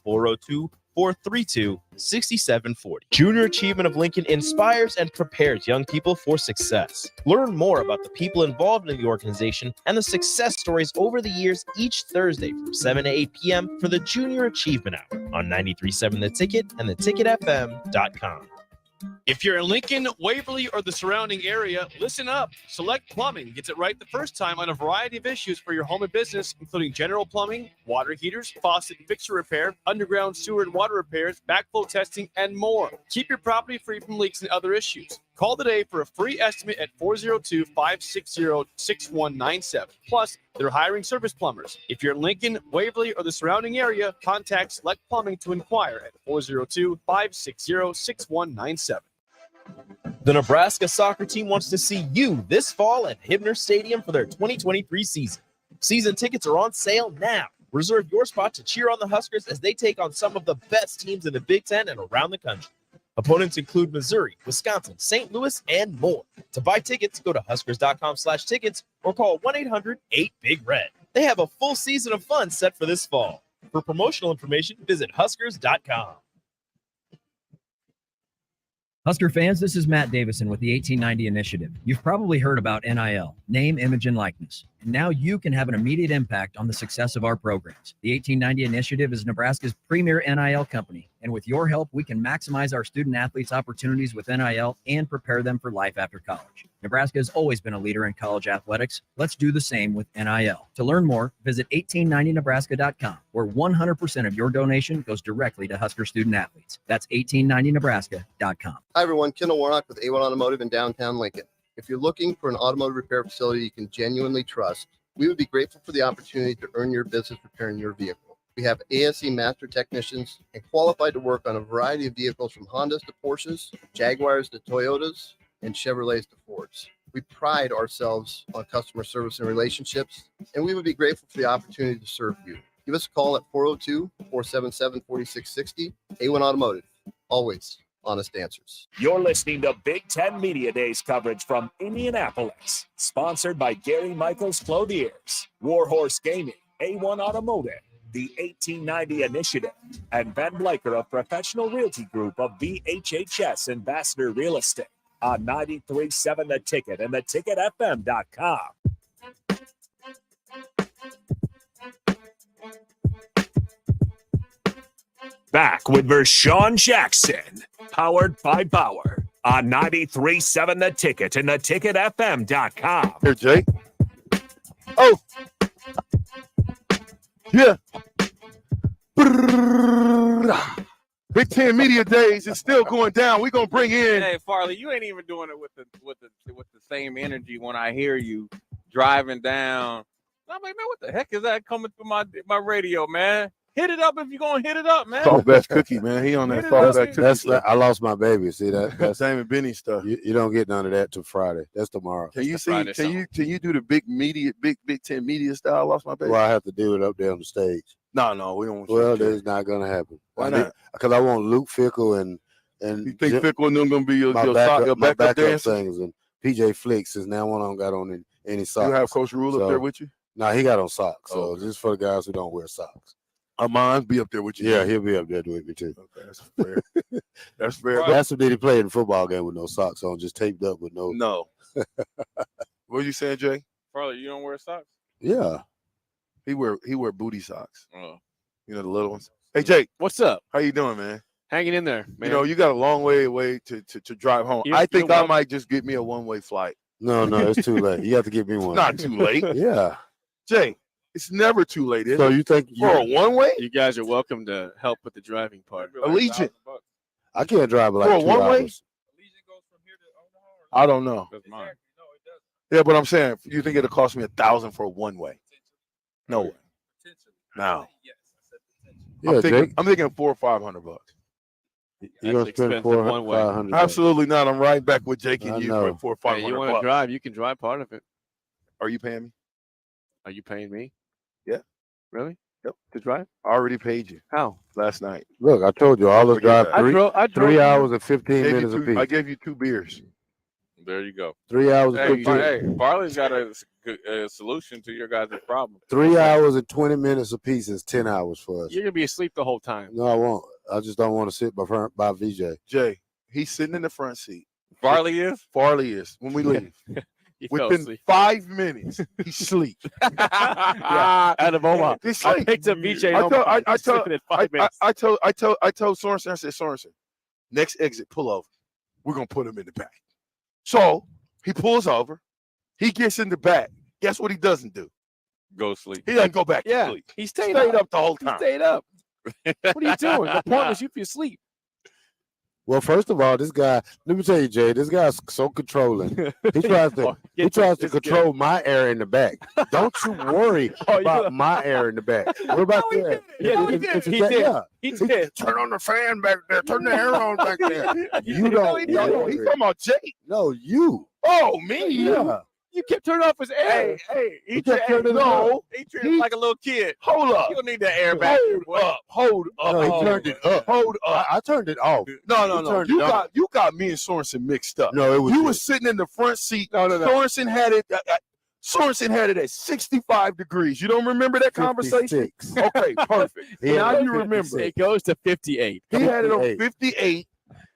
[SPEAKER 14] 402-432-6740. Junior Achievement of Lincoln inspires and prepares young people for success. Learn more about the people involved in the organization and the success stories over the years each Thursday from 7 to 8 p.m. for the Junior Achievement Hour on 93.7 The Ticket and theticketfm.com.
[SPEAKER 16] If you're in Lincoln, Waverly, or the surrounding area, listen up. Select Plumbing gets it right the first time on a variety of issues for your home and business, including general plumbing, water heaters, faucet and fixture repair, underground sewer and water repairs, backflow testing, and more. Keep your property free from leaks and other issues. Call today for a free estimate at 402-560-6197. Plus, they're hiring service plumbers. If you're in Lincoln, Waverly, or the surrounding area, contact Select Plumbing to inquire at 402-560-6197.
[SPEAKER 14] The Nebraska soccer team wants to see you this fall at Hibner Stadium for their 2023 season. Season tickets are on sale now. Reserve your spot to cheer on the Huskers as they take on some of the best teams in the Big Ten and around the country. Opponents include Missouri, Wisconsin, St. Louis, and more. To buy tickets, go to huskers.com/tickets or call 1-800-8-BIG-RED. They have a full season of fun set for this fall. For promotional information, visit huskers.com.
[SPEAKER 25] Husker fans, this is Matt Davison with the 1890 Initiative. You've probably heard about NIL, name, image, and likeness. And now you can have an immediate impact on the success of our programs. The 1890 Initiative is Nebraska's premier NIL company. And with your help, we can maximize our student athletes' opportunities with NIL and prepare them for life after college. Nebraska has always been a leader in college athletics. Let's do the same with NIL. To learn more, visit 1890nebraska.com, where 100% of your donation goes directly to Husker student athletes. That's 1890nebraska.com.
[SPEAKER 22] Hi, everyone. Kendall Warnock with A1 Automotive in downtown Lincoln. If you're looking for an automotive repair facility you can genuinely trust, we would be grateful for the opportunity to earn your business repairing your vehicle. We have ASE master technicians and qualified to work on a variety of vehicles from Hondas to Porsches, Jaguars to Toyotas, and Chevrolets to Fords. We pride ourselves on customer service and relationships, and we would be grateful for the opportunity to serve you. Give us a call at 402-477-4660. A1 Automotive, always honest answers.
[SPEAKER 3] You're listening to Big Ten Media Days coverage from Indianapolis, sponsored by Gary Michaels Clothiers, Warhorse Gaming, A1 Automotive, the 1890 Initiative, and Ben Bleicher of Professional Realty Group of VHHS Ambassador Real Estate on 93.7 The Ticket and theticketfm.com. Back with Vershawn Jackson, powered by Bauer on 93.7 The Ticket and theticketfm.com.
[SPEAKER 10] Here, Jake. Oh. Yeah. Big Ten Media Days is still going down. We're gonna bring in.
[SPEAKER 15] Hey, Farley, you ain't even doing it with the same energy when I hear you driving down. I'm like, man, what the heck is that coming through my radio, man? Hit it up if you're gonna hit it up, man.
[SPEAKER 10] Softback cookie, man. He on that softback cookie.
[SPEAKER 21] I lost my baby. See that? That's
[SPEAKER 10] Sam and Benny stuff.
[SPEAKER 21] You don't get none of that till Friday. That's tomorrow.
[SPEAKER 10] Can you see? Can you do the big Ten media style? I lost my baby.
[SPEAKER 21] Well, I have to do it up there on the stage.
[SPEAKER 10] No, we don't.
[SPEAKER 21] Well, that's not gonna happen.
[SPEAKER 10] Why not?
[SPEAKER 21] Because I want Luke Fickle and
[SPEAKER 10] you think Fickle and them gonna be your
[SPEAKER 21] backup
[SPEAKER 10] dancers?
[SPEAKER 21] singers, and PJ Flicks is now one of them got on any socks.
[SPEAKER 10] You have Coach Rhule up there with you?
[SPEAKER 21] No, he got on socks. So just for the guys who don't wear socks.
[SPEAKER 10] Armand be up there with you.
[SPEAKER 21] Yeah, he'll be up there with me too.
[SPEAKER 10] Okay, that's fair. That's fair.
[SPEAKER 21] That's what he played in the football game with no socks on, just taped up with no.
[SPEAKER 10] No. What you saying, Jay?
[SPEAKER 15] Farley, you don't wear socks?
[SPEAKER 21] Yeah.
[SPEAKER 10] He wear booty socks.
[SPEAKER 15] Oh.
[SPEAKER 10] You know, the little ones. Hey, Jake.
[SPEAKER 16] What's up?
[SPEAKER 10] How you doing, man?
[SPEAKER 16] Hanging in there, man.
[SPEAKER 10] You know, you got a long way away to drive home. I think I might just get me a one-way flight.
[SPEAKER 21] No, it's too late. You have to give me one.
[SPEAKER 10] Not too late.
[SPEAKER 21] Yeah.
[SPEAKER 10] Jay, it's never too late, is
[SPEAKER 21] So
[SPEAKER 10] it?
[SPEAKER 21] you think
[SPEAKER 10] For a one-way?
[SPEAKER 16] You guys are welcome to help with the driving part.
[SPEAKER 10] Allegiant.
[SPEAKER 21] I can't drive like
[SPEAKER 10] For a
[SPEAKER 21] 2
[SPEAKER 10] one-way?
[SPEAKER 21] hours.
[SPEAKER 10] I don't know.
[SPEAKER 15] That's mine.
[SPEAKER 10] Yeah, but I'm saying, you think it'll cost me $1,000 for a one-way? No way. No.
[SPEAKER 21] Yeah,
[SPEAKER 10] I'm thinking,
[SPEAKER 21] Jake.
[SPEAKER 10] I'm thinking $400 or $500.
[SPEAKER 21] You're gonna spend $400, $500.
[SPEAKER 10] Absolutely not. I'm right back with Jake and
[SPEAKER 21] I
[SPEAKER 10] you
[SPEAKER 21] know.
[SPEAKER 10] for $400 or
[SPEAKER 16] Hey,
[SPEAKER 10] $500.
[SPEAKER 16] you want to drive? You can drive part of it.
[SPEAKER 10] Are you paying me?
[SPEAKER 16] Are you paying me?
[SPEAKER 10] Yeah.
[SPEAKER 16] Really?
[SPEAKER 10] Yep.
[SPEAKER 16] To drive?
[SPEAKER 10] I already paid you.
[SPEAKER 16] How?
[SPEAKER 10] Last night.
[SPEAKER 21] Look, I told you, all us
[SPEAKER 10] Forget
[SPEAKER 21] drive
[SPEAKER 10] that.
[SPEAKER 21] three, 3 hours and 15 minutes apiece.
[SPEAKER 10] I gave you 2 beers.
[SPEAKER 18] There you go.
[SPEAKER 21] 3 hours and
[SPEAKER 18] Hey,
[SPEAKER 21] 15
[SPEAKER 18] hey, Barley's got a solution to your guys' problem.
[SPEAKER 21] 3 hours and 20 minutes apiece is 10 hours for us.
[SPEAKER 16] You're gonna be asleep the whole time.
[SPEAKER 21] No, I won't. I just don't want to sit by VJ.
[SPEAKER 10] Jay, he's sitting in the front seat.
[SPEAKER 18] Farley is?
[SPEAKER 10] Farley is. When we leave. Within 5 minutes, he sleeps.
[SPEAKER 16] Yeah, out of Omaha.
[SPEAKER 10] He
[SPEAKER 16] I
[SPEAKER 10] sleep.
[SPEAKER 16] picked up VJ.
[SPEAKER 10] I told
[SPEAKER 16] in 5 minutes.
[SPEAKER 10] I told Sorensen, I said, Sorensen, next exit, pull over. We're gonna put him in the back. So he pulls over, he gets in the back. Guess what he doesn't do?
[SPEAKER 18] Go sleep.
[SPEAKER 10] He doesn't go back to
[SPEAKER 16] Yeah,
[SPEAKER 10] sleep.
[SPEAKER 16] he stayed
[SPEAKER 10] up the whole
[SPEAKER 16] He
[SPEAKER 10] time.
[SPEAKER 16] stayed up. What are you doing? The point is you be asleep.
[SPEAKER 21] Well, first of all, this guy, let me tell you, Jay, this guy's so controlling. He tries to control my air in the back. Don't you worry about my air in the back. What about that?
[SPEAKER 16] He did.
[SPEAKER 21] Turn on the fan back there. Turn the air on back there. You don't.
[SPEAKER 10] He's talking about Jake.
[SPEAKER 21] No, you.
[SPEAKER 10] Oh, me?
[SPEAKER 21] Yeah.
[SPEAKER 16] You kept turning off his air.
[SPEAKER 18] Hey, he
[SPEAKER 21] kept turning it
[SPEAKER 10] no.
[SPEAKER 18] He treated like a little kid.
[SPEAKER 10] Hold up.
[SPEAKER 18] You don't need that air back.
[SPEAKER 10] Hold up.
[SPEAKER 21] No, he turned it up.
[SPEAKER 10] Hold up.
[SPEAKER 21] I turned it off.
[SPEAKER 10] No.
[SPEAKER 21] He turned it on.
[SPEAKER 10] You got me and Sorensen mixed up.
[SPEAKER 21] No, it was
[SPEAKER 10] you
[SPEAKER 21] you.
[SPEAKER 10] was sitting in the front seat.
[SPEAKER 21] No.
[SPEAKER 10] Sorensen had it. Sorensen had it at 65 degrees. You don't remember that conversation?
[SPEAKER 21] 56.
[SPEAKER 10] Okay, perfect.
[SPEAKER 21] He had
[SPEAKER 10] Now
[SPEAKER 21] it
[SPEAKER 10] you
[SPEAKER 21] at
[SPEAKER 10] remember.
[SPEAKER 21] 56.
[SPEAKER 16] It goes to 58.
[SPEAKER 10] He had it on
[SPEAKER 21] 58.
[SPEAKER 10] 58,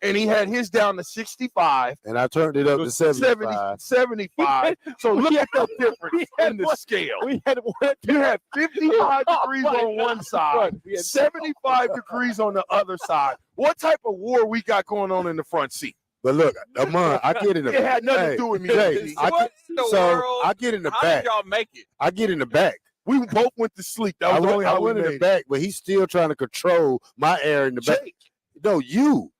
[SPEAKER 10] and he had his down to 65.
[SPEAKER 21] And I turned it up to 75.
[SPEAKER 10] 75. So look at the difference in the scale.
[SPEAKER 16] We had one.
[SPEAKER 10] You had 55 degrees on one side, 75 degrees on the other side. What type of war we got going on in the front seat?
[SPEAKER 21] But look, Amon, I get in the
[SPEAKER 10] It had nothing to do with me.
[SPEAKER 21] Jay,
[SPEAKER 18] What in the world?
[SPEAKER 21] I get in the
[SPEAKER 18] How
[SPEAKER 21] back.
[SPEAKER 18] did y'all make it?
[SPEAKER 21] I get in the back.
[SPEAKER 10] We both went to sleep. That
[SPEAKER 21] I
[SPEAKER 10] was the only
[SPEAKER 21] went,
[SPEAKER 10] how
[SPEAKER 21] I
[SPEAKER 10] we
[SPEAKER 21] went in
[SPEAKER 10] made
[SPEAKER 21] the
[SPEAKER 10] it.
[SPEAKER 21] back, but he's still trying to control my air in the back.
[SPEAKER 10] Jake.
[SPEAKER 21] No, you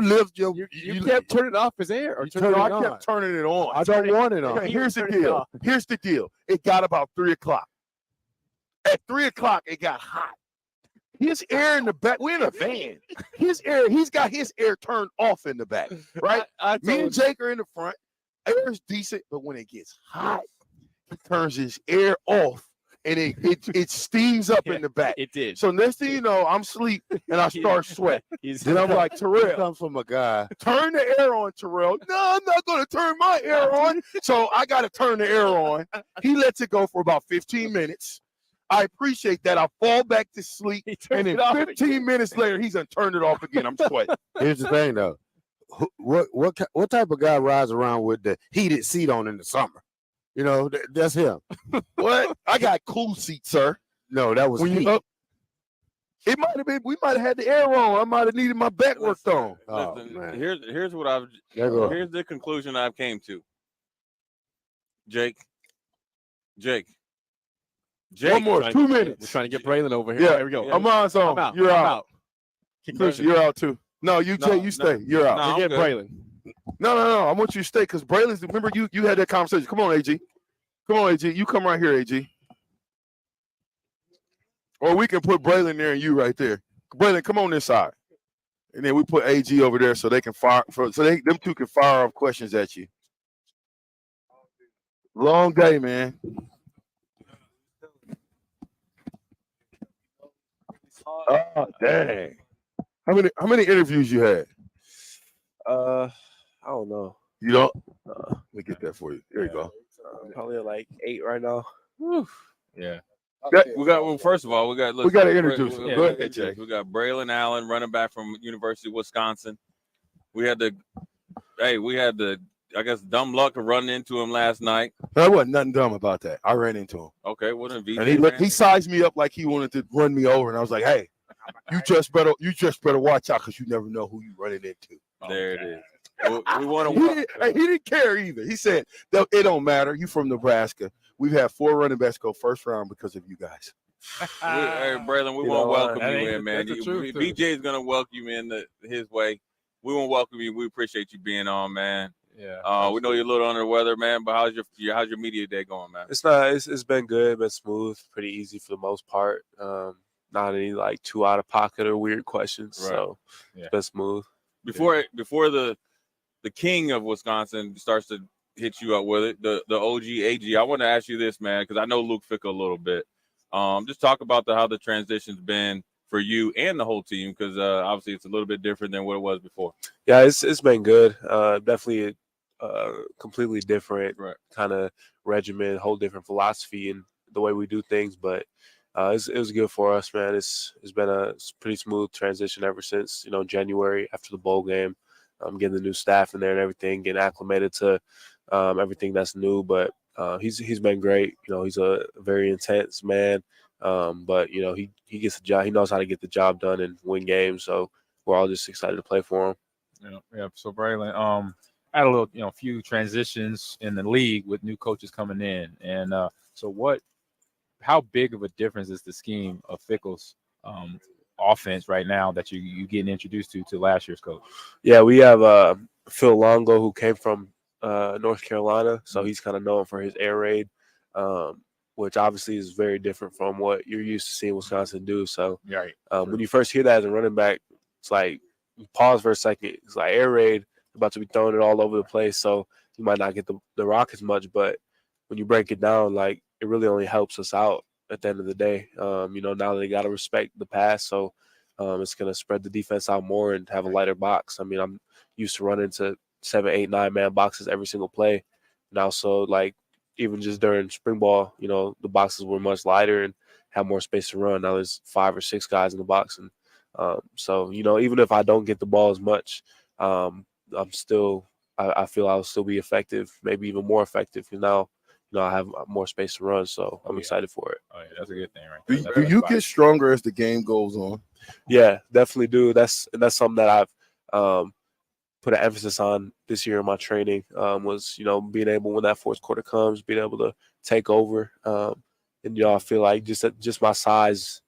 [SPEAKER 21] lived your.
[SPEAKER 16] You kept turning off his air. Or
[SPEAKER 21] You
[SPEAKER 16] turning
[SPEAKER 21] turned
[SPEAKER 16] it
[SPEAKER 10] I
[SPEAKER 21] on.
[SPEAKER 10] kept turning it on.
[SPEAKER 21] I don't want it on.
[SPEAKER 10] Okay,
[SPEAKER 16] You
[SPEAKER 10] here's the
[SPEAKER 16] turned it
[SPEAKER 10] deal.
[SPEAKER 16] off.
[SPEAKER 10] Here's the deal. It got about 3 o'clock. At 3 o'clock, it got hot. His air in the back. We're in a van. He's got his air turned off in the back, right?
[SPEAKER 16] I
[SPEAKER 10] Me and
[SPEAKER 16] told
[SPEAKER 10] Jake are in the front. Air's decent, but when it gets hot, he turns his air off, and it steams up in the back.
[SPEAKER 16] It did.
[SPEAKER 10] So next thing you know, I'm asleep and I start sweating.
[SPEAKER 16] He's
[SPEAKER 10] Then I'm like,
[SPEAKER 21] It
[SPEAKER 10] Terrell,
[SPEAKER 21] comes from a guy.
[SPEAKER 10] turn the air on, Terrell. No, I'm not going to turn my air on. So I got to turn the air on. He lets it go for about 15 minutes. I appreciate that. I fall back to sleep. And then 15 minutes later, he's done turned it off again. I'm sweating.
[SPEAKER 21] Here's the thing, though. What type of guy rides around with the heated seat on in the summer? You know, that's him.
[SPEAKER 10] What? I got cool seats, sir.
[SPEAKER 21] No, that was
[SPEAKER 10] When
[SPEAKER 21] heat.
[SPEAKER 10] you up, it might have been. We might have had the air on. I might have needed my back worked on.
[SPEAKER 21] Oh,
[SPEAKER 18] Listen,
[SPEAKER 21] man.
[SPEAKER 18] here's what I've.
[SPEAKER 21] There you go.
[SPEAKER 18] Here's the conclusion I've came to. Jake.
[SPEAKER 10] One more, 2 minutes.
[SPEAKER 16] We're trying to get Braylon over here.
[SPEAKER 10] Yeah,
[SPEAKER 16] There we go.
[SPEAKER 10] I'm on. So
[SPEAKER 16] I'm out.
[SPEAKER 10] you're
[SPEAKER 16] I'm
[SPEAKER 10] out.
[SPEAKER 16] Conclusion.
[SPEAKER 10] You're out too. No, you
[SPEAKER 18] No,
[SPEAKER 10] Jay, you stay. You're out.
[SPEAKER 18] no, I'm
[SPEAKER 16] Get
[SPEAKER 18] good.
[SPEAKER 16] Braylon.
[SPEAKER 10] No. I want you to stay because Braylon's. Remember, you had that conversation. Come on, AG. Come on, AG. You come right here, AG. Or we can put Braylon there and you right there. Braylon, come on this side, and then we put AG over there so they can fire. Them two can fire off questions at you. Long day, man. Oh dang! How many interviews you had?
[SPEAKER 7] I don't know.
[SPEAKER 10] You don't? Let me get that for you. There you go.
[SPEAKER 7] Probably like 8 right now.
[SPEAKER 18] Yeah.
[SPEAKER 10] That-
[SPEAKER 18] We got. Well, first of all, we got.
[SPEAKER 10] We gotta introduce him. Go ahead, Jay.
[SPEAKER 18] We got Braylon Allen, running back from University of Wisconsin. We had the. I guess dumb luck of running into him last night.
[SPEAKER 10] There wasn't nothing dumb about that. I ran into him,
[SPEAKER 18] Okay, well then, VJ
[SPEAKER 10] and he sized me up like he wanted to run me over, and I was like, "Hey, you just better watch out because you never know who you running into."
[SPEAKER 18] There it is. We want
[SPEAKER 10] He didn't care either. He said, "It don't matter. You from Nebraska. We've had 4 running backs go first round because of you guys."
[SPEAKER 18] Hey, Braylon, we
[SPEAKER 8] You
[SPEAKER 18] want to
[SPEAKER 8] know,
[SPEAKER 18] welcome
[SPEAKER 8] that
[SPEAKER 18] you
[SPEAKER 8] ain't
[SPEAKER 18] in,
[SPEAKER 8] the-
[SPEAKER 18] man.
[SPEAKER 8] that's the truth, too.
[SPEAKER 18] BJ is going to welcome you in his way. We want to welcome you. We appreciate you being on, man.
[SPEAKER 8] Yeah.
[SPEAKER 18] We know you're a little under the weather, man, but how's your media day going, man?
[SPEAKER 8] It's been good, been smooth, pretty easy for the most part. Not any like too out of pocket or weird questions.
[SPEAKER 18] Right.
[SPEAKER 8] So
[SPEAKER 18] Yeah.
[SPEAKER 8] it's been smooth.
[SPEAKER 18] Before the king of Wisconsin starts to hit you up with it, the OG AG, I want to ask you this, man, because I know Luke Fickle a little bit. Just talk about how the transition's been for you and the whole team, because obviously it's a little bit different than what it was before.
[SPEAKER 8] Yeah, it's been good. Definitely completely different kind of regimen, whole different philosophy and the way we do things. But it was good for us, man. It's been a pretty smooth transition ever since January after the bowl game. Getting the new staff in there and everything, getting acclimated to everything that's new. But he's been great. He's a very intense man. But he gets the job. He knows how to get the job done and win games. So we're all just excited to play for him.
[SPEAKER 17] Yeah. So Braylon, I had a little, few transitions in the league with new coaches coming in, and how big of a difference is the scheme of Fickle's offense right now that you getting introduced to last year's coach?
[SPEAKER 8] Yeah, we have Phil Longo, who came from North Carolina, so he's kind of known for his air raid, which obviously is very different from what you're used to seeing Wisconsin do. So
[SPEAKER 17] Right.
[SPEAKER 8] When you first hear that as a running back, it's like you pause for a second. It's like air raid, about to be throwing it all over the place, so you might not get the rock as much. But when you break it down, like it really only helps us out at the end of the day. Now they got to respect the pass, so it's going to spread the defense out more and have a lighter box. I mean, I'm used to running to 7, 8, 9-man boxes every single play. Now, so like even just during spring ball, the boxes were much lighter and have more space to run. Now there's 5 or 6 guys in the box, and so even if I don't get the ball as much, I feel I'll still be effective, maybe even more effective, because now I have more space to run, so I'm excited for it.
[SPEAKER 17] Oh yeah, that's a good thing, right?
[SPEAKER 10] Do you get stronger as the game goes on?
[SPEAKER 8] Yeah, definitely do. That's something that I've put an emphasis on this year in my training. Was being able, when that fourth quarter comes, being able to take over. And I feel like just my size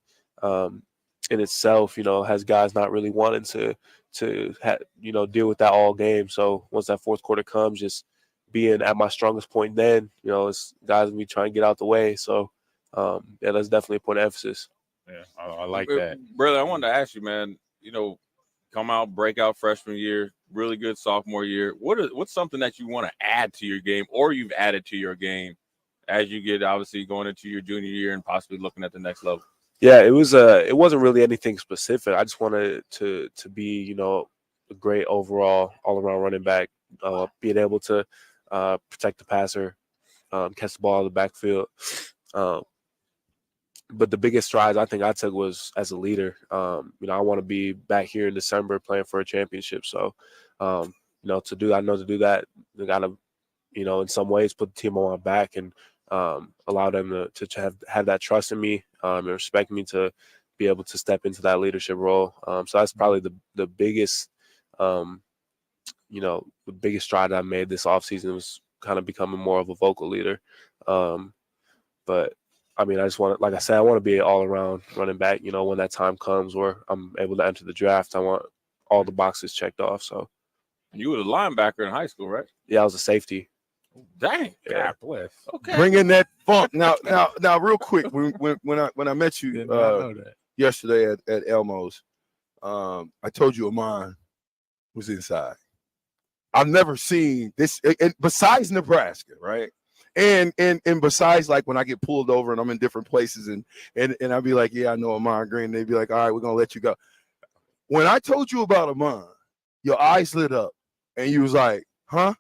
[SPEAKER 8] in itself, has guys not really wanting to deal with that all game. So once that fourth quarter comes, just being at my strongest point, then it's guys gonna be trying to get out the way. So that's definitely a point of emphasis.
[SPEAKER 17] Yeah, I like that.
[SPEAKER 18] Brother, I wanted to ask you, man, come out, breakout freshman year, really good sophomore year. What's something that you want to add to your game, or you've added to your game as you get obviously going into your junior year and possibly looking at the next level?
[SPEAKER 8] Yeah, it wasn't really anything specific. I just wanted to be, a great overall all-around running back, being able to protect the passer, catch the ball in the backfield. But the biggest strides I think I took was as a leader. I want to be back here in December playing for a championship. So, to do that, I got to, in some ways put the team on my back and allow them to have that trust in me and respect me to be able to step into that leadership role. So that's probably the biggest, the biggest stride I made this offseason was kind of becoming more of a vocal leader. But I mean, I just want to, like I said, I want to be an all-around running back. When that time comes where I'm able to enter the draft, I want all the boxes checked off. So,
[SPEAKER 18] you were a linebacker in high school, right?
[SPEAKER 8] Yeah, I was a safety.
[SPEAKER 18] Dang,
[SPEAKER 8] Yeah.
[SPEAKER 17] God bless.
[SPEAKER 18] Okay.
[SPEAKER 10] Bring in that funk now, real quick. When I met you yesterday at Elmo's, I told you Amon was inside. I've never seen this, and besides Nebraska, right? And besides, like when I get pulled over and I'm in different places, and I'll be like, yeah, I know Amon Green. They'd be like, all right, we're gonna let you go. When I told you about Amon, your eyes lit up, and you was like, huh?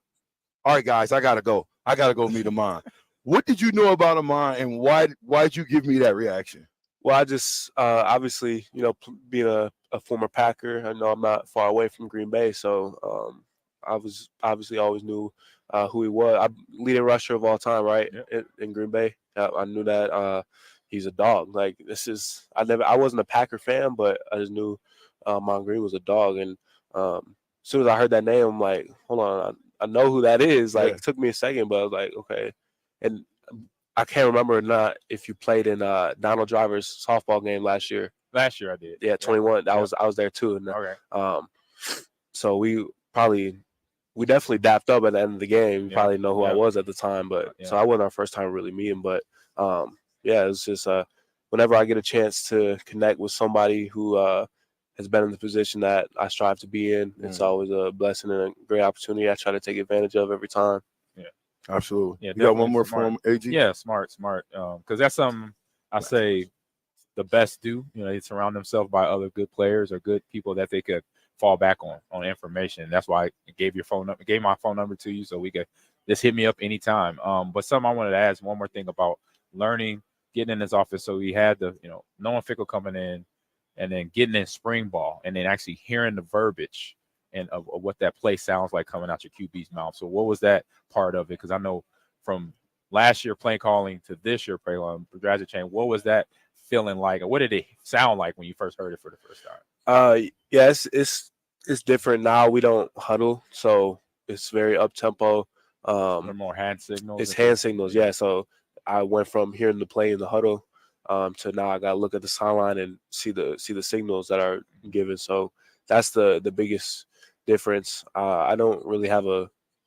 [SPEAKER 10] All right, guys, I gotta go. I gotta go meet Amon. What did you know about Amon, and why'd you give me that reaction?
[SPEAKER 8] Well, I just obviously, being a former Packer, I know I'm not far away from Green Bay, so I was obviously always knew who he was. I'm leading rusher of all time, right? In Green Bay, I knew that he's a dog. Like I wasn't a Packer fan, but I just knew Mon Green was a dog. And as soon as I heard that name, I'm like, hold on, I know who that is. Like, It took me a second, but I was like, okay. And I can't remember not if you played in Donald Driver's softball game last year.
[SPEAKER 17] Last year I did.
[SPEAKER 8] Yeah, 21. I was there too. And, so we definitely dapped up at the end of the game. You probably know who I was at the time, but so I wasn't our first time really meeting. But it was just whenever I get a chance to connect with somebody who has been in the position that I strive to be in, it's always a blessing and a great opportunity. I try to take advantage of every time.
[SPEAKER 17] Yeah,
[SPEAKER 10] absolutely.
[SPEAKER 17] Yeah,
[SPEAKER 10] you got one more
[SPEAKER 17] smart.
[SPEAKER 10] for him, AG?
[SPEAKER 17] Yeah, smart. Because that's something I say the best do. They surround themselves by other good players or good people that they could fall back on information. That's why I gave my phone number to you so we could just hit me up anytime. But something I wanted to ask one more thing about learning, getting in his office. So he had knowing Fickle coming in and then getting in spring ball and then actually hearing the verbiage and of what that play sounds like coming out your QB's mouth. So what was that part of it? Because I know from last year play calling to this year play calling, graduate chain, what was that feeling like? Or what did it sound like when you first heard it for the first time?
[SPEAKER 8] It's different now. We don't huddle, so it's very up tempo.
[SPEAKER 17] More hand signals.
[SPEAKER 8] It's hand signals, yeah. So I went from hearing the play in the huddle to now I gotta look at the sideline and see the signals that are given. So that's the biggest difference. I don't really have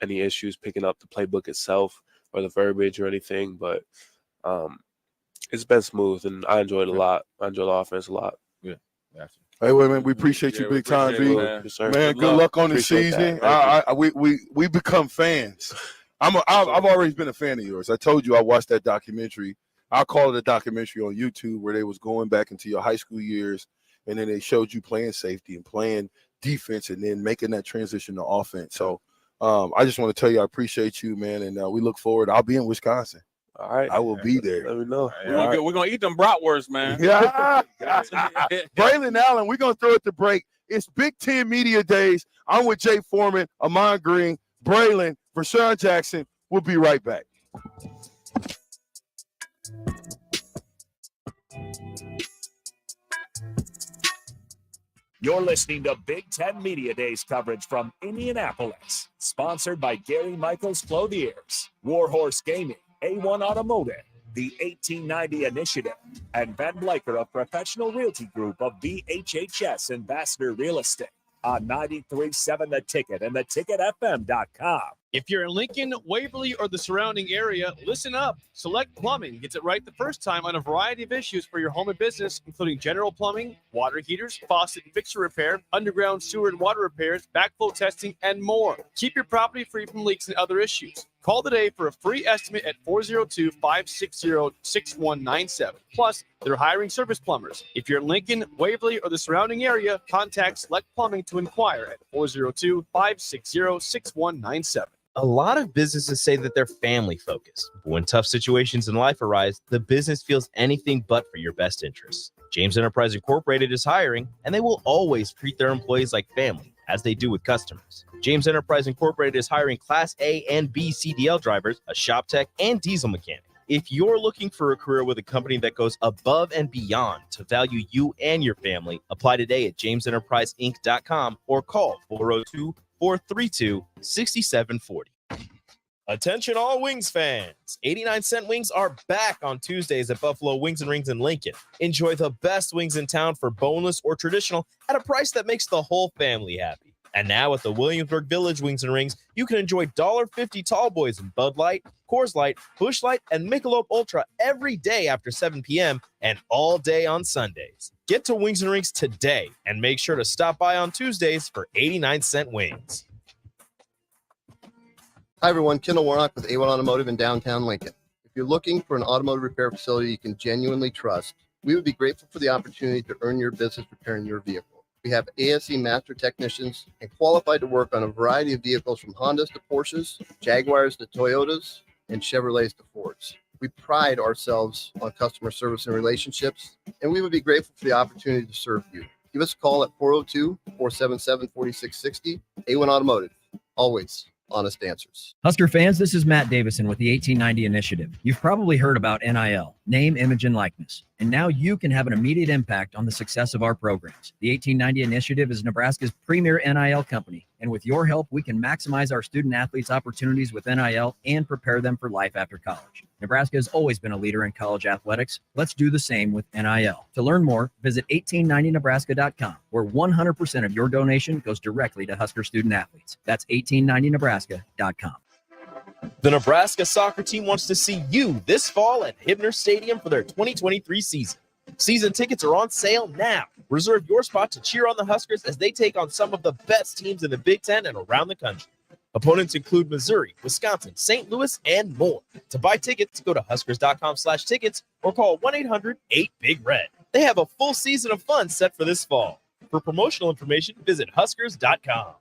[SPEAKER 8] any issues picking up the playbook itself or the verbiage or anything, but it's been smooth and I enjoy it a lot. I enjoy the offense a lot.
[SPEAKER 17] Yeah.
[SPEAKER 10] Hey, wait, man, we appreciate you big time, B. Man, good luck on the season. We become fans. I've always been a fan of yours. I told you I watched that documentary. I call it a documentary on YouTube where they was going back into your high school years, and then they showed you playing safety and playing defense, and then making that transition to offense. So I just want to tell you I appreciate you, man, and we look forward. I'll be in Wisconsin.
[SPEAKER 8] All right,
[SPEAKER 10] I will be there.
[SPEAKER 8] Let me know.
[SPEAKER 15] We're gonna eat them bratwursts, man.
[SPEAKER 10] Yeah. Braylon Allen, we're gonna throw it to break. It's Big Ten Media Days. I'm with Jay Foreman, Amon Green, Braylon, Vershawn Jackson. We'll be right back.
[SPEAKER 3] You're listening to Big Ten Media Days coverage from Indianapolis, sponsored by Gary Michaels Clothiers, Warhorse Gaming, A1 Automotive, the 1890 Initiative, and Ben Bleicher of Professional Realty Group of VHHS Ambassador Real Estate on 93.7 The Ticket and theticketfm.com.
[SPEAKER 4] If you're in Lincoln, Waverly, or the surrounding area, listen up. Select Plumbing gets it right the first time on a variety of issues for your home and business, including general plumbing, water heaters, faucet and fixture repair, underground sewer and water repairs, backflow testing, and more. Keep your property free from leaks and other issues. Call today for a free estimate at 402-560-6197. Plus, they're hiring service plumbers. If you're in Lincoln, Waverly, or the surrounding area, contact Select Plumbing to inquire at 402-560-6197.
[SPEAKER 14] A lot of businesses say that they're family focused, but when tough situations in life arise, the business feels anything but for your best interests. James Enterprise Incorporated is hiring, and they will always treat their employees like family, as they do with customers. James Enterprise Incorporated is hiring Class A and B CDL drivers, a shop tech, and diesel mechanic. If you're looking for a career with a company that goes above and beyond to value you and your family, apply today at jamesenterpriseinc.com or call 402-432-6740. Attention all Wings fans. 89-cent wings are back on Tuesdays at Buffalo Wings and Rings in Lincoln. Enjoy the best wings in town for boneless or traditional at a price that makes the whole family happy. And now at the Williamsburg Village Wings and Rings, you can enjoy $1.50 tall boys in Bud Light, Coors Light, Busch Light, and Michelob Ultra every day after 7 p.m. and all day on Sundays. Get to Wings and Rings today and make sure to stop by on Tuesdays for 89-cent wings.
[SPEAKER 22] Hi, everyone. Kendall Warnock with A1 Automotive in downtown Lincoln. If you're looking for an automotive repair facility you can genuinely trust, we would be grateful for the opportunity to earn your business repairing your vehicle. We have ASE master technicians and qualified to work on a variety of vehicles from Hondas to Porsches, Jaguars to Toyotas, and Chevrolets to Fords. We pride ourselves on customer service and relationships, and we would be grateful for the opportunity to serve you. Give us a call at 402-477-4660. A1 Automotive, always honest answers.
[SPEAKER 25] Husker fans, this is Matt Davison with the 1890 Initiative. You've probably heard about NIL, name, image, and likeness. And now you can have an immediate impact on the success of our programs. The 1890 Initiative is Nebraska's premier NIL company. And with your help, we can maximize our student athletes' opportunities with NIL and prepare them for life after college. Nebraska has always been a leader in college athletics. Let's do the same with NIL. To learn more, visit 1890nebraska.com, where 100% of your donation goes directly to Husker student athletes. That's 1890nebraska.com.
[SPEAKER 14] The Nebraska soccer team wants to see you this fall at Hibner Stadium for their 2023 season. Season tickets are on sale now. Reserve your spot to cheer on the Huskers as they take on some of the best teams in the Big Ten and around the country. Opponents include Missouri, Wisconsin, St. Louis, and more. To buy tickets, go to huskers.com/tickets or call 1-800-8-BIG-RED. They have a full season of fun set for this fall. For promotional information, visit huskers.com.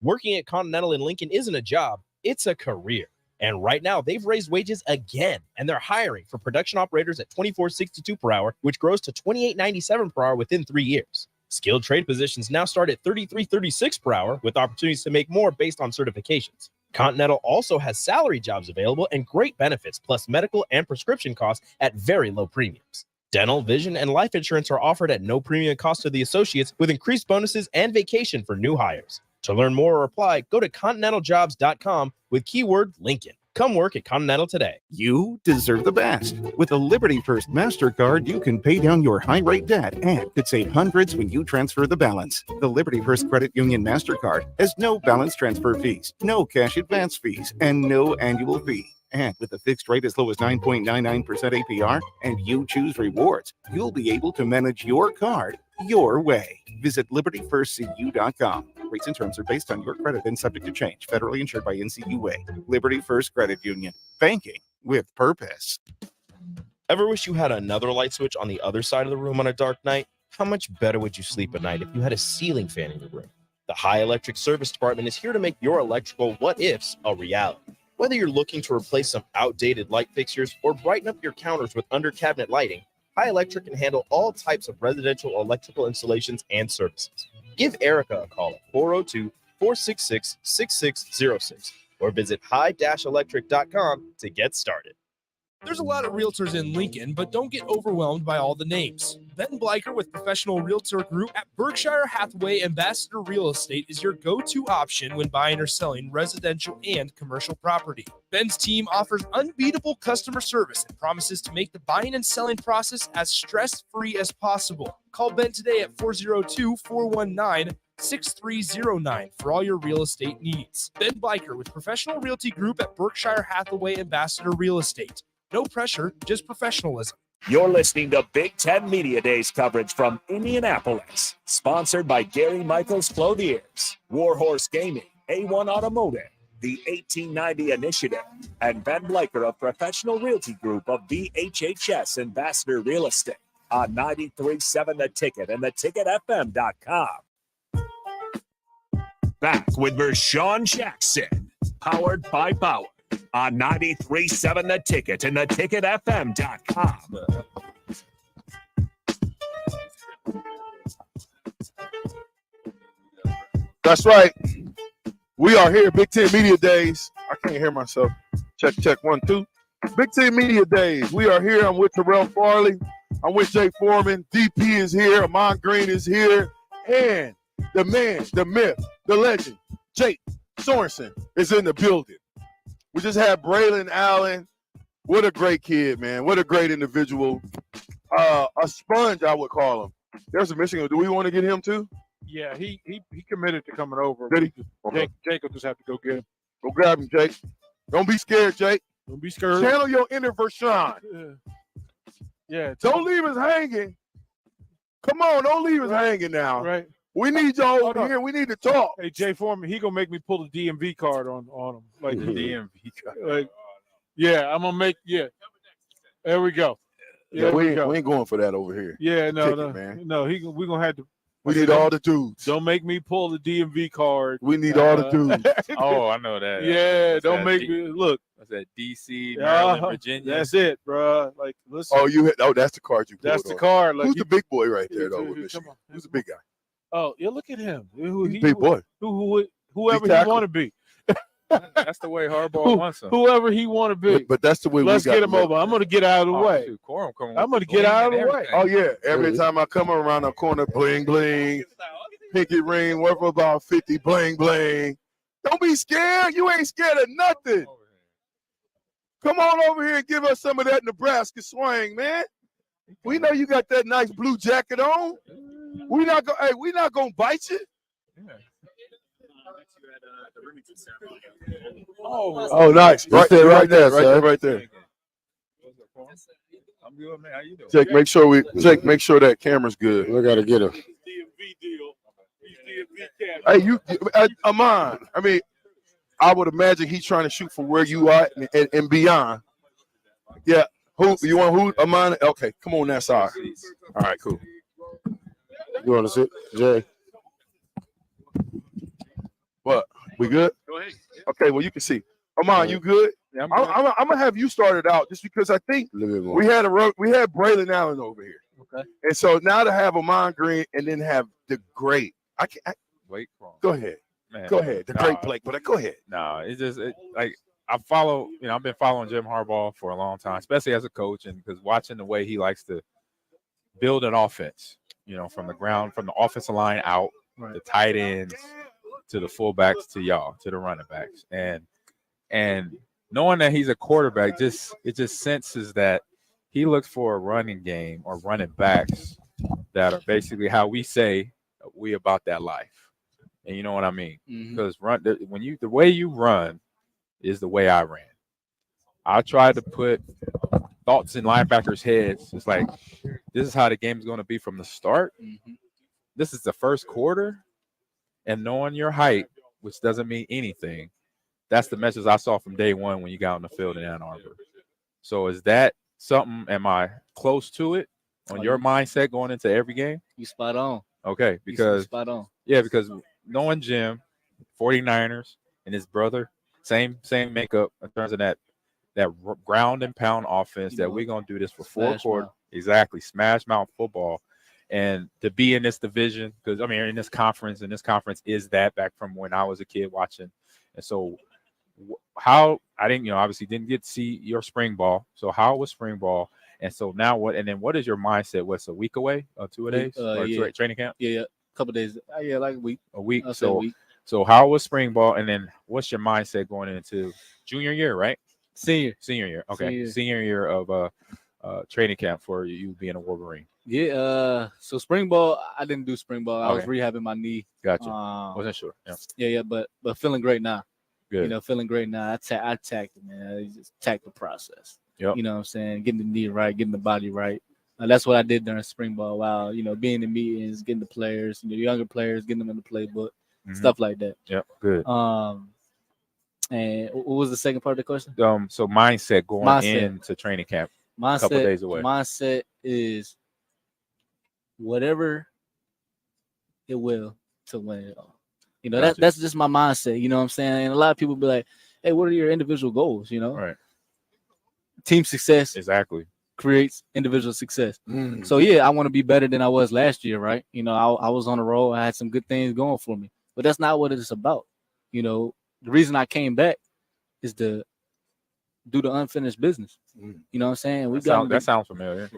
[SPEAKER 14] Working at Continental in Lincoln isn't a job, it's a career. And right now, they've raised wages again, and they're hiring for production operators at $24.62 per hour, which grows to $28.97 per hour within 3 years. Skilled trade positions now start at $33.36 per hour, with opportunities to make more based on certifications. Continental also has salary jobs available and great benefits, plus medical and prescription costs at very low premiums. Dental, vision, and life insurance are offered at no premium cost to the associates, with increased bonuses and vacation for new hires. To learn more or apply, go to continentaljobs.com with keyword Lincoln. Come work at Continental today.
[SPEAKER 6] You deserve the best. With a Liberty First MasterCard, you can pay down your high-rate debt and could save hundreds when you transfer the balance. The Liberty First Credit Union MasterCard has no balance transfer fees, no cash advance fees, and no annual fee. And with a fixed rate as low as 9.99% APR, and you choose rewards, you'll be able to manage your card your way. Visit libertyfirstcu.com. Rates and terms are based on your credit and subject to change. Federally insured by NCUA. Liberty First Credit Union. Banking with purpose.
[SPEAKER 14] Ever wish you had another light switch on the other side of the room on a dark night? How much better would you sleep at night if you had a ceiling fan in your room? The High Electric Service Department is here to make your electrical what-ifs a reality. Whether you're looking to replace some outdated light fixtures or brighten up your counters with under-cabinet lighting, High Electric can handle all types of residential electrical installations and services. Give Erica a call at 402-466-6606 or visit high-electric.com to get started.
[SPEAKER 2] There's a lot of realtors in Lincoln, but don't get overwhelmed by all the names. Ben Bleicher with Professional Realtor Group at Berkshire Hathaway Ambassador Real Estate is your go-to option when buying or selling residential and commercial property. Ben's team offers unbeatable customer service and promises to make the buying and selling process as stress-free as possible. Call Ben today at 402-419-6309 for all your real estate needs. Ben Bleicher with Professional Realty Group at Berkshire Hathaway Ambassador Real Estate. No pressure, just professionalism.
[SPEAKER 3] You're listening to Big Ten Media Days coverage from Indianapolis, sponsored by Gary Michaels Clothiers, Warhorse Gaming, A1 Automotive, the 1890 Initiative, and Ben Bleicher of Professional Realty Group of VHHS Ambassador Real Estate on 93.7 The Ticket and theticketfm.com. Back with Vershawn Jackson, powered by Bauer on 93.7 The Ticket and theticketfm.com.
[SPEAKER 10] That's right. We are here, Big Ten Media Days. I can't hear myself. Check, 1, 2. Big Ten Media Days. We are here. I'm with Terrell Farley. I'm with Jay Foreman. DP is here. Amon Green is here. And the man, the myth, the legend, Jake Sorensen is in the building. We just had Braylon Allen. What a great kid, man. What a great individual. A sponge, I would call him. There's a Michigan. Do we want to get him too?
[SPEAKER 1] Yeah, he committed to coming over.
[SPEAKER 10] Did he? Okay.
[SPEAKER 1] Jake will just have to go get him.
[SPEAKER 10] Go grab him, Jake. Don't be scared, Jake.
[SPEAKER 1] Don't be scared.
[SPEAKER 10] Channel your inner Vershawn.
[SPEAKER 1] Yeah.
[SPEAKER 10] Don't leave us hanging. Come on, don't leave us hanging now.
[SPEAKER 1] Right.
[SPEAKER 10] We need y'all over here. We need to talk.
[SPEAKER 1] Hey, Jay Foreman, he gonna make me pull the DMV card on him. Like
[SPEAKER 17] The DMV card.
[SPEAKER 1] Like, yeah, I'm gonna make. Yeah. There we go.
[SPEAKER 10] Yeah, we ain't going for that over here.
[SPEAKER 1] Yeah, no,
[SPEAKER 10] Ticket,
[SPEAKER 1] no,
[SPEAKER 10] man.
[SPEAKER 1] no. We're gonna have to.
[SPEAKER 10] We need all the dudes.
[SPEAKER 1] Don't make me pull the DMV card.
[SPEAKER 10] We need all the dudes.
[SPEAKER 17] Oh, I know that.
[SPEAKER 1] Yeah,
[SPEAKER 17] What's
[SPEAKER 1] don't
[SPEAKER 17] that?
[SPEAKER 1] make me look.
[SPEAKER 17] What's that? DC, Maryland, Virginia.
[SPEAKER 1] That's it, bro. Like, listen.
[SPEAKER 10] Oh, that's the card you pulled.
[SPEAKER 1] That's the card. Like,
[SPEAKER 10] who's the big boy right there, though? With Michigan? Who's the big guy?
[SPEAKER 1] Oh, yeah. Look at him.
[SPEAKER 10] Big boy.
[SPEAKER 1] Whoever
[SPEAKER 10] Big
[SPEAKER 1] he
[SPEAKER 10] tackle.
[SPEAKER 1] want to be.
[SPEAKER 17] That's the way Harbaugh wants him.
[SPEAKER 1] Whoever he want to be.
[SPEAKER 10] But that's the way
[SPEAKER 1] Let's
[SPEAKER 10] we got
[SPEAKER 1] get him over. I'm going to get out of the way.
[SPEAKER 17] Shoot, Corum coming
[SPEAKER 1] I'm
[SPEAKER 17] with
[SPEAKER 1] going to get out of the way.
[SPEAKER 10] Oh yeah, every time I come around the corner, bling bling, pinky ring, worth about 50, bling bling. Don't be scared. You ain't scared of nothing. Come on over here and give us some of that Nebraska swing, man. We know you got that nice blue jacket on. We not gonna bite you. Oh, nice. Right there, right there, right there.
[SPEAKER 17] I'm good, man. How you doing?
[SPEAKER 10] Jake, make sure that camera's good. We gotta get him. Hey, Amon. I mean, I would imagine he's trying to shoot for where you are and beyond. Yeah. Who you want? Who? Amon? Okay, come on that side. All right, cool. You want to sit, Jay? What? We good?
[SPEAKER 17] Go ahead.
[SPEAKER 10] Okay. Well, you can see. Amon, you good?
[SPEAKER 17] Yeah,
[SPEAKER 10] I'm gonna have you started out just because I think we had Braylon Allen over here.
[SPEAKER 17] Okay.
[SPEAKER 10] And so now to have Amon Green and then have the great.
[SPEAKER 17] Wait.
[SPEAKER 10] Go ahead.
[SPEAKER 17] Man,
[SPEAKER 10] Go ahead. The great Blake, but go ahead.
[SPEAKER 17] No, it's just like I follow. I've been following Jim Harbaugh for a long time, especially as a coach, and because watching the way he likes to build an offense. From the ground, from the offensive line out, the tight ends to the fullbacks to y'all, to the running backs, and knowing that he's a quarterback, it just senses that he looks for a running game or running backs that are basically how we say we about that life, and you know what I mean? Because the way you run is the way I ran. I tried to put thoughts in linebackers' heads. It's like, this is how the game is going to be from the start. This is the first quarter, and knowing your height, which doesn't mean anything, that's the message I saw from day one when you got on the field in Ann Arbor. So is that something, am I close to it on your mindset going into every game?
[SPEAKER 12] You spot on.
[SPEAKER 17] Okay, because
[SPEAKER 12] spot on.
[SPEAKER 17] Yeah, because knowing Jim, 49ers, and his brother, same makeup in terms of that ground and pound offense that we're going to do this for 4 quarters. Exactly. Smash mouth football. And to be in this division, because, in this conference, is that back from when I was a kid watching. And so how I didn't, obviously didn't get to see your spring ball. So how was spring ball? And so now what? And then what is your mindset? What's a week away? 2 days?
[SPEAKER 12] Yeah.
[SPEAKER 17] Training camp?
[SPEAKER 12] Yeah. Couple days. Yeah, like a week.
[SPEAKER 17] A week.
[SPEAKER 12] I'll say a week.
[SPEAKER 17] So how was spring ball? And then what's your mindset going into junior year, right?
[SPEAKER 12] Senior
[SPEAKER 17] year. Okay. Senior year of training camp for you being a Wolverine.
[SPEAKER 12] Yeah. So spring ball, I didn't do spring ball. I was rehabbing my knee.
[SPEAKER 17] Gotcha. Wasn't sure.
[SPEAKER 12] Yeah. But feeling great now.
[SPEAKER 17] Good.
[SPEAKER 12] Feeling great now. I attacked it, man. I just attacked the process.
[SPEAKER 17] Yep.
[SPEAKER 12] You know what I'm saying? Getting the knee right, getting the body right. That's what I did during spring ball. Wow. Being in meetings, getting the players, younger players, getting them in the playbook, stuff like that.
[SPEAKER 17] Yep. Good.
[SPEAKER 12] And what was the second part of the question?
[SPEAKER 17] So mindset going into training camp. A couple days away.
[SPEAKER 12] Mindset is whatever it will to win it all.
[SPEAKER 17] Gotcha.
[SPEAKER 12] That's just my mindset. You know what I'm saying? And a lot of people be like, "Hey, what are your individual goals?"
[SPEAKER 17] Right.
[SPEAKER 12] Team success
[SPEAKER 17] exactly
[SPEAKER 12] creates individual success. So yeah, I want to be better than I was last year, right? I was on a roll. I had some good things going for me, but that's not what it's about. The reason I came back is to do the unfinished business. You know what I'm saying?
[SPEAKER 17] That sounds familiar.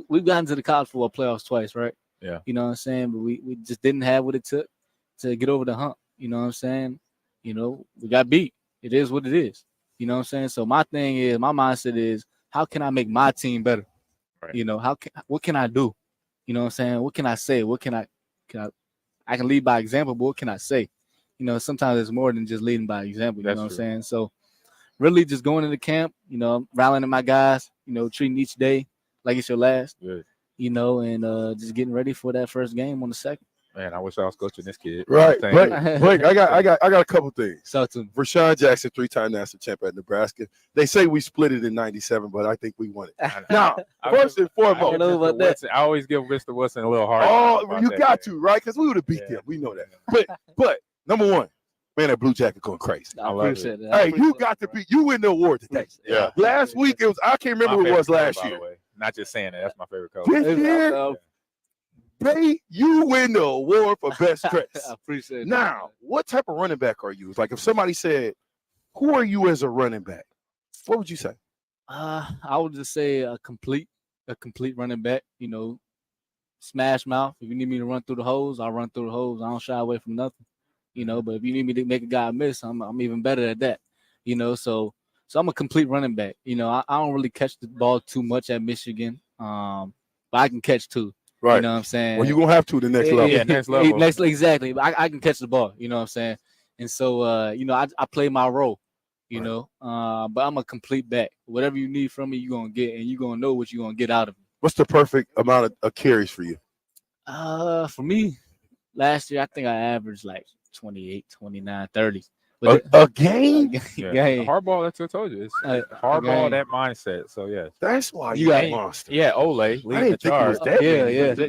[SPEAKER 12] We've gotten to the college football playoffs twice, right?
[SPEAKER 17] Yeah.
[SPEAKER 12] You know what I'm saying? But we just didn't have what it took to get over the hump. You know what I'm saying? We got beat. It is what it is. You know what I'm saying? So my mindset is, how can I make my team better?
[SPEAKER 17] Right.
[SPEAKER 12] What can I do? You know what I'm saying? What can I say? I can lead by example, but what can I say? Sometimes it's more than just leading by example. You know what I'm saying? So really just going into camp, rallying my guys, treating each day like it's your last.
[SPEAKER 17] Good.
[SPEAKER 12] And just getting ready for that first game on the second.
[SPEAKER 17] Man, I wish I was coaching this kid.
[SPEAKER 10] Right. Blake, I got a couple things.
[SPEAKER 12] So to
[SPEAKER 10] Rashawn Jackson, 3-time national champion at Nebraska. They say we split it in '97, but I think we won it. Now, first and foremost,
[SPEAKER 17] I always give Mr. Wilson a little hard.
[SPEAKER 10] Oh, you got to, right? Because we would have beat them. We know that. But number one, man, that blue jacket going crazy.
[SPEAKER 12] I appreciate it.
[SPEAKER 10] Hey, you got to be. You win the award today.
[SPEAKER 17] Yeah.
[SPEAKER 10] Last week I can't remember who it was last year.
[SPEAKER 17] Not just saying that. That's my favorite color.
[SPEAKER 10] This year, Bay, you win the award for best dress.
[SPEAKER 12] I appreciate that.
[SPEAKER 10] Now, what type of running back are you? Like if somebody said, "Who are you as a running back?" What would you say?
[SPEAKER 12] I would just say a complete running back. Smash mouth. If you need me to run through the holes, I'll run through the holes. I don't shy away from nothing. But if you need me to make a guy miss, I'm even better at that. So I'm a complete running back. I don't really catch the ball too much at Michigan. But I can catch too.
[SPEAKER 10] Right.
[SPEAKER 12] You know what I'm saying?
[SPEAKER 10] Well, you're gonna have to the next level.
[SPEAKER 17] Yeah, next level.
[SPEAKER 12] Exactly. But I can catch the ball. You know what I'm saying? And so I play my role. But I'm a complete back. Whatever you need from me, you're gonna get, and you're gonna know what you're gonna get out of me.
[SPEAKER 10] What's the perfect amount of carries for you?
[SPEAKER 12] For me, last year I think I averaged like 28, 29, 30.
[SPEAKER 10] A game?
[SPEAKER 17] Yeah.
[SPEAKER 12] Game.
[SPEAKER 17] Hardball, that's what I told you. It's hardball, that mindset. So, yeah.
[SPEAKER 10] That's why
[SPEAKER 17] you
[SPEAKER 10] got monster.
[SPEAKER 17] Yeah, Ole leading the charge.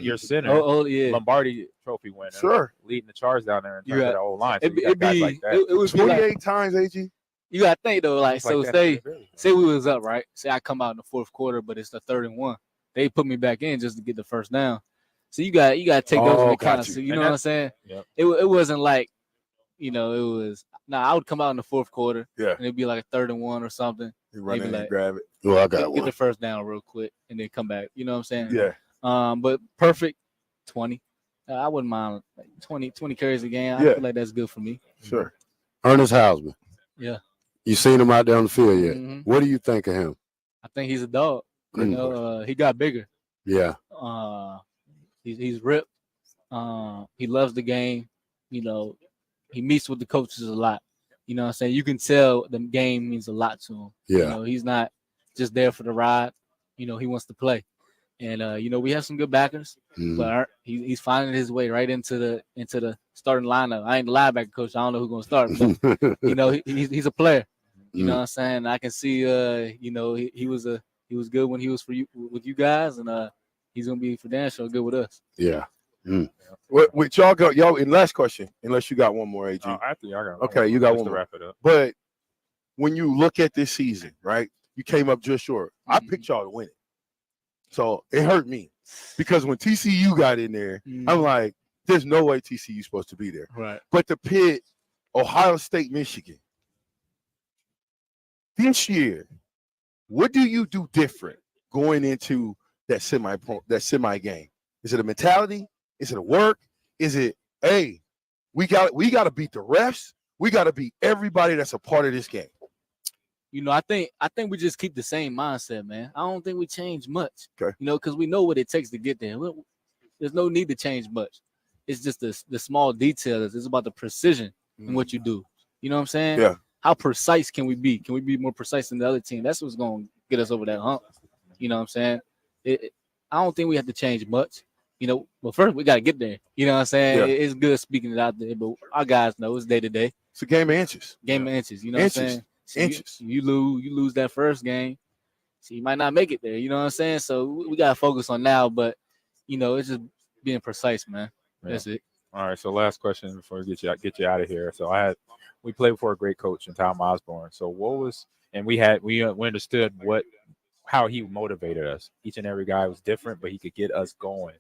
[SPEAKER 17] Your center. Lombardi trophy winner.
[SPEAKER 10] Sure.
[SPEAKER 17] Leading the charge down there in terms of the old line. So
[SPEAKER 12] it was
[SPEAKER 10] 28 times, AG.
[SPEAKER 12] You got to think, though, like,
[SPEAKER 17] It's
[SPEAKER 12] so
[SPEAKER 17] like that.
[SPEAKER 12] say we was up, right? Say I come out in the fourth quarter, but it's the 3rd and 1. They put me back in just to get the first down. So you got to take those into account. So, you know what I'm saying?
[SPEAKER 17] Yep.
[SPEAKER 12] It wasn't like, it was. I would come out in the fourth quarter.
[SPEAKER 10] Yeah.
[SPEAKER 12] And it'd be like a 3rd and 1 or something.
[SPEAKER 10] You run
[SPEAKER 12] Maybe
[SPEAKER 10] in and
[SPEAKER 12] like,
[SPEAKER 10] grab it. Oh, I got
[SPEAKER 12] get
[SPEAKER 10] one.
[SPEAKER 12] the first down real quick and then come back. You know what I'm saying?
[SPEAKER 10] Yeah.
[SPEAKER 12] But perfect 20. I wouldn't mind like 20 carries a game. I
[SPEAKER 10] Yeah.
[SPEAKER 12] feel like that's good for me.
[SPEAKER 10] Sure.
[SPEAKER 21] Ernest Hausman.
[SPEAKER 12] Yeah.
[SPEAKER 21] You seen him out there on the field yet?
[SPEAKER 12] Mhm.
[SPEAKER 21] What do you think of him?
[SPEAKER 12] I think he's a dog. He got bigger.
[SPEAKER 21] Yeah.
[SPEAKER 12] He's ripped. He loves the game. He meets with the coaches a lot. You know what I'm saying? You can tell the game means a lot to him.
[SPEAKER 21] Yeah.
[SPEAKER 12] He's not just there for the ride. He wants to play. And we have some good backers, but he's finding his way right into the starting lineup. I ain't the linebacker coach. I don't know who's gonna start, but he's a player. You know what I'm saying? I can see he was good when he was with you guys, and he's gonna be for damn sure good with us.
[SPEAKER 21] Yeah.
[SPEAKER 10] With y'all go, y'all. And last question, unless you got one more, AG.
[SPEAKER 17] After y'all got
[SPEAKER 10] Okay, you got
[SPEAKER 17] just
[SPEAKER 10] one
[SPEAKER 17] to
[SPEAKER 10] more.
[SPEAKER 17] wrap it up.
[SPEAKER 10] But when you look at this season, right? You came up just short. I picked y'all to win it, so it hurt me because when TCU got in there, I'm like, "There's no way TCU's supposed to be there."
[SPEAKER 12] Right.
[SPEAKER 10] But the Pitt, Ohio State, Michigan, this year, what do you do different going into that semi game? Is it a mentality? Is it a work? Is it, hey, we got to beat the refs. We got to beat everybody that's a part of this game.
[SPEAKER 12] I think we just keep the same mindset, man. I don't think we change much.
[SPEAKER 10] Okay.
[SPEAKER 12] Because we know what it takes to get there. There's no need to change much. It's just the small details. It's about the precision in what you do. You know what I'm saying?
[SPEAKER 10] Yeah.
[SPEAKER 12] How precise can we be? Can we be more precise than the other team? That's what's going to get us over that hump. You know what I'm saying? I don't think we have to change much. Well, first we got to get there. You know what I'm saying?
[SPEAKER 10] Yeah.
[SPEAKER 12] It's good speaking it out there, but our guys know it's day to day.
[SPEAKER 10] It's a game of inches.
[SPEAKER 12] Game of inches. You know what I'm saying? So
[SPEAKER 10] Inches.
[SPEAKER 12] You lose that first game, so you might not make it there. You know what I'm saying? So we gotta focus on now, but it's just being precise, man. That's it.
[SPEAKER 17] All right. So last question before we get you out of here. So we played for a great coach in Tom Osborne. So we understood how he motivated us. Each and every guy was different, but he could get us going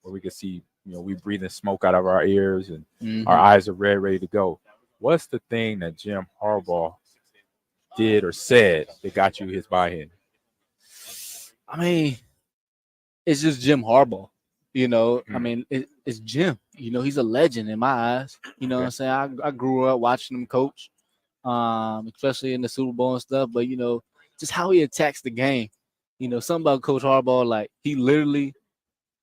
[SPEAKER 17] where we could see, we breathing smoke out of our ears and our eyes are ready to go. What's the thing that Jim Harbaugh did or said that got you his buy-in?
[SPEAKER 12] I mean, it's just Jim Harbaugh. I mean, it's Jim. He's a legend in my eyes. You know what I'm saying? I grew up watching him coach, especially in the Super Bowl and stuff. But just how he attacks the game. Something about Coach Harbaugh, like he literally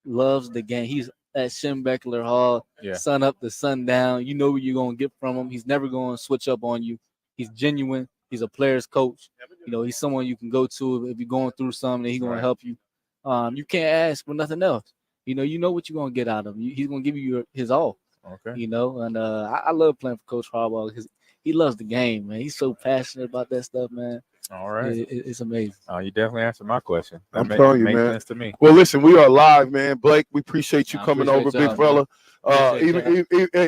[SPEAKER 12] loves the game. He's at Schembechler Hall, sun up to sundown. You know what you're gonna get from him. He's never gonna switch up on you. He's genuine. He's a player's coach. He's someone you can go to if you're going through something. He's gonna help you. You can't ask for nothing else. You know what you're gonna get out of him. He's gonna give you his all.
[SPEAKER 17] Okay.
[SPEAKER 12] And I love playing for Coach Harbaugh because he loves the game, man. He's so passionate about that stuff, man.
[SPEAKER 17] All right.
[SPEAKER 12] It's amazing.
[SPEAKER 17] You definitely answered my question.
[SPEAKER 10] I'm telling you,
[SPEAKER 17] makes
[SPEAKER 10] man.
[SPEAKER 17] sense to me.
[SPEAKER 10] Well, listen, we are live, man. Blake, we appreciate you coming over,
[SPEAKER 12] appreciate
[SPEAKER 10] big
[SPEAKER 12] y'all,
[SPEAKER 10] fella.
[SPEAKER 12] man.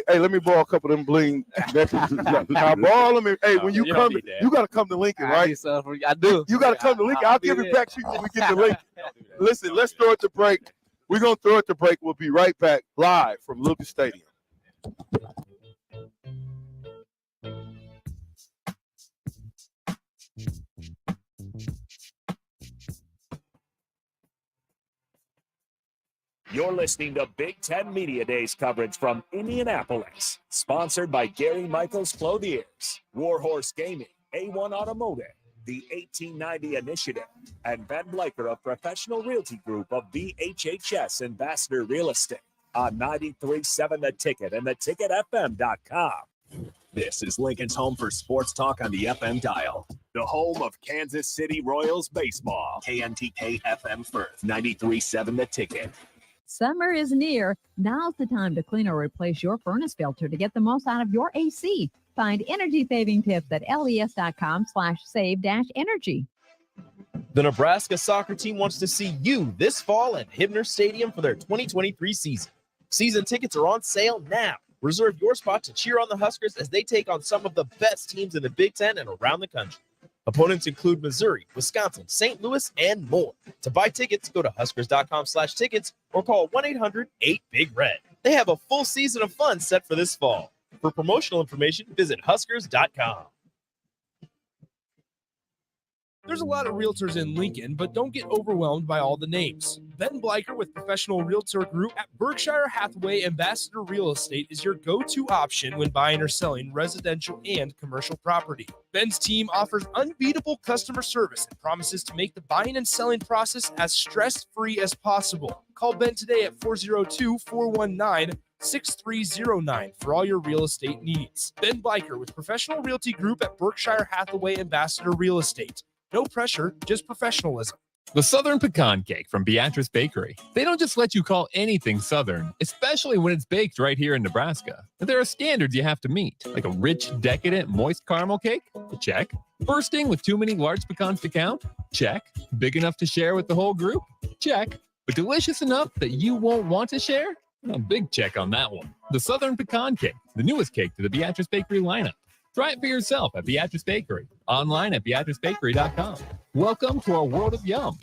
[SPEAKER 10] Hey, let me borrow a couple of them bling necklaces. Now, borrow them. Hey, when you
[SPEAKER 17] you
[SPEAKER 10] come,
[SPEAKER 17] don't need that.
[SPEAKER 10] you got to come to Lincoln, right?
[SPEAKER 12] I do.
[SPEAKER 10] You got to come to Lincoln. I'll give it back to you when we get to Lincoln. Listen, let's throw it to break. We're going to throw it to break. We'll be right back live from Lucas Stadium.
[SPEAKER 3] You're listening to Big Ten Media Days coverage from Indianapolis, sponsored by Gary Michaels Clothiers, Warhorse Gaming, A1 Automotive, the 1890 Initiative, and Ben Bleicher of Professional Realty Group of BHHS Ambassador Real Estate on 93.7 The Ticket and theticketfm.com.
[SPEAKER 5] This is Lincoln's home for sports talk on the FM dial. The home of Kansas City Royals baseball. KNTK FM Firth, 93.7 The Ticket.
[SPEAKER 9] Summer is near. Now's the time to clean or replace your furnace filter to get the most out of your AC. Find energy-saving tips at les.com/save-energy.
[SPEAKER 14] The Nebraska soccer team wants to see you this fall at Hibner Stadium for their 2023 season. Season tickets are on sale now. Reserve your spot to cheer on the Huskers as they take on some of the best teams in the Big Ten and around the country. Opponents include Missouri, Wisconsin, St. Louis, and more. To buy tickets, go to huskers.com/tickets or call 1-800-8-BIG-RED. They have a full season of fun set for this fall. For promotional information, visit huskers.com.
[SPEAKER 2] There's a lot of realtors in Lincoln, but don't get overwhelmed by all the names. Ben Bleicher with Professional Realtor Group at Berkshire Hathaway Ambassador Real Estate is your go-to option when buying or selling residential and commercial property. Ben's team offers unbeatable customer service and promises to make the buying and selling process as stress-free as possible. Call Ben today at 402-419-6309 for all your real estate needs. Ben Bleicher with Professional Realty Group at Berkshire Hathaway Ambassador Real Estate. No pressure, just professionalism.
[SPEAKER 19] The Southern Pecan Cake from Beatrice Bakery. They don't just let you call anything Southern, especially when it's baked right here in Nebraska. But there are standards you have to meet, like a rich, decadent, moist caramel cake? Check. Bursting with too many large pecans to count? Check. Big enough to share with the whole group? Check. But delicious enough that you won't want to share? A big check on that one. The Southern Pecan Cake, the newest cake to the Beatrice Bakery lineup. Try it for yourself at Beatrice Bakery. Online at beatricebakery.com. Welcome to our world of yum.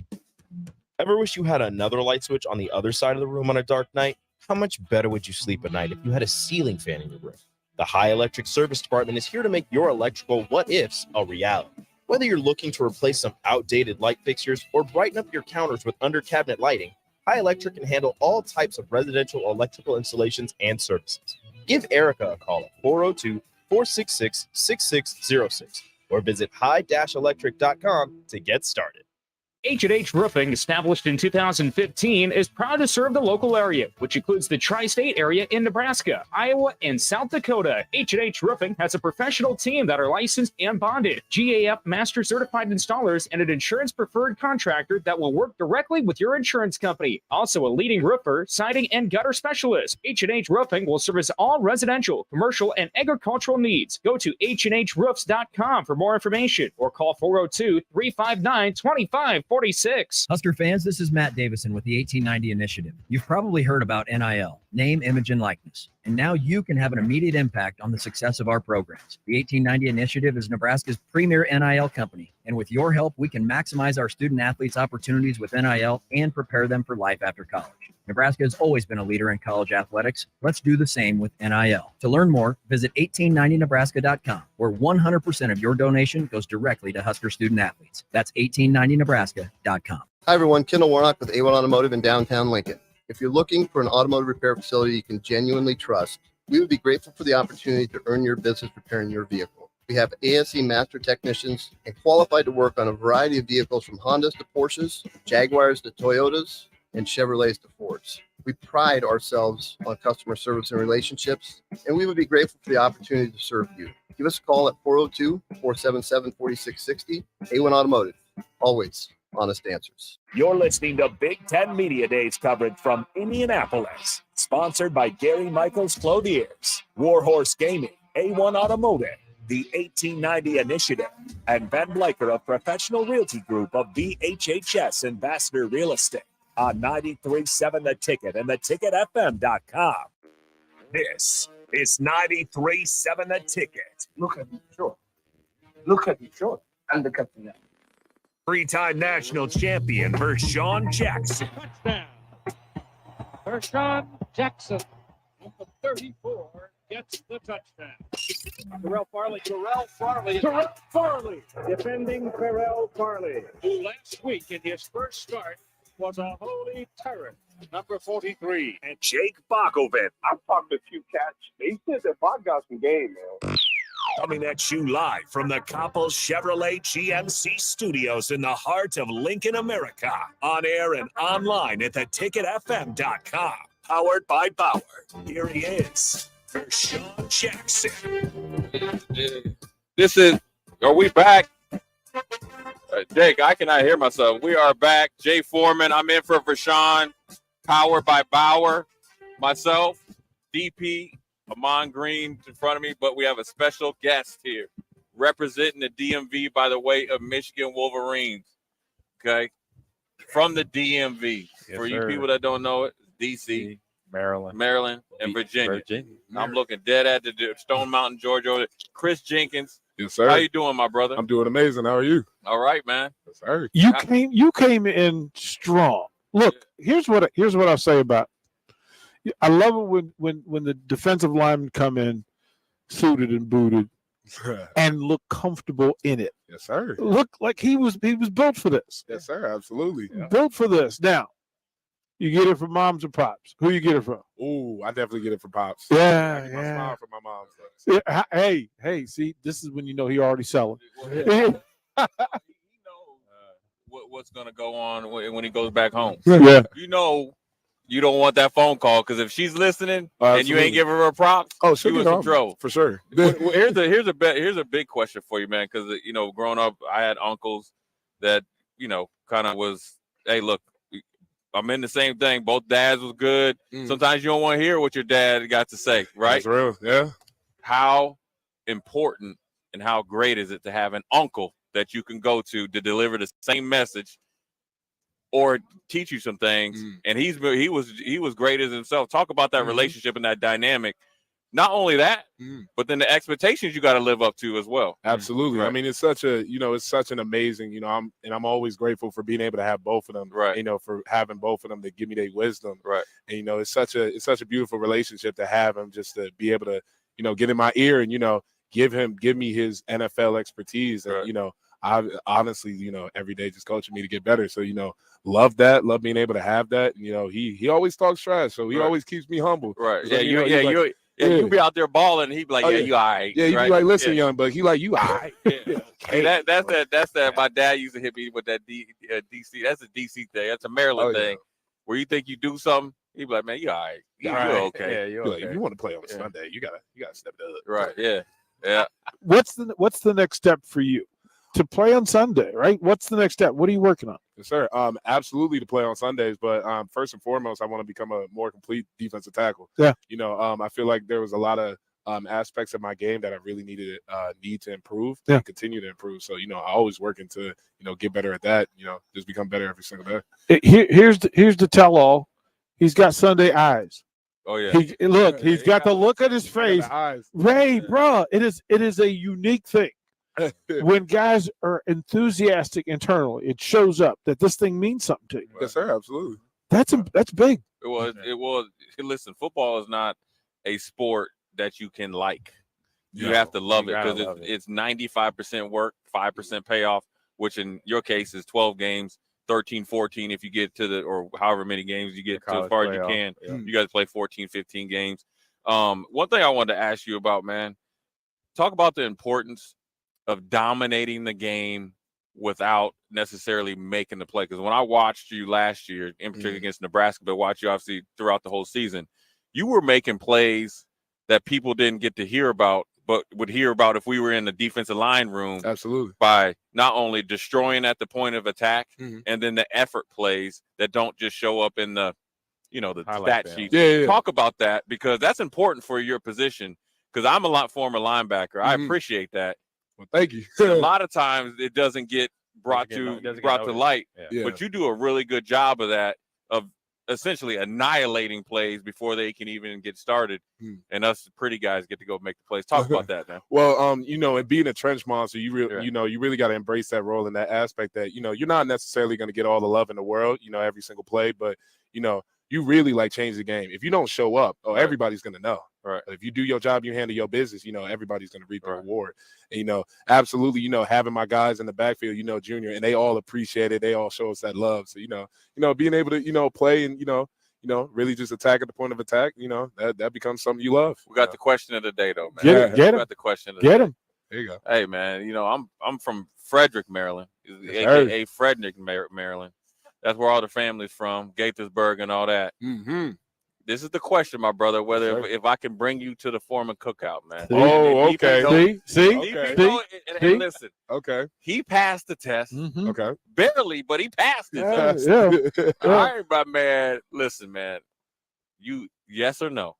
[SPEAKER 14] Ever wish you had another light switch on the other side of the room on a dark night? How much better would you sleep at night if you had a ceiling fan in your room? The High Electric Service Department is here to make your electrical what-ifs a reality. Whether you're looking to replace some outdated light fixtures or brighten up your counters with under-cabinet lighting, High Electric can handle all types of residential electrical installations and services. Give Erica a call at 402-466-6606 or visit high-electric.com to get started.
[SPEAKER 20] H&H Roofing, established in 2015, is proud to serve the local area, which includes the tri-state area in Nebraska, Iowa, and South Dakota. H&H Roofing has a professional team that are licensed and bonded, GAF Master Certified Installers, and an insurance-preferred contractor that will work directly with your insurance company. Also a leading roofer, siding, and gutter specialist. H&H Roofing will service all residential, commercial, and agricultural needs. Go to HNHroofs.com for more information or call 402-359-2546.
[SPEAKER 25] Husker fans, this is Matt Davison with the 1890 Initiative. You've probably heard about NIL, name, image, and likeness. And now you can have an immediate impact on the success of our programs. The 1890 Initiative is Nebraska's premier NIL company. And with your help, we can maximize our student athletes' opportunities with NIL and prepare them for life after college. Nebraska has always been a leader in college athletics. Let's do the same with NIL. To learn more, visit 1890nebraska.com, where 100% of your donation goes directly to Husker student athletes. That's 1890nebraska.com.
[SPEAKER 22] Hi, everyone. Kendall Warnock with A1 Automotive in downtown Lincoln. If you're looking for an automotive repair facility you can genuinely trust, we would be grateful for the opportunity to earn your business repairing your vehicle. We have ASE master technicians and qualified to work on a variety of vehicles from Hondas to Porsches, Jaguars to Toyotas, and Chevrolets to Fords. We pride ourselves on customer service and relationships, and we would be grateful for the opportunity to serve you. Give us a call at 402-477-4660. A1 Automotive, always honest answers.
[SPEAKER 3] You're listening to Big Ten Media Days coverage from Indianapolis, sponsored by Gary Michaels Clothiers, Warhorse Gaming, A1 Automotive, the 1890 Initiative, and Ben Bleicher of Professional Realty Group of BHHS Ambassador Real Estate on 93.7 The Ticket and theticketfm.com. This is 93.7 The Ticket.
[SPEAKER 13] Look at me, short. Look at me, short. And look at me now.
[SPEAKER 3] Three-time national champion Vershawn Jackson.
[SPEAKER 13] Touchdown. Vershawn Jackson, number 34, gets the touchdown. Terrell Farley, defending Terrell Farley, who last week in his first start was a holy terror. Number 43.
[SPEAKER 3] And Jake Bakovic.
[SPEAKER 7] I've talked to a few cats. They said that Bach got some game, man.
[SPEAKER 3] Coming at you live from the Coppel Chevrolet GMC studios in the heart of Lincoln, America. On air and online at theticketfm.com. Powered by Bauer. Here he is, Vershawn Jackson.
[SPEAKER 18] Are we back? Jake, I cannot hear myself. We are back. Jay Foreman, I'm in for Vershawn. Powered by Bauer. Myself, DP, Amon Green in front of me, but we have a special guest here representing the DMV by the way of Michigan Wolverines. Okay? From the DMV.
[SPEAKER 17] Yes,
[SPEAKER 18] for you
[SPEAKER 17] sir.
[SPEAKER 18] people that don't know it, DC,
[SPEAKER 17] Maryland,
[SPEAKER 18] and Virginia. I'm looking dead at the Stone Mountain, Georgia. Chris Jenkins.
[SPEAKER 11] Yes, sir.
[SPEAKER 18] How you doing, my brother?
[SPEAKER 11] I'm doing amazing. How are you?
[SPEAKER 18] All right, man.
[SPEAKER 11] Yes, sir.
[SPEAKER 1] You came in strong. Look, here's what I'll say about. I love it when the defensive linemen come in suited and booted and look comfortable in it.
[SPEAKER 11] Yes, sir.
[SPEAKER 1] Look like he was built for this.
[SPEAKER 11] Yes, sir. Absolutely.
[SPEAKER 1] Built for this. Now, you get it from moms or pops. Who you get it from?
[SPEAKER 11] Ooh, I definitely get it from pops.
[SPEAKER 1] Yeah,
[SPEAKER 11] I get my
[SPEAKER 1] yeah.
[SPEAKER 11] smile from my mom.
[SPEAKER 1] Yeah, hey, see, this is when you know he already selling.
[SPEAKER 18] What's going to go on when he goes back home.
[SPEAKER 1] Yeah.
[SPEAKER 18] You know you don't want that phone call because if she's listening and you
[SPEAKER 11] Absolutely.
[SPEAKER 18] ain't giving her props,
[SPEAKER 11] she'll
[SPEAKER 18] you in
[SPEAKER 11] get
[SPEAKER 18] some
[SPEAKER 11] on me,
[SPEAKER 18] trouble.
[SPEAKER 11] for sure.
[SPEAKER 18] Well, here's a big question for you, man, because growing up, I had uncles that kind of was, hey, look, I'm in the same thing. Both dads was good. Sometimes you don't want to hear what your dad got to say, right?
[SPEAKER 11] That's real, yeah.
[SPEAKER 18] How important and how great is it to have an uncle that you can go to deliver the same message or teach you some things? And he was great as himself. Talk about that relationship and that dynamic. Not only that, but then the expectations you got to live up to as well.
[SPEAKER 11] Absolutely.
[SPEAKER 18] Right.
[SPEAKER 11] I mean, it's such an amazing, I'm always grateful for being able to have both of them.
[SPEAKER 18] Right.
[SPEAKER 11] For having both of them to give me their wisdom.
[SPEAKER 18] Right.
[SPEAKER 11] And it's such a beautiful relationship to have him, just to be able to, get in my ear and, give me his NFL expertise. And, I honestly, every day just coaching me to get better. So, love that, love being able to have that. He always talks trash, so he always keeps me humble.
[SPEAKER 18] Right.
[SPEAKER 11] So,
[SPEAKER 18] Yeah, you be out there balling, and he'd be like, you all right.
[SPEAKER 11] Yeah, he'd
[SPEAKER 18] right?
[SPEAKER 11] be like, listen,
[SPEAKER 18] Yeah.
[SPEAKER 11] young buck, he like, you all right.
[SPEAKER 18] Hey, that's that. My dad used to hit me with that DC. That's a DC thing. That's a Maryland thing. Where you think you do something, he'd be like, man, you all right. You're okay.
[SPEAKER 11] Yeah, you're okay. Like, if you want to play on a Sunday, you gotta step it up.
[SPEAKER 18] Right. Yeah. Yeah.
[SPEAKER 1] What's the next step for you? To play on Sunday, right? What's the next step? What are you working on?
[SPEAKER 11] Yes, sir. Absolutely to play on Sundays, but first and foremost, I want to become a more complete defensive tackle.
[SPEAKER 1] Yeah.
[SPEAKER 11] I feel like there was a lot of aspects of my game that I really need to improve and continue to improve. So, I always working to, get better at that, just become better every single day.
[SPEAKER 1] Here's the tell-all. He's got Sunday eyes.
[SPEAKER 18] Oh yeah.
[SPEAKER 1] He's got the look on his face. Ray, bro, it is a unique thing. When guys are enthusiastic internally, it shows up that this thing means something to you.
[SPEAKER 11] Yes, sir. Absolutely.
[SPEAKER 1] That's big.
[SPEAKER 18] It was. Listen, football is not a sport that you can like. You have to love it because it's 95% work, 5% payoff, which in your case is 12 games, 13, 14 if you get to or however many games you get to as far as you can. Yeah. You got to play 14, 15 games. One thing I wanted to ask you about, man, talk about the importance of dominating the game without necessarily making the play. Because when I watched you last year, in particular against Nebraska, but watched you obviously throughout the whole season, you were making plays that people didn't get to hear about, but would hear about if we were in the defensive line room.
[SPEAKER 11] Absolutely.
[SPEAKER 18] By not only destroying at the point of attack, and then the effort plays that don't just show up in the, the stat sheet.
[SPEAKER 11] Yeah.
[SPEAKER 18] Talk about that because that's important for your position. Because I'm a former linebacker. I appreciate that.
[SPEAKER 11] Well, thank you.
[SPEAKER 18] A lot of times it doesn't get brought to light, but you do a really good job of that, of essentially annihilating plays before they can even get started, and us pretty guys get to go make the plays. Talk about that, man.
[SPEAKER 11] Well, and being a trench monster, you really got to embrace that role in that aspect that you're not necessarily going to get all the love in the world, every single play, but you you really like change the game. If you don't show up, everybody's gonna know.
[SPEAKER 18] Right.
[SPEAKER 11] But if you do your job, you handle your business, everybody's gonna reap the reward. And absolutely, having my guys in the backfield, Junior, and they all appreciate it. They all show us that love. So, being able to, play and really just attack at the point of attack, that becomes something you love.
[SPEAKER 18] We got the question of the day, though, man.
[SPEAKER 1] Get
[SPEAKER 18] We
[SPEAKER 1] him.
[SPEAKER 18] got the question of the
[SPEAKER 1] Get
[SPEAKER 18] day.
[SPEAKER 1] him.
[SPEAKER 11] There you go.
[SPEAKER 18] Hey, man, I'm from Frederick, Maryland,
[SPEAKER 11] Yes,
[SPEAKER 18] aka Frederick, Maryland. That's where all the family's from, Gaithersburg and all that.
[SPEAKER 11] Mm-hmm.
[SPEAKER 18] This is the question, my brother, whether
[SPEAKER 11] Yes,
[SPEAKER 18] if I can bring you to the Foreman cookout, man.
[SPEAKER 11] Oh, okay.
[SPEAKER 1] See?
[SPEAKER 18] And listen.
[SPEAKER 11] Okay.
[SPEAKER 18] He passed the test.
[SPEAKER 1] Mm-hmm.
[SPEAKER 11] Okay.
[SPEAKER 18] Barely, but he passed it.
[SPEAKER 1] Yeah.
[SPEAKER 18] All right, my man. Listen, man. You yes or no?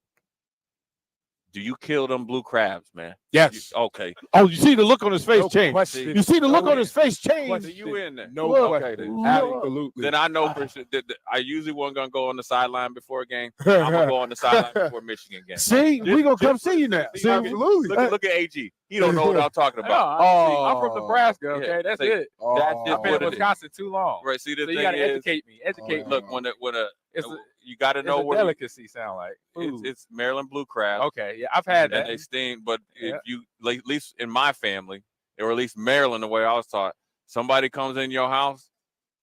[SPEAKER 18] Do you kill them blue crabs, man?
[SPEAKER 11] Yes.
[SPEAKER 18] Okay.
[SPEAKER 1] Oh, you see the look on his face
[SPEAKER 11] No
[SPEAKER 1] change.
[SPEAKER 11] question.
[SPEAKER 1] You see the look
[SPEAKER 11] No
[SPEAKER 1] on his face change.
[SPEAKER 18] Question. You in there?
[SPEAKER 11] No
[SPEAKER 1] Look.
[SPEAKER 11] question.
[SPEAKER 1] Look.
[SPEAKER 11] Absolutely.
[SPEAKER 18] Then I know for sure that I usually wasn't gonna go on the sideline before a game. I'm gonna go on the sideline before a Michigan game.
[SPEAKER 1] See, we gonna come see you now. See,
[SPEAKER 11] Absolutely.
[SPEAKER 18] Look at AG. He don't know what I'm talking
[SPEAKER 17] No,
[SPEAKER 18] about.
[SPEAKER 17] I'm from Nebraska. Okay,
[SPEAKER 18] Yeah,
[SPEAKER 17] that's
[SPEAKER 18] see,
[SPEAKER 17] it.
[SPEAKER 18] That's
[SPEAKER 17] I've
[SPEAKER 18] just
[SPEAKER 17] been
[SPEAKER 18] what
[SPEAKER 17] in
[SPEAKER 18] it is.
[SPEAKER 17] Wisconsin too long.
[SPEAKER 18] Right. See, the
[SPEAKER 17] So
[SPEAKER 18] thing
[SPEAKER 17] you got to
[SPEAKER 18] is,
[SPEAKER 17] educate me. Educate me.
[SPEAKER 18] look when
[SPEAKER 17] It's a,
[SPEAKER 18] you got to
[SPEAKER 17] it's
[SPEAKER 18] know
[SPEAKER 17] a
[SPEAKER 18] where
[SPEAKER 17] delicacy. Sound like
[SPEAKER 18] it's Maryland blue crab.
[SPEAKER 17] Okay, yeah, I've had
[SPEAKER 18] And
[SPEAKER 17] that.
[SPEAKER 18] they sting, but
[SPEAKER 17] Yeah.
[SPEAKER 18] if you at least in my family, or at least Maryland, the way I was taught, somebody comes in your house,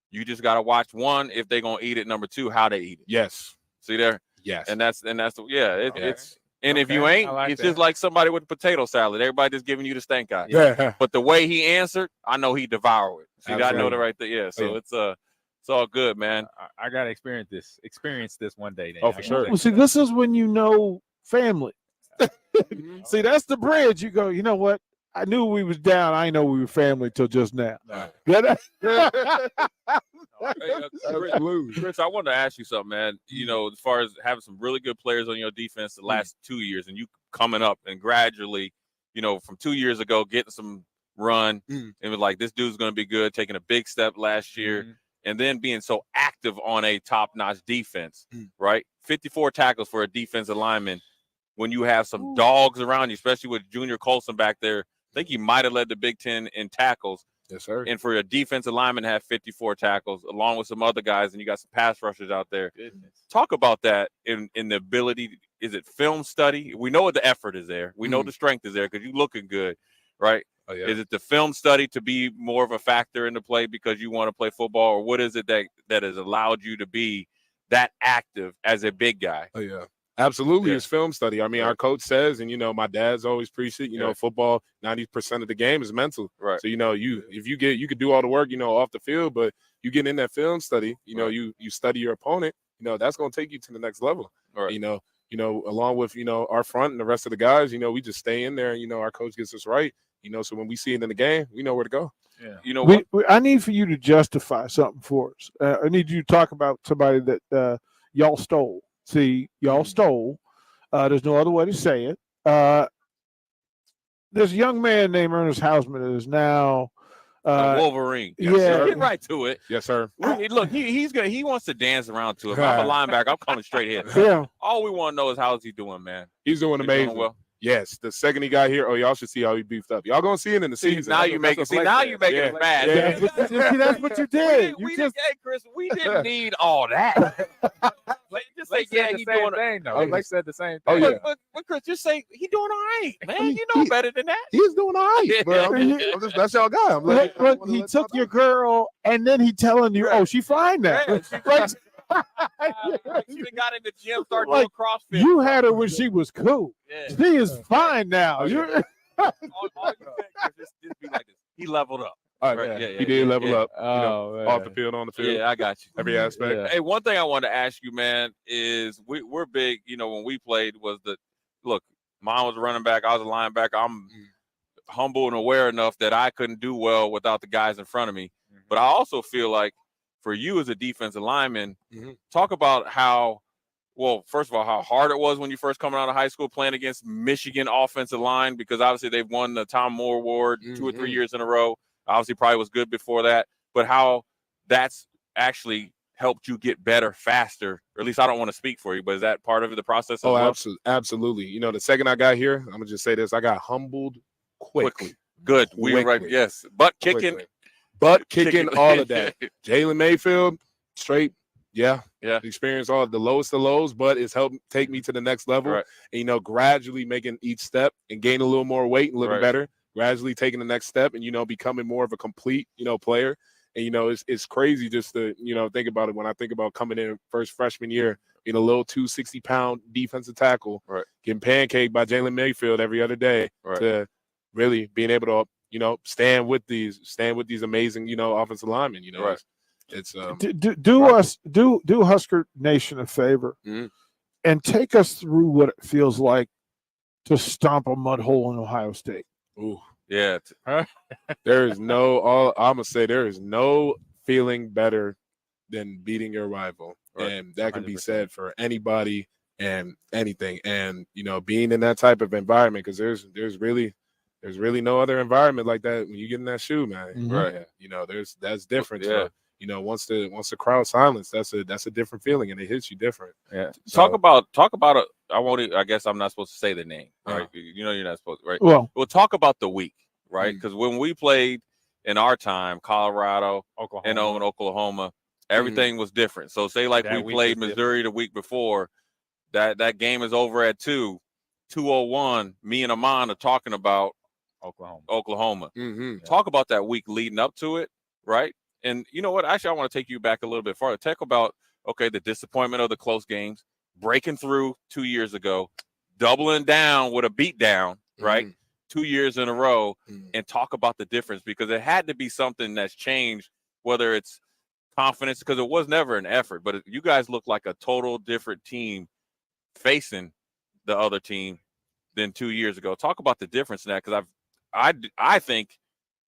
[SPEAKER 18] you just gotta watch one if they're gonna eat it. Number two, how they eat it.
[SPEAKER 11] Yes.
[SPEAKER 18] See there?
[SPEAKER 11] Yes.
[SPEAKER 18] And that's it's and if
[SPEAKER 17] Okay,
[SPEAKER 18] you ain't,
[SPEAKER 17] I like
[SPEAKER 18] it's
[SPEAKER 17] that.
[SPEAKER 18] just like somebody with potato salad. Everybody just giving you the stank eye.
[SPEAKER 11] Yeah.
[SPEAKER 18] But the way he answered, I know he devour it. See, I know
[SPEAKER 11] Absolutely.
[SPEAKER 18] the right thing. Yeah. So
[SPEAKER 11] Yeah.
[SPEAKER 18] it's all good, man.
[SPEAKER 17] I got to experience this one day. Then.
[SPEAKER 11] Oh, for sure.
[SPEAKER 1] well, see, this is when you know family. See, that's the bridge. You go, you know what? I knew we was down. I know we were family till just now.
[SPEAKER 18] Hey, Chris, I wanted to ask you something, man. As far as having some really good players on your defense the last 2 years, and you coming up and gradually, from 2 years ago, getting some run, and was like, this dude's going to be good, taking a big step last year, and then being so active on a top-notch defense, right? 54 tackles for a defensive lineman when you have some dogs around you, especially with Junior Colson back there. I think he might have led the Big Ten in tackles.
[SPEAKER 11] Yes, sir.
[SPEAKER 18] And for a defensive lineman to have 54 tackles, along with some other guys, and you got some pass rushers out there.
[SPEAKER 17] Goodness.
[SPEAKER 18] Talk about that in the ability. Is it film study? We know what the effort is there. We know the strength is there because you're looking good, right?
[SPEAKER 11] Oh, yeah.
[SPEAKER 18] Is it the film study to be more of a factor in the play because you want to play football, or what is it that has allowed you to be that active as a big guy?
[SPEAKER 11] Oh, yeah. Absolutely.
[SPEAKER 18] Yeah.
[SPEAKER 11] It's film study. I mean, our coach says, and, my dad's always preached it, football, 90% of the game is mental.
[SPEAKER 18] Right.
[SPEAKER 11] So, you could do all the work, off the field, but you get in that film study, you study your opponent, that's going to take you to the next level.
[SPEAKER 18] Right.
[SPEAKER 11] Along with, our front and the rest of the guys, we just stay in there and, our coach gets us right, so when we see it in the game, we know where to go.
[SPEAKER 17] Yeah.
[SPEAKER 1] I need for you to justify something for us. I need you to talk about somebody that y'all stole. See, y'all stole. There's no other way to say it. There's a young man named Ernest Hausman that is now
[SPEAKER 18] Wolverine.
[SPEAKER 1] Yeah.
[SPEAKER 18] Get right to it.
[SPEAKER 11] Yes, sir.
[SPEAKER 18] Look, he wants to dance around to it. If I'm a linebacker, I'm coming straight here.
[SPEAKER 1] Yeah.
[SPEAKER 18] All we want to know is how's he doing, man.
[SPEAKER 11] He's doing amazing.
[SPEAKER 18] well.
[SPEAKER 11] Yes, the second he got here, y'all should see how he beefed up. Y'all gonna see it in the season.
[SPEAKER 18] Now you making it mad.
[SPEAKER 11] Yeah.
[SPEAKER 1] See, that's what you did.
[SPEAKER 18] Hey, Chris, we didn't need all that. Just say, yeah, he doing
[SPEAKER 17] thing though. Blake said the same thing.
[SPEAKER 11] Oh, yeah.
[SPEAKER 18] But Chris, just say he doing all right, man. You know better than that.
[SPEAKER 10] He's doing all right. But I'm just, that's y'all guy. I'm like,
[SPEAKER 1] Look, he took your girl, and then he telling you, "Oh, she fine now."
[SPEAKER 18] Yeah, she done got in the gym, started doing CrossFit.
[SPEAKER 1] You had her when she was cool.
[SPEAKER 18] Yeah.
[SPEAKER 1] She is fine now. You're
[SPEAKER 18] all you said, just be like this. He leveled up.
[SPEAKER 11] All right,
[SPEAKER 18] Right, yeah,
[SPEAKER 11] he did level up.
[SPEAKER 17] Oh,
[SPEAKER 11] off the field, on the field.
[SPEAKER 18] Yeah, I got you.
[SPEAKER 11] Every aspect.
[SPEAKER 17] Yeah.
[SPEAKER 18] Hey, one thing I wanted to ask you, man, is we're big. When we played, was look. Mine was a running back. I was a linebacker. I'm humble and aware enough that I couldn't do well without the guys in front of me. But I also feel like for you as a defensive lineman, talk about first of all, how hard it was when you first coming out of high school playing against Michigan offensive line, because obviously they've won the Tom Moore Award 2 or 3 years in a row. Obviously probably was good before that, but how that's actually helped you get better faster, or at least I don't want to speak for you, but is that part of the process as well?
[SPEAKER 11] Absolutely. The second I got here, I'm gonna just say this, I got humbled quickly.
[SPEAKER 18] Good. We were right.
[SPEAKER 11] Quickly.
[SPEAKER 18] Yes. Butt kicking.
[SPEAKER 11] All of that. Jalen Mayfield, straight Yeah.
[SPEAKER 18] Yeah.
[SPEAKER 11] Experience all the lowest of lows, but it's helped take me to the next level.
[SPEAKER 18] Right.
[SPEAKER 11] And, you know, gradually making each step and gaining a little more weight and living
[SPEAKER 18] Right.
[SPEAKER 11] better, gradually taking the next step and, you know, becoming more of a complete, you know, player. And, you know, it's crazy just to, you know, think about it when I think about coming in first freshman year, being a little 260-pound defensive tackle,
[SPEAKER 18] Right.
[SPEAKER 11] getting pancaked by Jalen Mayfield every other day,
[SPEAKER 18] Right.
[SPEAKER 11] to really being able to, you know, stand with these amazing, you know, offensive linemen. You know,
[SPEAKER 18] Right.
[SPEAKER 11] it's
[SPEAKER 1] do Husker Nation a favor and take us through what it feels like to stomp a mud hole in Ohio State.
[SPEAKER 11] Ooh.
[SPEAKER 18] Yeah.
[SPEAKER 11] There is I'm gonna say there is no feeling better than beating your rival.
[SPEAKER 18] Right.
[SPEAKER 11] And that can be
[SPEAKER 17] 100%.
[SPEAKER 11] said for anybody and anything. And, you know, being in that type of environment, because there's really no other environment like that when you get in that shoe, man.
[SPEAKER 1] Mhm.
[SPEAKER 18] Right.
[SPEAKER 11] Yeah, you know, that's different.
[SPEAKER 18] Yeah.
[SPEAKER 11] So, you know, once the crowd silence, that's a different feeling, and it hits you different.
[SPEAKER 17] Yeah.
[SPEAKER 18] Talk about it. I guess I'm not supposed to say the name, right? You know, you're not supposed to, right?
[SPEAKER 1] Well,
[SPEAKER 18] We'll talk about the week, right? Because when we played in our time, Colorado, and Oklahoma, everything was different. So say like
[SPEAKER 17] That
[SPEAKER 18] we
[SPEAKER 17] week
[SPEAKER 18] played
[SPEAKER 17] was
[SPEAKER 18] Missouri the week before, that game is over at 2:01. Me and Amon are talking about Oklahoma.
[SPEAKER 11] Mm-hmm.
[SPEAKER 18] Talk about that week leading up to it, right? And you know what? Actually, I want to take you back a little bit farther. Talk about, okay, the disappointment of the close games, breaking through 2 years ago, doubling down with a beatdown, right? 2 years in a row, and talk about the difference, because it had to be something that's changed, whether it's confidence, because it was never an effort, but you guys look like a total different team facing the other team than 2 years ago. Talk about the difference in that, because I think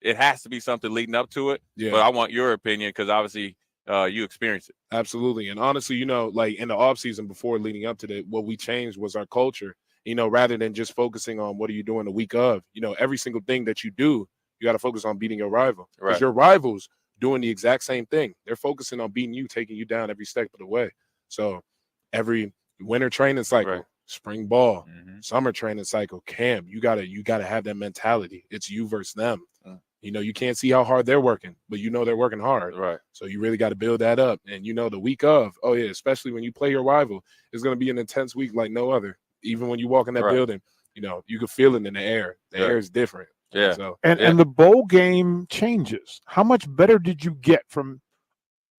[SPEAKER 18] it has to be something leading up to it.
[SPEAKER 11] Yeah.
[SPEAKER 18] But I want your opinion, because obviously you experienced it.
[SPEAKER 11] Absolutely. And honestly, you know, like in the offseason before leading up to that, what we changed was our culture, you know, rather than just focusing on what are you doing the week of. You know, every single thing that you do, you got to focus on beating your rival. Because
[SPEAKER 18] Right.
[SPEAKER 11] your rival's doing the exact same thing. They're focusing on beating you, taking you down every step of the way. So every winter training cycle,
[SPEAKER 18] Right.
[SPEAKER 11] spring ball, summer training cycle, camp, you gotta have that mentality. It's you versus them. You know, you can't see how hard they're working, but you know they're working hard.
[SPEAKER 18] Right.
[SPEAKER 11] So you really got to build that up. And you know, the week of, oh yeah, especially when you play your rival, it's going to be an intense week like no other. Even when you walk in that
[SPEAKER 18] Right.
[SPEAKER 11] building, you know, you can feel it in the air. The
[SPEAKER 18] Yeah.
[SPEAKER 11] air is different.
[SPEAKER 18] Yeah.
[SPEAKER 11] So
[SPEAKER 1] And the bowl game changes. How much better did you get from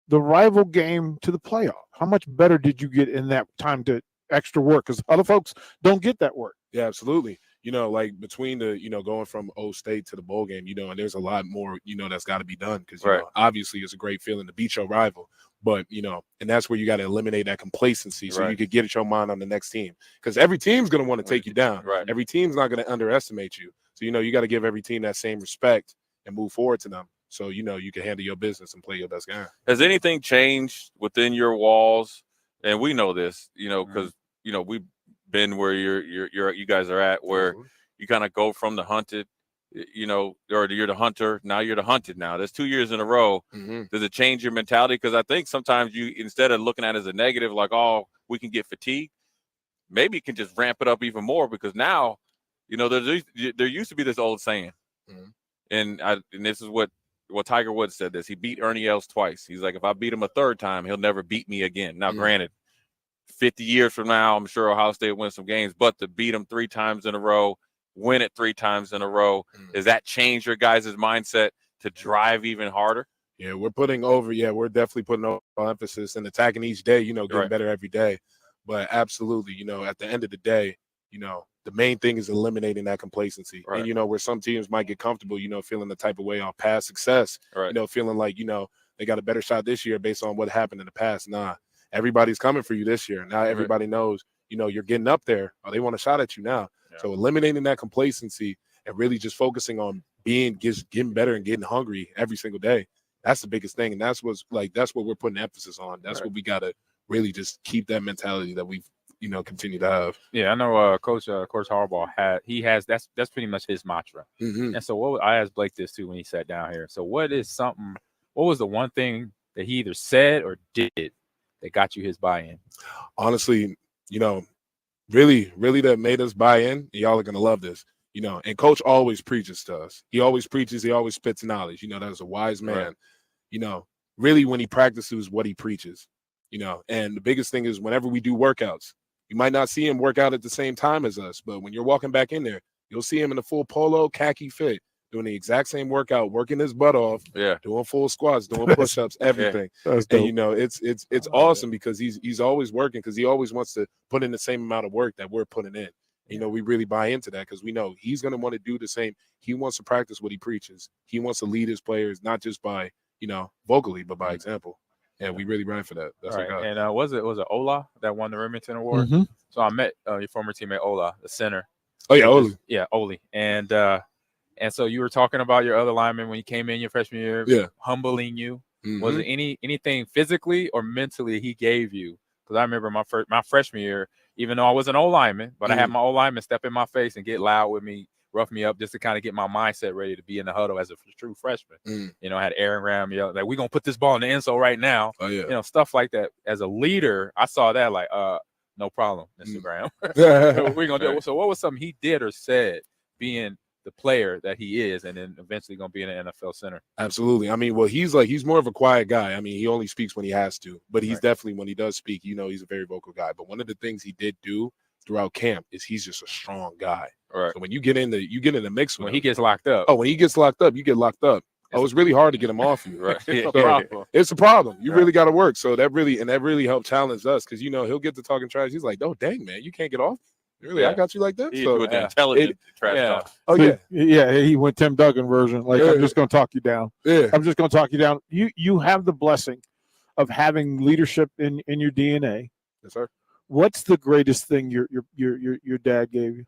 [SPEAKER 1] the rival game to the playoff? How much better did you get in that time to extra work? Because other folks don't get that work.
[SPEAKER 11] yeah, absolutely. You know, like between the, you know, going from Old State to the bowl game, you know, and there's a lot more, you know, that's got to be done, because, you
[SPEAKER 18] Right.
[SPEAKER 11] know, obviously it's a great feeling to beat your rival, but, you know, and that's where you got to eliminate that complacency so you
[SPEAKER 18] Right.
[SPEAKER 11] could get your mind on the next team, because every team's going to want to take you down.
[SPEAKER 18] Right.
[SPEAKER 11] Every team's not going to underestimate you. So, you know, you got to give every team that same respect and move forward to them. So, you know, you can handle your business and play your best game.
[SPEAKER 18] Has anything changed within your walls? And we know this, you know, because you know we've been where you guys are at, where you kind of go from the hunted, you know, or you're the hunter, now you're the hunted. Now that's 2 years in a row. Does it change your mentality? Because I think sometimes you, instead of looking at it as a negative, like, oh, we can get fatigued, maybe you can just ramp it up even more, because now, you know, there used to be this old saying, and this is what Tiger Woods said this. He beat Ernie Els twice. He's like, if I beat him a third time, he'll never beat me again. Now, granted, 50 years from now, I'm sure Ohio State wins some games, but to beat him 3 times in a row, win it 3 times in a row, does that change your guys' mindset to drive even harder?
[SPEAKER 11] Yeah, we're definitely putting over emphasis and attacking each day, you know, getting
[SPEAKER 18] Right.
[SPEAKER 11] better every day. But absolutely, you know, at the end of the day, you know, the main thing is eliminating that complacency.
[SPEAKER 18] Right.
[SPEAKER 11] And, you know, where some teams might get comfortable, you know, feeling the type of way on past success,
[SPEAKER 18] Right.
[SPEAKER 11] you know, feeling like, you know, they got a better shot this year based on what happened in the past. Nah, everybody's coming for you this year. Now everybody knows, you know, you're getting up there. Or they want a shot at you now.
[SPEAKER 17] Yeah.
[SPEAKER 11] So eliminating that complacency and really just focusing on getting better and getting hungry every single day. That's the biggest thing. And that's what we're putting emphasis on. That's
[SPEAKER 18] Right.
[SPEAKER 11] what we got to really just keep that mentality that we've, you know, continue to have.
[SPEAKER 17] Yeah, I know Coach Harbaugh has that's pretty much his mantra. And so I asked Blake this too when he sat down here. So what was the one thing that he either said or did that got you his buy-in?
[SPEAKER 11] Honestly, you know, really, really that made us buy in. Y'all are going to love this, you know, and Coach always preaches to us. He always preaches. He always spits knowledge. You know, that's a wise man.
[SPEAKER 18] Right.
[SPEAKER 11] You know, really when he practices what he preaches, you know. And the biggest thing is whenever we do workouts, you might not see him work out at the same time as us, but when you're walking back in there, you'll see him in the full polo khaki fit, doing the exact same workout, working his butt off, doing full squats, doing push-ups, everything.
[SPEAKER 1] That's
[SPEAKER 11] and
[SPEAKER 1] dope.
[SPEAKER 11] you know, it's awesome because he's always working because he always wants to put in the same amount of work that we're putting in. You know, we really buy into that because we know he's going to want to do the same. He wants to practice what he preaches. He wants to lead his players, not just by, you know, vocally, but by example. And we really run for that. That's
[SPEAKER 17] Right.
[SPEAKER 11] our guy.
[SPEAKER 17] And was it Ola that won the Remington Award?
[SPEAKER 1] Mhm.
[SPEAKER 17] So I met your former teammate Ola, the center.
[SPEAKER 11] Oh yeah, Oli.
[SPEAKER 17] Yeah, Oli. And so you were talking about your other lineman when you came in your freshman year, humbling you. Was it anything physically or mentally he gave you? Because I remember my freshman year, even though I was an O lineman, but I had my O lineman step in my face and get loud with me, rough me up, just to kind of get my mindset ready to be in the huddle as a true freshman. You know, I had Aaron Graham yell like, "We're gonna put this ball in the end zone right now."
[SPEAKER 11] Oh yeah,
[SPEAKER 17] you know, stuff like that. As a leader, I saw that like, no problem, Mr. Graham. We're gonna do it. So what was something he did or said, being the player that he is, and then eventually going to be in an NFL center?
[SPEAKER 11] Absolutely. I mean, well, he's more of a quiet guy. I mean, he only speaks when he has to, but he's definitely, when he does speak, you know, he's a very vocal guy. But one of the things he did do throughout camp is he's just a strong guy.
[SPEAKER 17] Right.
[SPEAKER 11] So when you get in the mix with
[SPEAKER 17] When
[SPEAKER 11] him,
[SPEAKER 17] he gets locked up.
[SPEAKER 11] Oh, when he gets locked up, you get locked up. It's really hard to get him off you.
[SPEAKER 17] Right.
[SPEAKER 11] It's
[SPEAKER 17] a problem.
[SPEAKER 11] It's a problem. You really got to work. So that really helped challenge us because, you know, he'll get to talking trash. He's like, "Oh, dang, man, you can't get off. Really, I got you like that."
[SPEAKER 18] He
[SPEAKER 11] So
[SPEAKER 18] with the intelligent trash talk.
[SPEAKER 11] Oh yeah,
[SPEAKER 1] yeah. He went Tim Duggan version. Like, I'm just going to talk you down.
[SPEAKER 11] Yeah,
[SPEAKER 1] I'm just going to talk you down. You have the blessing of having leadership in your DNA.
[SPEAKER 11] Yes, sir.
[SPEAKER 1] What's the greatest thing your dad gave you?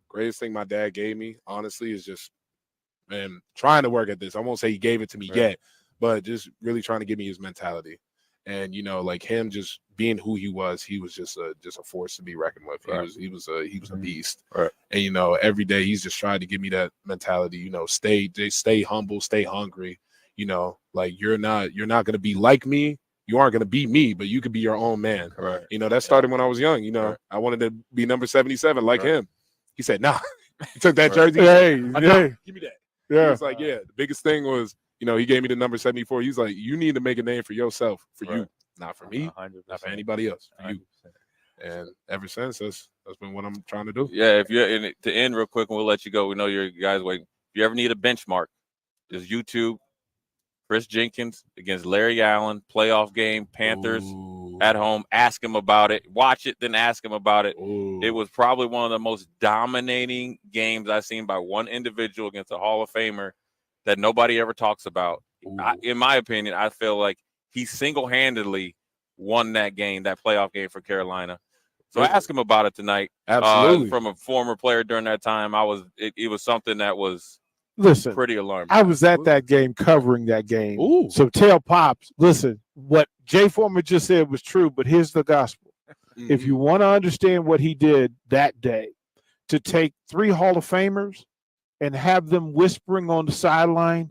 [SPEAKER 11] Greatest thing my dad gave me, honestly, is just, man, trying to work at this. I won't say he gave it to me yet, but just really trying to give me his mentality. And, you know, like him just being who he was just a force to be reckoned with. He was a beast.
[SPEAKER 17] Right.
[SPEAKER 11] And, you know, every day he's just trying to give me that mentality, you know, stay humble, stay hungry. You know, like you're not going to be like me. You aren't going to be me, but you could be your own man.
[SPEAKER 17] Right.
[SPEAKER 11] You know, that started when I was young. You know, I wanted to be number 77 like him. He said, "Nah." He took that jersey.
[SPEAKER 1] Hey,
[SPEAKER 11] Nah, give me that.
[SPEAKER 1] Yeah.
[SPEAKER 11] He was like, "Yeah." The biggest thing was, you know, he gave me the number 74. He's like, "You need to make a name for yourself, for you, not for me,
[SPEAKER 17] 100%.
[SPEAKER 11] not for anybody else, for you." And ever since, that's been what I'm trying to do.
[SPEAKER 18] Yeah, if you're in to end real quick, and we'll let you go. We know you guys waiting. If you ever need a benchmark, just YouTube Chris Jenkins against Larry Allen, playoff game, Panthers at home. Ask him about it. Watch it, then ask him about it. It was probably one of the most dominating games I've seen by one individual against a Hall of Famer that nobody ever talks about. In my opinion, I feel like he single-handedly won that game, that playoff game for Carolina. So ask him about it tonight.
[SPEAKER 11] Absolutely.
[SPEAKER 18] From a former player during that time, it was something that was pretty alarming.
[SPEAKER 1] I was at that game covering that game. So tell Pops, listen, what Jay Foreman just said was true, but here's the gospel. If you want to understand what he did that day, to take 3 Hall of Famers and have them whispering on the sideline,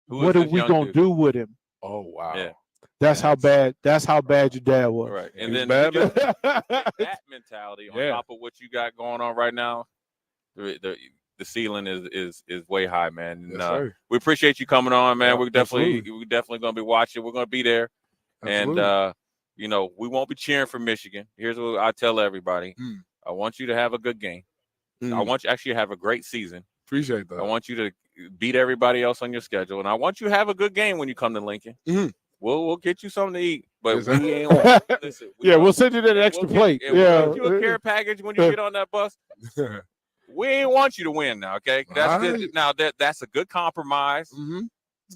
[SPEAKER 1] what are we going to do with him?
[SPEAKER 11] Oh, wow.
[SPEAKER 18] Yeah.
[SPEAKER 1] That's how bad your dad was.
[SPEAKER 18] Right. And then
[SPEAKER 11] bad,
[SPEAKER 18] that mentality on top of what you got going on right now, the ceiling is way high, man. And, we appreciate you coming on, man. We're definitely going to be watching. We're going to be there.
[SPEAKER 11] Absolutely.
[SPEAKER 18] And, you know, we won't be cheering for Michigan. Here's what I tell everybody. I want you to have a good game. I want you actually to have a great season.
[SPEAKER 11] Appreciate that.
[SPEAKER 18] I want you to beat everybody else on your schedule. And I want you to have a good game when you come to Lincoln. We'll get you something to eat. But we ain't listen.
[SPEAKER 1] We'll send you that extra plate.
[SPEAKER 18] We'll get you a care package when you get on that bus. We ain't want you to win now, okay? That's a good compromise.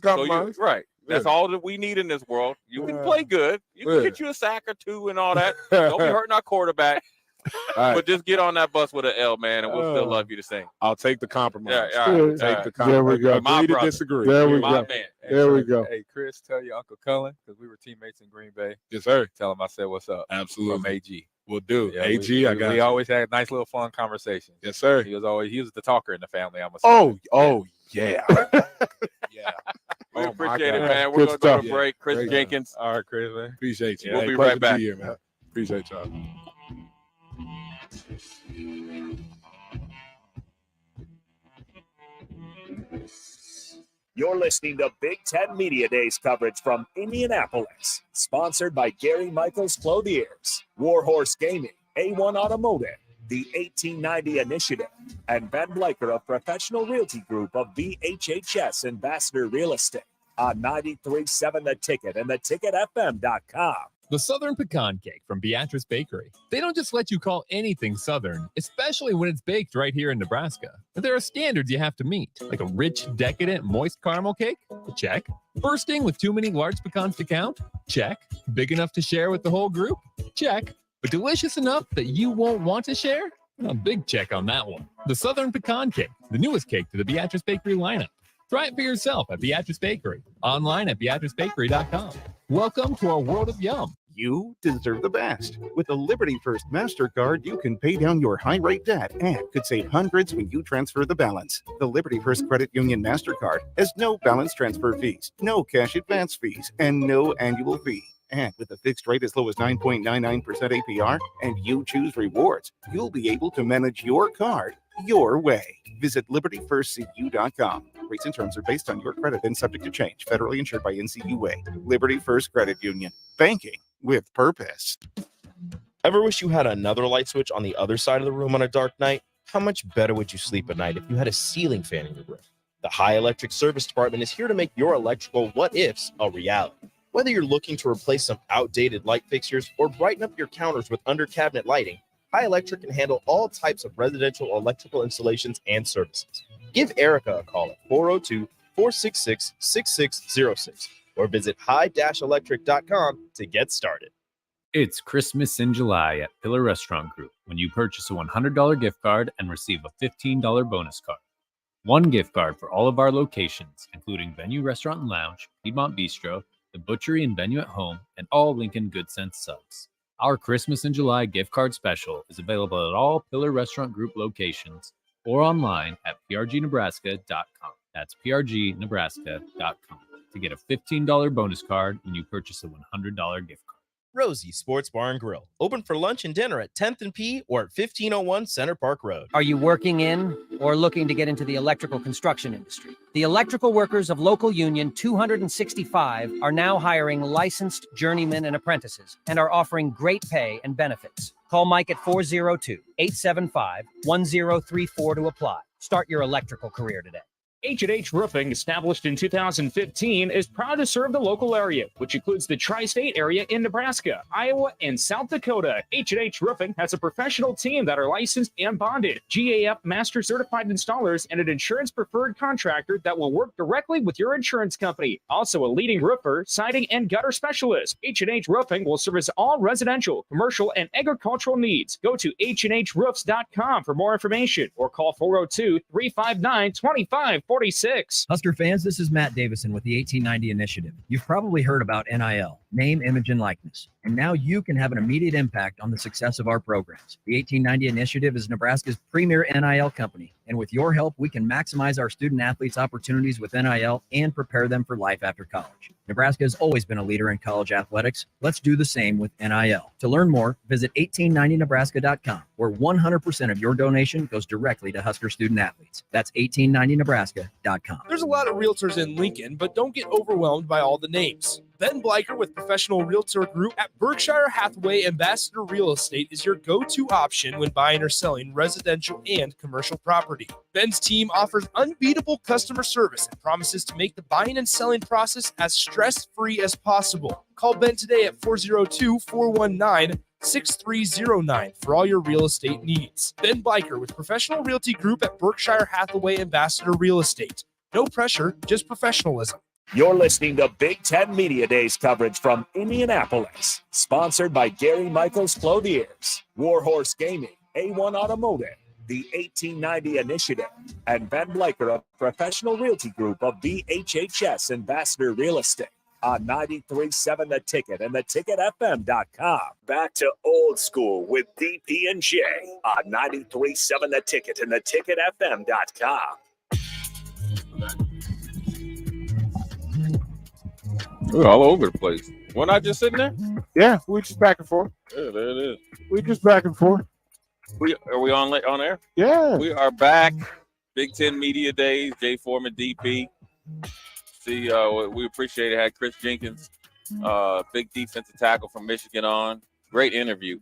[SPEAKER 11] Compromise.
[SPEAKER 18] Right. That's all that we need in this world. You can play good. You can get you a sack or 2 and all that. Don't be hurting our quarterback. But just get on that bus with an L, man, and we'll still love you the same.
[SPEAKER 11] I'll take the compromise.
[SPEAKER 18] Take
[SPEAKER 11] the compromise. There we go.
[SPEAKER 18] My
[SPEAKER 11] Agree to
[SPEAKER 18] brother.
[SPEAKER 11] disagree.
[SPEAKER 1] There we
[SPEAKER 18] My
[SPEAKER 1] go.
[SPEAKER 18] man.
[SPEAKER 1] There we go.
[SPEAKER 17] Hey, Chris, tell your Uncle Cullen, because we were teammates in Green Bay.
[SPEAKER 11] Yes, sir.
[SPEAKER 17] Tell him I said what's up.
[SPEAKER 11] Absolutely.
[SPEAKER 17] From AG.
[SPEAKER 11] We'll do.
[SPEAKER 17] Yeah,
[SPEAKER 11] AG, I got
[SPEAKER 17] we
[SPEAKER 11] you.
[SPEAKER 17] always had nice little fun conversations.
[SPEAKER 11] Yes, sir.
[SPEAKER 17] He was the talker in the family, I'm
[SPEAKER 11] yeah.
[SPEAKER 18] We appreciate it,
[SPEAKER 11] God.
[SPEAKER 18] man. We're going to go to
[SPEAKER 11] Yeah.
[SPEAKER 18] break. Chris
[SPEAKER 11] Great
[SPEAKER 18] Jenkins.
[SPEAKER 17] All right, Chris, man.
[SPEAKER 11] Appreciate you.
[SPEAKER 18] We'll
[SPEAKER 11] Hey,
[SPEAKER 18] be
[SPEAKER 11] pleasure
[SPEAKER 18] right
[SPEAKER 11] to
[SPEAKER 18] back.
[SPEAKER 11] here, man. Appreciate y'all.
[SPEAKER 3] You're listening to Big Ten Media Days coverage from Indianapolis, sponsored by Gary Michaels Clothiers, Warhorse Gaming, A1 Automotive, the 1890 Initiative, and Ben Bleicher of Professional Realty Group of VHHS Ambassador Real Estate on 93.7 The Ticket and theticketfm.com.
[SPEAKER 19] The Southern Pecan Cake from Beatrice Bakery. They don't just let you call anything Southern, especially when it's baked right here in Nebraska. There are standards you have to meet, like a rich, decadent, moist caramel cake? Check. Bursting with too many large pecans to count? Check. Big enough to share with the whole group? Check. But delicious enough that you won't want to share? A big check on that one. The Southern Pecan Cake, the newest cake to the Beatrice Bakery lineup. Try it for yourself at Beatrice Bakery, online at beatricebakery.com. Welcome to our world of yum.
[SPEAKER 6] You deserve the best. With the Liberty First MasterCard, you can pay down your high-rate debt and could save hundreds when you transfer the balance. The Liberty First Credit Union MasterCard has no balance transfer fees, no cash advance fees, and no annual fee. And with a fixed rate as low as 9.99% APR and you choose rewards, you'll be able to manage your card your way. Visit libertyfirstcu.com. Rates and terms are based on your credit and subject to change. Federally insured by NCUA. Liberty First Credit Union. Banking with purpose.
[SPEAKER 14] Ever wish you had another light switch on the other side of the room on a dark night? How much better would you sleep at night if you had a ceiling fan in your room? The High Electric Service Department is here to make your electrical what-ifs a reality. Whether you're looking to replace some outdated light fixtures or brighten up your counters with under-cabinet lighting, High Electric can handle all types of residential electrical installations and services. Give Erica a call at 402-466-6606 or visit high-electric.com to get started.
[SPEAKER 8] It's Christmas in July at Pillar Restaurant Group when you purchase a $100 gift card and receive a $15 bonus card. One gift card for all of our locations, including Venue Restaurant and Lounge, Piedmont Bistro, the Butchery and Venue at Home, and all Lincoln Good Sense subs. Our Christmas in July gift card special is available at all Pillar Restaurant Group locations or online at prgnebraska.com. That's prgnebraska.com to get a $15 bonus card when you purchase a $100 gift card.
[SPEAKER 14] Rosie's Sports Bar and Grill, open for lunch and dinner at 10th and P or at 1501 Center Park Road.
[SPEAKER 15] Are you working in or looking to get into the electrical construction industry? The electrical workers of Local Union 265 are now hiring licensed journeymen and apprentices and are offering great pay and benefits. Call Mike at 402-875-1034 to apply. Start your electrical career today.
[SPEAKER 20] H&H Roofing, established in 2015, is proud to serve the local area, which includes the tri-state area in Nebraska, Iowa, and South Dakota. H&H Roofing has a professional team that are licensed and bonded, GAF Master Certified Installers, and an insurance-preferred contractor that will work directly with your insurance company. Also a leading roofer, siding, and gutter specialist. H&H Roofing will service all residential, commercial, and agricultural needs. Go to hnhroofs.com for more information or call 402-359-2546.
[SPEAKER 25] Husker fans, this is Matt Davison with the 1890 Initiative. You've probably heard about NIL, name, image, and likeness. And now you can have an immediate impact on the success of our programs. The 1890 Initiative is Nebraska's premier NIL company. And with your help, we can maximize our student athletes' opportunities with NIL and prepare them for life after college. Nebraska has always been a leader in college athletics. Let's do the same with NIL. To learn more, visit 1890nebraska.com, where 100% of your donation goes directly to Husker student athletes. That's 1890nebraska.com.
[SPEAKER 2] There's a lot of realtors in Lincoln, but don't get overwhelmed by all the names. Ben Bleicher with Professional Realtor Group at Berkshire Hathaway Ambassador Real Estate is your go-to option when buying or selling residential and commercial property. Ben's team offers unbeatable customer service and promises to make the buying and selling process as stress-free as possible. Call Ben today at 402-419-6309 for all your real estate needs. Ben Bleicher with Professional Realty Group at Berkshire Hathaway Ambassador Real Estate. No pressure, just professionalism.
[SPEAKER 3] You're listening to Big Ten Media Days coverage from Indianapolis, sponsored by Gary Michaels Clothiers, Warhorse Gaming, A1 Automotive, the 1890 Initiative, and Ben Bleicher of Professional Realty Group of VHHS Ambassador Real Estate on 93.7 The Ticket and theticketfm.com. Back to old school with DP and J on 93.7 The Ticket and theticketfm.com.
[SPEAKER 18] We're all over the place. We're not just sitting there?
[SPEAKER 1] Yeah, we just back and forth.
[SPEAKER 18] Yeah, there it is.
[SPEAKER 1] We just back and forth.
[SPEAKER 18] Are we on air?
[SPEAKER 1] Yeah.
[SPEAKER 18] We are back. Big Ten Media Days, Jay Foreman, DP. See, we appreciate it. Had Chris Jenkins, big defensive tackle from Michigan on. Great interview.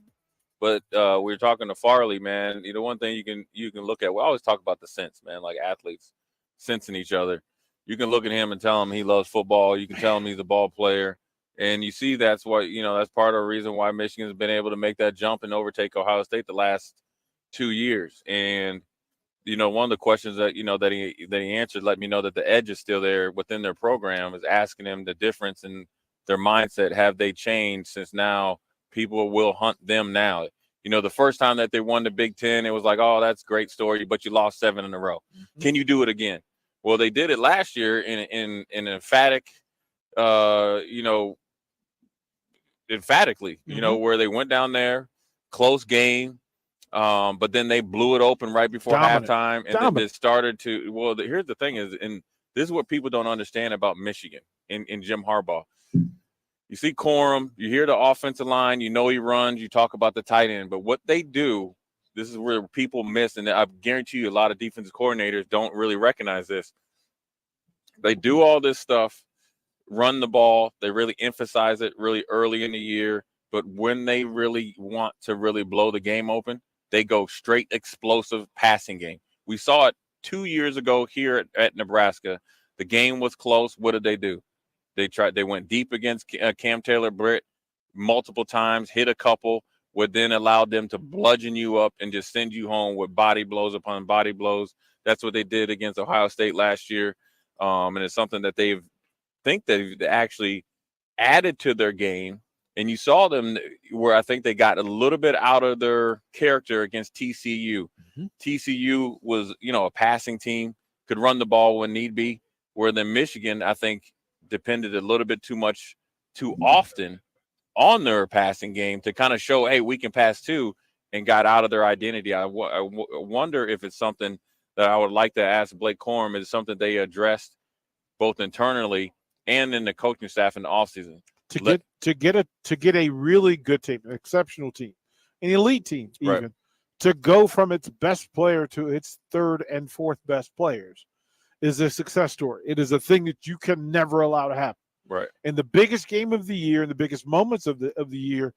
[SPEAKER 18] But we were talking to Farley, man. You know, one thing you can look at. We always talk about the sense, man, like athletes sensing each other. You can look at him and tell him he loves football. You can tell him he's a ball player. And you see that's why, that's part of the reason why Michigan's been able to make that jump and overtake Ohio State the last 2 years. And, one of the questions that, that he answered let me know that the edge is still there within their program, is asking him the difference in their mindset. Have they changed since now people will hunt them now? The first time that they won the Big Ten, it was like, oh, that's a great story, but you lost 7 in a row. Mm-hmm. Can you do it again? Well, they did it last year in an emphatic, emphatically, where they went down there, close game, but then they blew it open right before halftime, and then they started to. Well, here's the thing is, and this is what people don't understand about Michigan in Jim Harbaugh. You see Corum, you hear the offensive line, he runs, you talk about the tight end, but what they do, this is where people miss, and I guarantee you a lot of defensive coordinators don't really recognize this. They do all this stuff, run the ball, they really emphasize it really early in the year, but when they really want to really blow the game open, they go straight explosive passing game. We saw it 2 years ago here at Nebraska. The game was close. What did they do? They went deep against Cam Taylor-Britt multiple times, hit a couple, would then allow them to bludgeon you up and just send you home with body blows upon body blows. That's what they did against Ohio State last year. And it's something that they've actually added to their game. And you saw them where I think they got a little bit out of their character against TCU. Mm-hmm. TCU was, a passing team, could run the ball when need be, where then Michigan, I think, depended a little bit too often on their passing game to kind of show, hey, we can pass too, and got out of their identity. I wonder if it's something that I would like to ask Blake Corum. Is something they addressed both internally and in the coaching staff in the offseason
[SPEAKER 1] to get a really good team, an exceptional team, an elite team, even right, to go from its best player to its third and fourth best players is a success story. It is a thing that you can never allow to happen.
[SPEAKER 18] Right.
[SPEAKER 1] In the biggest game of the year, in the biggest moments of the year,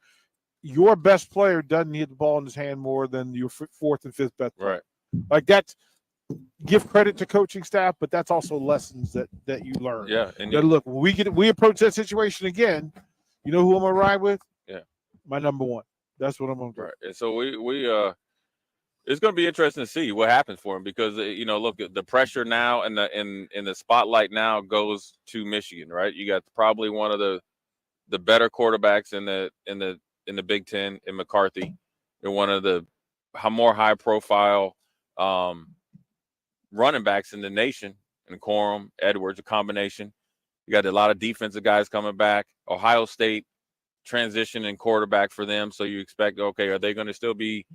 [SPEAKER 1] your best player doesn't hit the ball in his hand more than your fourth and fifth best player.
[SPEAKER 18] Right.
[SPEAKER 1] Like that's, give credit to coaching staff, but that's also lessons that you learn.
[SPEAKER 18] Yeah. And
[SPEAKER 1] look, when we approach that situation again, you know who I'm gonna ride with?
[SPEAKER 18] Yeah.
[SPEAKER 1] My number one. That's what I'm gonna do.
[SPEAKER 18] Right. And so we it's going to be interesting to see what happens for him because look, the pressure now and the spotlight now goes to Michigan, right? You got probably one of the better quarterbacks in the Big Ten in McCarthy. They're one of the more high profile running backs in the nation, and Corum, Edwards, a combination. You got a lot of defensive guys coming back. Ohio State transitioning quarterback for them, so you expect, okay, are they going to still be?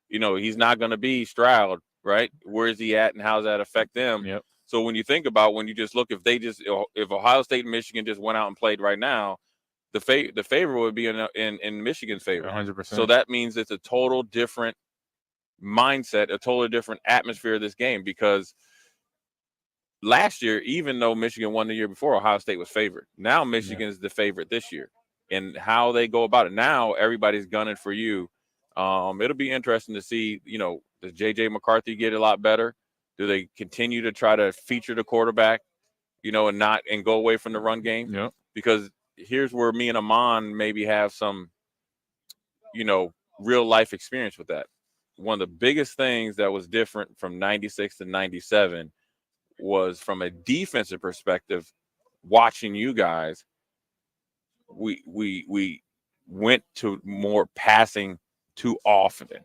[SPEAKER 18] He's not going to be Stroud, right? Where is he at, and how does that affect them?
[SPEAKER 17] Yep.
[SPEAKER 18] So when you think about, when you just look, if Ohio State and Michigan just went out and played right now, the favor would be in Michigan's favor.
[SPEAKER 17] 100%.
[SPEAKER 18] So that means it's a total different mindset, a totally different atmosphere of this game, because last year, even though Michigan won the year before, Ohio State was favored. Now Michigan is the favorite this year, and how they go about it. Now everybody's gunning for you. It'll be interesting to see, does J.J. McCarthy get a lot better? Do they continue to try to feature the quarterback, and go away from the run game?
[SPEAKER 17] Yeah.
[SPEAKER 18] Because here's where me and Amon maybe have some, real life experience with that. One of the biggest things that was different from 96 to 97 was, from a defensive perspective, watching you guys, we went to more passing too often,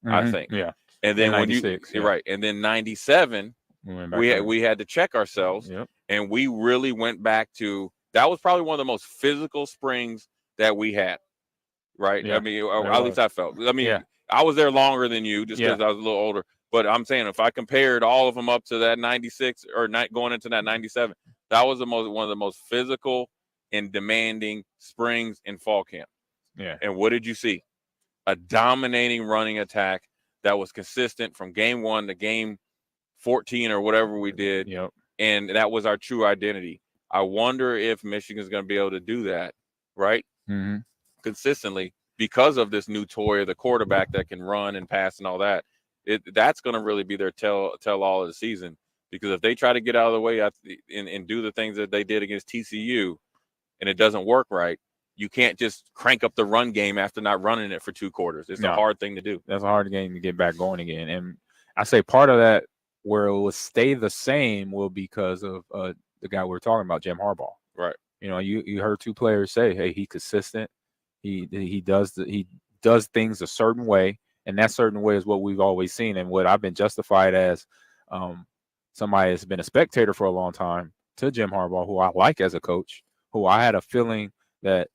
[SPEAKER 18] I think.
[SPEAKER 17] Yeah.
[SPEAKER 18] And then when
[SPEAKER 17] you're
[SPEAKER 18] right, and then 97, we had to check ourselves, and we really went back to, that was probably one of the most physical springs that we had. Right.
[SPEAKER 17] Yeah.
[SPEAKER 18] I mean, at least I felt. I mean, I was there longer than you just because I was a little older. But I'm saying, if I compared all of them up to that 96 or going into that 97, that was one of the most physical and demanding springs in fall camp.
[SPEAKER 17] Yeah.
[SPEAKER 18] And what did you see? A dominating running attack that was consistent from game 1 to game 14 or whatever we did.
[SPEAKER 17] Yep.
[SPEAKER 18] and that was our true identity. I wonder if Michigan's going to be able to do that, right?
[SPEAKER 17] Mm-hmm.
[SPEAKER 18] Consistently because of this new toy, the quarterback that can run and pass and all that. That's going to really be their tell all of the season, because if they try to get out of the way and do the things that they did against TCU and it doesn't work right, you can't just crank up the run game after not running it for 2 quarters. It's a hard thing to do.
[SPEAKER 17] That's a hard game to get back going again. And I say part of that where it will stay the same will be because of the guy we're talking about, Jim Harbaugh.
[SPEAKER 18] Right.
[SPEAKER 17] You know, you heard 2 players say, hey, he's consistent. He does things a certain way, and that certain way is what we've always seen, and what I've been justified as somebody that's been a spectator for a long time to Jim Harbaugh, who I like as a coach, who I had a feeling that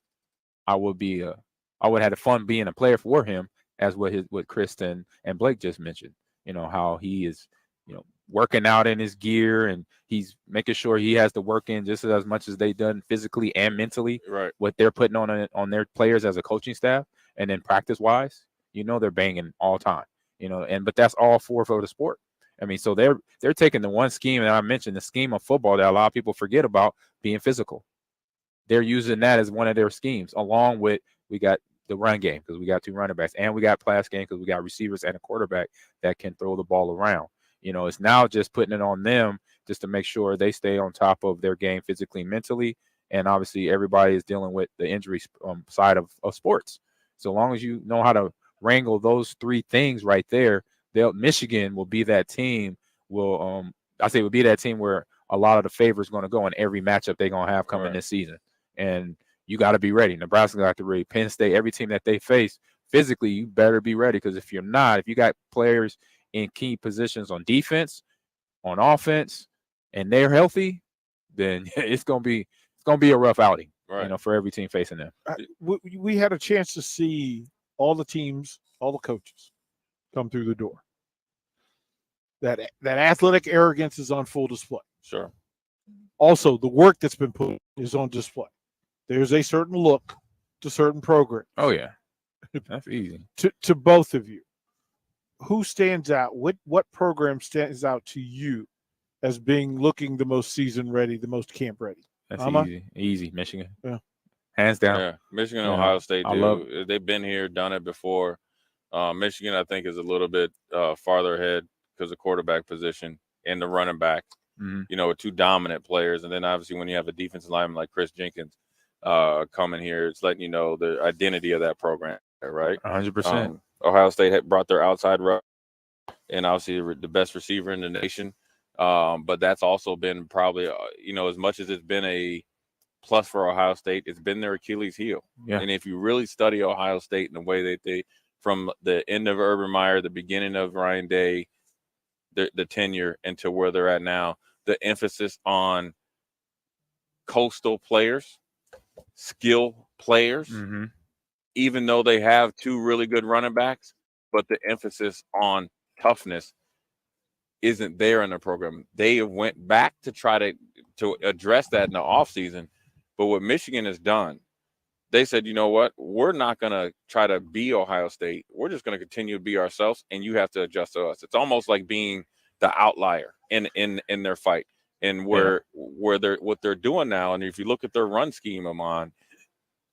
[SPEAKER 17] I would have fun being a player for him, as what Kristen and Blake just mentioned. You know, how he is, working out in his gear, and he's making sure he has to work in just as much as they've done physically and mentally.
[SPEAKER 18] Right.
[SPEAKER 17] What they're putting on their players as a coaching staff, and then practice wise, they're banging all time. But that's all for the sport. I mean, so they're taking the one scheme that I mentioned, the scheme of football that a lot of people forget about, being physical. They're using that as one of their schemes, along with we got the run game because we got 2 running backs, and we got pass game because we got receivers and a quarterback that can throw the ball around. It's now just putting it on them just to make sure they stay on top of their game physically, mentally, and obviously everybody is dealing with the injury side of sports. So long as you know how to wrangle those 3 things right there, Michigan will be that team. Will be that team where a lot of the favor is going to go in every matchup they're going to have coming this season, and you got to be ready. Nebraska got to be ready. Penn State, every team that they face physically, you better be ready, because if you're not, if you got players in key positions on defense, on offense, and they're healthy, then it's gonna be a rough outing,
[SPEAKER 18] right,
[SPEAKER 17] for every team facing them.
[SPEAKER 1] We had a chance to see all the teams, all the coaches come through the door. That athletic arrogance is on full display.
[SPEAKER 18] Sure.
[SPEAKER 1] Also, the work that's been put is on display. There's a certain look to certain programs.
[SPEAKER 17] Oh yeah, that's easy.
[SPEAKER 1] To both of you, who stands out? What program stands out to you as looking the most season ready, the most camp ready?
[SPEAKER 17] That's easy. Michigan.
[SPEAKER 1] Yeah.
[SPEAKER 17] Hands down.
[SPEAKER 18] Yeah, Michigan and Ohio State
[SPEAKER 17] I
[SPEAKER 18] do.
[SPEAKER 17] love
[SPEAKER 18] They've been here, done it before. Michigan, I think, is a little bit farther ahead because of quarterback position and the running back.
[SPEAKER 17] Mm-hmm.
[SPEAKER 18] With 2 dominant players, and then obviously when you have a defensive lineman like Chris Jenkins coming here, it's letting you know the identity of that program, right?
[SPEAKER 17] 100%.
[SPEAKER 18] Ohio State had brought their outside rush, and obviously the best receiver in the nation. But that's also been probably, as much as it's been a plus for Ohio State, it's been their Achilles heel.
[SPEAKER 17] Yeah.
[SPEAKER 18] And if you really study Ohio State in the way that they, from the end of Urban Meyer, the beginning of Ryan Day, the tenure, into where they're at now, the emphasis on coastal players, skill players, even though they have 2 really good running backs, but the emphasis on toughness isn't there in the program. They went back to try to address that in the offseason, but what Michigan has done, they said, you know what, we're not going to try to be Ohio State. We're just going to continue to be ourselves, and you have to adjust to us. It's almost like being the outlier in their fight, and what they're doing now. And if you look at their run scheme, Amon,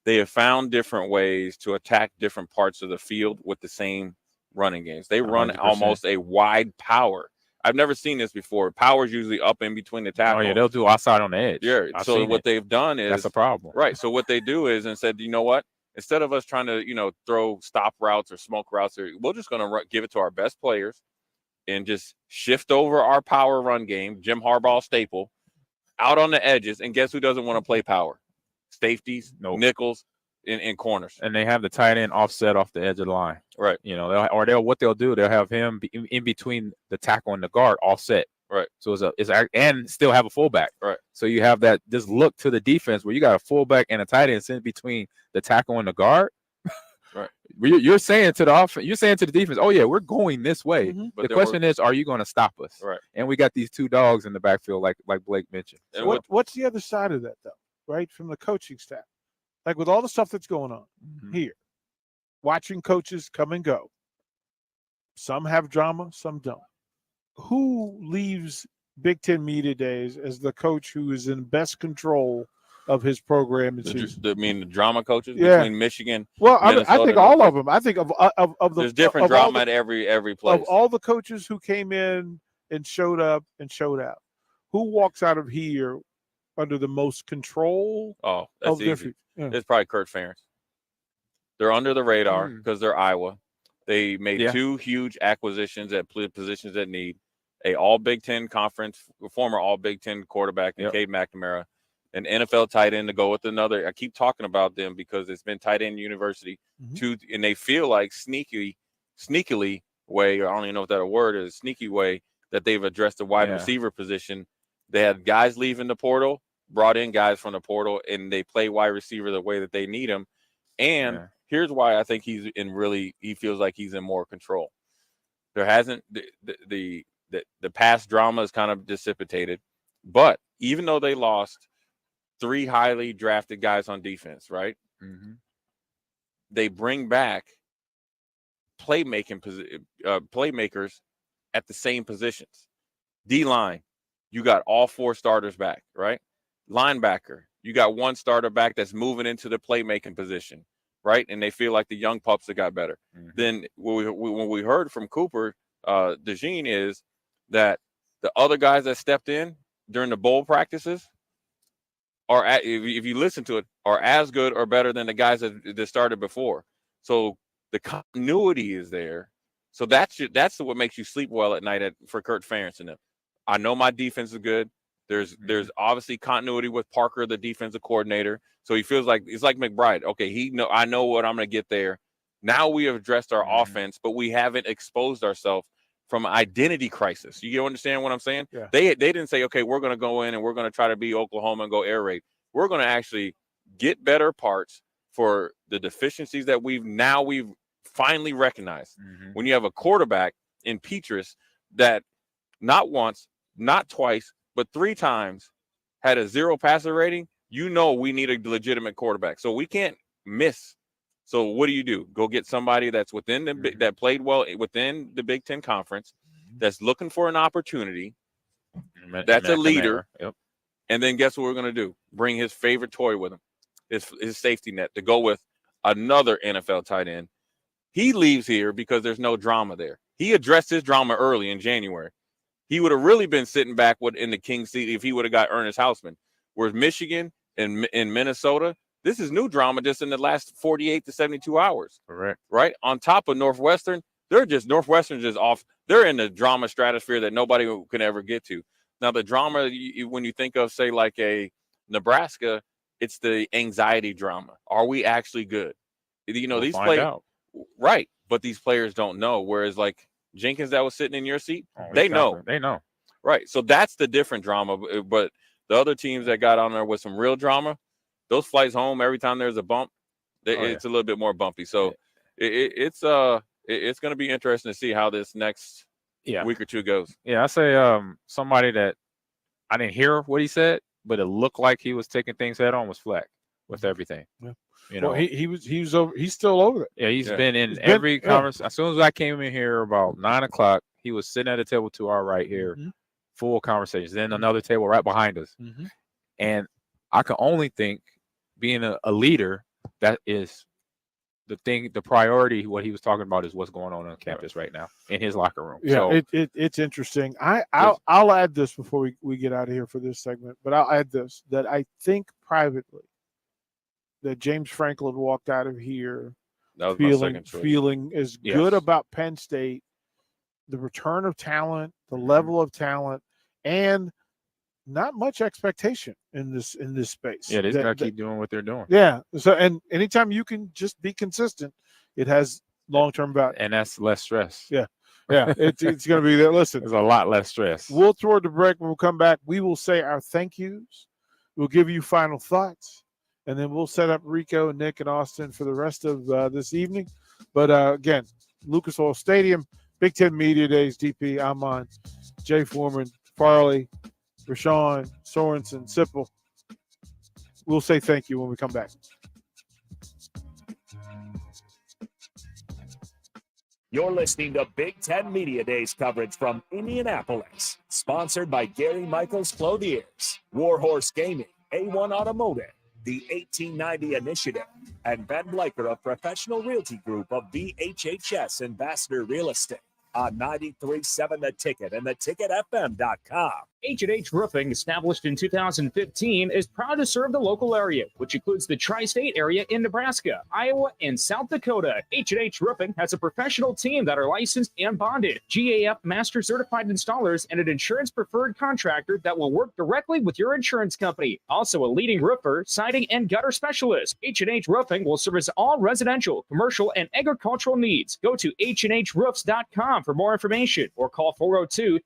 [SPEAKER 18] they have found different ways to attack different parts of the field with the same running games. They run
[SPEAKER 17] 100%.
[SPEAKER 18] almost a wide power. I've never seen this before. Power's usually up in between the tackles.
[SPEAKER 17] Oh yeah, they'll do outside on the edge.
[SPEAKER 18] Yeah. So what they've done is,
[SPEAKER 17] that's a problem.
[SPEAKER 18] Right. So what they do is, and said, you know what? Instead of us trying to, throw stop routes or smoke routes, we're just going to give it to our best players and just shift over our power run game, Jim Harbaugh staple, out on the edges. And guess who doesn't want to play power? Safeties, nickels, and corners.
[SPEAKER 17] And they have the tight end offset off the edge of the line.
[SPEAKER 18] Right.
[SPEAKER 17] What they'll do, they'll have him in between the tackle and the guard offset.
[SPEAKER 18] Right.
[SPEAKER 17] So and still have a fullback.
[SPEAKER 18] Right.
[SPEAKER 17] So you have this look to the defense where you got a fullback and a tight end sitting between the tackle and the guard.
[SPEAKER 18] Right.
[SPEAKER 17] You're saying to the offense, you're saying to the defense, oh yeah, we're going this way.
[SPEAKER 18] But
[SPEAKER 17] the question is, are you going to stop us?
[SPEAKER 18] Right.
[SPEAKER 17] And we got these 2 dogs in the backfield, like Blake mentioned.
[SPEAKER 1] So what's the other side of that, though? Right, from the coaching staff, like with all the stuff that's going on here, watching coaches come and go. Some have drama, some don't. Who leaves Big Ten Media Days as the coach who is in best control of his program and season.
[SPEAKER 18] The drama coaches
[SPEAKER 1] Yeah.
[SPEAKER 18] between Michigan,
[SPEAKER 1] Well, I
[SPEAKER 18] Minnesota,
[SPEAKER 1] think
[SPEAKER 18] and
[SPEAKER 1] all
[SPEAKER 18] North
[SPEAKER 1] of them. I think of the
[SPEAKER 18] there's different
[SPEAKER 1] of all
[SPEAKER 18] drama
[SPEAKER 1] the-
[SPEAKER 18] at every place.
[SPEAKER 1] Of all the coaches who came in and showed up and showed out, who walks out of here under the most control?
[SPEAKER 18] Oh, that's
[SPEAKER 1] of their
[SPEAKER 18] easy.
[SPEAKER 1] yeah.
[SPEAKER 18] It's probably Kurt Ferentz. They're under the radar because they're Iowa. They made two huge acquisitions at positions that need a All Big Ten conference, former All Big Ten quarterback, and Cade McNamara, an NFL tight end to go with another. I keep talking about them because it's been tight end university, and they feel like sneakily way, or I don't even know if that a word is, sneaky way that they've addressed the wide receiver position. They had guys leaving the portal, brought in guys from the portal, and they play wide receiver the way that they need him. And here's why I think he feels like he's in more control. There hasn't the past drama is kind of dissipated, but even though they lost 3 highly drafted guys on defense, right? They bring back playmakers at the same positions. D-line, you got all 4 starters back, right? Linebacker, you got 1 starter back that's moving into the playmaking position, right? And they feel like the young pups that got better. Then when we heard from Cooper DeJean is that the other guys that stepped in during the bowl practices are, if you listen to it, are as good or better than the guys that started before. So the continuity is there. So that's what makes you sleep well at night for Kurt Ferentz and them. I know my defense is good. There's obviously continuity with Parker, the defensive coordinator. So he feels like it's like McBride. Okay, I know what I'm going to get there. Now we have addressed our offense, but we haven't exposed ourselves from an identity crisis. You understand what I'm saying?
[SPEAKER 1] Yeah.
[SPEAKER 18] They didn't say, okay, we're going to go in and we're going to try to be Oklahoma and go air raid. We're going to actually get better parts for the deficiencies that we've finally recognized. When you have a quarterback in Petrus that not once, not twice, but 3 times had a 0 passer rating, we need a legitimate quarterback. So we can't miss. So what do? Go get somebody that's within that played well within the Big Ten Conference, that's looking for an opportunity, that's a leader. And then guess what we're going to do? Bring his favorite toy with him, his safety net, to go with another NFL tight end. He leaves here because there's no drama there. He addressed his drama early in January. He would have really been sitting back in the King seat if he would have got Ernest Hausman. Whereas Michigan and in Minnesota, this is new drama just in the last 48 to 72 hours.
[SPEAKER 17] Correct.
[SPEAKER 18] Right? On top of Northwestern, Northwestern's just off. They're in the drama stratosphere that nobody can ever get to. Now, the drama, when you think of, say, like a Nebraska, it's the anxiety drama. Are we actually good? These players, right? But these players don't know. Whereas, like Jenkins, that was sitting in your seat, they know.
[SPEAKER 17] They know.
[SPEAKER 18] Right. So that's the different drama. But the other teams that got on there with some real drama, those flights home, every time there's a bump, it's a little bit more bumpy. So it's going to be interesting to see how this next week or two goes.
[SPEAKER 17] Yeah, I say somebody that I didn't hear what he said, but it looked like he was taking things head on was Fleck with everything.
[SPEAKER 1] Yeah.
[SPEAKER 17] Well,
[SPEAKER 1] he's over. He's still over there.
[SPEAKER 17] Yeah, he's been in every conversation. As soon as I came in here about 9:00, he was sitting at a table to our right here, full conversations. Then another table right behind us, and I can only think, being a leader, that is the thing. The priority, what he was talking about, is what's going on campus right now in his locker room.
[SPEAKER 1] Yeah,
[SPEAKER 17] so,
[SPEAKER 1] it's interesting. I'll add this before we get out of here for this segment, but I'll add this, that I think privately that James Franklin walked out of here feeling as good about Penn State, the return of talent, the level of talent, and not much expectation in this space.
[SPEAKER 17] Yeah, they got to keep doing what they're doing.
[SPEAKER 1] Yeah. So, and anytime you can just be consistent, it has long-term value.
[SPEAKER 17] And that's less stress.
[SPEAKER 1] Yeah. Yeah. It's going to be there. Listen,
[SPEAKER 17] there's a lot less stress.
[SPEAKER 1] We'll throw the break. When we come back, we will say our thank yous. We'll give you final thoughts. And then we'll set up Rico, Nick, and Austin for the rest of this evening. But again, Lucas Oil Stadium, Big Ten Media Days, DP, I'm on. Jay Foreman, Farley, Rashawn, Sorensen, Sipple. We'll say thank you when we come back.
[SPEAKER 3] You're listening to Big Ten Media Days coverage from Indianapolis, Sponsored by Gary Michaels Clothiers, Warhorse Gaming, A1 Automotive, the 1890 Initiative, and Ben Bleicher of Professional Realty Group of BHHS Ambassador Real Estate on 93.7 The Ticket and theticketfm.com.
[SPEAKER 20] H&H Roofing, established in 2015, is proud to serve the local area, which includes the tri-state area in Nebraska, Iowa, and South Dakota. H&H Roofing has a professional team that are licensed and bonded, GAF Master Certified Installers, and an insurance-preferred contractor that will work directly with your insurance company. Also a leading roofer, siding, and gutter specialist. H&H Roofing will service all residential, commercial, and agricultural needs. Go to HNHroofs.com for more information or call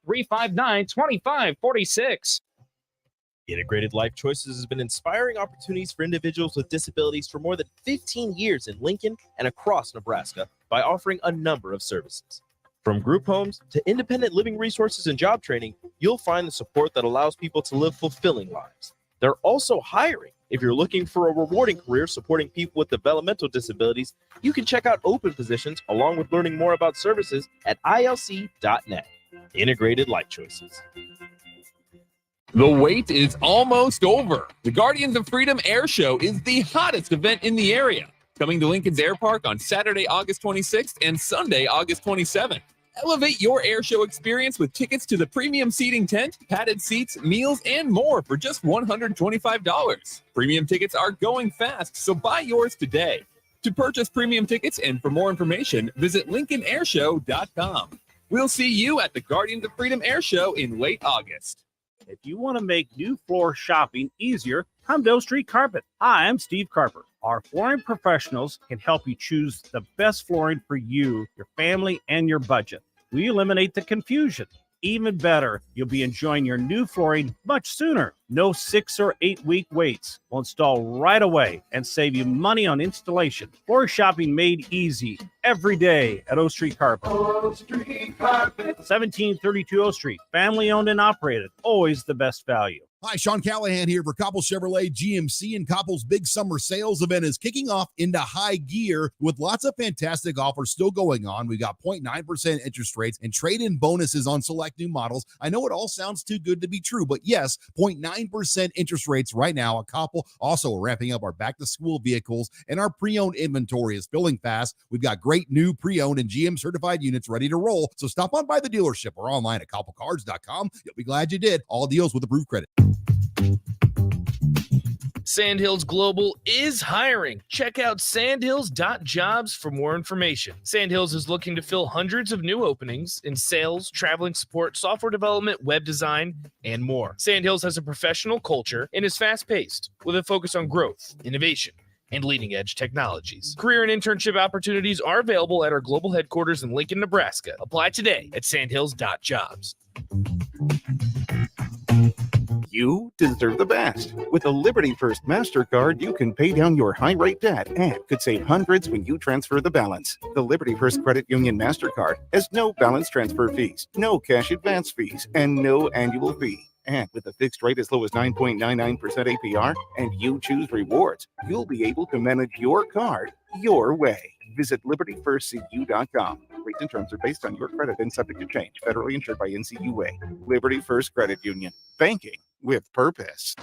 [SPEAKER 20] 402-359-2546.
[SPEAKER 14] Integrated Life Choices has been inspiring opportunities for individuals with disabilities for more than 15 years in Lincoln and across Nebraska by offering a number of services. From group homes to independent living resources and job training, you'll find the support that allows people to live fulfilling lives. They're also hiring. If you're looking for a rewarding career supporting people with developmental disabilities, you can check out open positions along with learning more about services at ilc.net. Integrated Life Choices.
[SPEAKER 19] The wait is almost over. The Guardians of Freedom Air Show is the hottest event in the area. Coming to Lincoln's Air Park on Saturday, August 26th and Sunday, August 27th. Elevate your air show experience with tickets to the premium seating tent, padded seats, meals, and more for just $125. Premium tickets are going fast, so buy yours today. To purchase premium tickets and for more information, visit LincolnAirShow.com. We'll see you at the Guardians of Freedom Air Show in late August.
[SPEAKER 4] If you want to make new floor shopping easier, come to O Street Carpet. Hi, I'm Steve Carper. Our flooring professionals can help you choose the best flooring for you, your family, and your budget. We eliminate the confusion. Even better, you'll be enjoying your new flooring much sooner. No 6 or 8 week waits. We'll install right away and save you money on installation. Floor shopping made easy every day at O Street Carpet. O Street Carpet. 1732 O Street. Family owned and operated. Always the best value.
[SPEAKER 16] Hi, Sean Callahan here for Koppel Chevrolet GMC, and Koppel's big summer sales event is kicking off into high gear with lots of fantastic offers still going on. We've got 0.9% interest rates and trade-in bonuses on select new models. I know it all sounds too good to be true, but yes, 0.9% interest rates right now at Koppel. Also, we're ramping up our back-to-school vehicles, and our pre-owned inventory is filling fast. We've got great new pre-owned and GM-certified units ready to roll, so stop on by the dealership or online at koppelcars.com. You'll be glad you did. All deals with approved credit.
[SPEAKER 2] Sandhills Global is hiring. Check out sandhills.jobs for more information. Sandhills is looking to fill hundreds of new openings in sales, traveling support, software development, web design, and more. Sandhills has a professional culture and is fast-paced with a focus on growth, innovation, and leading-edge technologies. Career and internship opportunities are available at our global headquarters in Lincoln, Nebraska. Apply today at sandhills.jobs.
[SPEAKER 6] You deserve the best. With a Liberty First MasterCard, you can pay down your high-rate debt and could save hundreds when you transfer the balance. The Liberty First Credit Union MasterCard has no balance transfer fees, no cash advance fees, and no annual fee. And with a fixed rate as low as 9.99% APR and you choose rewards, you'll be able to manage your card your way. Visit libertyfirstcu.com. Rates and terms are based on your credit and subject to change. Federally insured by NCUA. Liberty First Credit Union. Banking with purpose.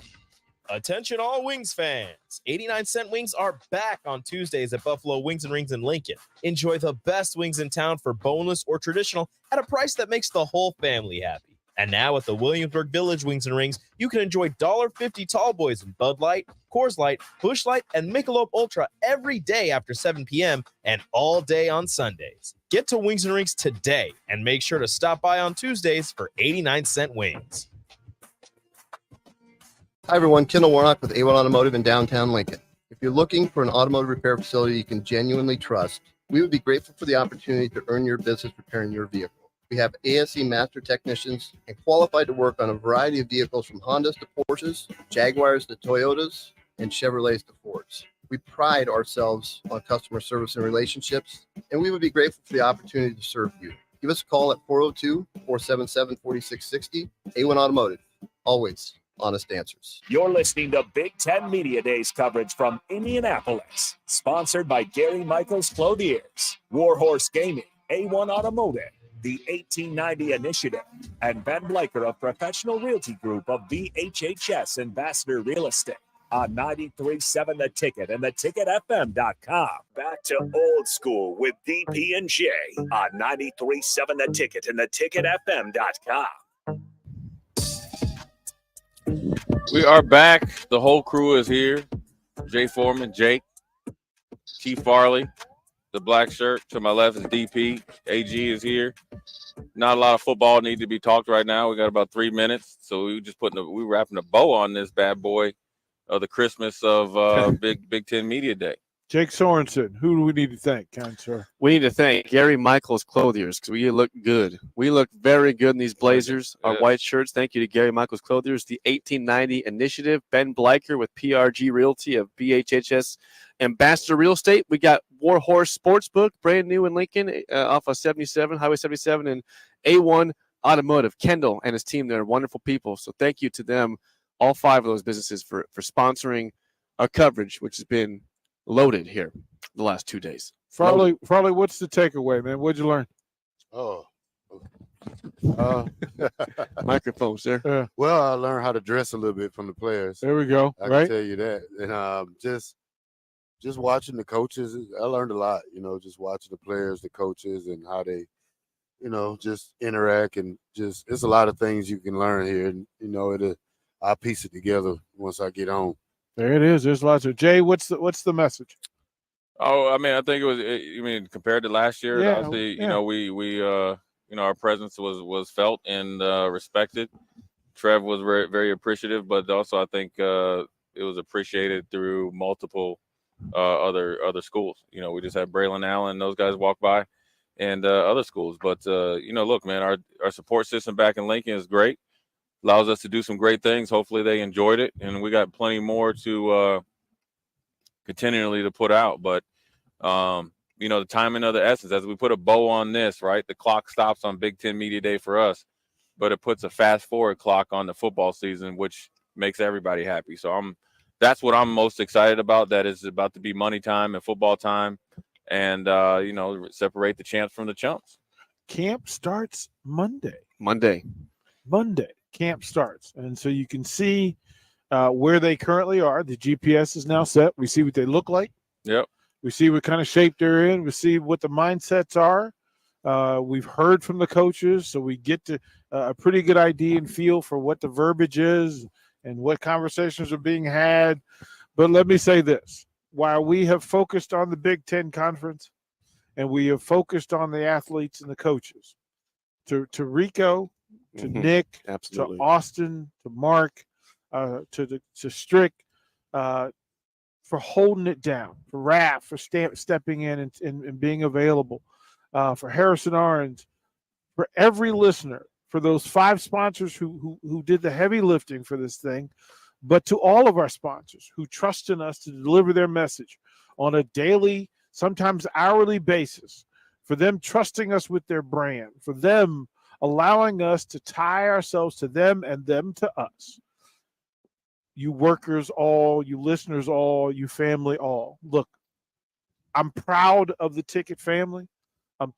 [SPEAKER 14] Attention all Wings fans. 89-cent wings are back on Tuesdays at Buffalo Wings and Rings in Lincoln. Enjoy the best wings in town for boneless or traditional at a price that makes the whole family happy. And now at the Williamsburg Village Wings and Rings, you can enjoy $1.50 tall boys in Bud Light, Coors Light, Busch Light, and Michelob Ultra every day after 7 p.m. and all day on Sundays. Get to Wings and Rings today and make sure to stop by on Tuesdays for 89-cent wings.
[SPEAKER 22] Hi, everyone. Kendall Warnock with A1 Automotive in downtown Lincoln. If you're looking for an automotive repair facility you can genuinely trust, we would be grateful for the opportunity to earn your business repairing your vehicle. We have ASE master technicians and qualified to work on a variety of vehicles from Hondas to Porsches, Jaguars to Toyotas, and Chevrolets to Fords. We pride ourselves on customer service and relationships, and we would be grateful for the opportunity to serve you. Give us a call at 402-477-4660. A1 Automotive, always honest answers.
[SPEAKER 3] You're listening to Big Ten Media Days coverage from Indianapolis, sponsored by Gary Michaels Clothiers, Warhorse Gaming, A1 Automotive, the 1890 Initiative, and Ben Bleicher of Professional Realty Group of VHHS Ambassador Real Estate on 93.7 The Ticket and theticketfm.com. Back to old school with DP and J on 93.7 The Ticket and theticketfm.com.
[SPEAKER 18] We are back. The whole crew is here. Jay Foreman, Jake, T. Farley, the black shirt. To my left is DP. AG is here. Not a lot of football need to be talked right now. We got about 3 minutes, so we just we wrapping a bow on this bad boy of the Christmas of Big Ten Media Day.
[SPEAKER 1] Jake Sorensen, who do we need to thank, kind sir?
[SPEAKER 5] We need to thank Gary Michaels Clothiers because we look good. We look very good in these blazers, our white shirts. Thank you to Gary Michaels Clothiers, the 1890 Initiative, Ben Bleicher with PRG Realty of BHHS Ambassador Real Estate. We got Warhorse Sportsbook, brand new in Lincoln, off of 77, Highway 77, and A1 Automotive. Kendall and his team, they're wonderful people. So thank you to them, all 5 of those businesses, for sponsoring our coverage, which has been loaded here the last 2 days.
[SPEAKER 1] Farley, what's the takeaway, man? What'd you learn?
[SPEAKER 5] Microphone, sir.
[SPEAKER 12] Well, I learned how to dress a little bit from the players.
[SPEAKER 1] There we go.
[SPEAKER 12] I
[SPEAKER 1] Right?
[SPEAKER 12] can tell you that. And just watching the coaches, I learned a lot, just watching the players, the coaches, and how they, just interact, and just, it's a lot of things you can learn here. And, I'll piece it together once I get home.
[SPEAKER 1] There it is. There's lots of Jay. What's the message?
[SPEAKER 18] Oh, I mean, I think it was. You mean compared to last year?
[SPEAKER 1] Yeah,
[SPEAKER 18] obviously,
[SPEAKER 1] yeah.
[SPEAKER 18] we our presence was felt and respected. Trev was very, very appreciative, but also I think it was appreciated through multiple other schools. We just had Braylon Allen, those guys walk by, and other schools. But look, man, our support system back in Lincoln is great. Allows us to do some great things. Hopefully they enjoyed it, and we got plenty more to continually to put out. But the timing of the essence, as we put a bow on this, right? The clock stops on Big Ten Media Day for us, but it puts a fast forward clock on the football season, which makes everybody happy. So that's what I'm most excited about. That is about to be money time and football time, and separate the champs from the chumps.
[SPEAKER 1] Camp starts Monday.
[SPEAKER 5] Monday.
[SPEAKER 1] Camp starts, and so you can see where they currently are. The GPS is now set. We see what they look like.
[SPEAKER 18] Yep.
[SPEAKER 1] We see what kind of shape they're in. We see what the mindsets are. We've heard from the coaches, so we get to a pretty good idea and feel for what the verbiage is and what conversations are being had. But let me say this. While we have focused on the Big Ten Conference and we have focused on the athletes and the coaches, to Rico, to Nick,
[SPEAKER 5] Absolutely.
[SPEAKER 1] to Austin, to Mark, to Strick, for holding it down, for Raph, for stepping in and being available, for Harrison Orange, for every listener, for those 5 sponsors who did the heavy lifting for this thing, but to all of our sponsors who trust in us to deliver their message on a daily, sometimes hourly basis, for them trusting us with their brand, for them allowing us to tie ourselves to them and them to us. You workers all, you listeners all, you family all. Look, I'm proud of the Ticket family. I'm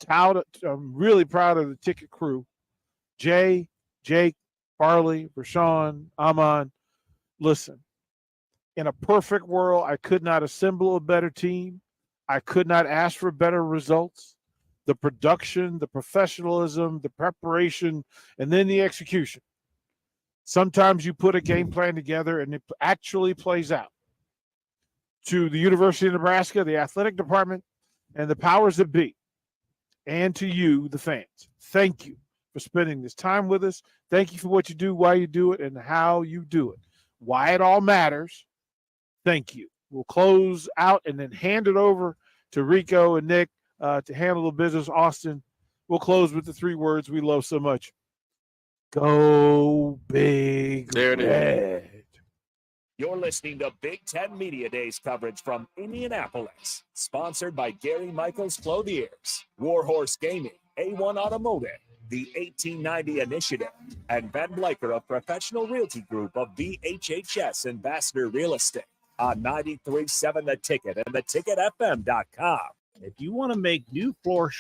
[SPEAKER 1] really proud of the Ticket crew. Jay, Jake, Farley, Rashawn, Amon. Listen, in a perfect world, I could not assemble a better team. I could not ask for better results. The production, the professionalism, the preparation, and then the execution. Sometimes you put a game plan together and it actually plays out. To the University of Nebraska, the athletic department, and the powers that be, and to you, the fans, thank you for spending this time with us. Thank you for what you do, why you do it, and how you do it. Why it all matters. Thank you. We'll close out and then hand it over to Rico and Nick to handle the business. Austin, we'll close with the 3 words we love so much. Go Big
[SPEAKER 3] There it is.
[SPEAKER 1] Red.
[SPEAKER 3] You're listening to Big Ten Media Days coverage from Indianapolis, sponsored by Gary Michaels Clothiers, Warhorse Gaming, A1 Automotive, the 1890 Initiative, and Ben Bleicher of Professional Realty Group of VHHS Ambassador Real Estate on 93.7 The Ticket and theticketfm.com.
[SPEAKER 4] If you want to make new floor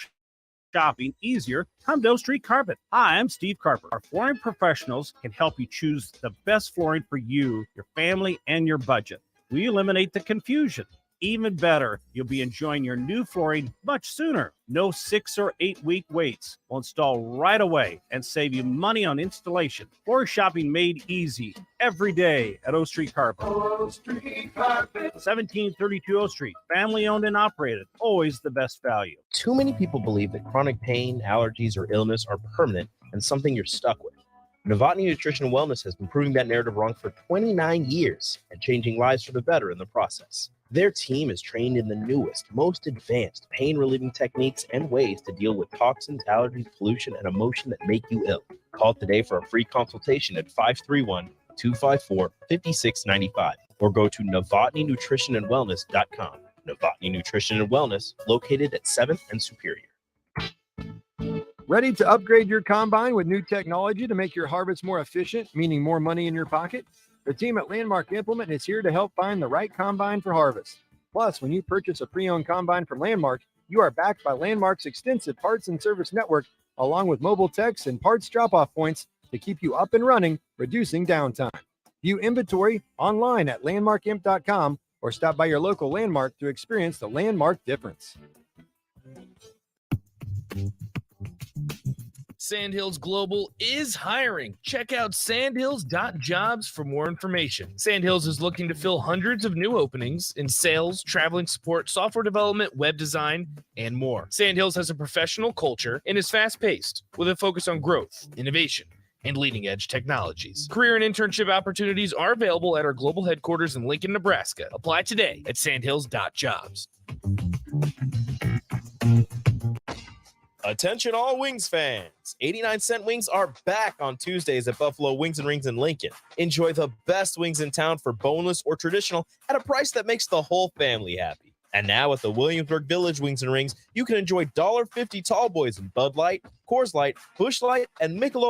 [SPEAKER 4] shopping easier, come to Oak Street Carpet. Hi, I'm Steve Carper. Our flooring professionals can help you choose the best flooring for you, your family, and your budget. We eliminate the confusion. Even better, you'll be enjoying your new flooring much sooner. No 6 or 8 week waits. We'll install right away and save you money on installation. Floor shopping made easy every day at O Street Carpet. O Street Carpet. 1732 O Street. Family owned and operated. Always the best value.
[SPEAKER 14] Too many people believe that chronic pain, allergies, or illness are permanent and something you're stuck with. Novotny Nutrition and Wellness has been proving that narrative wrong for 29 years and changing lives for the better in the process. Their team is trained in the newest, most advanced pain-relieving techniques and ways to deal with toxins, allergies, pollution, and emotion that make you ill. Call today for a free consultation at 531-254-5695 or go to novotnynutritionandwellness.com. Novotny Nutrition and Wellness, located at 7th and Superior.
[SPEAKER 9] Ready to upgrade your combine with new technology to make your harvest more efficient, meaning more money in your pocket? The team at Landmark Implement is here to help find the right combine for harvest. Plus, when you purchase a pre-owned combine from Landmark, you are backed by Landmark's extensive parts and service network, along with mobile techs and parts drop-off points to keep you up and running, reducing downtime. View inventory online at landmarkimp.com or stop by your local Landmark to experience the Landmark difference.
[SPEAKER 2] Sandhills Global is hiring. Check out sandhills.jobs for more information. Sandhills is looking to fill hundreds of new openings in sales, traveling support, software development, web design, and more. Sandhills has a professional culture and is fast-paced with a focus on growth, innovation, and leading-edge technologies. Career and internship opportunities are available at our global headquarters in Lincoln, Nebraska. Apply today at sandhills.jobs.
[SPEAKER 14] Attention all Wings fans. 89-cent wings are back on Tuesdays at Buffalo Wings and Rings in Lincoln. Enjoy the best wings in town for boneless or traditional at a price that makes the whole family happy. And now at the Williamsburg Village Wings and Rings, you can enjoy $1.50 tall boys in Bud Light, Coors Light, Busch Light, and Michelob